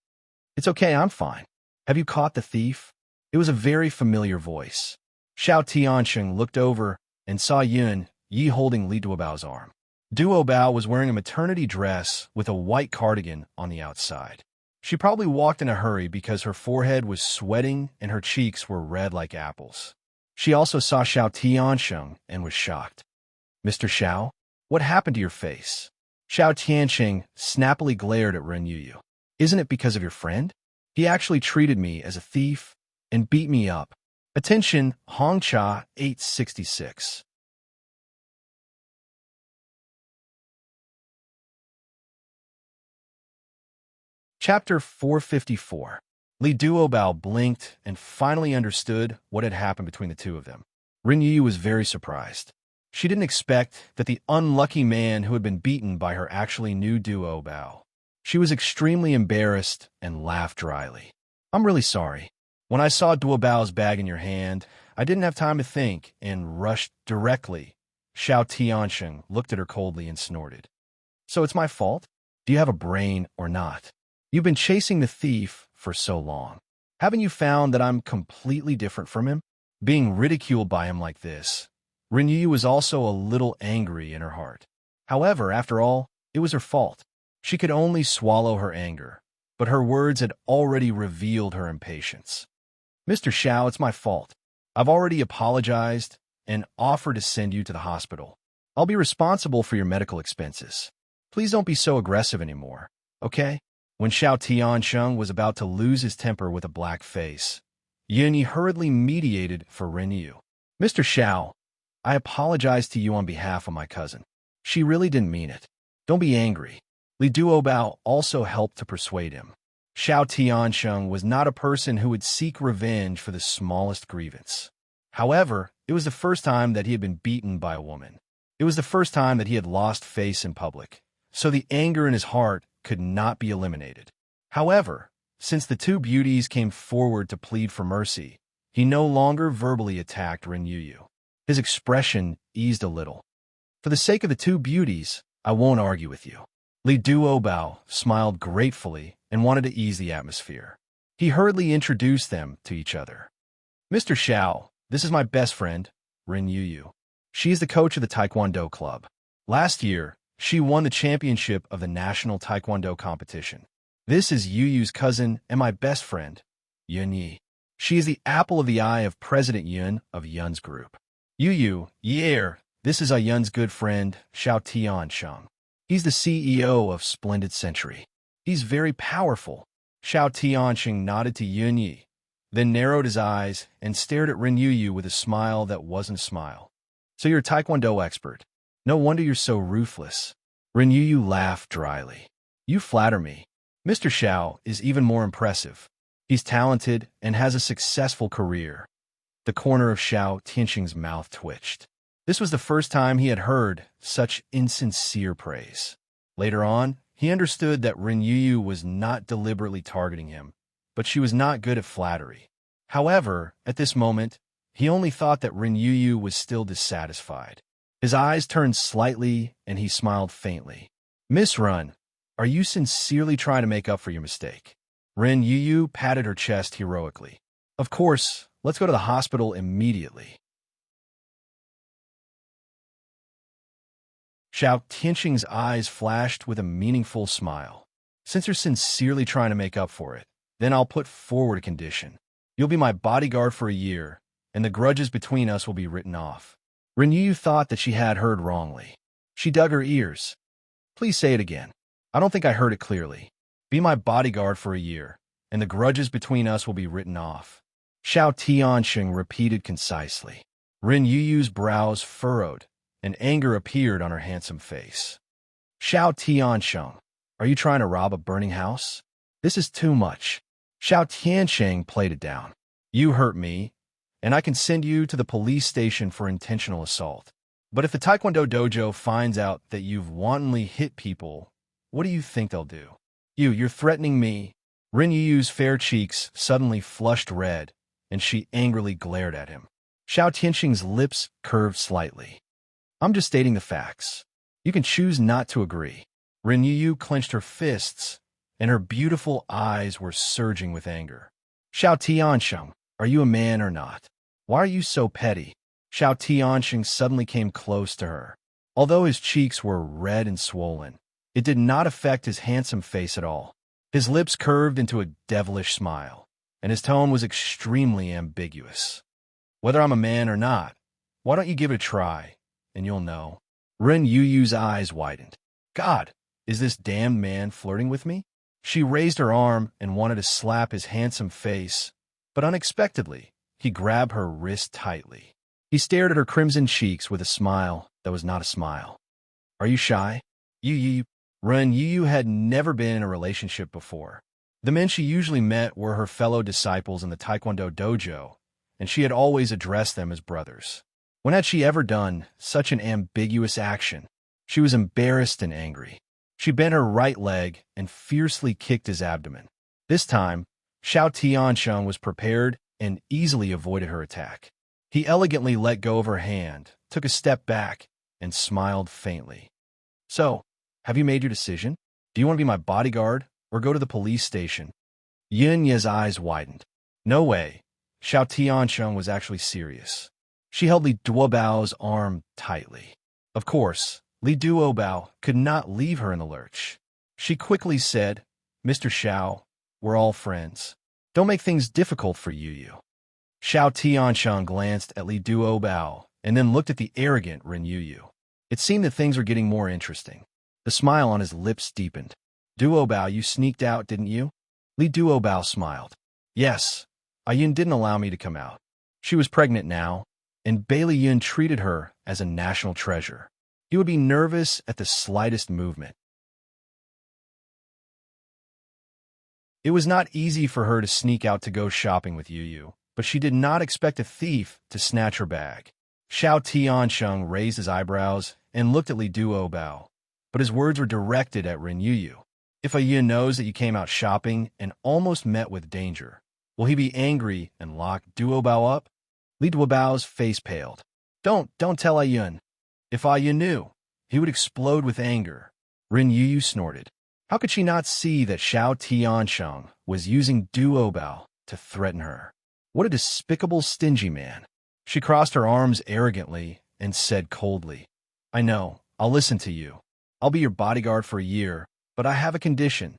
It's okay, I'm fine. Have you caught the thief? It was a very familiar voice. Xiao Tianxing looked over and saw Yi holding Li Duobao's arm. Duobao was wearing a maternity dress with a white cardigan on the outside. She probably walked in a hurry because her forehead was sweating and her cheeks were red like apples. She also saw Xiao Tianxing and was shocked. Mr. Xiao, what happened to your face? Xiao Tianxing snappily glared at Ren Yu. Isn't it because of your friend? He actually treated me as a thief and beat me up. Attention, Hongcha 866. Chapter 454. Li Duobao blinked and finally understood what had happened between the two of them. Ren Yu was very surprised. She didn't expect that the unlucky man who had been beaten by her actually knew Duobao. She was extremely embarrassed and laughed dryly. I'm really sorry. When I saw Duobao's bag in your hand, I didn't have time to think and rushed directly. Xiao Tianxing looked at her coldly and snorted. So it's my fault? Do you have a brain or not? You've been chasing the thief for so long. Haven't you found that I'm completely different from him? Being ridiculed by him like this. Ren Yu was also a little angry in her heart. However, after all, it was her fault. She could only swallow her anger, but her words had already revealed her impatience. Mr. Xiao, it's my fault. I've already apologized and offered to send you to the hospital. I'll be responsible for your medical expenses. Please don't be so aggressive anymore, okay? When Xiao Tianxing was about to lose his temper with a black face, Yunyi hurriedly mediated for Ren Yu. Mr. Xiao, I apologize to you on behalf of my cousin. She really didn't mean it. Don't be angry. Li Duobao also helped to persuade him. Xiao Tianxing was not a person who would seek revenge for the smallest grievance. However, it was the first time that he had been beaten by a woman. It was the first time that he had lost face in public, so the anger in his heart could not be eliminated. However, since the two beauties came forward to plead for mercy, he no longer verbally attacked Ren Yu. His expression eased a little. For the sake of the two beauties, I won't argue with you. Li Duobao smiled gratefully and wanted to ease the atmosphere. He hurriedly introduced them to each other. Mr. Xiao, this is my best friend, Ren Yu. She is the coach of the Taekwondo club. Last year, she won the championship of the national Taekwondo competition. This is Yu's cousin and my best friend, Yunyi. She is the apple of the eye of President Yun of Yun's group. This is Yun's good friend, Xiao Tianxing. He's the CEO of Splendid Century. He's very powerful. Xiao Tianxing nodded to Yunyi, then narrowed his eyes and stared at Ren Yu with a smile that wasn't a smile. So you're a Taekwondo expert. No wonder you're so ruthless. Ren Yu laughed dryly. You flatter me. Mr. Xiao is even more impressive. He's talented and has a successful career. The corner of Xiao Tianxing's mouth twitched. This was the first time he had heard such insincere praise. Later on, he understood that Renyu was not deliberately targeting him, but she was not good at flattery. However, at this moment, he only thought that Renyu was still dissatisfied. His eyes turned slightly, and he smiled faintly. "Miss Run, are you sincerely trying to make up for your mistake?" Renyu patted her chest heroically. "Of course, let's go to the hospital immediately." Xiao Tianxing's eyes flashed with a meaningful smile. "Since you're sincerely trying to make up for it, then I'll put forward a condition. You'll be my bodyguard for a year, and the grudges between us will be written off." Renyu thought that she had heard wrongly. She dug her ears. "Please say it again. I don't think I heard it clearly. Be my bodyguard for a year, and the grudges between us will be written off." Xiao Tianxing repeated concisely. Renyu's brows furrowed, and anger appeared on her handsome face. "Xiao Tianxing, are you trying to rob a burning house? This is too much." Xiao Tianxing played it down. "You hurt me, and I can send you to the police station for intentional assault. But if the Taekwondo dojo finds out that you've wantonly hit people, what do you think they'll do? You're threatening me." Renyu's fair cheeks suddenly flushed red, and she angrily glared at him. Xiao Tianxing's lips curved slightly. "I'm just stating the facts. You can choose not to agree." Renyu clenched her fists, and her beautiful eyes were surging with anger. "Xiao Tianxing, are you a man or not? Why are you so petty?" Xiao Tianxing suddenly came close to her. Although his cheeks were red and swollen, it did not affect his handsome face at all. His lips curved into a devilish smile, and his tone was extremely ambiguous. "Whether I'm a man or not, why don't you give it a try, and you'll know." Renyu's eyes widened. "God, is this damned man flirting with me?" She raised her arm and wanted to slap his handsome face, but unexpectedly, he grabbed her wrist tightly. He stared at her crimson cheeks with a smile that was not a smile. "Are you shy?" Renyu had never been in a relationship before. The men she usually met were her fellow disciples in the Taekwondo dojo, and she had always addressed them as brothers. When had she ever done such an ambiguous action? She was embarrassed and angry. She bent her right leg and fiercely kicked his abdomen. This time, Xiao Tianxing was prepared and easily avoided her attack. He elegantly let go of her hand, took a step back, and smiled faintly. "So, have you made your decision? Do you want to be my bodyguard or go to the police station?" Yunya's eyes widened. No way. Xiao Tianxing was actually serious. She held Li Duobao's arm tightly. Of course, Li Duobao could not leave her in the lurch. She quickly said, "Mr. Xiao, we're all friends. Don't make things difficult for Yu. Xiao Tianxing glanced at Li Duobao and then looked at the arrogant Renyu. It seemed that things were getting more interesting. The smile on his lips deepened. "Duobao, you sneaked out, didn't you?" Li Duobao smiled. "Yes, Ayun didn't allow me to come out. She was pregnant now, and Bailey Yun treated her as a national treasure. He would be nervous at the slightest movement." It was not easy for her to sneak out to go shopping with Yu, but she did not expect a thief to snatch her bag. Xiao Tianxing raised his eyebrows and looked at Li Duobao, but his words were directed at Renyu. "If Ayun knows that you came out shopping and almost met with danger, will he be angry and lock Duobao up?" Li Duobao's face paled. Don't tell Ayun. If Ayun knew, he would explode with anger." Renyu snorted. How could she not see that Xiao Tianxing was using Duobao to threaten her? What a despicable, stingy man. She crossed her arms arrogantly and said coldly, "I know, I'll listen to you. I'll be your bodyguard for a year, but I have a condition."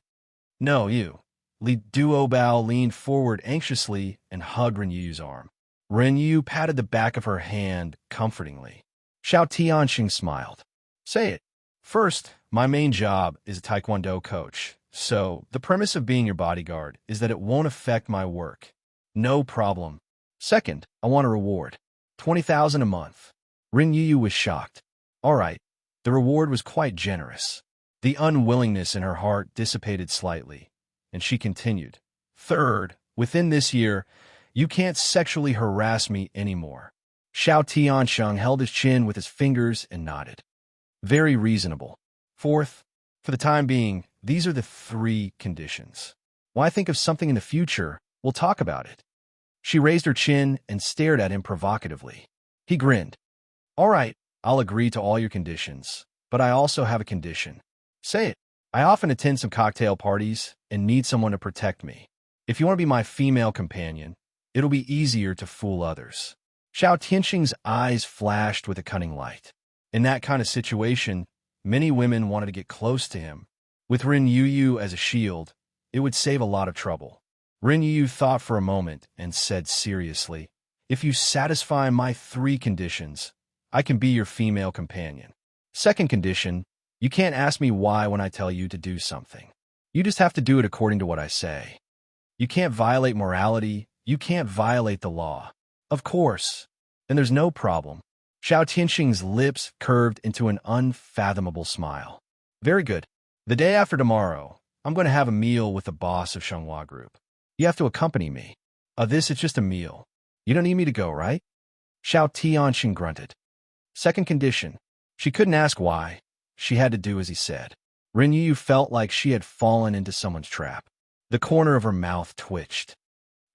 "No, you." Li Duobao leaned forward anxiously and hugged Renyu's arm. Renyu patted the back of her hand comfortingly. Xiao Tianxing smiled. "Say it." "First, my main job is a Taekwondo coach, so the premise of being your bodyguard is that it won't affect my work." "No problem." "Second, I want a reward. 20,000 a month." Renyu was shocked. All right, the reward was quite generous. The unwillingness in her heart dissipated slightly, and she continued. "Third, within this year, you can't sexually harass me anymore." Xiao Tiansheng held his chin with his fingers and nodded. Very reasonable. Fourth, for the time being, these are the 3 conditions. Why think of something in the future? We'll talk about it. She raised her chin and stared at him provocatively. He grinned. All right, I'll agree to all your conditions, but I also have a condition. Say it. I often attend some cocktail parties and need someone to protect me. If you want to be my female companion, it'll be easier to fool others. Xiao Tianxing's eyes flashed with a cunning light. In that kind of situation, many women wanted to get close to him. With Ren Yuyu as a shield, it would save a lot of trouble. Ren Yuyu thought for a moment and said seriously, if you satisfy my 3 conditions, I can be your female companion. Second condition, you can't ask me why when I tell you to do something. You just have to do it according to what I say. You can't violate morality. You can't violate the law. Of course. Then there's no problem. Xiao Tianxing's lips curved into an unfathomable smile. Very good. The day after tomorrow, I'm going to have a meal with the boss of Shenghua Group. You have to accompany me. This is just a meal. You don't need me to go, right? Xiao Tianxing grunted. Second condition. She couldn't ask why. She had to do as he said. Ren Yu felt like she had fallen into someone's trap. The corner of her mouth twitched.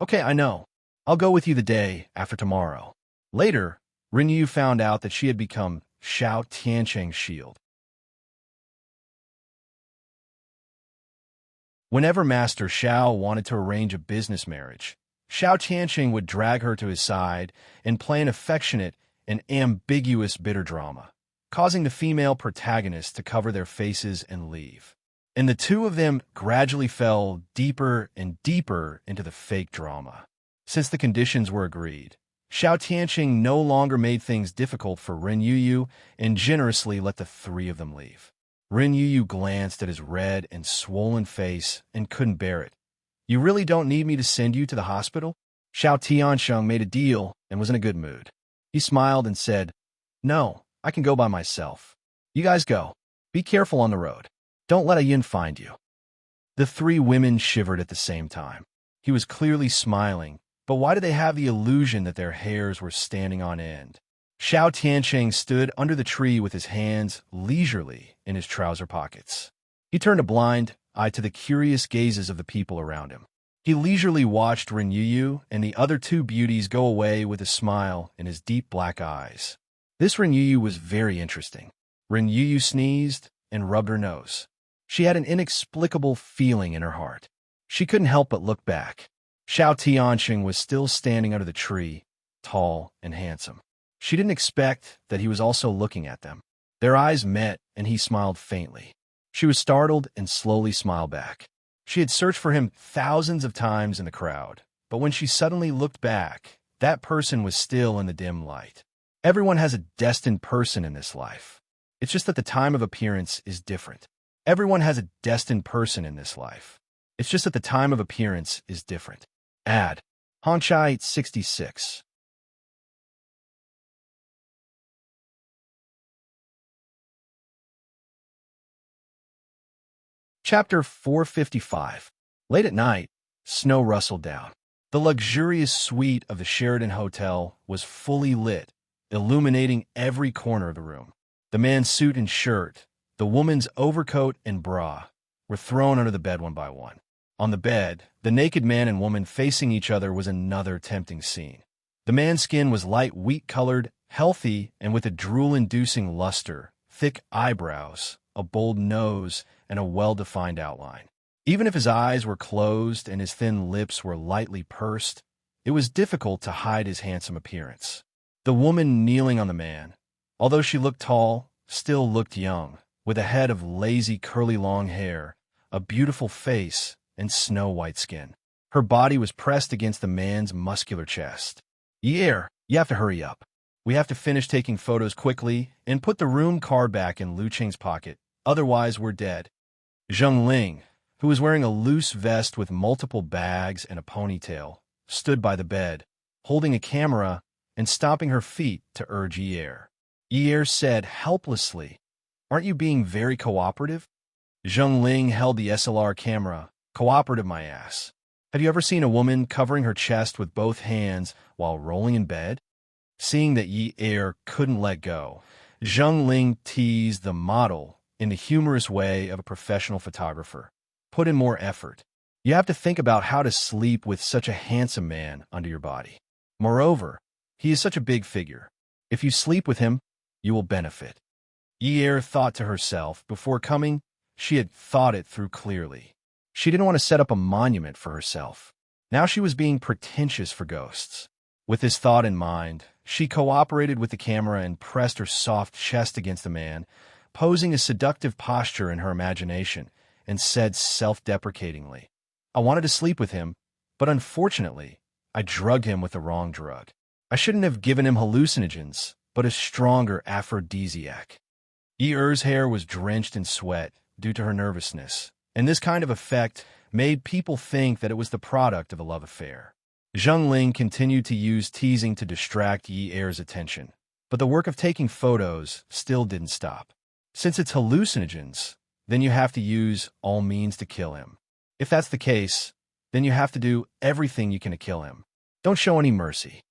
Okay, I know. I'll go with you the day after tomorrow. Later, Ren Yu found out that she had become Xiao Tianxing's shield. Whenever Master Xiao wanted to arrange a business marriage, Xiao Tianxing would drag her to his side and play an affectionate and ambiguous bitter drama, causing the female protagonists to cover their faces and leave. And the 2 of them gradually fell deeper and deeper into the fake drama. Since the conditions were agreed, Xiao Tianxing no longer made things difficult for Ren Yuyu and generously let the 3 of them leave. Ren Yuyu glanced at his red and swollen face and couldn't bear it. You really don't need me to send you to the hospital? Xiao Tiansheng made a deal and was in a good mood. He smiled and said, No, I can go by myself. You guys go. Be careful on the road. Don't let a yin find you. The 3 women shivered at the same time. He was clearly smiling, but why did they have the illusion that their hairs were standing on end? Xiao Tianxing stood under the tree with his hands leisurely in his trouser pockets. He turned a blind eye to the curious gazes of the people around him. He leisurely watched Ren Yuyu and the other 2 beauties go away with a smile in his deep black eyes. This Ren Yuyu was very interesting. Ren Yuyu sneezed and rubbed her nose. She had an inexplicable feeling in her heart. She couldn't help but look back. Xiao Tianxing was still standing under the tree, tall and handsome. She didn't expect that he was also looking at them. Their eyes met, and he smiled faintly. She was startled and slowly smiled back. She had searched for him thousands of times in the crowd, but when she suddenly looked back, that person was still in the dim light. Everyone has a destined person in this life. It's just that the time of appearance is different. Everyone has a destined person in this life. It's just that the time of appearance is different. Ad. Honchai 66. Chapter 455. Late at night, snow rustled down. The luxurious suite of the Sheraton Hotel was fully lit, illuminating every corner of the room. The man's suit and shirt, the woman's overcoat and bra, were thrown under the bed one by one. On the bed, the naked man and woman facing each other was another tempting scene. The man's skin was light wheat-colored, healthy, and with a drool-inducing luster, thick eyebrows, a bold nose, and a well-defined outline. Even if his eyes were closed and his thin lips were lightly pursed, it was difficult to hide his handsome appearance. The woman kneeling on the man, although she looked tall, still looked young, with a head of lazy curly long hair, a beautiful face, and snow-white skin. Her body was pressed against the man's muscular chest. "Yeah, you have to hurry up. We have to finish taking photos quickly and put the room card back in Lu Qing's pocket, otherwise we're dead." Zheng Ling, who was wearing a loose vest with multiple bags and a ponytail, stood by the bed, holding a camera and stomping her feet to urge Yi-Er. Yi-Er said helplessly, "Aren't you being very cooperative?" Zheng Ling held the SLR camera. "Cooperative, my ass. Have you ever seen a woman covering her chest with both hands while rolling in bed?" Seeing that Yi Er couldn't let go, Zheng Ling teased the model in the humorous way of a professional photographer. Put in more effort. You have to think about how to sleep with such a handsome man under your body. Moreover, he is such a big figure. If you sleep with him, you will benefit. Yi Er thought to herself. Before coming, she had thought it through clearly. She didn't want to set up a monument for herself. Now she was being pretentious for ghosts. With this thought in mind, she cooperated with the camera and pressed her soft chest against the man, posing a seductive posture in her imagination, and said self-deprecatingly, "I wanted to sleep with him, but unfortunately, I drugged him with the wrong drug. I shouldn't have given him hallucinogens, but a stronger aphrodisiac." Yi Er's hair was drenched in sweat due to her nervousness, and this kind of effect made people think that it was the product of a love affair. Zheng Ling continued to use teasing to distract Yi Er's attention, but the work of taking photos still didn't stop. Since it's hallucinogens, then you have to use all means to kill him. If that's the case, then you have to do everything you can to kill him. Don't show any mercy.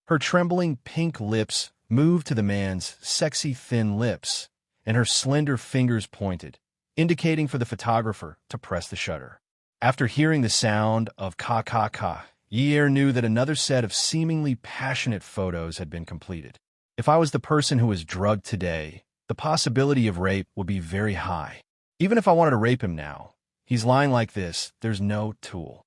Her trembling pink lips moved to the man's sexy thin lips, and her slender fingers pointed, indicating for the photographer to press the shutter. After hearing the sound of ka, Yi Er knew that another set of seemingly passionate photos had been completed. If I was the person who was drugged today, the possibility of rape would be very high. Even if I wanted to rape him now, he's lying like this, there's no tool.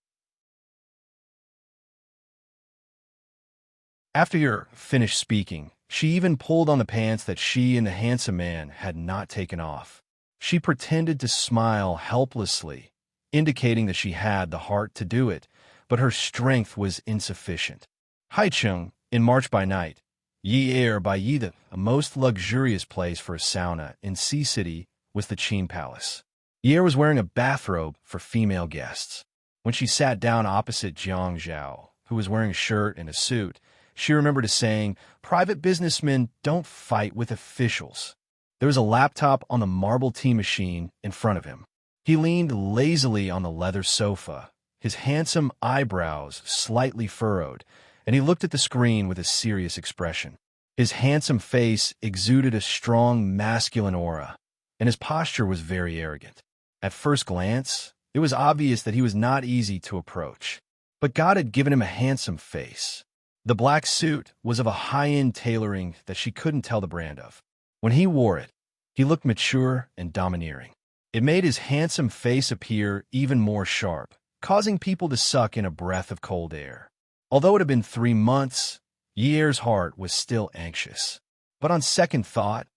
After you're finished speaking, she even pulled on the pants that she and the handsome man had not taken off. She pretended to smile helplessly, indicating that she had the heart to do it, but her strength was insufficient. Haicheng, in March by Night, Yi Er by Yida, a most luxurious place for a sauna in Sea City, was the Qin Palace. Yi Er was wearing a bathrobe for female guests. When she sat down opposite Jiang Zhao, who was wearing a shirt and a suit, she remembered a saying, "Private businessmen don't fight with officials." There was a laptop on the marble tea machine in front of him. He leaned lazily on the leather sofa, his handsome eyebrows slightly furrowed, and he looked at the screen with a serious expression. His handsome face exuded a strong masculine aura, and his posture was very arrogant. At first glance, it was obvious that he was not easy to approach. But God had given him a handsome face. The black suit was of a high-end tailoring that she couldn't tell the brand of. When he wore it, he looked mature and domineering. It made his handsome face appear even more sharp, causing people to suck in a breath of cold air. Although it had been 3 months, Yi Er's heart was still anxious. But on second thought,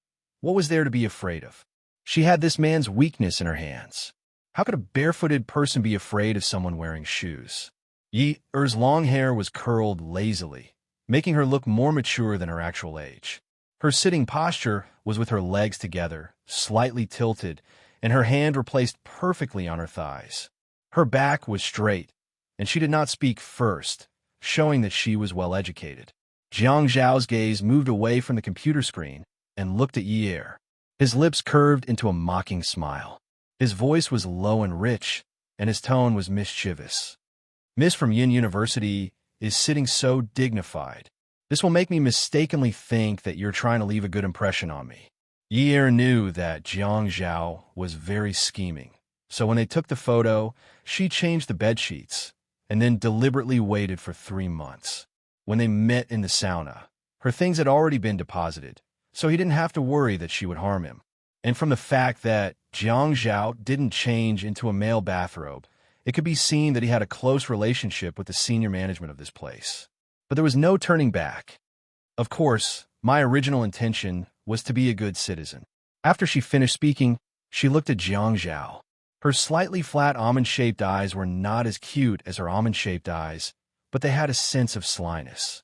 what was there to be afraid of? She had this man's weakness in her hands. How could a barefooted person be afraid of someone wearing shoes? Yi Er's long hair was curled lazily, making her look more mature than her actual age. Her sitting posture was with her legs together, slightly tilted, and her hand were placed perfectly on her thighs. Her back was straight, and she did not speak first, showing that she was well educated. Jiang Zhao's gaze moved away from the computer screen and looked at Yi Er. His lips curved into a mocking smile. His voice was low and rich, and his tone was mischievous. "Miss from Yin University is sitting so dignified. This will make me mistakenly think that you're trying to leave a good impression on me." Yi Er knew that Jiang Zhao was very scheming, so when they took the photo, she changed the bedsheets and then deliberately waited for 3 months. When they met in the sauna, her things had already been deposited, so he didn't have to worry that she would harm him. And from the fact that Jiang Zhao didn't change into a male bathrobe, it could be seen that he had a close relationship with the senior management of this place. But there was no turning back. Of course, my original intention was to be a good citizen. After she finished speaking, she looked at Jiang Zhao. Her slightly flat almond-shaped eyes were not as cute as her almond-shaped eyes, but they had a sense of slyness.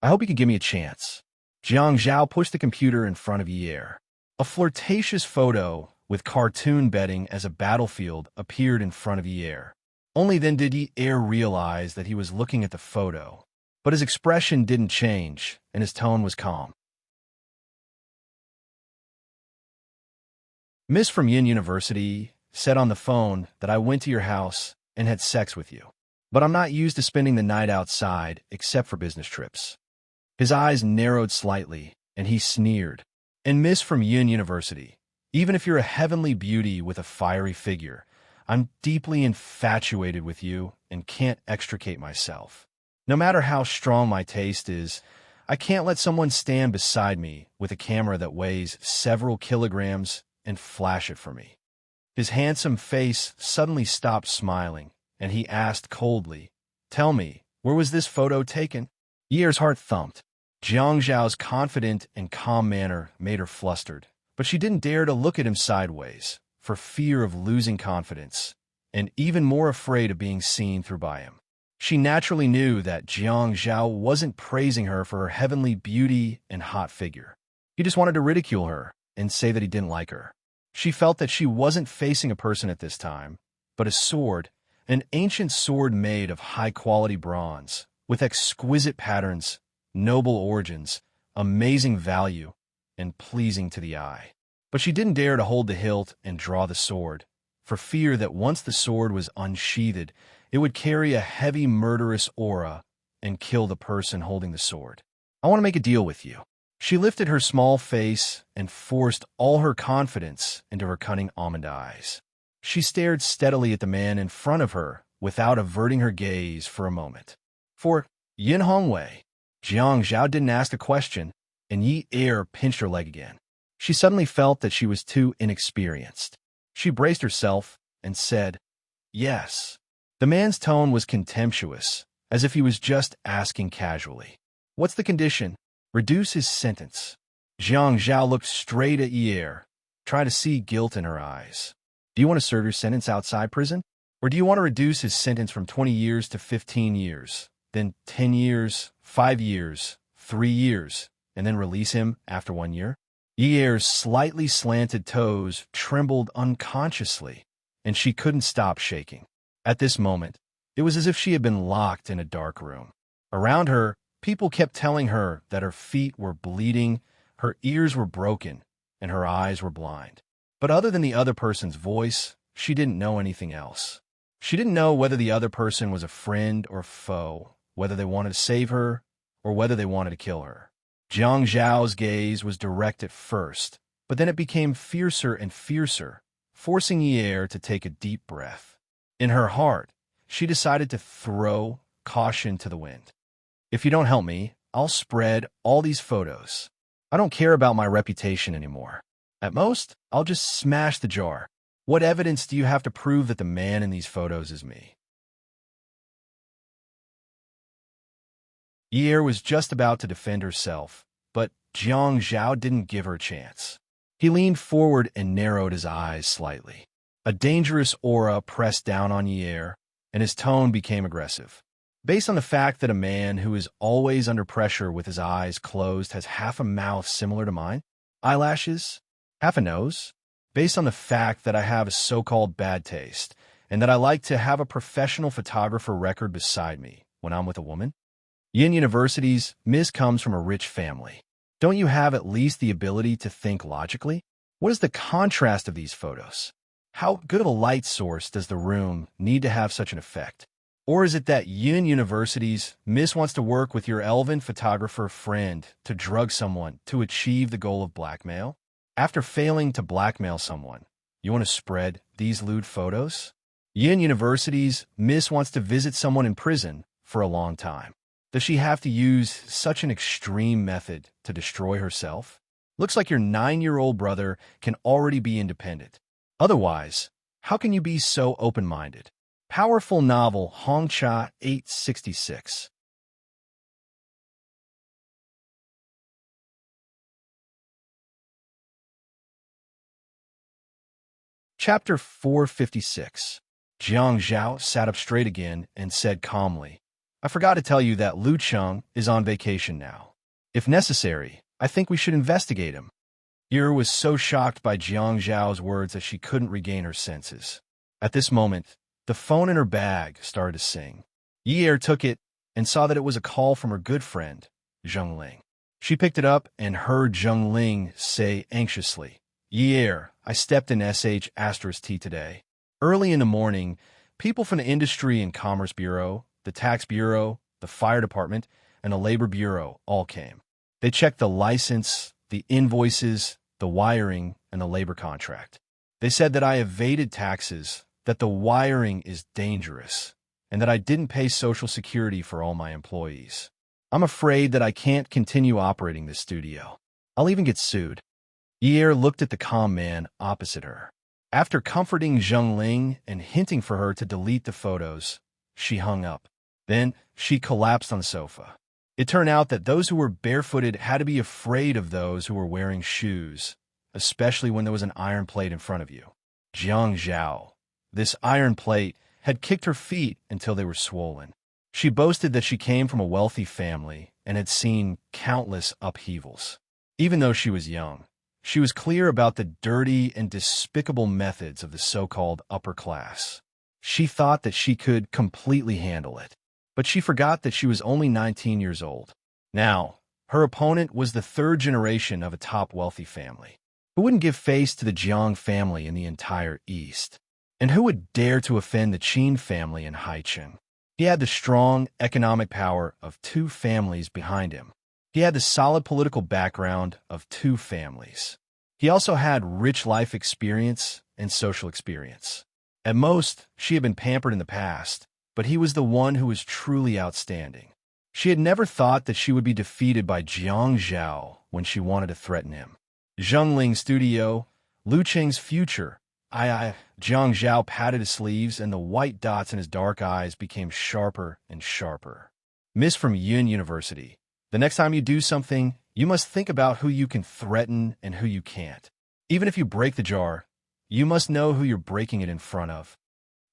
"I hope you can give me a chance." Jiang Zhao pushed the computer in front of Yi Er. A flirtatious photo with cartoon bedding as a battlefield appeared in front of Yi Er. Only then did Yi Er realize that he was looking at the photo, but his expression didn't change, and his tone was calm. "Miss from Yin University said on the phone that I went to your house and had sex with you, but I'm not used to spending the night outside except for business trips." His eyes narrowed slightly, and he sneered. And Miss from Yin University, even if you're a heavenly beauty with a fiery figure, I'm deeply infatuated with you and can't extricate myself. No matter how strong my taste is, I can't let someone stand beside me with a camera that weighs several kilograms and flash it for me. His handsome face suddenly stopped smiling, and he asked coldly, "Tell me, where was this photo taken?" Ye's heart thumped. Jiang Zhao's confident and calm manner made her flustered, but she didn't dare to look at him sideways, for fear of losing confidence, and even more afraid of being seen through by him. She naturally knew that Jiang Zhao wasn't praising her for her heavenly beauty and hot figure. He just wanted to ridicule her and say that he didn't like her. She felt that she wasn't facing a person at this time, but a sword, an ancient sword made of high-quality bronze, with exquisite patterns, noble origins, amazing value, and pleasing to the eye. But she didn't dare to hold the hilt and draw the sword, for fear that once the sword was unsheathed, it would carry a heavy murderous aura and kill the person holding the sword. "I want to make a deal with you." She lifted her small face and forced all her confidence into her cunning almond eyes. She stared steadily at the man in front of her without averting her gaze for a moment. For Yin Hongwei, Jiang Zhao didn't ask a question, and Yi Er pinched her leg again. She suddenly felt that she was too inexperienced. She braced herself and said, "Yes." The man's tone was contemptuous, as if he was just asking casually. "What's the condition?" "Reduce his sentence." Jiang Zhao looked straight at Yi Er, trying to see guilt in her eyes. "Do you want to serve your sentence outside prison? Or do you want to reduce his sentence from 20 years to 15 years, then 10 years, 5 years, 3 years, and then release him after 1 year?" Yi Er's slightly slanted toes trembled unconsciously, and she couldn't stop shaking. At this moment, it was as if she had been locked in a dark room. Around her, people kept telling her that her feet were bleeding, her ears were broken, and her eyes were blind. But other than the other person's voice, she didn't know anything else. She didn't know whether the other person was a friend or foe, whether they wanted to save her or whether they wanted to kill her. Jiang Zhao's gaze was direct at first, but then it became fiercer and fiercer, forcing Yi Er to take a deep breath. In her heart, she decided to throw caution to the wind. "If you don't help me, I'll spread all these photos. I don't care about my reputation anymore. At most, I'll just smash the jar. What evidence do you have to prove that the man in these photos is me?" Yi Er was just about to defend herself, but Jiang Zhao didn't give her a chance. He leaned forward and narrowed his eyes slightly. A dangerous aura pressed down on Yi Er, and his tone became aggressive. "Based on the fact that a man who is always under pressure with his eyes closed has half a mouth similar to mine, eyelashes, half a nose, based on the fact that I have a so-called bad taste, and that I like to have a professional photographer record beside me when I'm with a woman? Yin University's Miss comes from a rich family. Don't you have at least the ability to think logically? What is the contrast of these photos? How good of a light source does the room need to have such an effect? Or is it that Yin University's Miss wants to work with your elven photographer friend to drug someone to achieve the goal of blackmail? After failing to blackmail someone, you want to spread these lewd photos? Yin University's Miss wants to visit someone in prison for a long time. Does she have to use such an extreme method to destroy herself? Looks like your 9-year-old brother can already be independent. Otherwise, how can you be so open-minded? Powerful novel Hongcha 866. Chapter 456. Jiang Zhao sat up straight again and said calmly, "I forgot to tell you that Lu Cheng is on vacation now. If necessary, I think we should investigate him." Yi was so shocked by Jiang Zhao's words that she couldn't regain her senses. At this moment, the phone in her bag started to sing. Yi took it and saw that it was a call from her good friend, Zheng Ling. She picked it up and heard Zheng Ling say anxiously, "Yi, I stepped in SH*T today. Early in the morning, people from the Industry and Commerce Bureau, the Tax Bureau, the Fire Department, and the Labor Bureau all came. They checked the license, the invoices, the wiring, and the labor contract. They said that I evaded taxes, that the wiring is dangerous, and that I didn't pay Social Security for all my employees. I'm afraid that I can't continue operating this studio. I'll even get sued. Ye looked at the calm man opposite her. After comforting Zheng Ling and hinting for her to delete the photos, she hung up. Then she collapsed on the sofa. It turned out that those who were barefooted had to be afraid of those who were wearing shoes, especially when there was an iron plate in front of you. Jiang Zhao. This iron plate had kicked her feet until they were swollen. She boasted that she came from a wealthy family and had seen countless upheavals. Even though she was young, she was clear about the dirty and despicable methods of the so-called upper class. She thought that she could completely handle it, but she forgot that she was only 19 years old. Now, her opponent was the third generation of a top wealthy family, who wouldn't give face to the Jiang family in the entire East, and who would dare to offend the Qin family in Haicheng. He had the strong economic power of two families behind him. He had the solid political background of two families. He also had rich life experience and social experience. At most, she had been pampered in the past, but he was the one who was truly outstanding. She had never thought that she would be defeated by Jiang Zhao when she wanted to threaten him. Zheng Ling's studio, Lu Qing's future. Jiang Zhao patted his sleeves, and the white dots in his dark eyes became sharper and sharper. Miss from Yun University. The next time you do something, you must think about who you can threaten and who you can't. Even if you break the jar, you must know who you're breaking it in front of.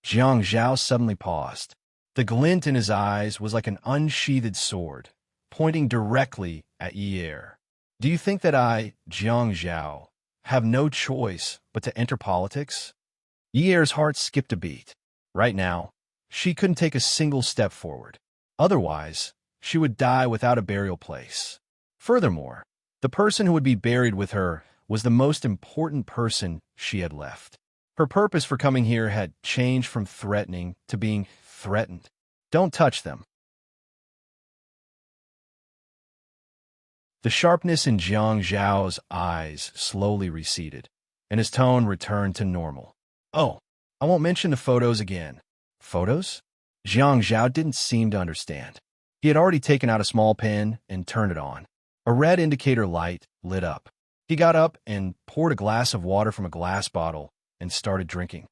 Jiang Zhao suddenly paused. The glint in his eyes was like an unsheathed sword, pointing directly at Yi. Do you think that I, Jiang Zhao, have no choice but to enter politics? Yi's heart skipped a beat. Right now, she couldn't take a single step forward. Otherwise, she would die without a burial place. Furthermore, the person who would be buried with her was the most important person she had left. Her purpose for coming here had changed from threatening to being threatened. Don't touch them. The sharpness in Jiang Zhao's eyes slowly receded, and his tone returned to normal. Oh, I won't mention the photos again. Photos? Jiang Zhao didn't seem to understand. He had already taken out a small pen and turned it on. A red indicator light lit up. He got up and poured a glass of water from a glass bottle and started drinking.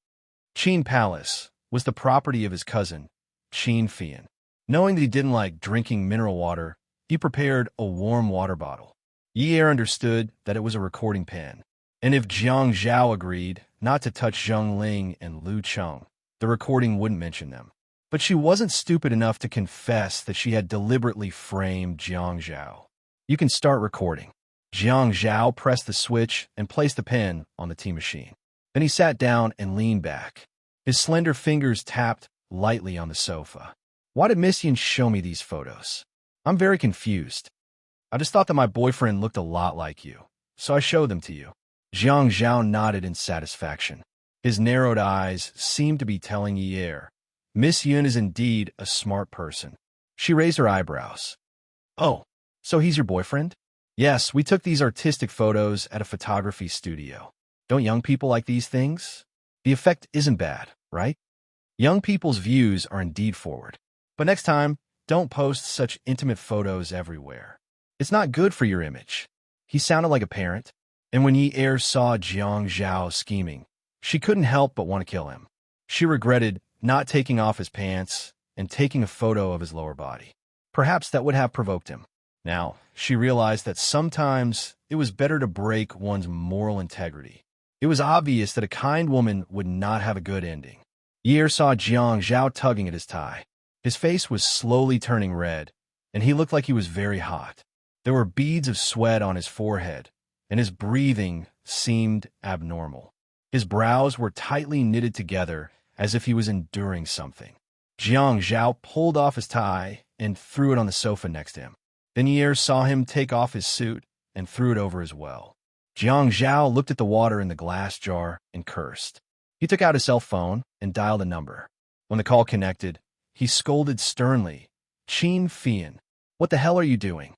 Qin Palace was the property of his cousin, Qin Fian. Knowing that he didn't like drinking mineral water, he prepared a warm water bottle. Yi understood that it was a recording pen, and if Jiang Zhao agreed not to touch Zheng Ling and Lu Cheng, the recording wouldn't mention them. But she wasn't stupid enough to confess that she had deliberately framed Jiang Zhao. You can start recording. Jiang Zhao pressed the switch and placed the pen on the tea machine. Then he sat down and leaned back. His slender fingers tapped lightly on the sofa. Why did Miss Yin show me these photos? I'm very confused. I just thought that my boyfriend looked a lot like you, so I showed them to you. Jiang Zhao nodded in satisfaction. His narrowed eyes seemed to be telling Yi, Miss Yun is indeed a smart person. She raised her eyebrows. Oh, so he's your boyfriend? Yes, we took these artistic photos at a photography studio. Don't young people like these things? The effect isn't bad, right? Young people's views are indeed forward. But next time, don't post such intimate photos everywhere. It's not good for your image. He sounded like a parent, and when Yi saw Jiang Zhao scheming, she couldn't help but want to kill him. She regretted not taking off his pants and taking a photo of his lower body. Perhaps that would have provoked him. Now, she realized that sometimes it was better to break one's moral integrity. It was obvious that a kind woman would not have a good ending. Yi saw Jiang Zhao tugging at his tie. His face was slowly turning red, and he looked like he was very hot. There were beads of sweat on his forehead, and his breathing seemed abnormal. His brows were tightly knitted together as if he was enduring something. Jiang Zhao pulled off his tie and threw it on the sofa next to him. Then Yi saw him take off his suit and threw it over as well. Jiang Zhao looked at the water in the glass jar and cursed. He took out his cell phone and dialed a number. When the call connected, he scolded sternly, Qin Fian, What the hell are you doing?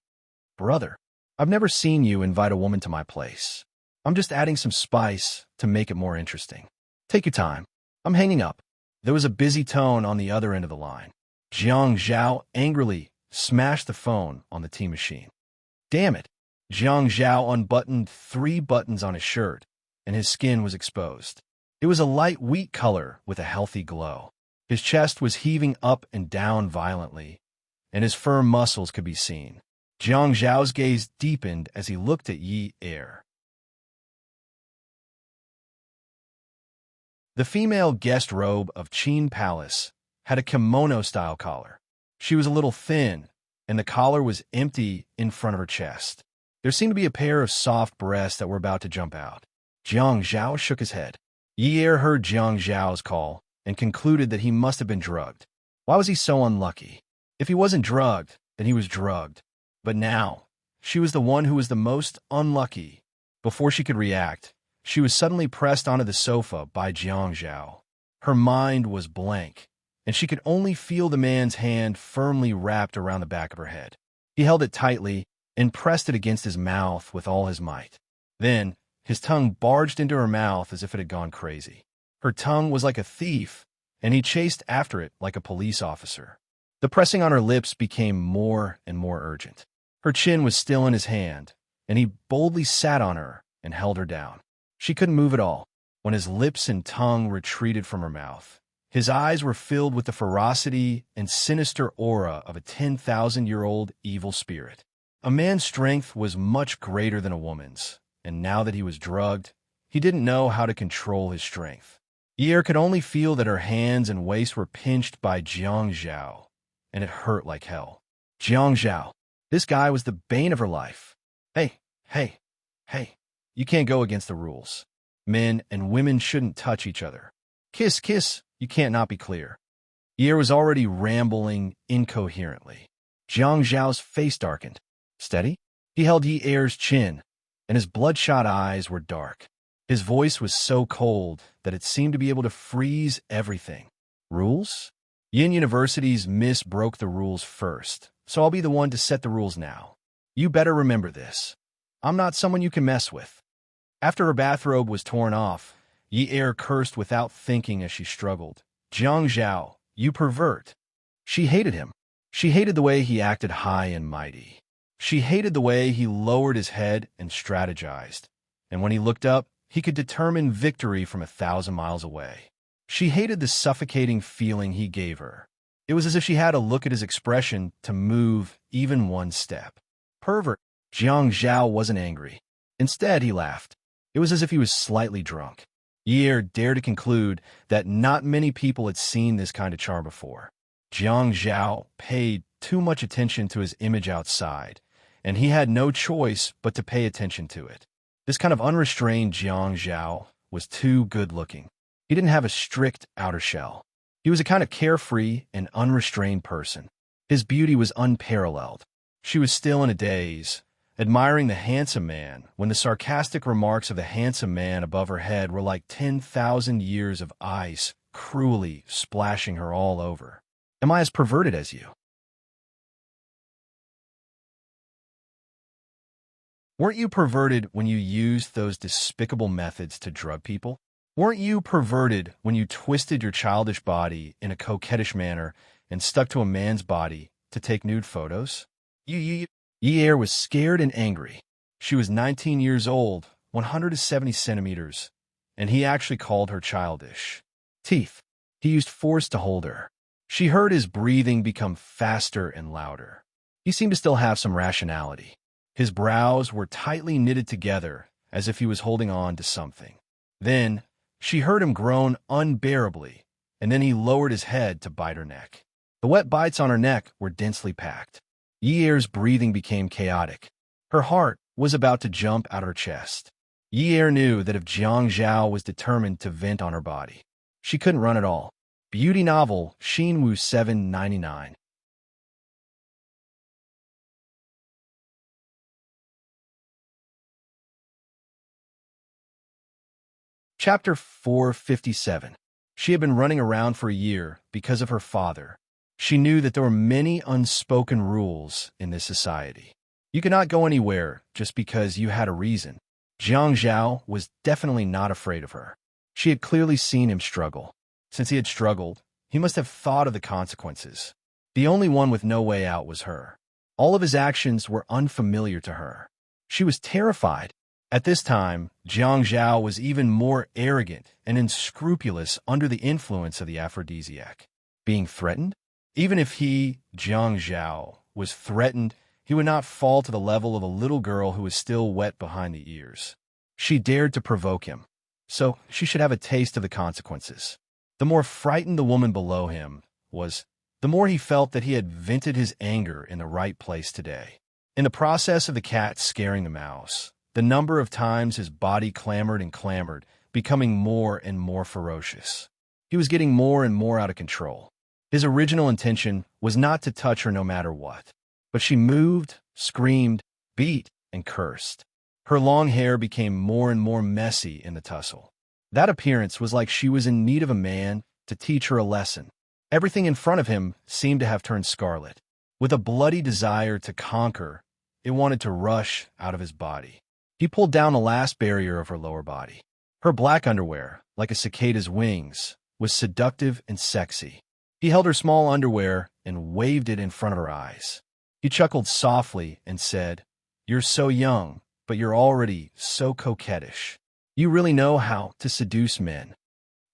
Brother, I've never seen you invite a woman to my place. I'm just adding some spice to make it more interesting. Take your time. I'm hanging up. There was a busy tone on the other end of the line. Jiang Zhao angrily smashed the phone on the tea machine. Damn it! Jiang Zhao unbuttoned 3 buttons on his shirt, and his skin was exposed. It was a light wheat color with a healthy glow. His chest was heaving up and down violently, and his firm muscles could be seen. Jiang Zhao's gaze deepened as he looked at Yi Er. The female guest robe of Qin Palace had a kimono-style collar. She was a little thin, and the collar was empty in front of her chest. There seemed to be a pair of soft breasts that were about to jump out. Jiang Zhao shook his head. Yi Er heard Jiang Zhao's call and concluded that he must have been drugged. Why was he so unlucky? If he wasn't drugged, then he was drugged. But now, she was the one who was the most unlucky. Before she could react, she was suddenly pressed onto the sofa by Jiang Zhao. Her mind was blank, and she could only feel the man's hand firmly wrapped around the back of her head. He held it tightly and pressed it against his mouth with all his might. Then, his tongue barged into her mouth as if it had gone crazy. Her tongue was like a thief, and he chased after it like a police officer. The pressing on her lips became more and more urgent. Her chin was still in his hand, and he boldly sat on her and held her down. She couldn't move at all when his lips and tongue retreated from her mouth. His eyes were filled with the ferocity and sinister aura of a 10,000-year-old evil spirit. A man's strength was much greater than a woman's, and now that he was drugged, he didn't know how to control his strength. Yi could only feel that her hands and waist were pinched by Jiang Zhao, and it hurt like hell. Jiang Zhao, this guy was the bane of her life. Hey, you can't go against the rules. Men and women shouldn't touch each other. Kiss, you can't not be clear. Yi was already rambling incoherently. Jiang Zhao's face darkened. Steady? He held Yi Er's chin, and his bloodshot eyes were dark. His voice was so cold that it seemed to be able to freeze everything. Rules? Yin University's miss broke the rules first, so I'll be the one to set the rules now. You better remember this. I'm not someone you can mess with. After her bathrobe was torn off, Yi Er cursed without thinking as she struggled. Jiang Zhao, you pervert. She hated him. She hated the way he acted high and mighty. She hated the way he lowered his head and strategized, and when he looked up, he could determine victory from 1,000 miles away. She hated the suffocating feeling he gave her. It was as if she had to look at his expression to move even one step. Pervert. Jiang Zhao wasn't angry. Instead, he laughed. It was as if he was slightly drunk. Yi dared to conclude that not many people had seen this kind of charm before. Jiang Zhao paid too much attention to his image outside, and he had no choice but to pay attention to it. This kind of unrestrained Jiang Zhao was too good-looking. He didn't have a strict outer shell. He was a kind of carefree and unrestrained person. His beauty was unparalleled. She was still in a daze, admiring the handsome man, when the sarcastic remarks of the handsome man above her head were like 10,000 years of ice, cruelly splashing her all over. Am I as perverted as you? Weren't you perverted when you used those despicable methods to drug people? Weren't you perverted when you twisted your childish body in a coquettish manner and stuck to a man's body to take nude photos? Yi was scared and angry. She was 19 years old, 170 centimeters, and he actually called her childish. Teeth. He used force to hold her. She heard his breathing become faster and louder. He seemed to still have some rationality. His brows were tightly knitted together as if he was holding on to something. Then, she heard him groan unbearably, and then he lowered his head to bite her neck. The wet bites on her neck were densely packed. Yi breathing became chaotic. Her heart was about to jump out of her chest. Yi knew that if Jiang Zhao was determined to vent on her body, she couldn't run at all. Beauty novel, Xinwu 799. Chapter 457. She had been running around for a year because of her father. She knew that there were many unspoken rules in this society. You could not go anywhere just because you had a reason. Jiang Zhao was definitely not afraid of her. She had clearly seen him struggle. Since he had struggled, he must have thought of the consequences. The only one with no way out was her. All of his actions were unfamiliar to her. She was terrified. At this time, Jiang Zhao was even more arrogant and unscrupulous under the influence of the aphrodisiac. Being threatened? Even if he, Jiang Zhao, was threatened, he would not fall to the level of a little girl who was still wet behind the ears. She dared to provoke him, so she should have a taste of the consequences. The more frightened the woman below him was, the more he felt that he had vented his anger in the right place today. In the process of the cat scaring the mouse, the number of times his body clamored and clamored, becoming more and more ferocious. He was getting more and more out of control. His original intention was not to touch her no matter what. But she moved, screamed, beat, and cursed. Her long hair became more and more messy in the tussle. That appearance was like she was in need of a man to teach her a lesson. Everything in front of him seemed to have turned scarlet. With a bloody desire to conquer, it wanted to rush out of his body. He pulled down the last barrier of her lower body. Her black underwear, like a cicada's wings, was seductive and sexy. He held her small underwear and waved it in front of her eyes. He chuckled softly and said, "You're so young, but you're already so coquettish. You really know how to seduce men."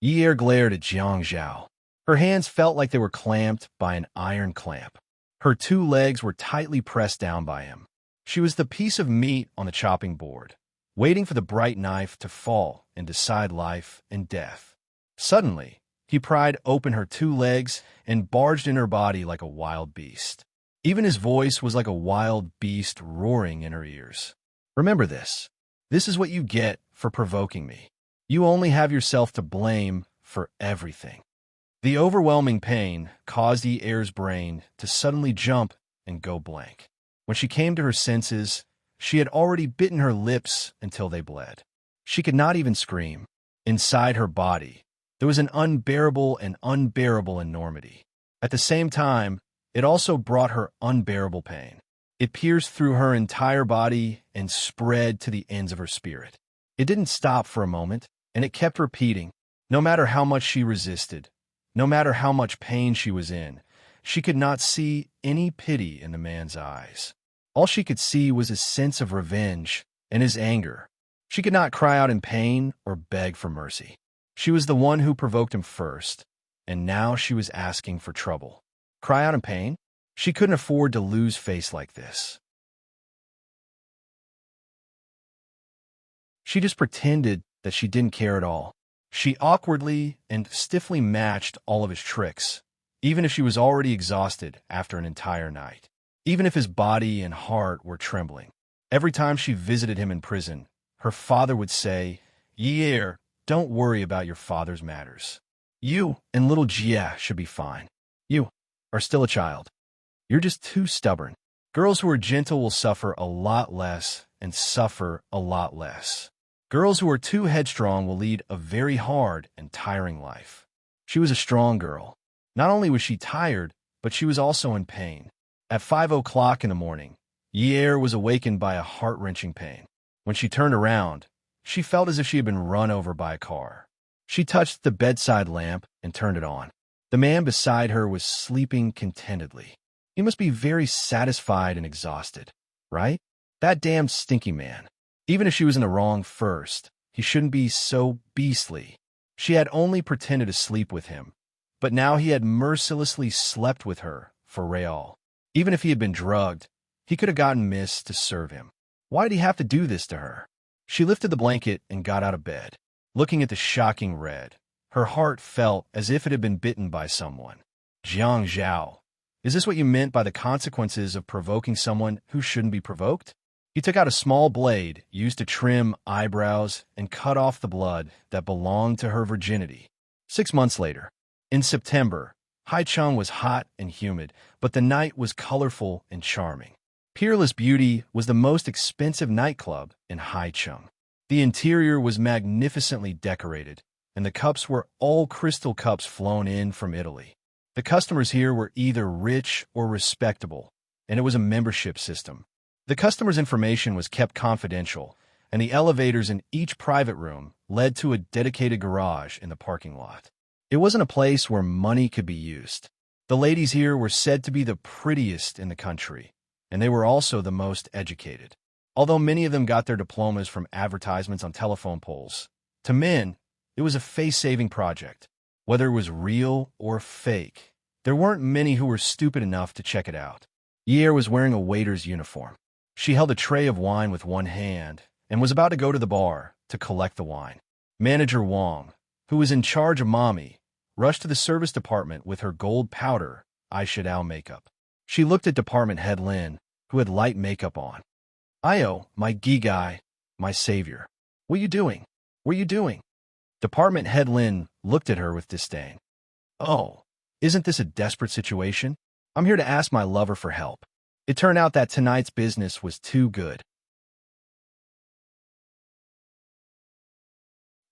Yi glared at Jiang Zhao. Her hands felt like they were clamped by an iron clamp. Her two legs were tightly pressed down by him. She was the piece of meat on the chopping board, waiting for the bright knife to fall and decide life and death. Suddenly, he pried open her two legs and barged in her body like a wild beast. Even his voice was like a wild beast roaring in her ears. "Remember this. This is what you get for provoking me. You only have yourself to blame for everything." The overwhelming pain caused Yi's brain to suddenly jump and go blank. When she came to her senses, she had already bitten her lips until they bled. She could not even scream. Inside her body, there was an unbearable and unbearable enormity. At the same time, it also brought her unbearable pain. It pierced through her entire body and spread to the ends of her spirit. It didn't stop for a moment, and it kept repeating. No matter how much she resisted, no matter how much pain she was in, she could not see any pity in the man's eyes. All she could see was his sense of revenge and his anger. She could not cry out in pain or beg for mercy. She was the one who provoked him first, and now she was asking for trouble. Cry out in pain? She couldn't afford to lose face like this. She just pretended that she didn't care at all. She awkwardly and stiffly matched all of his tricks, even if she was already exhausted after an entire night. Even if his body and heart were trembling. Every time she visited him in prison, her father would say, "Yi, don't worry about your father's matters. You and little Jia should be fine. You are still a child. You're just too stubborn. Girls who are gentle will suffer a lot less and suffer a lot less. Girls who are too headstrong will lead a very hard and tiring life." She was a strong girl. Not only was she tired, but she was also in pain. At 5 o'clock in the morning, Yi was awakened by a heart-wrenching pain. When she turned around, she felt as if she had been run over by a car. She touched the bedside lamp and turned it on. The man beside her was sleeping contentedly. He must be very satisfied and exhausted, right? That damn stinky man. Even if she was in the wrong first, he shouldn't be so beastly. She had only pretended to sleep with him, but now he had mercilessly slept with her for real. Even if he had been drugged, he could have gotten Miss to serve him. Why did he have to do this to her? She lifted the blanket and got out of bed. Looking at the shocking red, her heart felt as if it had been bitten by someone. Jiang Zhao, is this what you meant by the consequences of provoking someone who shouldn't be provoked? He took out a small blade used to trim eyebrows and cut off the blood that belonged to her virginity. 6 months later, in September, Haicheng was hot and humid, but the night was colorful and charming. Peerless Beauty was the most expensive nightclub in Haicheng. The interior was magnificently decorated, and the cups were all crystal cups flown in from Italy. The customers here were either rich or respectable, and it was a membership system. The customers' information was kept confidential, and the elevators in each private room led to a dedicated garage in the parking lot. It wasn't a place where money could be used. The ladies here were said to be the prettiest in the country, and they were also the most educated. Although many of them got their diplomas from advertisements on telephone poles, to men, it was a face-saving project. Whether it was real or fake, there weren't many who were stupid enough to check it out. Yier was wearing a waiter's uniform. She held a tray of wine with one hand and was about to go to the bar to collect the wine. Manager Wong, who was in charge of Mommy, rushed to the service department with her gold powder eyeshadow makeup. She looked at department head Lin, who had light makeup on. "Io, my gee guy, my savior. What you doing? What you doing?" Department head Lin looked at her with disdain. "Oh, isn't this a desperate situation? I'm here to ask my lover for help. It turned out that tonight's business was too good."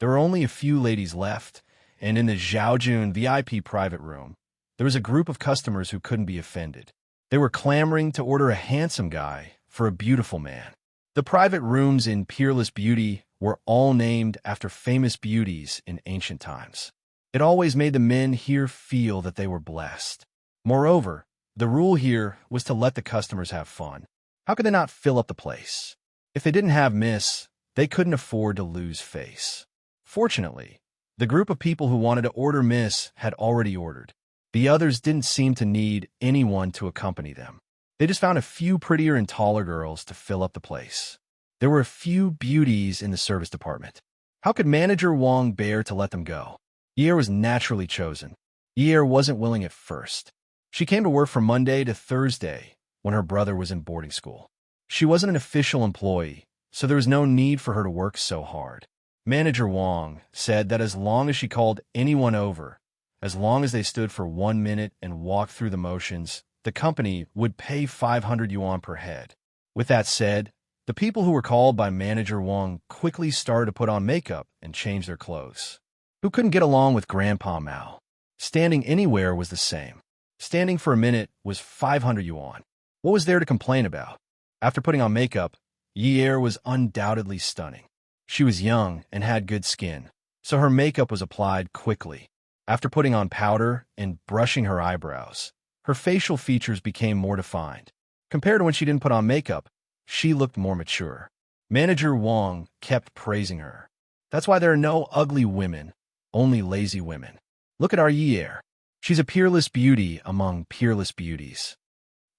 There were only a few ladies left, and in the Zhaojun VIP private room, there was a group of customers who couldn't be offended. They were clamoring to order a handsome guy for a beautiful man. The private rooms in Peerless Beauty were all named after famous beauties in ancient times. It always made the men here feel that they were blessed. Moreover, the rule here was to let the customers have fun. How could they not fill up the place? If they didn't have Miss, they couldn't afford to lose face. Fortunately, the group of people who wanted to order Miss had already ordered. The others didn't seem to need anyone to accompany them. They just found a few prettier and taller girls to fill up the place. There were a few beauties in the service department. How could Manager Wong bear to let them go? Yier was naturally chosen. Yier wasn't willing at first. She came to work from Monday to Thursday when her brother was in boarding school. She wasn't an official employee, so there was no need for her to work so hard. Manager Wong said that as long as she called anyone over, as long as they stood for 1 minute and walked through the motions, the company would pay 500 yuan per head. With that said, the people who were called by Manager Wong quickly started to put on makeup and change their clothes. Who couldn't get along with Grandpa Mao? Standing anywhere was the same. Standing for a minute was 500 yuan. What was there to complain about? After putting on makeup, Yier was undoubtedly stunning. She was young and had good skin, so her makeup was applied quickly. After putting on powder and brushing her eyebrows, her facial features became more defined. Compared to when she didn't put on makeup, she looked more mature. Manager Wong kept praising her. "That's why there are no ugly women, only lazy women. Look at our Yier. She's a peerless beauty among peerless beauties."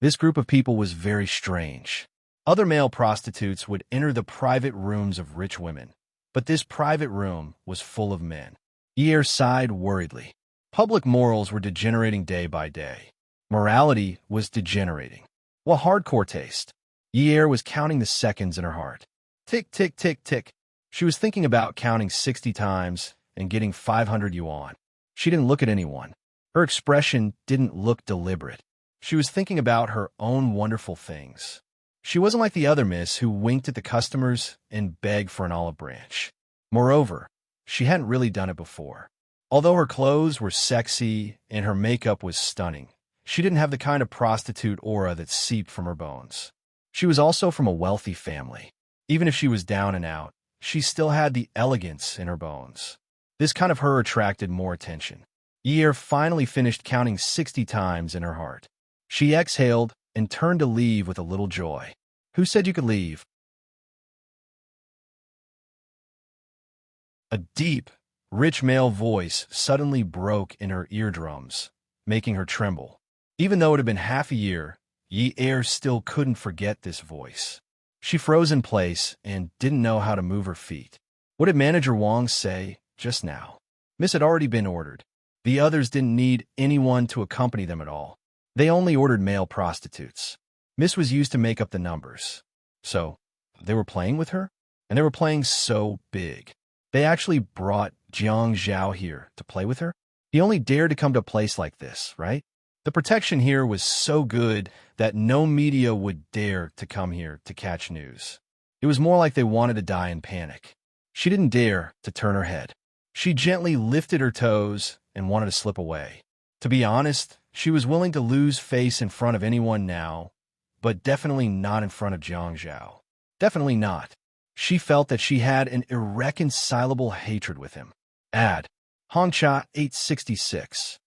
This group of people was very strange. Other male prostitutes would enter the private rooms of rich women, but this private room was full of men. Yier sighed worriedly. Public morals were degenerating day by day. Morality was degenerating. What hardcore taste! Yier was counting the seconds in her heart. Tick, tick, tick, tick. She was thinking about counting 60 times and getting 500 yuan. She didn't look at anyone. Her expression didn't look deliberate. She was thinking about her own wonderful things. She wasn't like the other miss who winked at the customers and begged for an olive branch. Moreover, she hadn't really done it before. Although her clothes were sexy and her makeup was stunning, she didn't have the kind of prostitute aura that seeped from her bones. She was also from a wealthy family. Even if she was down and out, she still had the elegance in her bones. This kind of her attracted more attention. Yier finally finished counting 60 times in her heart. She exhaled and turned to leave with a little joy. "Who said you could leave?" A deep, rich male voice suddenly broke in her eardrums, making her tremble. Even though it had been half a year, Yier still couldn't forget this voice. She froze in place and didn't know how to move her feet. What did Manager Wong say just now? Miss had already been ordered. The others didn't need anyone to accompany them at all. They only ordered male prostitutes. Miss was used to make up the numbers. So, they were playing with her? And they were playing so big. They actually brought Jiang Zhao here to play with her? He only dared to come to a place like this, right? The protection here was so good that no media would dare to come here to catch news. It was more like they wanted to die in panic. She didn't dare to turn her head. She gently lifted her toes and wanted to slip away. To be honest, she was willing to lose face in front of anyone now, but definitely not in front of Jiang Zhao. Definitely not. She felt that she had an irreconcilable hatred with him. Ad. Hongcha 866.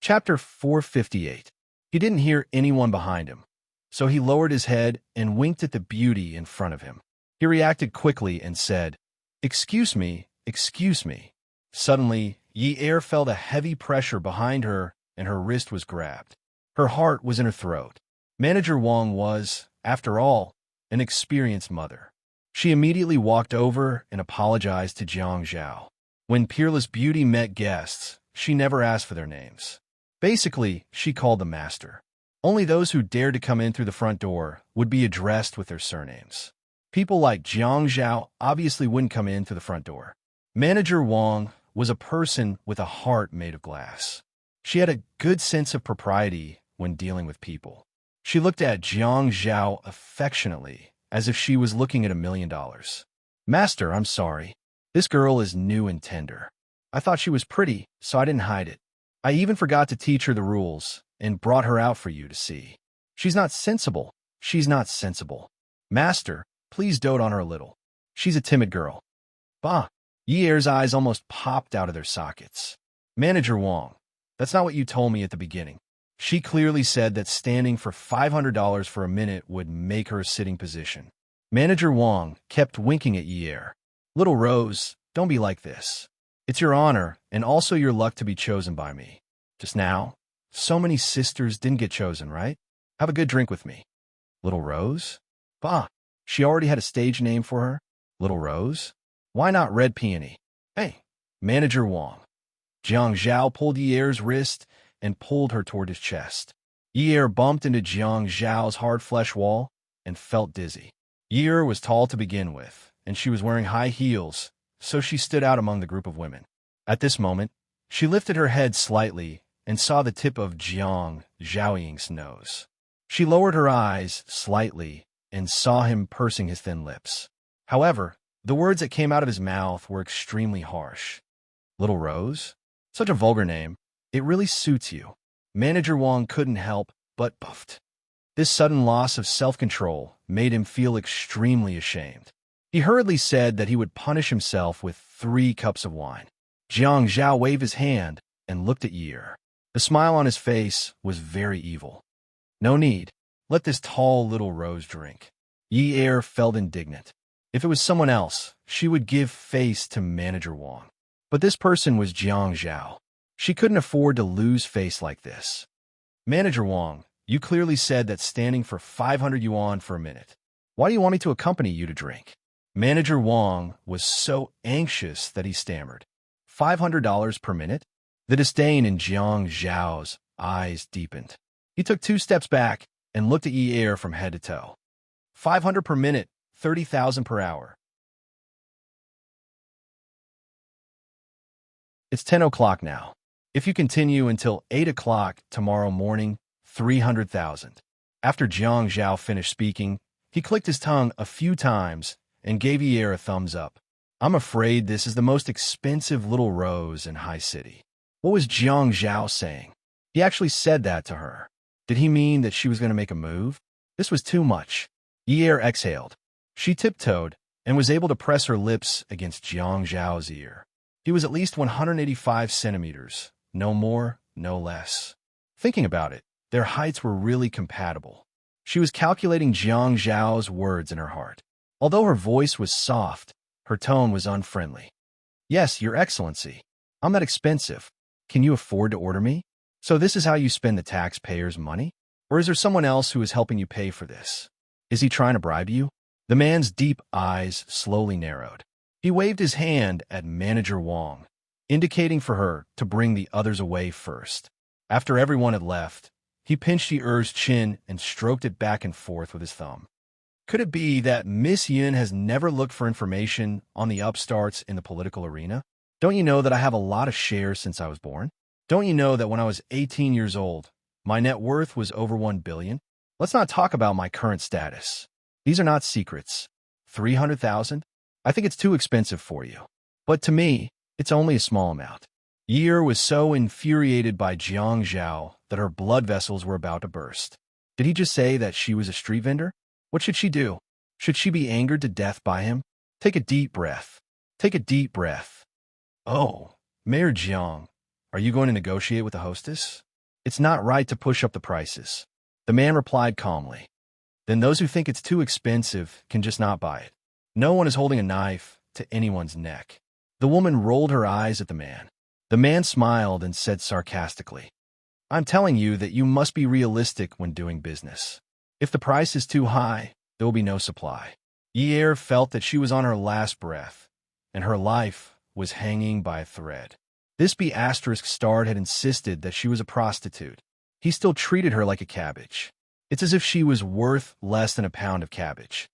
Chapter 458. He didn't hear anyone behind him, so he lowered his head and winked at the beauty in front of him. He reacted quickly and said, "Excuse me, excuse me." Suddenly, Yi Er felt a heavy pressure behind her and her wrist was grabbed. Her heart was in her throat. Manager Wang was, after all, an experienced mother. She immediately walked over and apologized to Jiang Zhao. When Peerless Beauty met guests, she never asked for their names. Basically, she called them master. Only those who dared to come in through the front door would be addressed with their surnames. People like Jiang Zhao obviously wouldn't come in through the front door. Manager Wang was a person with a heart made of glass. She had a good sense of propriety when dealing with people. She looked at Jiang Zhao affectionately, as if she was looking at $1 million. "Master, I'm sorry. This girl is new and tender. I thought she was pretty, so I didn't hide it. I even forgot to teach her the rules and brought her out for you to see. She's not sensible. She's not sensible. Master, please dote on her a little. She's a timid girl." Bah! Yi Er's eyes almost popped out of their sockets. "Manager Wang, that's not what you told me at the beginning." She clearly said that standing for $500 for a minute would make her a sitting position. Manager Wang kept winking at Yi Er. "Little Rose, don't be like this. It's your honor and also your luck to be chosen by me. Just now, so many sisters didn't get chosen, right? Have a good drink with me." Little Rose? Bah, she already had a stage name for her. Little Rose? Why not Red Peony? Hey, Manager Wang. Jiang Zhao pulled Yi Er's wrist and pulled her toward his chest. Yi Er bumped into Jiang Zhao's hard flesh wall and felt dizzy. Yi Er was tall to begin with, and she was wearing high heels, so she stood out among the group of women. At this moment, she lifted her head slightly and saw the tip of Jiang Zhaoying's nose. She lowered her eyes slightly and saw him pursing his thin lips. However, the words that came out of his mouth were extremely harsh. "Little Rose? Such a vulgar name. It really suits you." Manager Wang couldn't help but puffed. This sudden loss of self-control made him feel extremely ashamed. He hurriedly said that he would punish himself with 3 cups of wine. Jiang Zhao waved his hand and looked at Yi Er. The smile on his face was very evil. "No need. Let this tall little Rose drink." Yi Er felt indignant. If it was someone else, she would give face to Manager Wang. But this person was Jiang Zhao. She couldn't afford to lose face like this. "Manager Wang, you clearly said that standing for 500 yuan for a minute. Why do you want me to accompany you to drink?" Manager Wang was so anxious that he stammered. $500 per minute? The disdain in Jiang Zhao's eyes deepened. He took 2 steps back and looked at Yi Er from head to toe. 500 per minute, 30,000 per hour. It's 10 o'clock now. If you continue until 8 o'clock tomorrow morning, 300,000. After Jiang Zhao finished speaking, he clicked his tongue a few times and gave Yi Er a thumbs up. "I'm afraid this is the most expensive Little Rose in High City." What was Jiang Zhao saying? He actually said that to her. Did he mean that she was going to make a move? This was too much. Yi Er exhaled. She tiptoed and was able to press her lips against Jiang Zhao's ear. He was at least 185 centimeters, no more, no less. Thinking about it, their heights were really compatible. She was calculating Jiang Zhao's words in her heart. Although her voice was soft, her tone was unfriendly. "Yes, Your Excellency. I'm that expensive. Can you afford to order me? So this is how you spend the taxpayers' money? Or is there someone else who is helping you pay for this? Is he trying to bribe you?" The man's deep eyes slowly narrowed. He waved his hand at Manager Wang, indicating for her to bring the others away first. After everyone had left, he pinched Yi Er's chin and stroked it back and forth with his thumb. Could it be that Miss Yun has never looked for information on the upstarts in the political arena? Don't you know that I have a lot of shares since I was born? Don't you know that when I was 18 years old, my net worth was over 1 billion? Let's not talk about my current status. These are not secrets. 300,000? I think it's too expensive for you. But to me, it's only a small amount. Yi was so infuriated by Jiang Zhao that her blood vessels were about to burst. Did he just say that she was a street vendor? What should she do? Should she be angered to death by him? Take a deep breath. Take a deep breath. Oh, Mayor Jiang, are you going to negotiate with the hostess? It's not right to push up the prices. The man replied calmly. Then those who think it's too expensive can just not buy it. No one is holding a knife to anyone's neck. The woman rolled her eyes at the man. The man smiled and said sarcastically, I'm telling you that you must be realistic when doing business. If the price is too high, there will be no supply. Yi felt that she was on her last breath, and her life was hanging by a thread. This B***star had insisted that she was a prostitute. He still treated her like a cabbage. It's as if she was worth less than a pound of cabbage.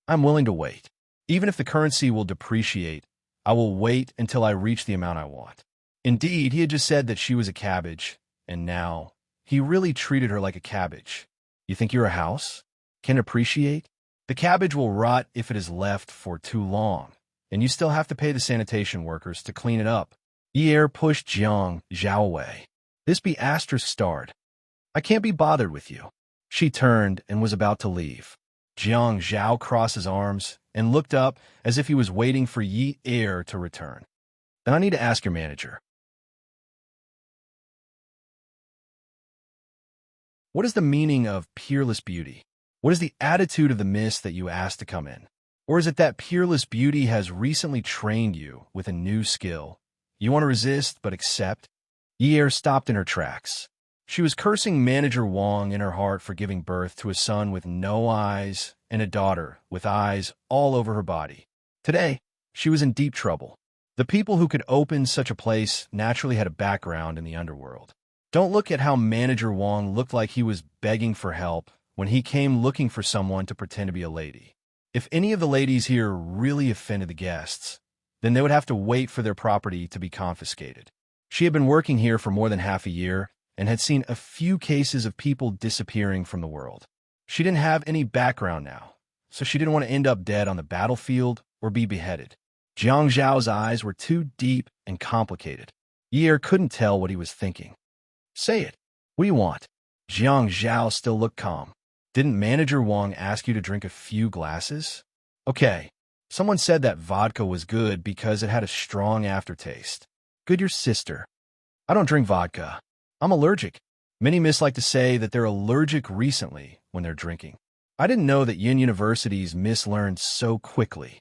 I'm willing to wait. Even if the currency will depreciate, I will wait until I reach the amount I want. Indeed, he had just said that she was a cabbage, and now he really treated her like a cabbage. You think you're a house? Can appreciate? The cabbage will rot if it is left for too long, and you still have to pay the sanitation workers to clean it up. Yi pushed Jiang Zhao away. This B***starred. I can't be bothered with you. She turned and was about to leave. Jiang Zhao crossed his arms and looked up as if he was waiting for Yi to return. Then I need to ask your manager. What is the meaning of peerless beauty? What is the attitude of the miss that you asked to come in? Or is it that peerless beauty has recently trained you with a new skill? You want to resist but accept? Yi stopped in her tracks. She was cursing Manager Wang in her heart for giving birth to a son with no eyes and a daughter with eyes all over her body. Today, she was in deep trouble. The people who could open such a place naturally had a background in the underworld. Don't look at how Manager Wang looked like he was begging for help when he came looking for someone to pretend to be a lady. If any of the ladies here really offended the guests, then they would have to wait for their property to be confiscated. She had been working here for more than half a year and had seen a few cases of people disappearing from the world. She didn't have any background now, so she didn't want to end up dead on the battlefield or be beheaded. Jiang Zhao's eyes were too deep and complicated. Yi couldn't tell what he was thinking. Say it. What do you want? Jiang Zhao still looked calm. Didn't Manager Wang ask you to drink a few glasses? Okay. Someone said that vodka was good because it had a strong aftertaste. Good your sister. I don't drink vodka. I'm allergic. Many miss like to say that they're allergic recently when they're drinking. I didn't know that Yin University's miss learned so quickly.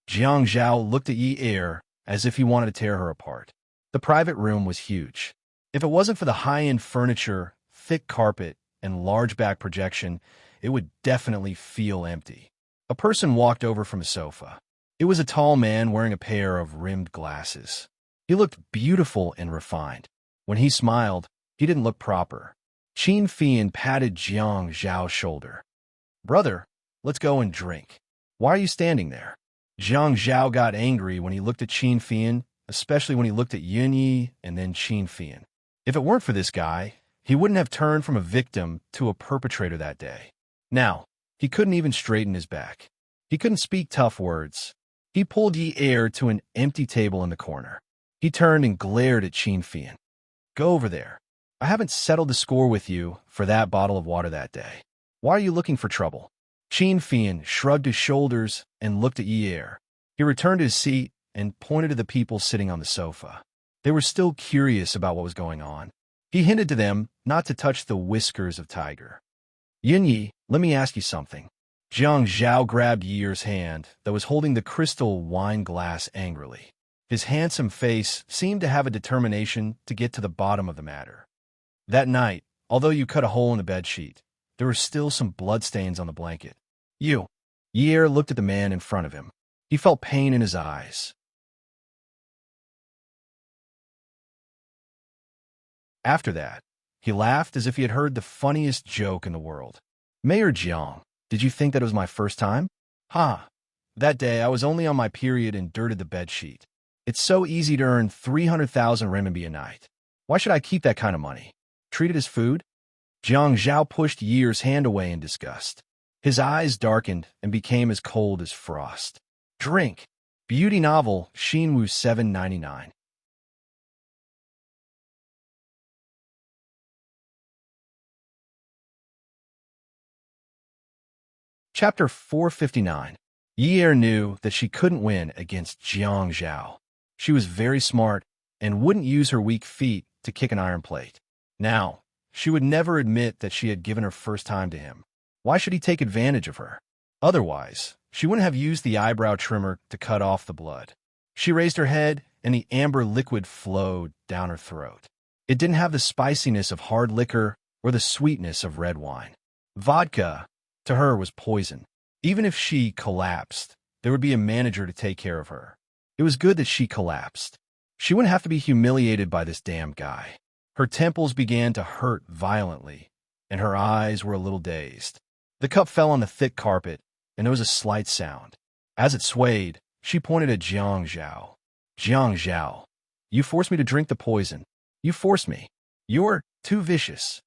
Jiang Zhao looked at Yi as if he wanted to tear her apart. The private room was huge. If it wasn't for the high-end furniture, thick carpet, and large back projection, it would definitely feel empty. A person walked over from a sofa. It was a tall man wearing a pair of rimmed glasses. He looked beautiful and refined. When he smiled, he didn't look proper. Qin Fian patted Jiang Zhao's shoulder. Brother, let's go and drink. Why are you standing there? Jiang Zhao got angry when he looked at Qin Fian, especially when he looked at Yun Yi and then Qin Fian. If it weren't for this guy, he wouldn't have turned from a victim to a perpetrator that day. Now, he couldn't even straighten his back. He couldn't speak tough words. He pulled Yi to an empty table in the corner. He turned and glared at Qin Fian. Go over there. I haven't settled the score with you for that bottle of water that day. Why are you looking for trouble? Qin Fian shrugged his shoulders and looked at Yi. He returned to his seat and pointed to the people sitting on the sofa. They were still curious about what was going on. He hinted to them not to touch the whiskers of Tiger. Yun Yi, let me ask you something. Jiang Zhao grabbed Yi's hand that was holding the crystal wine glass angrily. His handsome face seemed to have a determination to get to the bottom of the matter. That night, although you cut a hole in the bedsheet, there were still some bloodstains on the blanket. Yi looked at the man in front of him. He felt pain in his eyes. After that, he laughed as if he had heard the funniest joke in the world. Mayor Jiang, did you think that it was my first time? Ha! That day, I was only on my period and dirted the bedsheet. It's so easy to earn 300,000 renminbi a night. Why should I keep that kind of money? Treat it as food? Jiang Zhao pushed Yi's hand away in disgust. His eyes darkened and became as cold as frost. Drink. Beauty novel, Shinwoo 799. Chapter 459. Yi knew that she couldn't win against Jiang Zhao. She was very smart and wouldn't use her weak feet to kick an iron plate. Now, she would never admit that she had given her first time to him. Why should he take advantage of her? Otherwise, she wouldn't have used the eyebrow trimmer to cut off the blood. She raised her head, and the amber liquid flowed down her throat. It didn't have the spiciness of hard liquor or the sweetness of red wine. Vodka, to her, was poison. Even if she collapsed, there would be a manager to take care of her. It was good that she collapsed. She wouldn't have to be humiliated by this damn guy. Her temples began to hurt violently, and her eyes were a little dazed. The cup fell on the thick carpet, and there was a slight sound. As it swayed, she pointed at Jiang Zhao. Jiang Zhao, you forced me to drink the poison. You forced me. You're too vicious.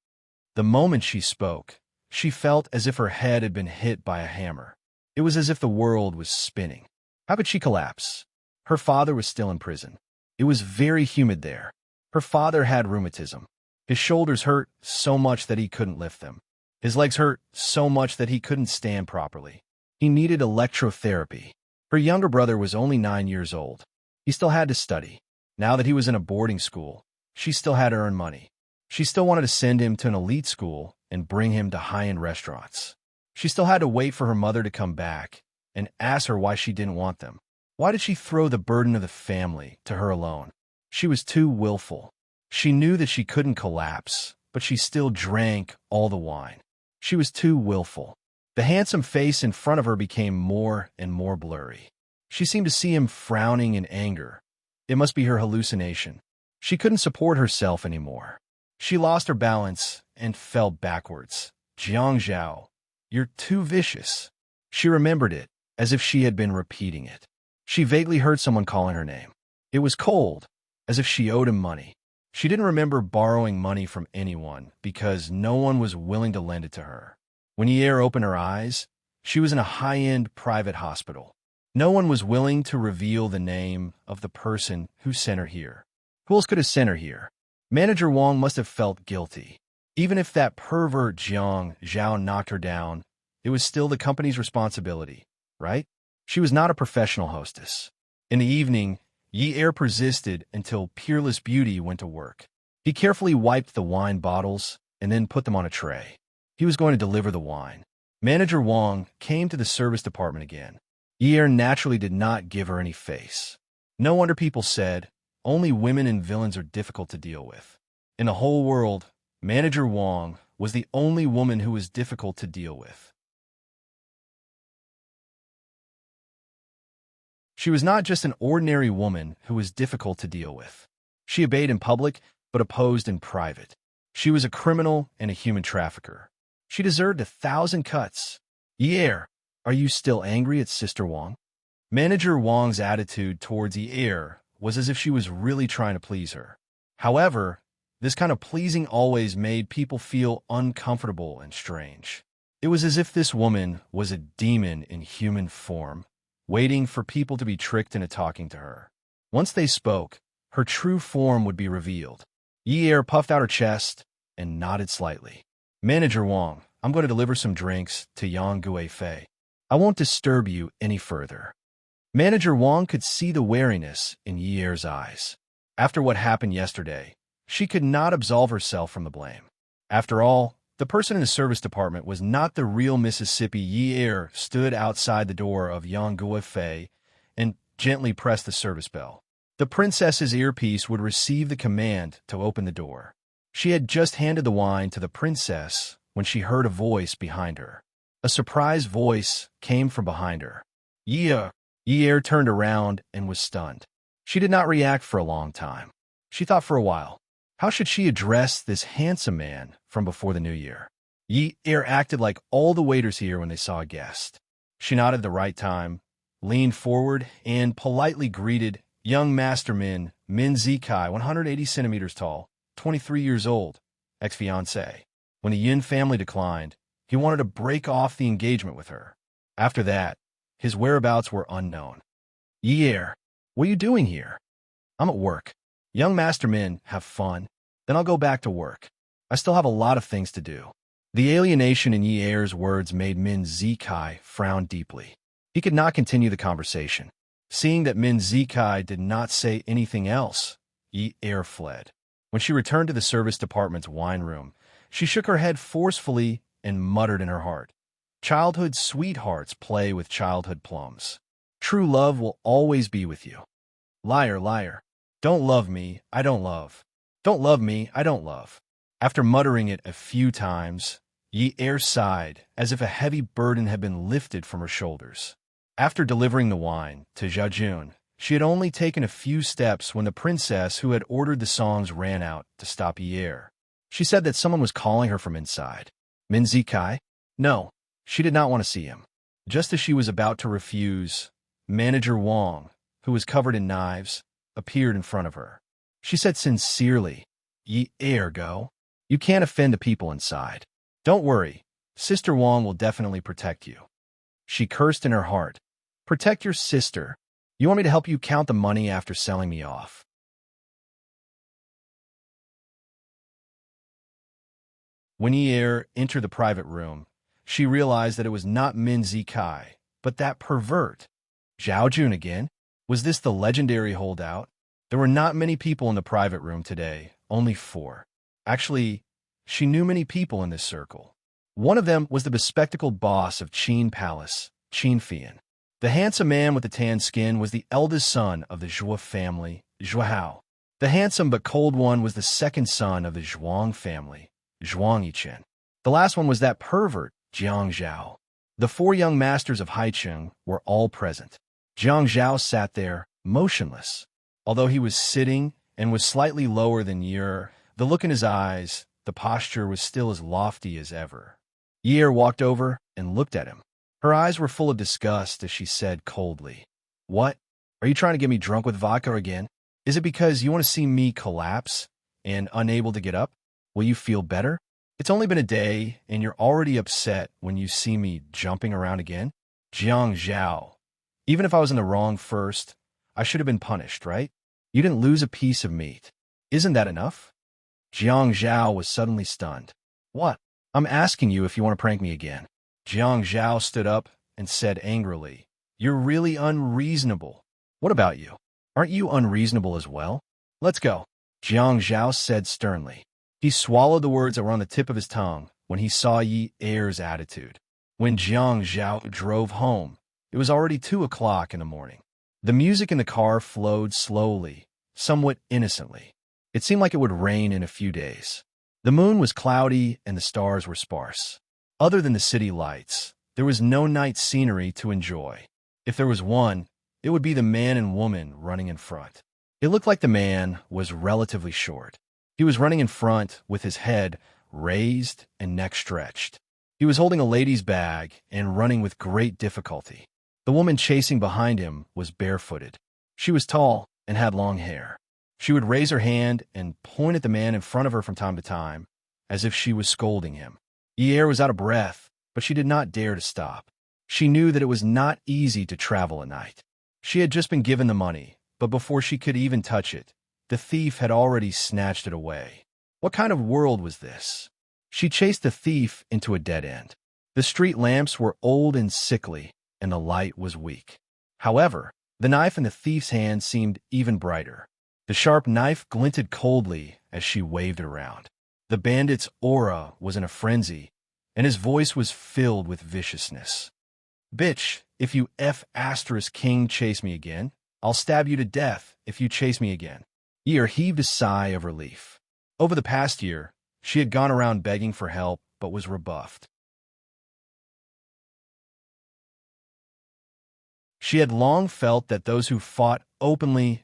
The moment she spoke, she felt as if her head had been hit by a hammer. It was as if the world was spinning. How could she collapse? Her father was still in prison. It was very humid there. Her father had rheumatism. His shoulders hurt so much that he couldn't lift them. His legs hurt so much that he couldn't stand properly. He needed electrotherapy. Her younger brother was only 9 years old. He still had to study. Now that he was in a boarding school, she still had to earn money. She still wanted to send him to an elite school and bring him to high-end restaurants. She still had to wait for her mother to come back and ask her why she didn't want them. Why did she throw the burden of the family to her alone? She was too willful. She knew that she couldn't collapse, but she still drank all the wine. She was too willful. The handsome face in front of her became more and more blurry. She seemed to see him frowning in anger. It must be her hallucination. She couldn't support herself anymore. She lost her balance and fell backwards. Jiang Zhao, you're too vicious. She remembered it, as if she had been repeating it. She vaguely heard someone calling her name. It was cold, as if she owed him money. She didn't remember borrowing money from anyone because no one was willing to lend it to her. When Yi opened her eyes, she was in a high-end private hospital. No one was willing to reveal the name of the person who sent her here. Who else could have sent her here? Manager Wang must have felt guilty. Even if that pervert Jiang Zhao knocked her down, it was still the company's responsibility, right? She was not a professional hostess. In the evening, Yi persisted until Peerless Beauty went to work. He carefully wiped the wine bottles and then put them on a tray. He was going to deliver the wine. Manager Wang came to the service department again. Yi naturally did not give her any face. No wonder people said, only women and villains are difficult to deal with. In the whole world, Manager Wang was the only woman who was difficult to deal with. She was not just an ordinary woman who was difficult to deal with. She obeyed in public, but opposed in private. She was a criminal and a human trafficker. She deserved 1,000 cuts. Yi, are you still angry at Sister Wang? Manager Wang's attitude towards Yi was as if she was really trying to please her. However, this kind of pleasing always made people feel uncomfortable and strange. It was as if this woman was a demon in human form, waiting for people to be tricked into talking to her. Once they spoke, her true form would be revealed. Yi puffed out her chest and nodded slightly. Manager Wang, I'm going to deliver some drinks to Yang Guifei. I won't disturb you any further. Manager Wang could see the wariness in Yi's eyes. After what happened yesterday, she could not absolve herself from the blame. After all, the person in the service department was not the real Mississippi. Yi stood outside the door of Yang Guifei and gently pressed the service bell. The princess's earpiece would receive the command to open the door. She had just handed the wine to the princess when she heard a voice behind her. A surprised voice came from behind her. Yi turned around and was stunned. She did not react for a long time. She thought for a while. How should she address this handsome man from before the new year? Yi acted like all the waiters here when they saw a guest. She nodded at the right time, leaned forward, and politely greeted young Master Min Zikai, 180 centimeters tall, 23 years old, ex-fiancé. When the Yin family declined, He wanted to break off the engagement with her. After that, his whereabouts were unknown. Yi'er, what are you doing here? I'm at work. Young master Min, have fun. Then I'll go back to work. I still have a lot of things to do. The alienation in Yi'er's words made Min Zikai frown deeply. He could not continue the conversation. Seeing that Min Zikai did not say anything else, Yi'er fled. When she returned to the service department's wine room, she shook her head forcefully and muttered in her heart, "Childhood sweethearts play with childhood plums. True love will always be with you. Liar, liar. Don't love me, I don't love. Don't love me, I don't love." After muttering it a few times, Yi'er sighed as if a heavy burden had been lifted from her shoulders. After delivering the wine to Jiajun, she had only taken a few steps when the princess who had ordered the songs ran out to stop Yi'er. She said that someone was calling her from inside. Min Zikai? No, she did not want to see him. Just as she was about to refuse, Manager Wang, who was covered in knives, appeared in front of her. She said sincerely, "Yi'er, go. You can't offend the people inside. Don't worry, Sister Wang will definitely protect you." She cursed in her heart. "Protect your sister? You want me to help you count the money after selling me off?" When Yi'er entered the private room, she realized that it was not Min Zikai, but that pervert. Zhao Jun again? Was this the legendary holdout? There were not many people in the private room today, only 4. Actually, she knew many people in this circle. One of them was the bespectacled boss of Qin Palace, Qin Fian. The handsome man with the tan skin was the eldest son of the Zhua family, Zhuahao. The handsome but cold one was the second son of the Zhuang family, Zhuang Yichen. The last one was that pervert, Jiang Zhao. The 4 young masters of Haicheng were all present. Jiang Zhao sat there, motionless. Although he was sitting and was slightly lower than Yi'er, the look in his eyes, the posture was still as lofty as ever. Yi'er walked over and looked at him. Her eyes were full of disgust as she said coldly, "What? Are you trying to get me drunk with vodka again? Is it because you want to see me collapse and unable to get up? Will you feel better? It's only been a day, and you're already upset when you see me jumping around again?" Jiang Zhao. Even if I was in the wrong first, I should have been punished, right? You didn't lose a piece of meat. Isn't that enough? Jiang Zhao was suddenly stunned. "What? I'm asking you if you want to prank me again." Jiang Zhao stood up and said angrily, "You're really unreasonable. What about you? Aren't you unreasonable as well? Let's go." Jiang Zhao said sternly. He swallowed the words that were on the tip of his tongue when he saw Yi'er's attitude. When Jiang Zhao drove home, it was already 2 o'clock in the morning. The music in the car flowed slowly, somewhat innocently. It seemed like it would rain in a few days. The moon was cloudy and the stars were sparse. Other than the city lights, there was no night scenery to enjoy. If there was one, it would be the man and woman running in front. It looked like the man was relatively short. He was running in front with his head raised and neck stretched. He was holding a lady's bag and running with great difficulty. The woman chasing behind him was barefooted. She was tall and had long hair. She would raise her hand and point at the man in front of her from time to time, as if she was scolding him. Yi'er was out of breath, but she did not dare to stop. She knew that it was not easy to travel at night. She had just been given the money, but before she could even touch it, the thief had already snatched it away. What kind of world was this? She chased the thief into a dead end. The street lamps were old and sickly, and the light was weak. However, the knife in the thief's hand seemed even brighter. The sharp knife glinted coldly as she waved it around. The bandit's aura was in a frenzy, and his voice was filled with viciousness. "Bitch, if you King chase me again, I'll stab you to death if you chase me again." Yi'er heaved a sigh of relief. Over the past year, she had gone around begging for help, but was rebuffed. She had long felt that those who fought openly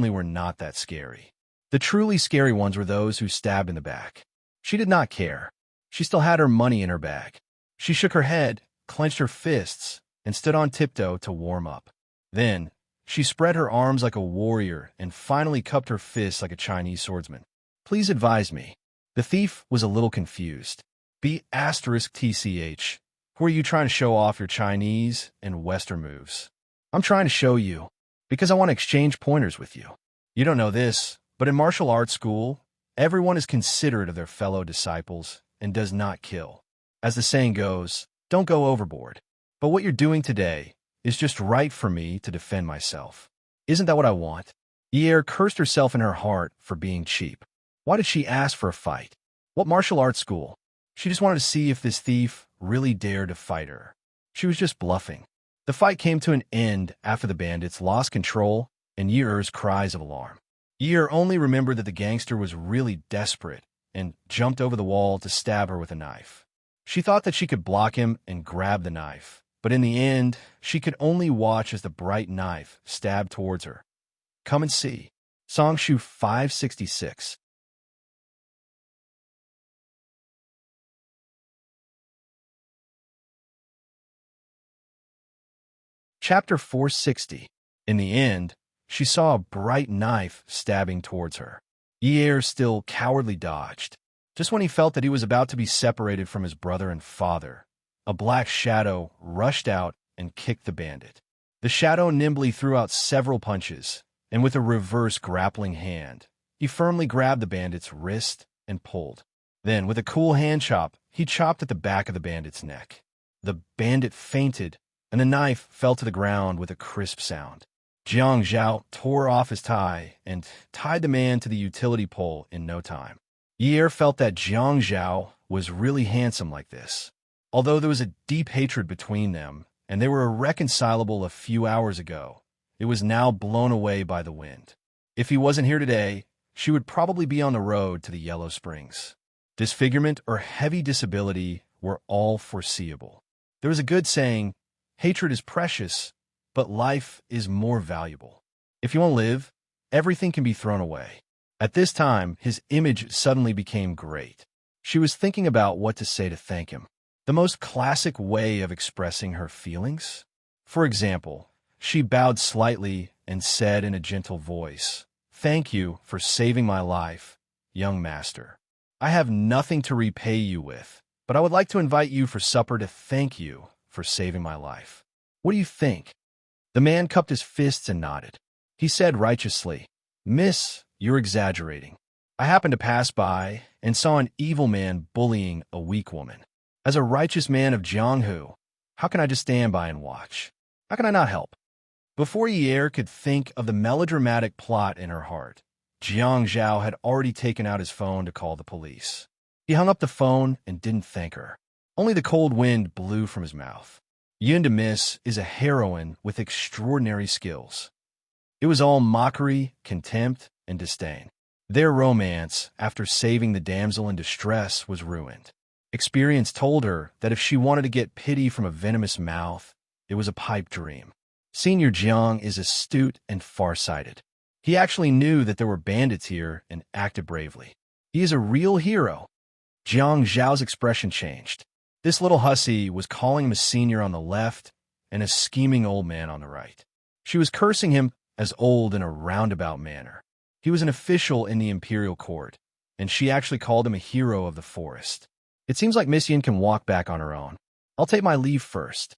were not that scary. The truly scary ones were those who stabbed in the back. She did not care. She still had her money in her bag. She shook her head, clenched her fists, and stood on tiptoe to warm up. Then, she spread her arms like a warrior and finally cupped her fists like a Chinese swordsman. "Please advise me." The thief was a little confused. B asterisk TCH. Who are you trying to show off your Chinese and Western moves? I'm trying to show you, because I want to exchange pointers with you. You don't know this, but in martial arts school, everyone is considerate of their fellow disciples and does not kill. As the saying goes, don't go overboard. But what you're doing today is just right for me to defend myself. Isn't that what I want? Yer cursed herself in her heart for being cheap. Why did she ask for a fight? What martial arts school? She just wanted to see if this thief really dared to fight her. She was just bluffing. The fight came to an end after the bandits lost control and Yer's cries of alarm. Yer only remembered that the gangster was really desperate and jumped over the wall to stab her with a knife. She thought that she could block him and grab the knife, but in the end, she could only watch as the bright knife stabbed towards her. Come and see. Songshu 566. Chapter 460. In the end, she saw a bright knife stabbing towards her. Yer still cowardly dodged. Just when he felt that he was about to be separated from his brother and father, a black shadow rushed out and kicked the bandit. The shadow nimbly threw out several punches, and with a reverse grappling hand, he firmly grabbed the bandit's wrist and pulled. Then, with a cool hand chop, he chopped at the back of the bandit's neck. The bandit fainted, and the knife fell to the ground with a crisp sound. Jiang Zhao tore off his tie and tied the man to the utility pole in no time. Yer felt that Jiang Zhao was really handsome like this. Although there was a deep hatred between them, and they were irreconcilable a few hours ago, it was now blown away by the wind. If he wasn't here today, she would probably be on the road to the Yellow Springs. Disfigurement or heavy disability were all foreseeable. There was a good saying, hatred is precious, but life is more valuable. If you want to live, everything can be thrown away. At this time, his image suddenly became great. She was thinking about what to say to thank him. The most classic way of expressing her feelings? For example, she bowed slightly and said in a gentle voice, "Thank you for saving my life, young master. I have nothing to repay you with, but I would like to invite you for supper to thank you for saving my life. What do you think?" The man cupped his fists and nodded. He said righteously, "Miss, you're exaggerating. I happened to pass by and saw an evil man bullying a weak woman. As a righteous man of Jianghu, how can I just stand by and watch? How can I not help?" Before Yer could think of the melodramatic plot in her heart, Jiang Zhao had already taken out his phone to call the police. He hung up the phone and didn't thank her. Only the cold wind blew from his mouth. Yun de Miss is a heroine with extraordinary skills. It was all mockery, contempt, and disdain. Their romance, after saving the damsel in distress, was ruined. Experience told her that if she wanted to get pity from a venomous mouth, it was a pipe dream. Senior Jiang is astute and farsighted. He actually knew that there were bandits here and acted bravely. He is a real hero. Jiang Zhao's expression changed. This little hussy was calling him a senior on the left and a scheming old man on the right. She was cursing him as old in a roundabout manner. He was an official in the imperial court, and she actually called him a hero of the forest. It seems like Miss Yin can walk back on her own. I'll take my leave first.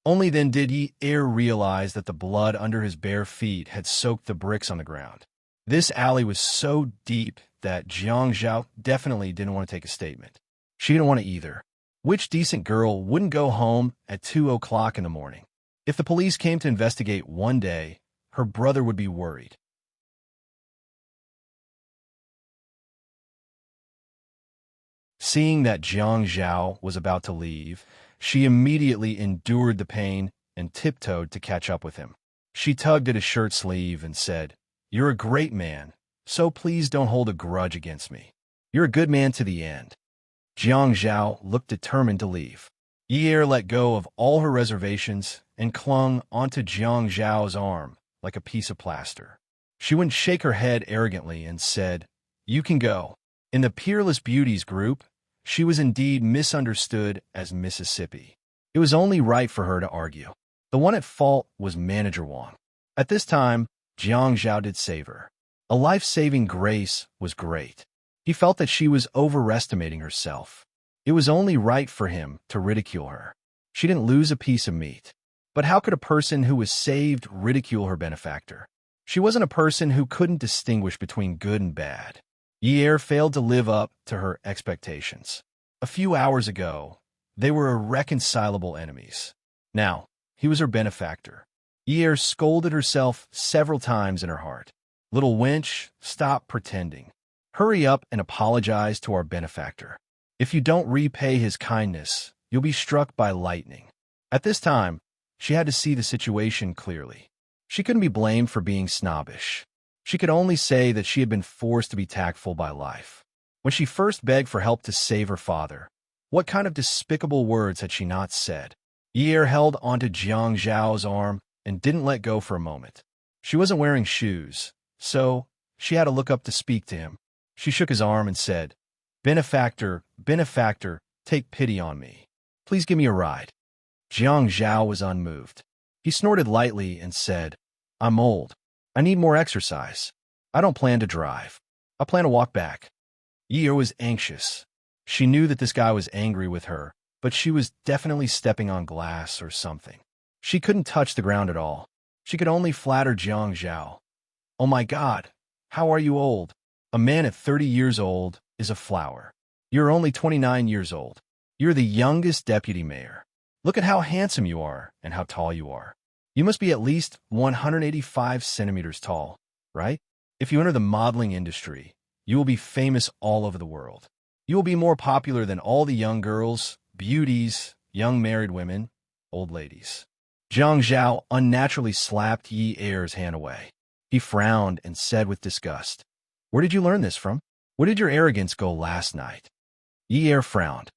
Only then did Yer realize that the blood under his bare feet had soaked the bricks on the ground. This alley was so deep that Jiang Zhao definitely didn't want to take a statement. She didn't want to either. Which decent girl wouldn't go home at 2 o'clock in the morning? If the police came to investigate one day, her brother would be worried. Seeing that Jiang Zhao was about to leave, she immediately endured the pain and tiptoed to catch up with him. She tugged at his shirt sleeve and said, "You're a great man, so please don't hold a grudge against me. You're a good man to the end." Jiang Zhao looked determined to leave. Yer let go of all her reservations and clung onto Jiang Zhao's arm like a piece of plaster. She wouldn't shake her head arrogantly and said, "You can go." In the Peerless Beauties group, she was indeed misunderstood as Mississippi. It was only right for her to argue. The one at fault was Manager Wang. At this time, Jiang Zhao did save her. A life-saving grace was great. He felt that she was overestimating herself. It was only right for him to ridicule her. She didn't lose a piece of meat. But how could a person who was saved ridicule her benefactor? She wasn't a person who couldn't distinguish between good and bad. Yier failed to live up to her expectations. A few hours ago, they were irreconcilable enemies. Now, he was her benefactor. Yier scolded herself several times in her heart. Little wench, stop pretending. Hurry up and apologize to our benefactor. If you don't repay his kindness, you'll be struck by lightning. At this time, she had to see the situation clearly. She couldn't be blamed for being snobbish. She could only say that she had been forced to be tactful by life. When she first begged for help to save her father, what kind of despicable words had she not said? Yier held onto Jiang Zhao's arm and didn't let go for a moment. She wasn't wearing shoes, so she had to look up to speak to him. She shook his arm and said, "Benefactor, benefactor, take pity on me. Please give me a ride." Jiang Zhao was unmoved. He snorted lightly and said, "I'm old. I need more exercise. I don't plan to drive. I plan to walk back." Yier was anxious. She knew that this guy was angry with her, but she was definitely stepping on glass or something. She couldn't touch the ground at all. She could only flatter Jiang Zhao. "Oh my God, how are you old? A man at 30 years old is a flower. You're only 29 years old. You're the youngest deputy mayor. Look at how handsome you are and how tall you are. You must be at least 185 centimeters tall, right? If you enter the modeling industry, you will be famous all over the world. You will be more popular than all the young girls, beauties, young married women, old ladies." Jiang Zhao unnaturally slapped Yier's hand away. He frowned and said with disgust, "Where did you learn this from? Where did your arrogance go last night?" Yier frowned.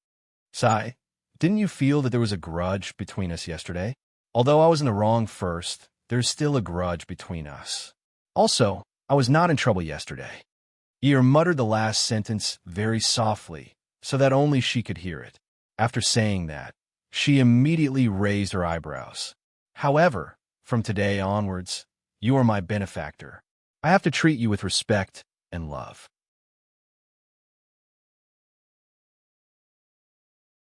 "Sai, didn't you feel that there was a grudge between us yesterday? Although I was in the wrong first, there's still a grudge between us. Also, I was not in trouble yesterday." Yier muttered the last sentence very softly, so that only she could hear it. After saying that, she immediately raised her eyebrows. "However, from today onwards, you are my benefactor. I have to treat you with respect and love.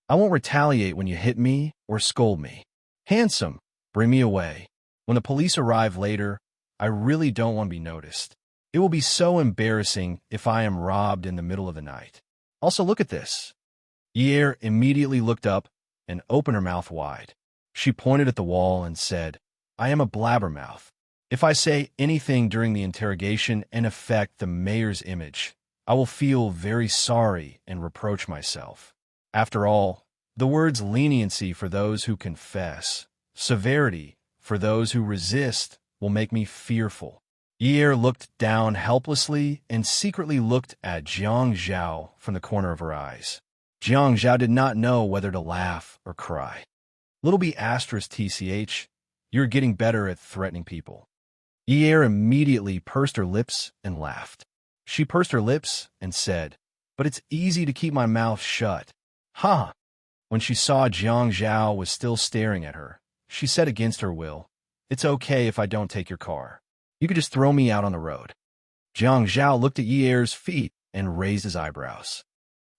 I won't retaliate when you hit me or scold me. Handsome, bring me away. When the police arrive later, I really don't want to be noticed. It will be so embarrassing if I am robbed in the middle of the night. Also, look at this." Yier immediately looked up and opened her mouth wide. She pointed at the wall and said, "I am a blabbermouth. If I say anything during the interrogation and affect the mayor's image, I will feel very sorry and reproach myself. After all, the words leniency for those who confess, severity for those who resist, will make me fearful." Yier looked down helplessly and secretly looked at Jiang Zhao from the corner of her eyes. Jiang Zhao did not know whether to laugh or cry. Little b asterisk tch, you're getting better at threatening people. Yier immediately pursed her lips and laughed. She pursed her lips and said, "But it's easy to keep my mouth shut." "Ha!" When she saw Jiang Zhao was still staring at her, she said against her will, "It's okay if I don't take your car. You could just throw me out on the road." Jiang Zhao looked at Yier's feet and raised his eyebrows.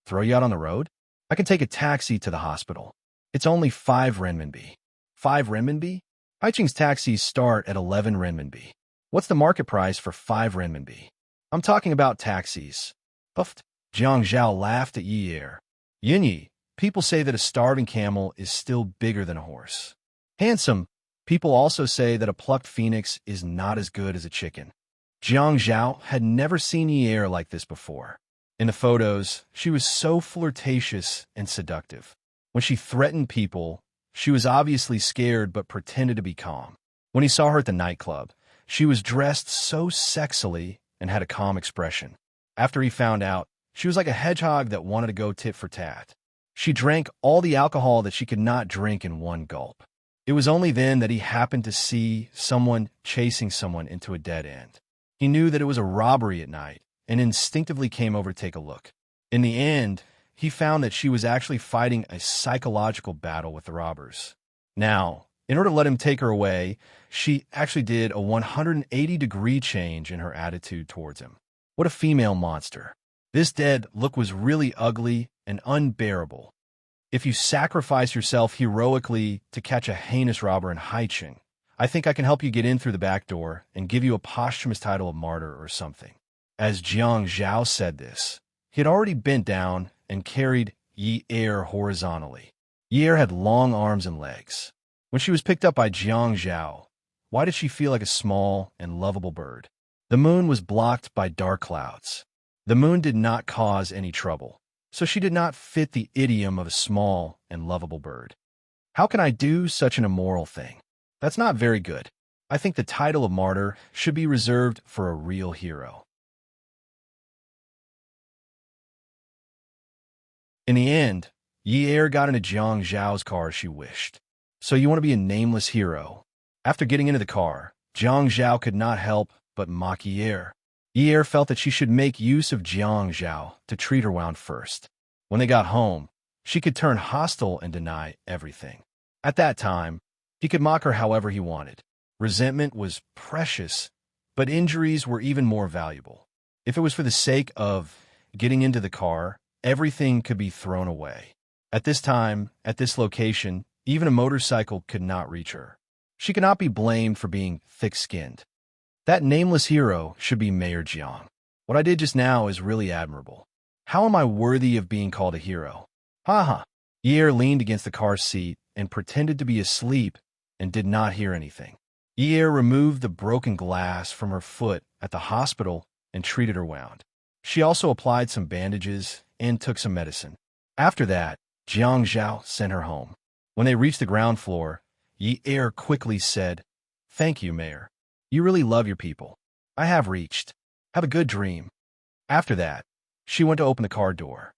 "Throw you out on the road? I can take a taxi to the hospital. It's only 5 renminbi. 5 renminbi? Haiqing's taxis start at 11 renminbi. What's the market price for 5 renminbi? I'm talking about taxis." Puffed. Jiang Zhao laughed at Yier. "Yinyi, people say that a starving camel is still bigger than a horse. Handsome, people also say that a plucked phoenix is not as good as a chicken." Jiang Zhao had never seen Yier like this before. In the photos, she was so flirtatious and seductive. When she threatened people, she was obviously scared but pretended to be calm. When he saw her at the nightclub, she was dressed so sexily and had a calm expression. After he found out, she was like a hedgehog that wanted to go tit for tat. She drank all the alcohol that she could not drink in one gulp. It was only then that he happened to see someone chasing someone into a dead end. He knew that it was a robbery at night and instinctively came over to take a look. In the end, he found that she was actually fighting a psychological battle with the robbers. Now, in order to let him take her away, she actually did a 180-degree change in her attitude towards him. What a female monster. This dead look was really ugly and unbearable. If you sacrifice yourself heroically to catch a heinous robber in Haicheng, I think I can help you get in through the back door and give you a posthumous title of martyr or something." As Jiang Zhao said this, he had already bent down and carried Yi Er horizontally. Yi Er had long arms and legs. When she was picked up by Jiang Zhao, why did she feel like a small and lovable bird? The moon was blocked by dark clouds. The moon did not cause any trouble, so she did not fit the idiom of a small and lovable bird. How can I do such an immoral thing? That's not very good. I think the title of martyr should be reserved for a real hero. In the end, Yi Er got into Jiang Zhao's car as she wished. "So you want to be a nameless hero?" After getting into the car, Jiang Zhao could not help but mock Yi Er. Yi Er felt that she should make use of Jiang Zhao to treat her wound first. When they got home, she could turn hostile and deny everything. At that time, he could mock her however he wanted. Resentment was precious, but injuries were even more valuable. If it was for the sake of getting into the car, everything could be thrown away. At this time, at this location, even a motorcycle could not reach her. She could not be blamed for being thick-skinned. That nameless hero should be Mayor Jiang. What I did just now is really admirable. How am I worthy of being called a hero? Ha. Yi Er leaned against the car seat and pretended to be asleep and did not hear anything. Yi Er removed the broken glass from her foot at the hospital and treated her wound. She also applied some bandages and took some medicine. After that, Jiang Zhao sent her home. When they reached the ground floor, Yi Er quickly said, "Thank you, Mayor. You really love your people. I have reached. Have a good dream." After that, she went to open the car door.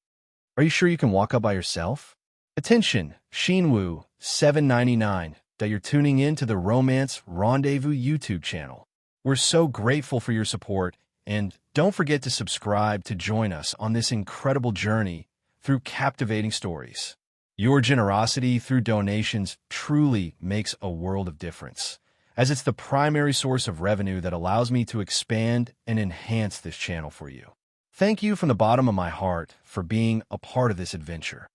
"Are you sure you can walk up by yourself?" Attention, Xinwu 799, that you're tuning in to the Romance Rendezvous YouTube channel. We're so grateful for your support, and don't forget to subscribe to join us on this incredible journey through captivating stories. Your generosity through donations truly makes a world of difference, as it's the primary source of revenue that allows me to expand and enhance this channel for you. Thank you from the bottom of my heart for being a part of this adventure.